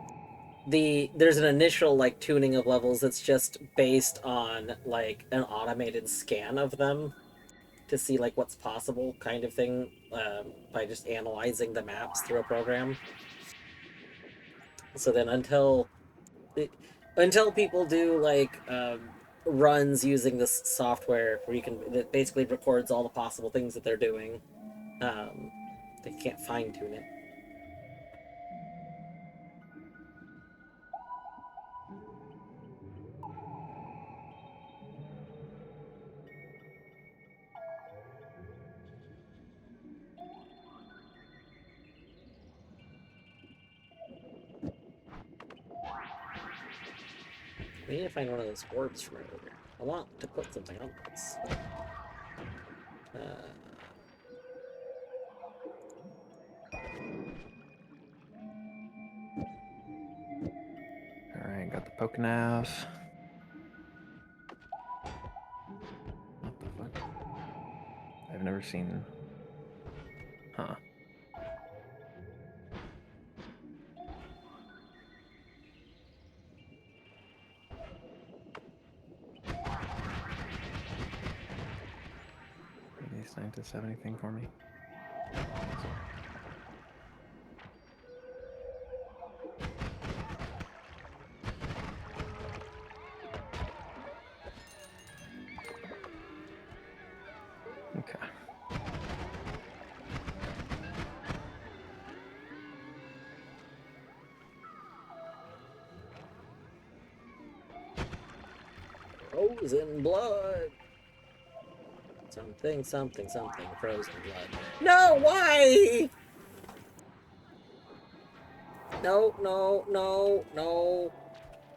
there's an initial like tuning of levels that's just based on like an automated scan of them to see like what's possible kind of thing, by just analyzing the maps through a program. So then until people do like runs using this software where you can, that basically records all the possible things that they're doing, they can't fine tune it. We need to find one of those orbs from earlier. I want to put something on this.
Alright, got the Pokenav. What the fuck? I've never seen... Huh. Do these scientists have anything for me? Okay.
Frozen blood. Something, something, something. Frozen blood. No, why? No, no, no, no.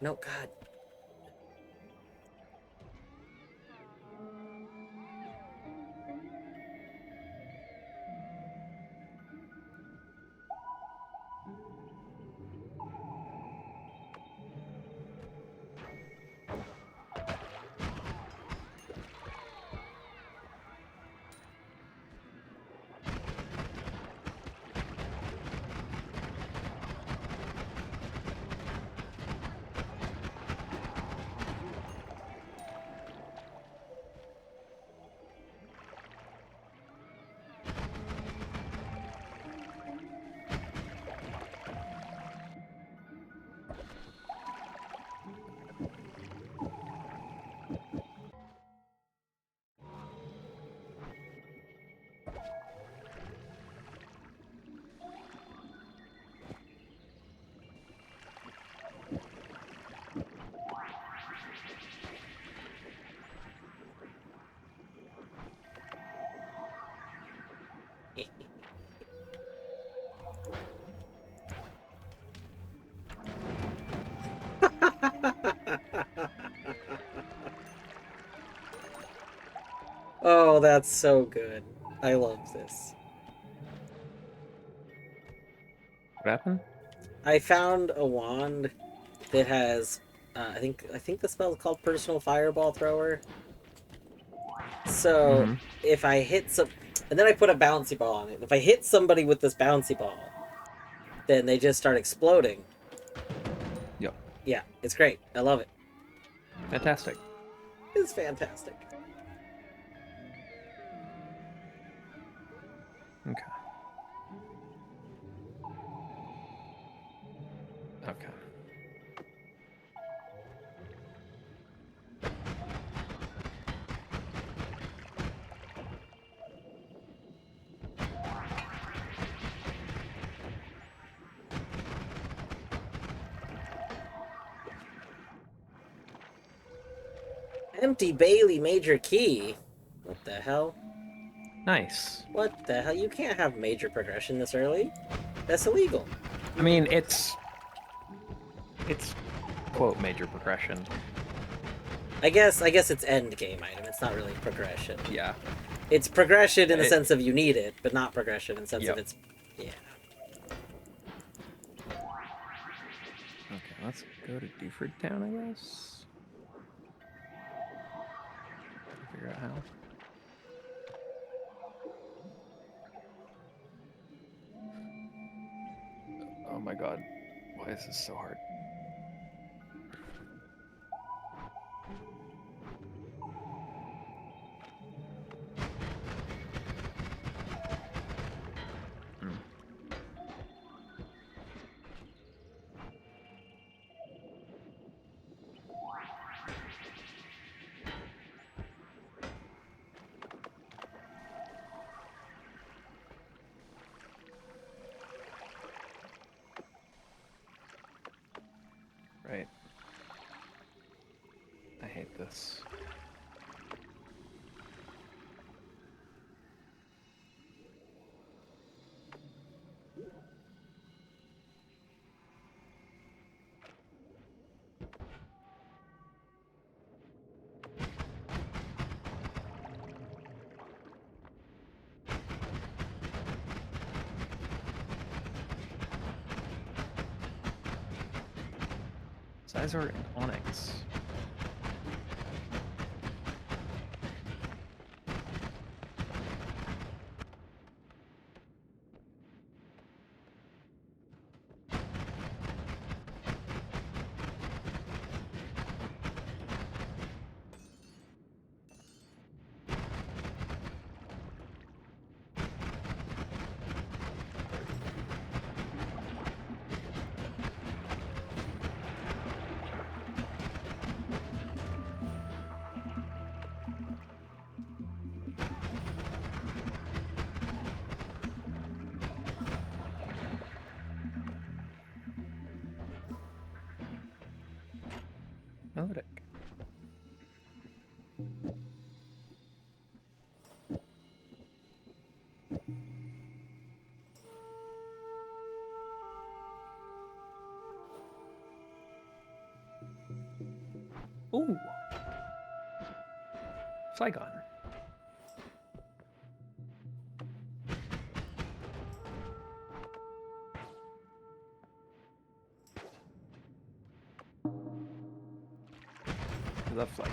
No, God. Oh, that's so good. I love this.
What happened?
I found a wand that has, I think the spell is called Personal Fireball Thrower. So if I hit some, and then I put a bouncy ball on it. If I hit somebody with this bouncy ball, then they just start exploding.
Yep.
Yeah, it's great. I love it.
Fantastic.
It's fantastic.
Okay. Okay.
Empty Bailey Major Key. What the hell?
Nice.
What the hell? You can't have major progression this early. That's illegal.
I mean, it's quote major progression.
I guess it's end game item. It's not really progression.
Yeah.
It's progression in the sense of you need it, but not progression in the sense
Yep.
of it's, yeah.
Let's go to Duford Town, I guess. Figure out how. Oh my god. Why is this so hard? Right. I hate this. Sizor and Onyx. Melodic. Ooh. Flygon. I love Flygon.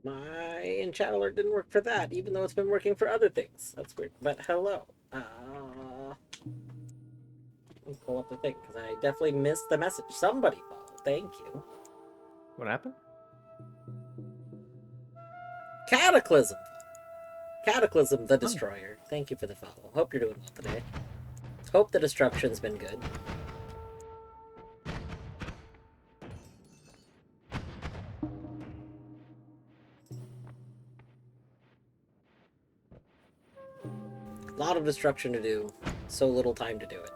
My enchant alert didn't work for that, even though it's been working for other things. That's weird. But hello. Let me pull up the thing, because I definitely missed the message. Somebody follow. Thank you.
What happened?
Cataclysm! Cataclysm the Destroyer. Thank you for the follow. Hope you're doing well today. Hope the destruction's been good. A lot of destruction to do, so little time to do it.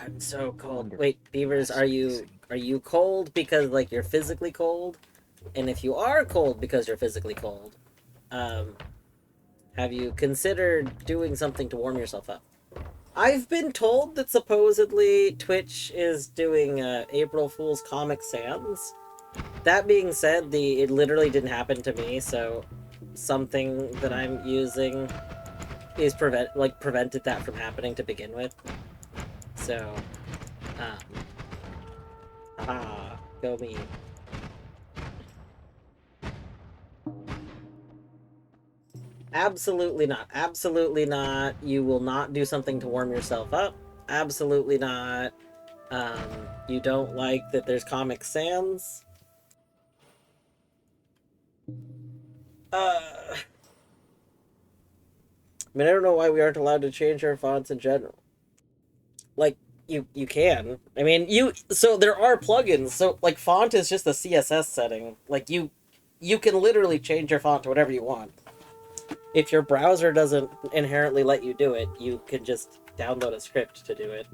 I'm so cold. Wait, Beavers, are you cold because like you're physically cold? And if you are cold because you're physically cold, have you considered doing something to warm yourself up? I've been told that supposedly Twitch is doing April Fool's Comic Sans. That being said, it literally didn't happen to me, so something that I'm using is prevented that from happening to begin with. So, go me. Absolutely not. Absolutely not. You will not do something to warm yourself up. Absolutely not. You don't like that there's Comic Sans. I mean, I don't know why we aren't allowed to change our fonts in general. Like, you can. I mean, so there are plugins. So, like, font is just a CSS setting. Like, you can literally change your font to whatever you want. If your browser doesn't inherently let you do it, you can just download a script to do it.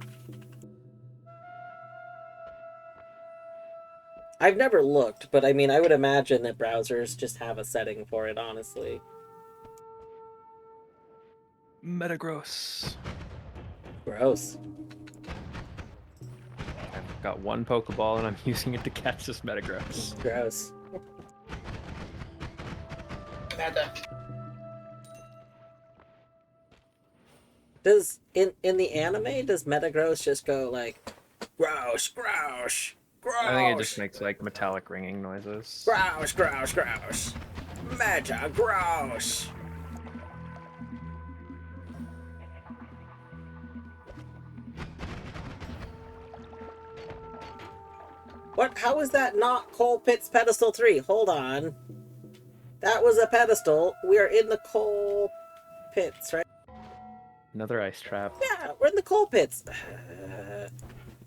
I've never looked, but I mean, I would imagine that browsers just have a setting for it, honestly.
Metagross.
Gross.
I've got one Pokeball and I'm using it to catch this Metagross.
Gross.
Meta.
Does in the anime does Metagross just go like grouse, grouse, grouse?
I think it just makes like metallic ringing noises.
Grouse, grouse, grouse. Metagross. What? How is that not Coal Pit's pedestal 3? Hold on. That was a pedestal. We are in the coal pits, right?
Another ice trap.
Yeah, we're in the coal pits.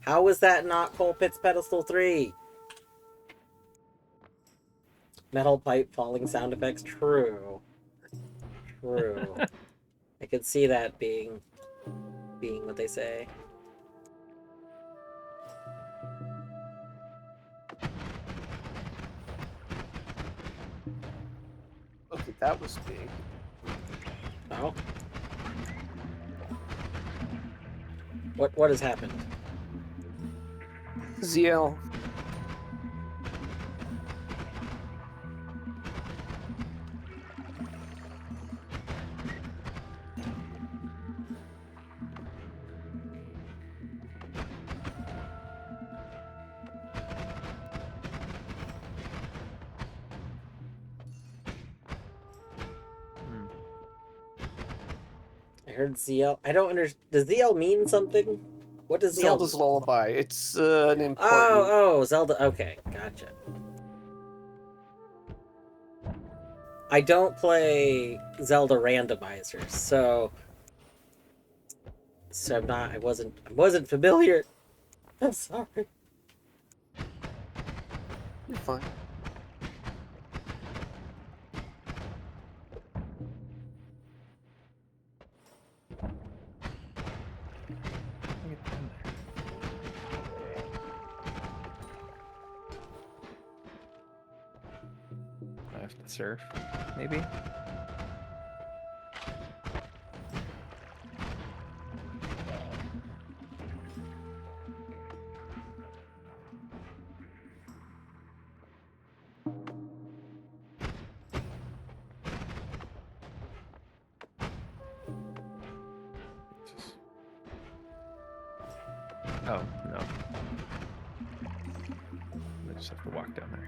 How was that not Coal Pit's pedestal 3? Metal pipe falling sound effects. True. True. I could see that being what they say.
Okay, that was big.
Oh. What has happened?
ZL.
I heard ZL. I don't understand. Does ZL mean something? What does ZL
Zelda's
mean?
Lullaby. It's an important.
Oh, Zelda. Okay, gotcha. I don't play Zelda randomizers, so I'm not. I wasn't familiar. I'm sorry.
You're fine.
I have to surf, maybe? Oh, no. I just have to walk down there.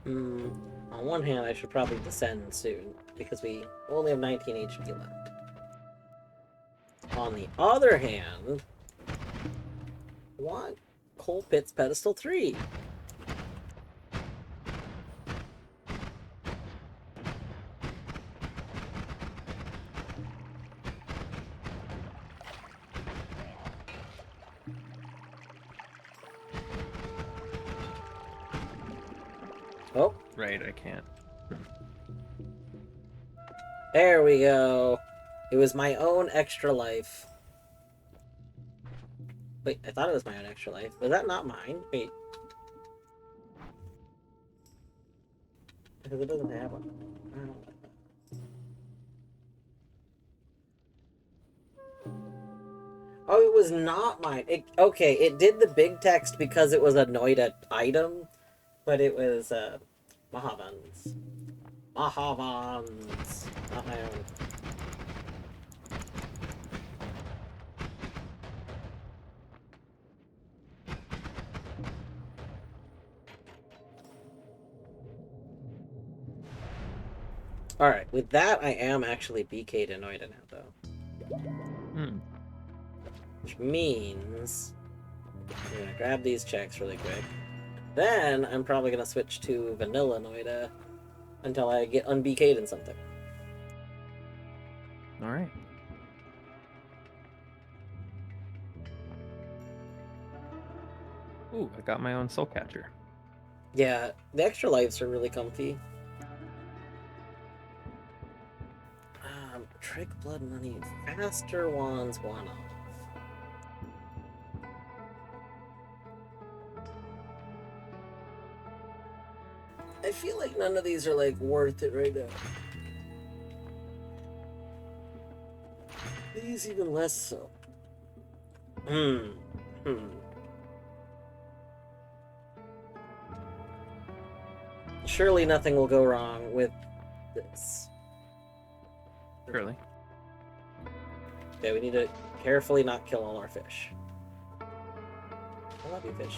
On one hand, I should probably descend soon, because we only have 19 HP left. On the other hand, I want Coal Pit's pedestal 3. Oh,
Right, I can't.
there we go. It was my own extra life. Wait, I thought it was my own extra life. Was that not mine? Wait. Because it doesn't have one. Oh, it was not mine. Okay, it did the big text because it was a Noita item, but it was Mahavan's. Mahavan's. Not my own. Alright, with that, I am actually BK'd in Noita now, though.
Hmm.
Which means I'm gonna grab these checks really quick. Then I'm probably gonna switch to vanilla Noita until I get un-BK'd in something.
All right. Ooh, I got my own soul catcher.
Yeah, the extra lives are really comfy. Trick, blood money, faster wands, one off. I feel like none of these are like worth it right now. These even less so. Hmm. Surely nothing will go wrong with this.
Surely.
Okay, we need to carefully not kill all our fish. I love you, fish.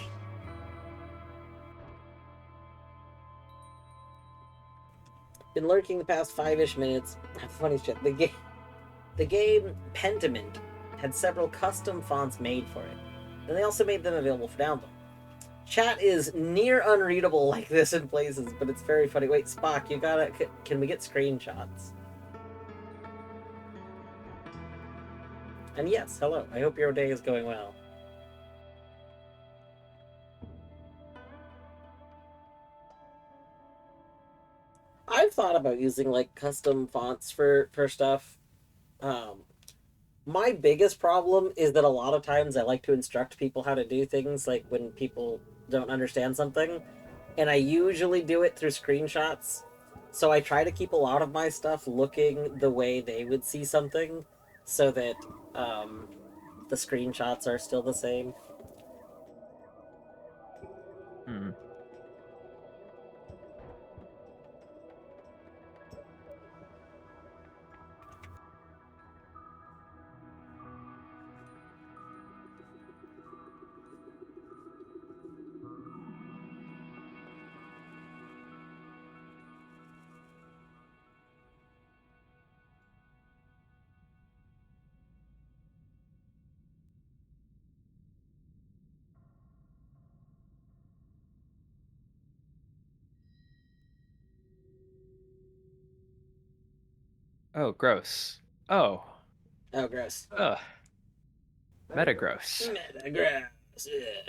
Been lurking the past 5-ish minutes. Funny shit. The game Pentiment had several custom fonts made for it, and they also made them available for download. Chat is near unreadable like this in places, but it's very funny. Wait, Spock, you gotta... Can we get screenshots? And yes, hello. I hope your day is going well. I've thought about using like custom fonts for stuff. My biggest problem is that a lot of times I like to instruct people how to do things, like when people don't understand something, and I usually do it through screenshots. So I try to keep a lot of my stuff looking the way they would see something, so that the screenshots are still the same.
Hmm. Oh, gross. Oh.
Oh, gross.
Ugh. Meta gross.
Metagross. Yeah.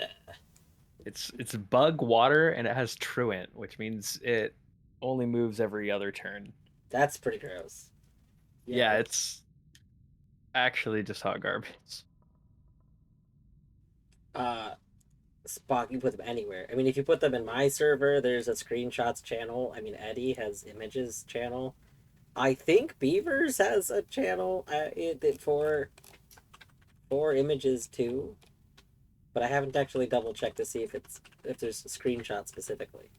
It's bug water and it has truant, which means it only moves every other turn.
That's pretty gross.
Yeah, it's actually just hot garbage.
Spock, you put them anywhere. I mean, if you put them in my server, there's a screenshots channel. I mean, Eddie has images channel. I think Beavers has a channel for images too, but I haven't actually double checked to see if there's screenshots specifically.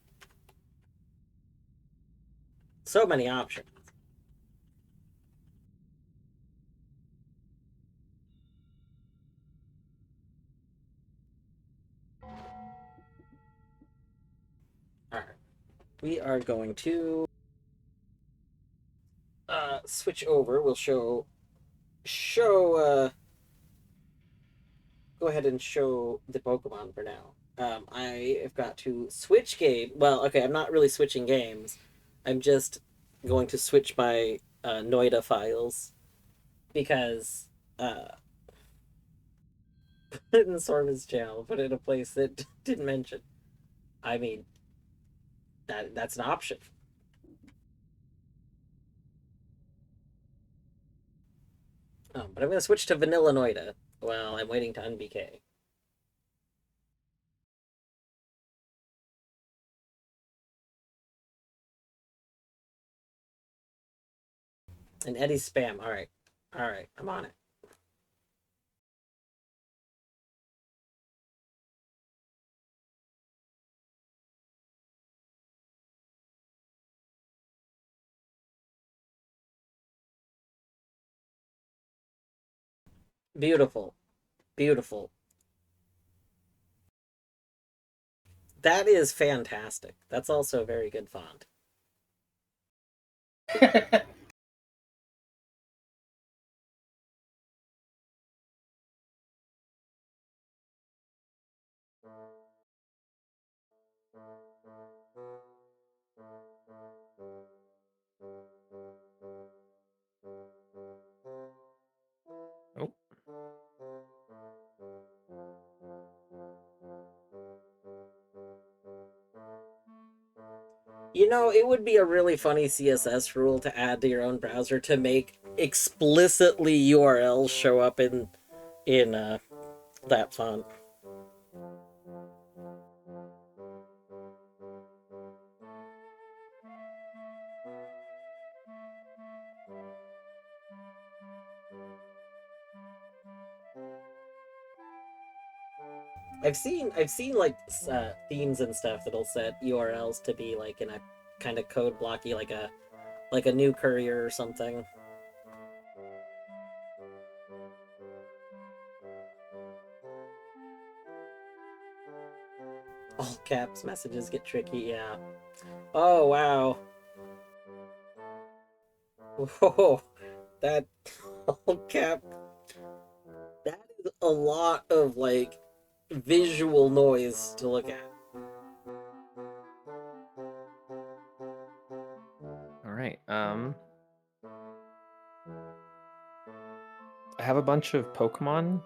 So many options. All right, we are going to switch over. We'll show go ahead and show the Pokemon for now. I have got to switch game. Well, okay, I'm not really switching games. I'm just going to switch my Noita files because put it in Sorman's channel, put it in a place that didn't mention. I mean, that's an option. But I'm going to switch to Vanilla Noita while I'm waiting to unBK. And Eddie's spam. All right, I'm on it. Beautiful, beautiful. That is fantastic. That's also a very good font.
Oh.
You know, it would be a really funny CSS rule to add to your own browser to make explicitly URLs show up in that font. I've seen like themes and stuff that'll set URLs to be like in a kind of code blocky, like a new courier or something. All caps messages get tricky, yeah. Oh wow. Whoa, that all cap. That is a lot of like visual noise to look at.
All right. I have a bunch of Pokemon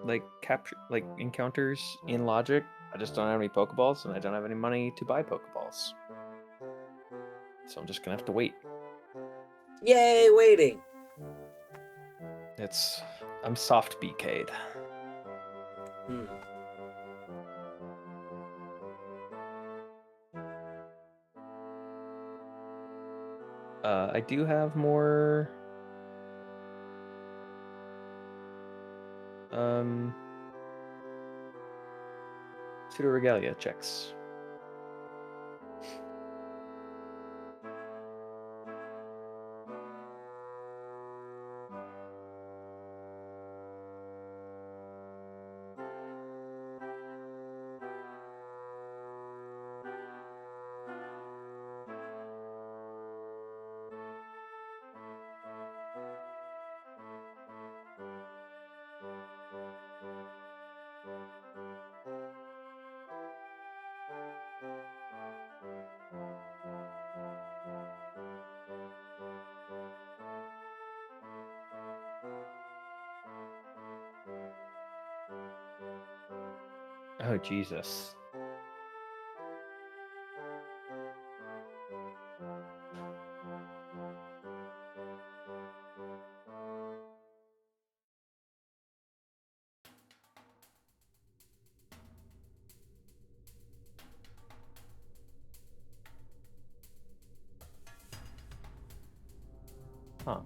like capture like encounters in Logic. I just don't have any Pokeballs, and I don't have any money to buy Pokeballs. So I'm just gonna have to wait.
Yay, waiting.
I'm soft BK'd.
Hmm.
I do have more Pseudo-Regalia checks. Oh, Jesus. Huh.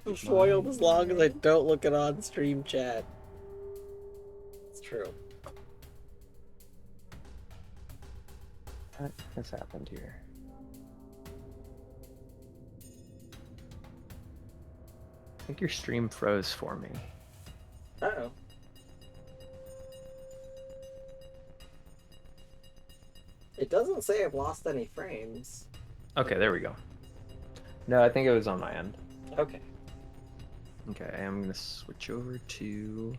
I'm foiled as long as I don't look at on-stream chat. It's true.
What has happened here? I think your stream froze for me.
Uh-oh. It doesn't say I've lost any frames.
Okay, there we go. No, I think it was on my end.
Okay.
Okay, I'm gonna switch over to...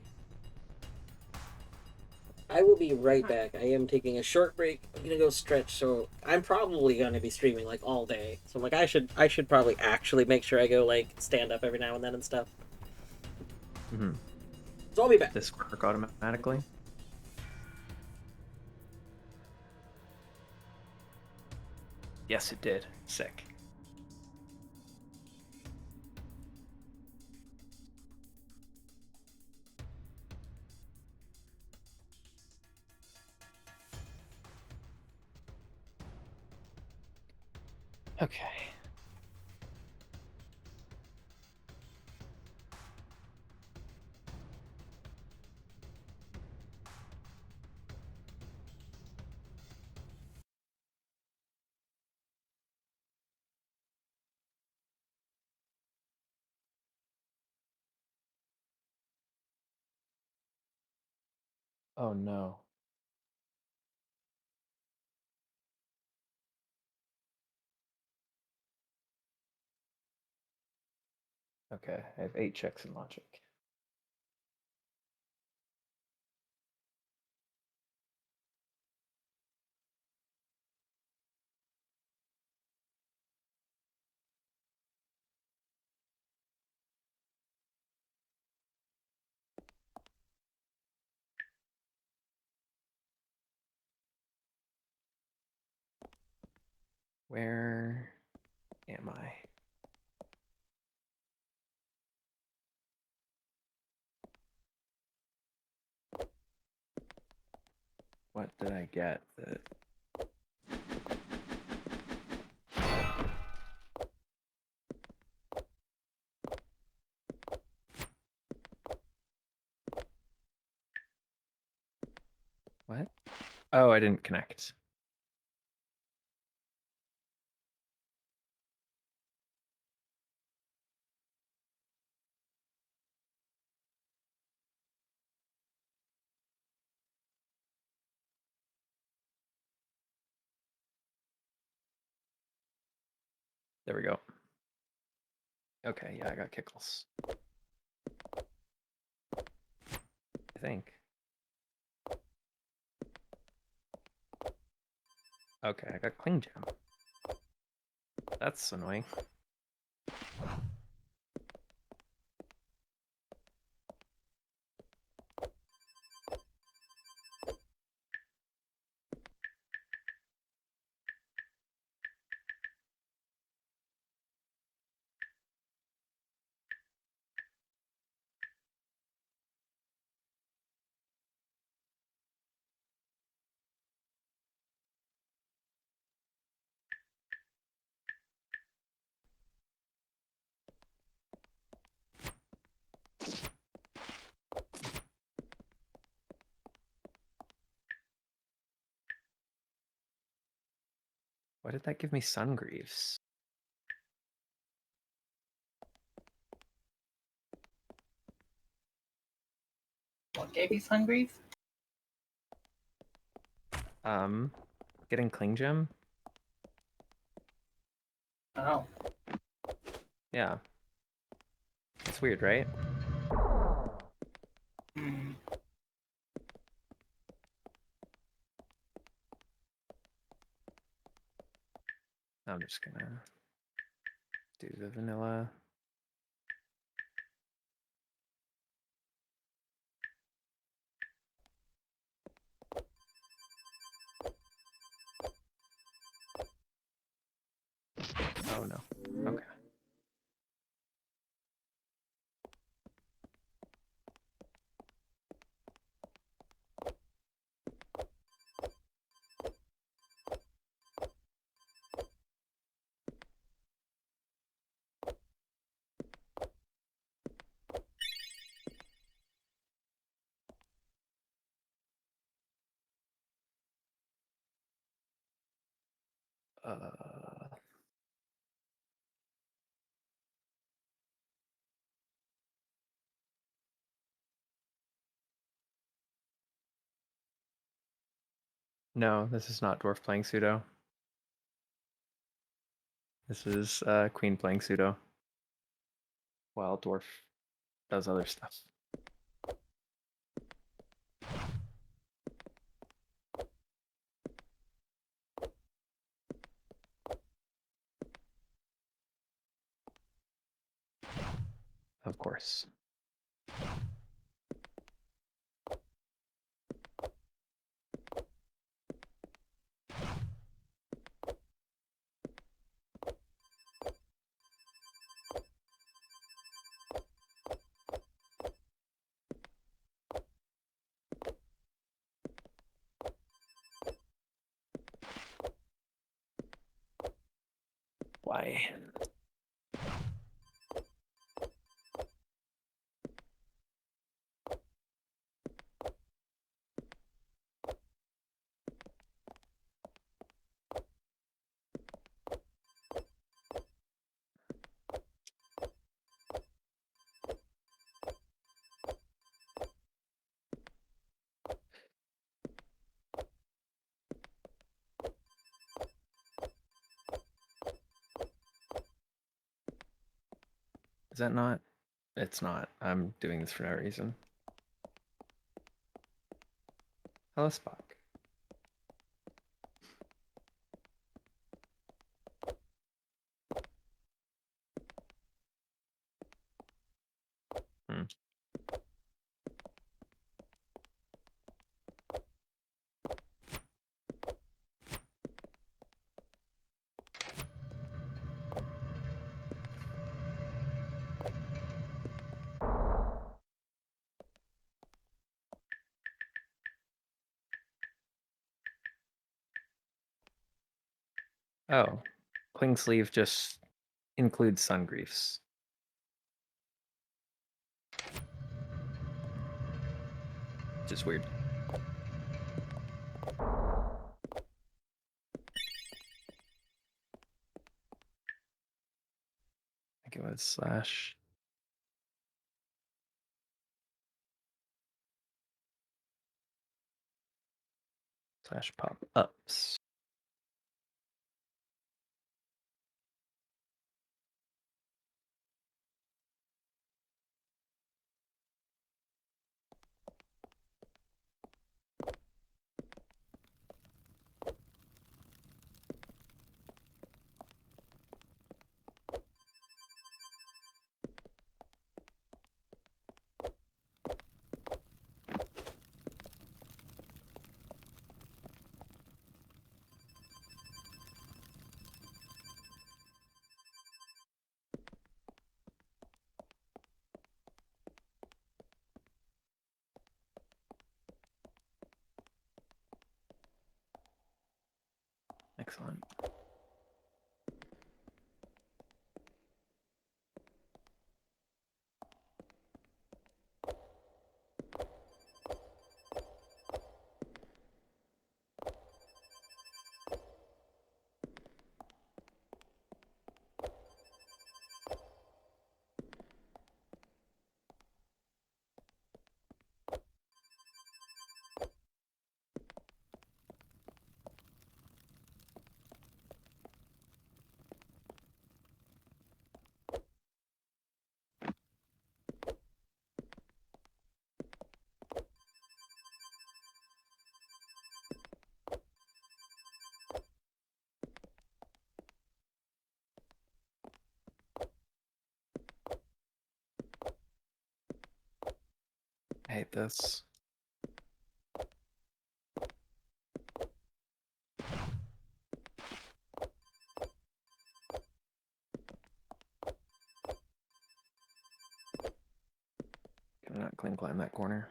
I will be right back. I am taking a short break. I'm gonna go stretch, so I'm probably gonna be streaming like all day. So I'm like, I should probably actually make sure I go like stand up every now and then and stuff.
Mm-hmm.
So I'll be back.
This work automatically? Yes, it did. Sick. Okay. Oh no. Okay, I have 8 checks in logic. Where am I? What did I get that... What? Oh, I didn't connect. There we go. Okay, yeah, I got kickles. I think. Okay, I got Cling Gem. That's annoying. Why did that give me Sungreaves?
What gave you Sungreaves?
Getting Cling Gem?
Oh.
Yeah. It's weird, right?
Hmm.
I'm just gonna do the vanilla. Oh no. Okay. No, this is not Dwarf playing Pseudo. This is Queen playing Pseudo. While Dwarf does other stuff. Of course. Why? Is that not? It's not. I'm doing this for no reason. Hello, Spock. Hmm. Oh, cling sleeve just includes sun griefs. Just weird. I think it was slash pop ups. Excellent. I hate this. Can I not climb that corner?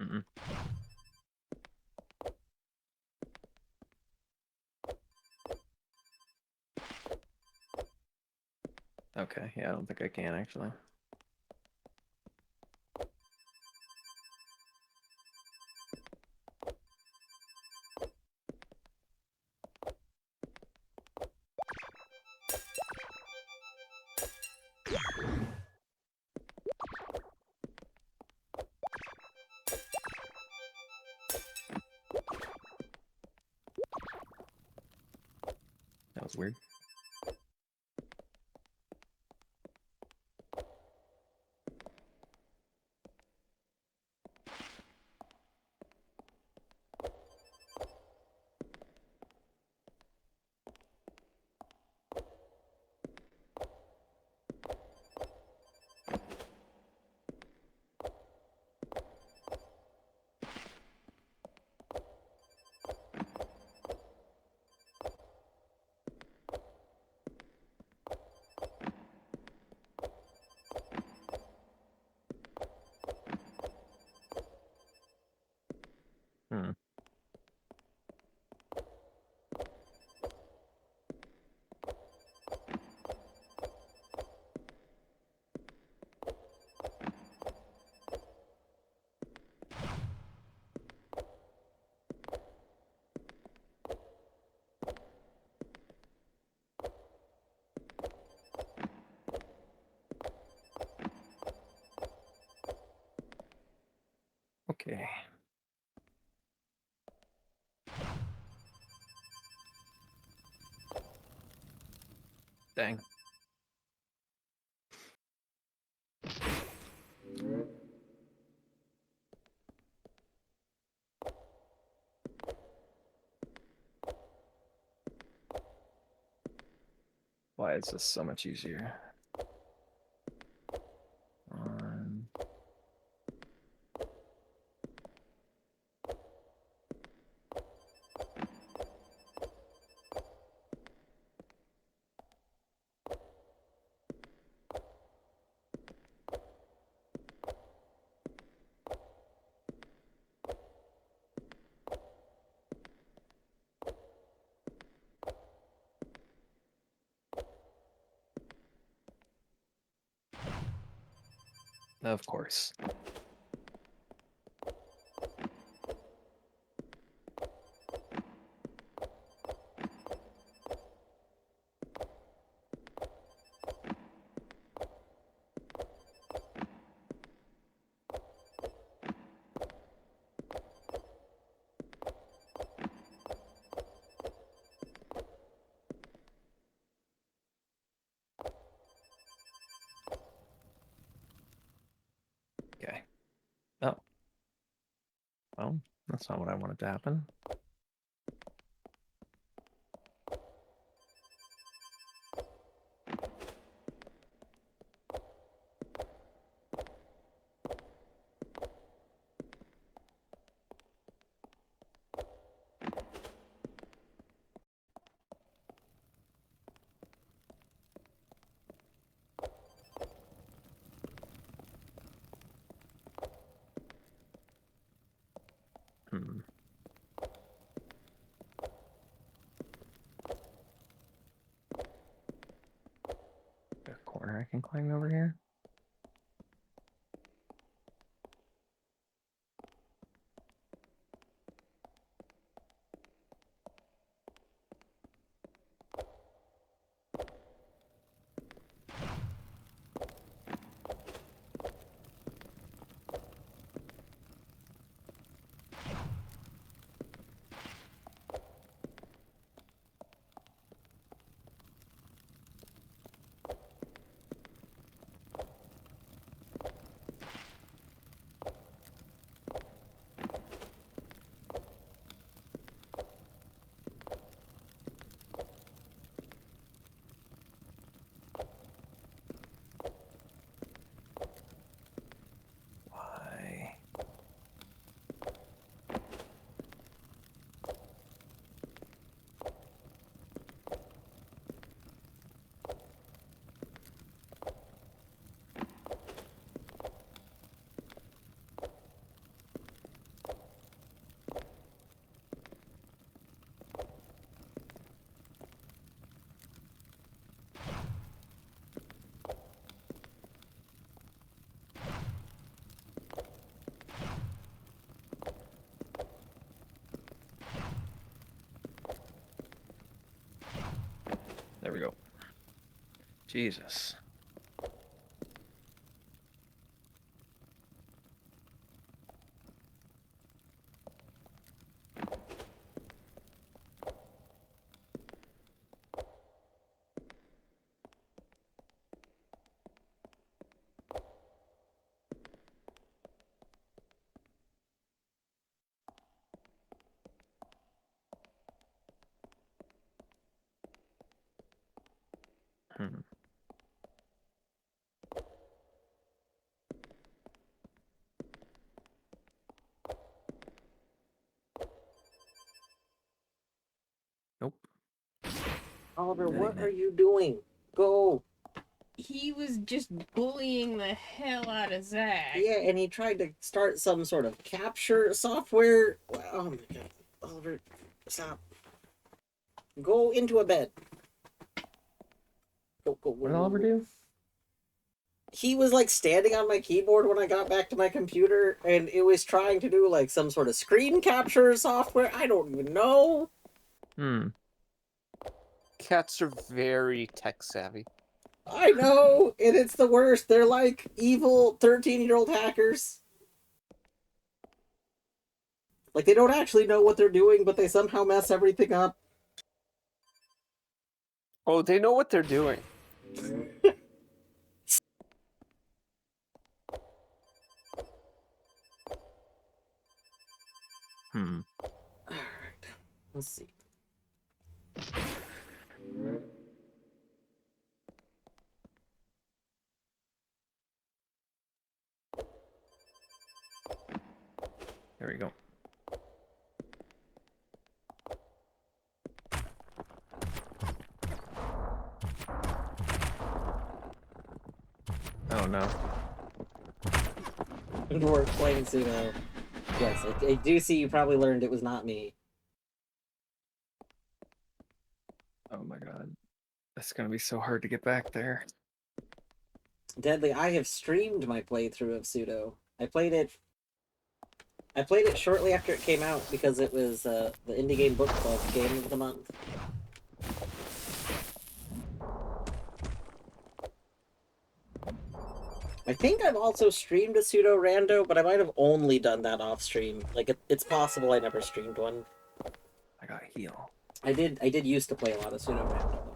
Mm-mm. Okay, yeah, I don't think I can actually. That was weird. Hmm. Okay. Dang. Why is this so much easier? Of course. Okay. Oh. Well, that's not what I wanted to happen. Hmm. A corner I can climb over here? Why? There we go. Jesus. Hmm. Nope.
Oliver,
Dang
what are
it.
you doing? Go.
He was just bullying the hell out of Zach.
Yeah, and he tried to start some sort of capture software. Oh my god. Oliver, stop. Go into a bed. Go.
What did Oliver do?
He was like standing on my keyboard when I got back to my computer, and it was trying to do like some sort of screen capture software. I don't even know.
Hmm.
Cats are very tech savvy.
I know, and it's the worst. They're like evil 13-year-old hackers. Like, they don't actually know what they're doing, but they somehow mess everything up.
Oh, they know what they're doing.
Hmm.
Alright. Let's see.
There we go. Oh no.
We're playing sumo. Yes, I do see you probably learned it was not me.
Oh my god. That's gonna be so hard to get back there.
Deadly, I have streamed my playthrough of Pseudo. I played it shortly after it came out because it was the Indie Game Book Club Game of the Month. I think I've also streamed a Pseudo Rando, but I might have only done that off stream. Like, it's possible I never streamed one.
I got heal.
I did used to play a lot of Pseudo Rando.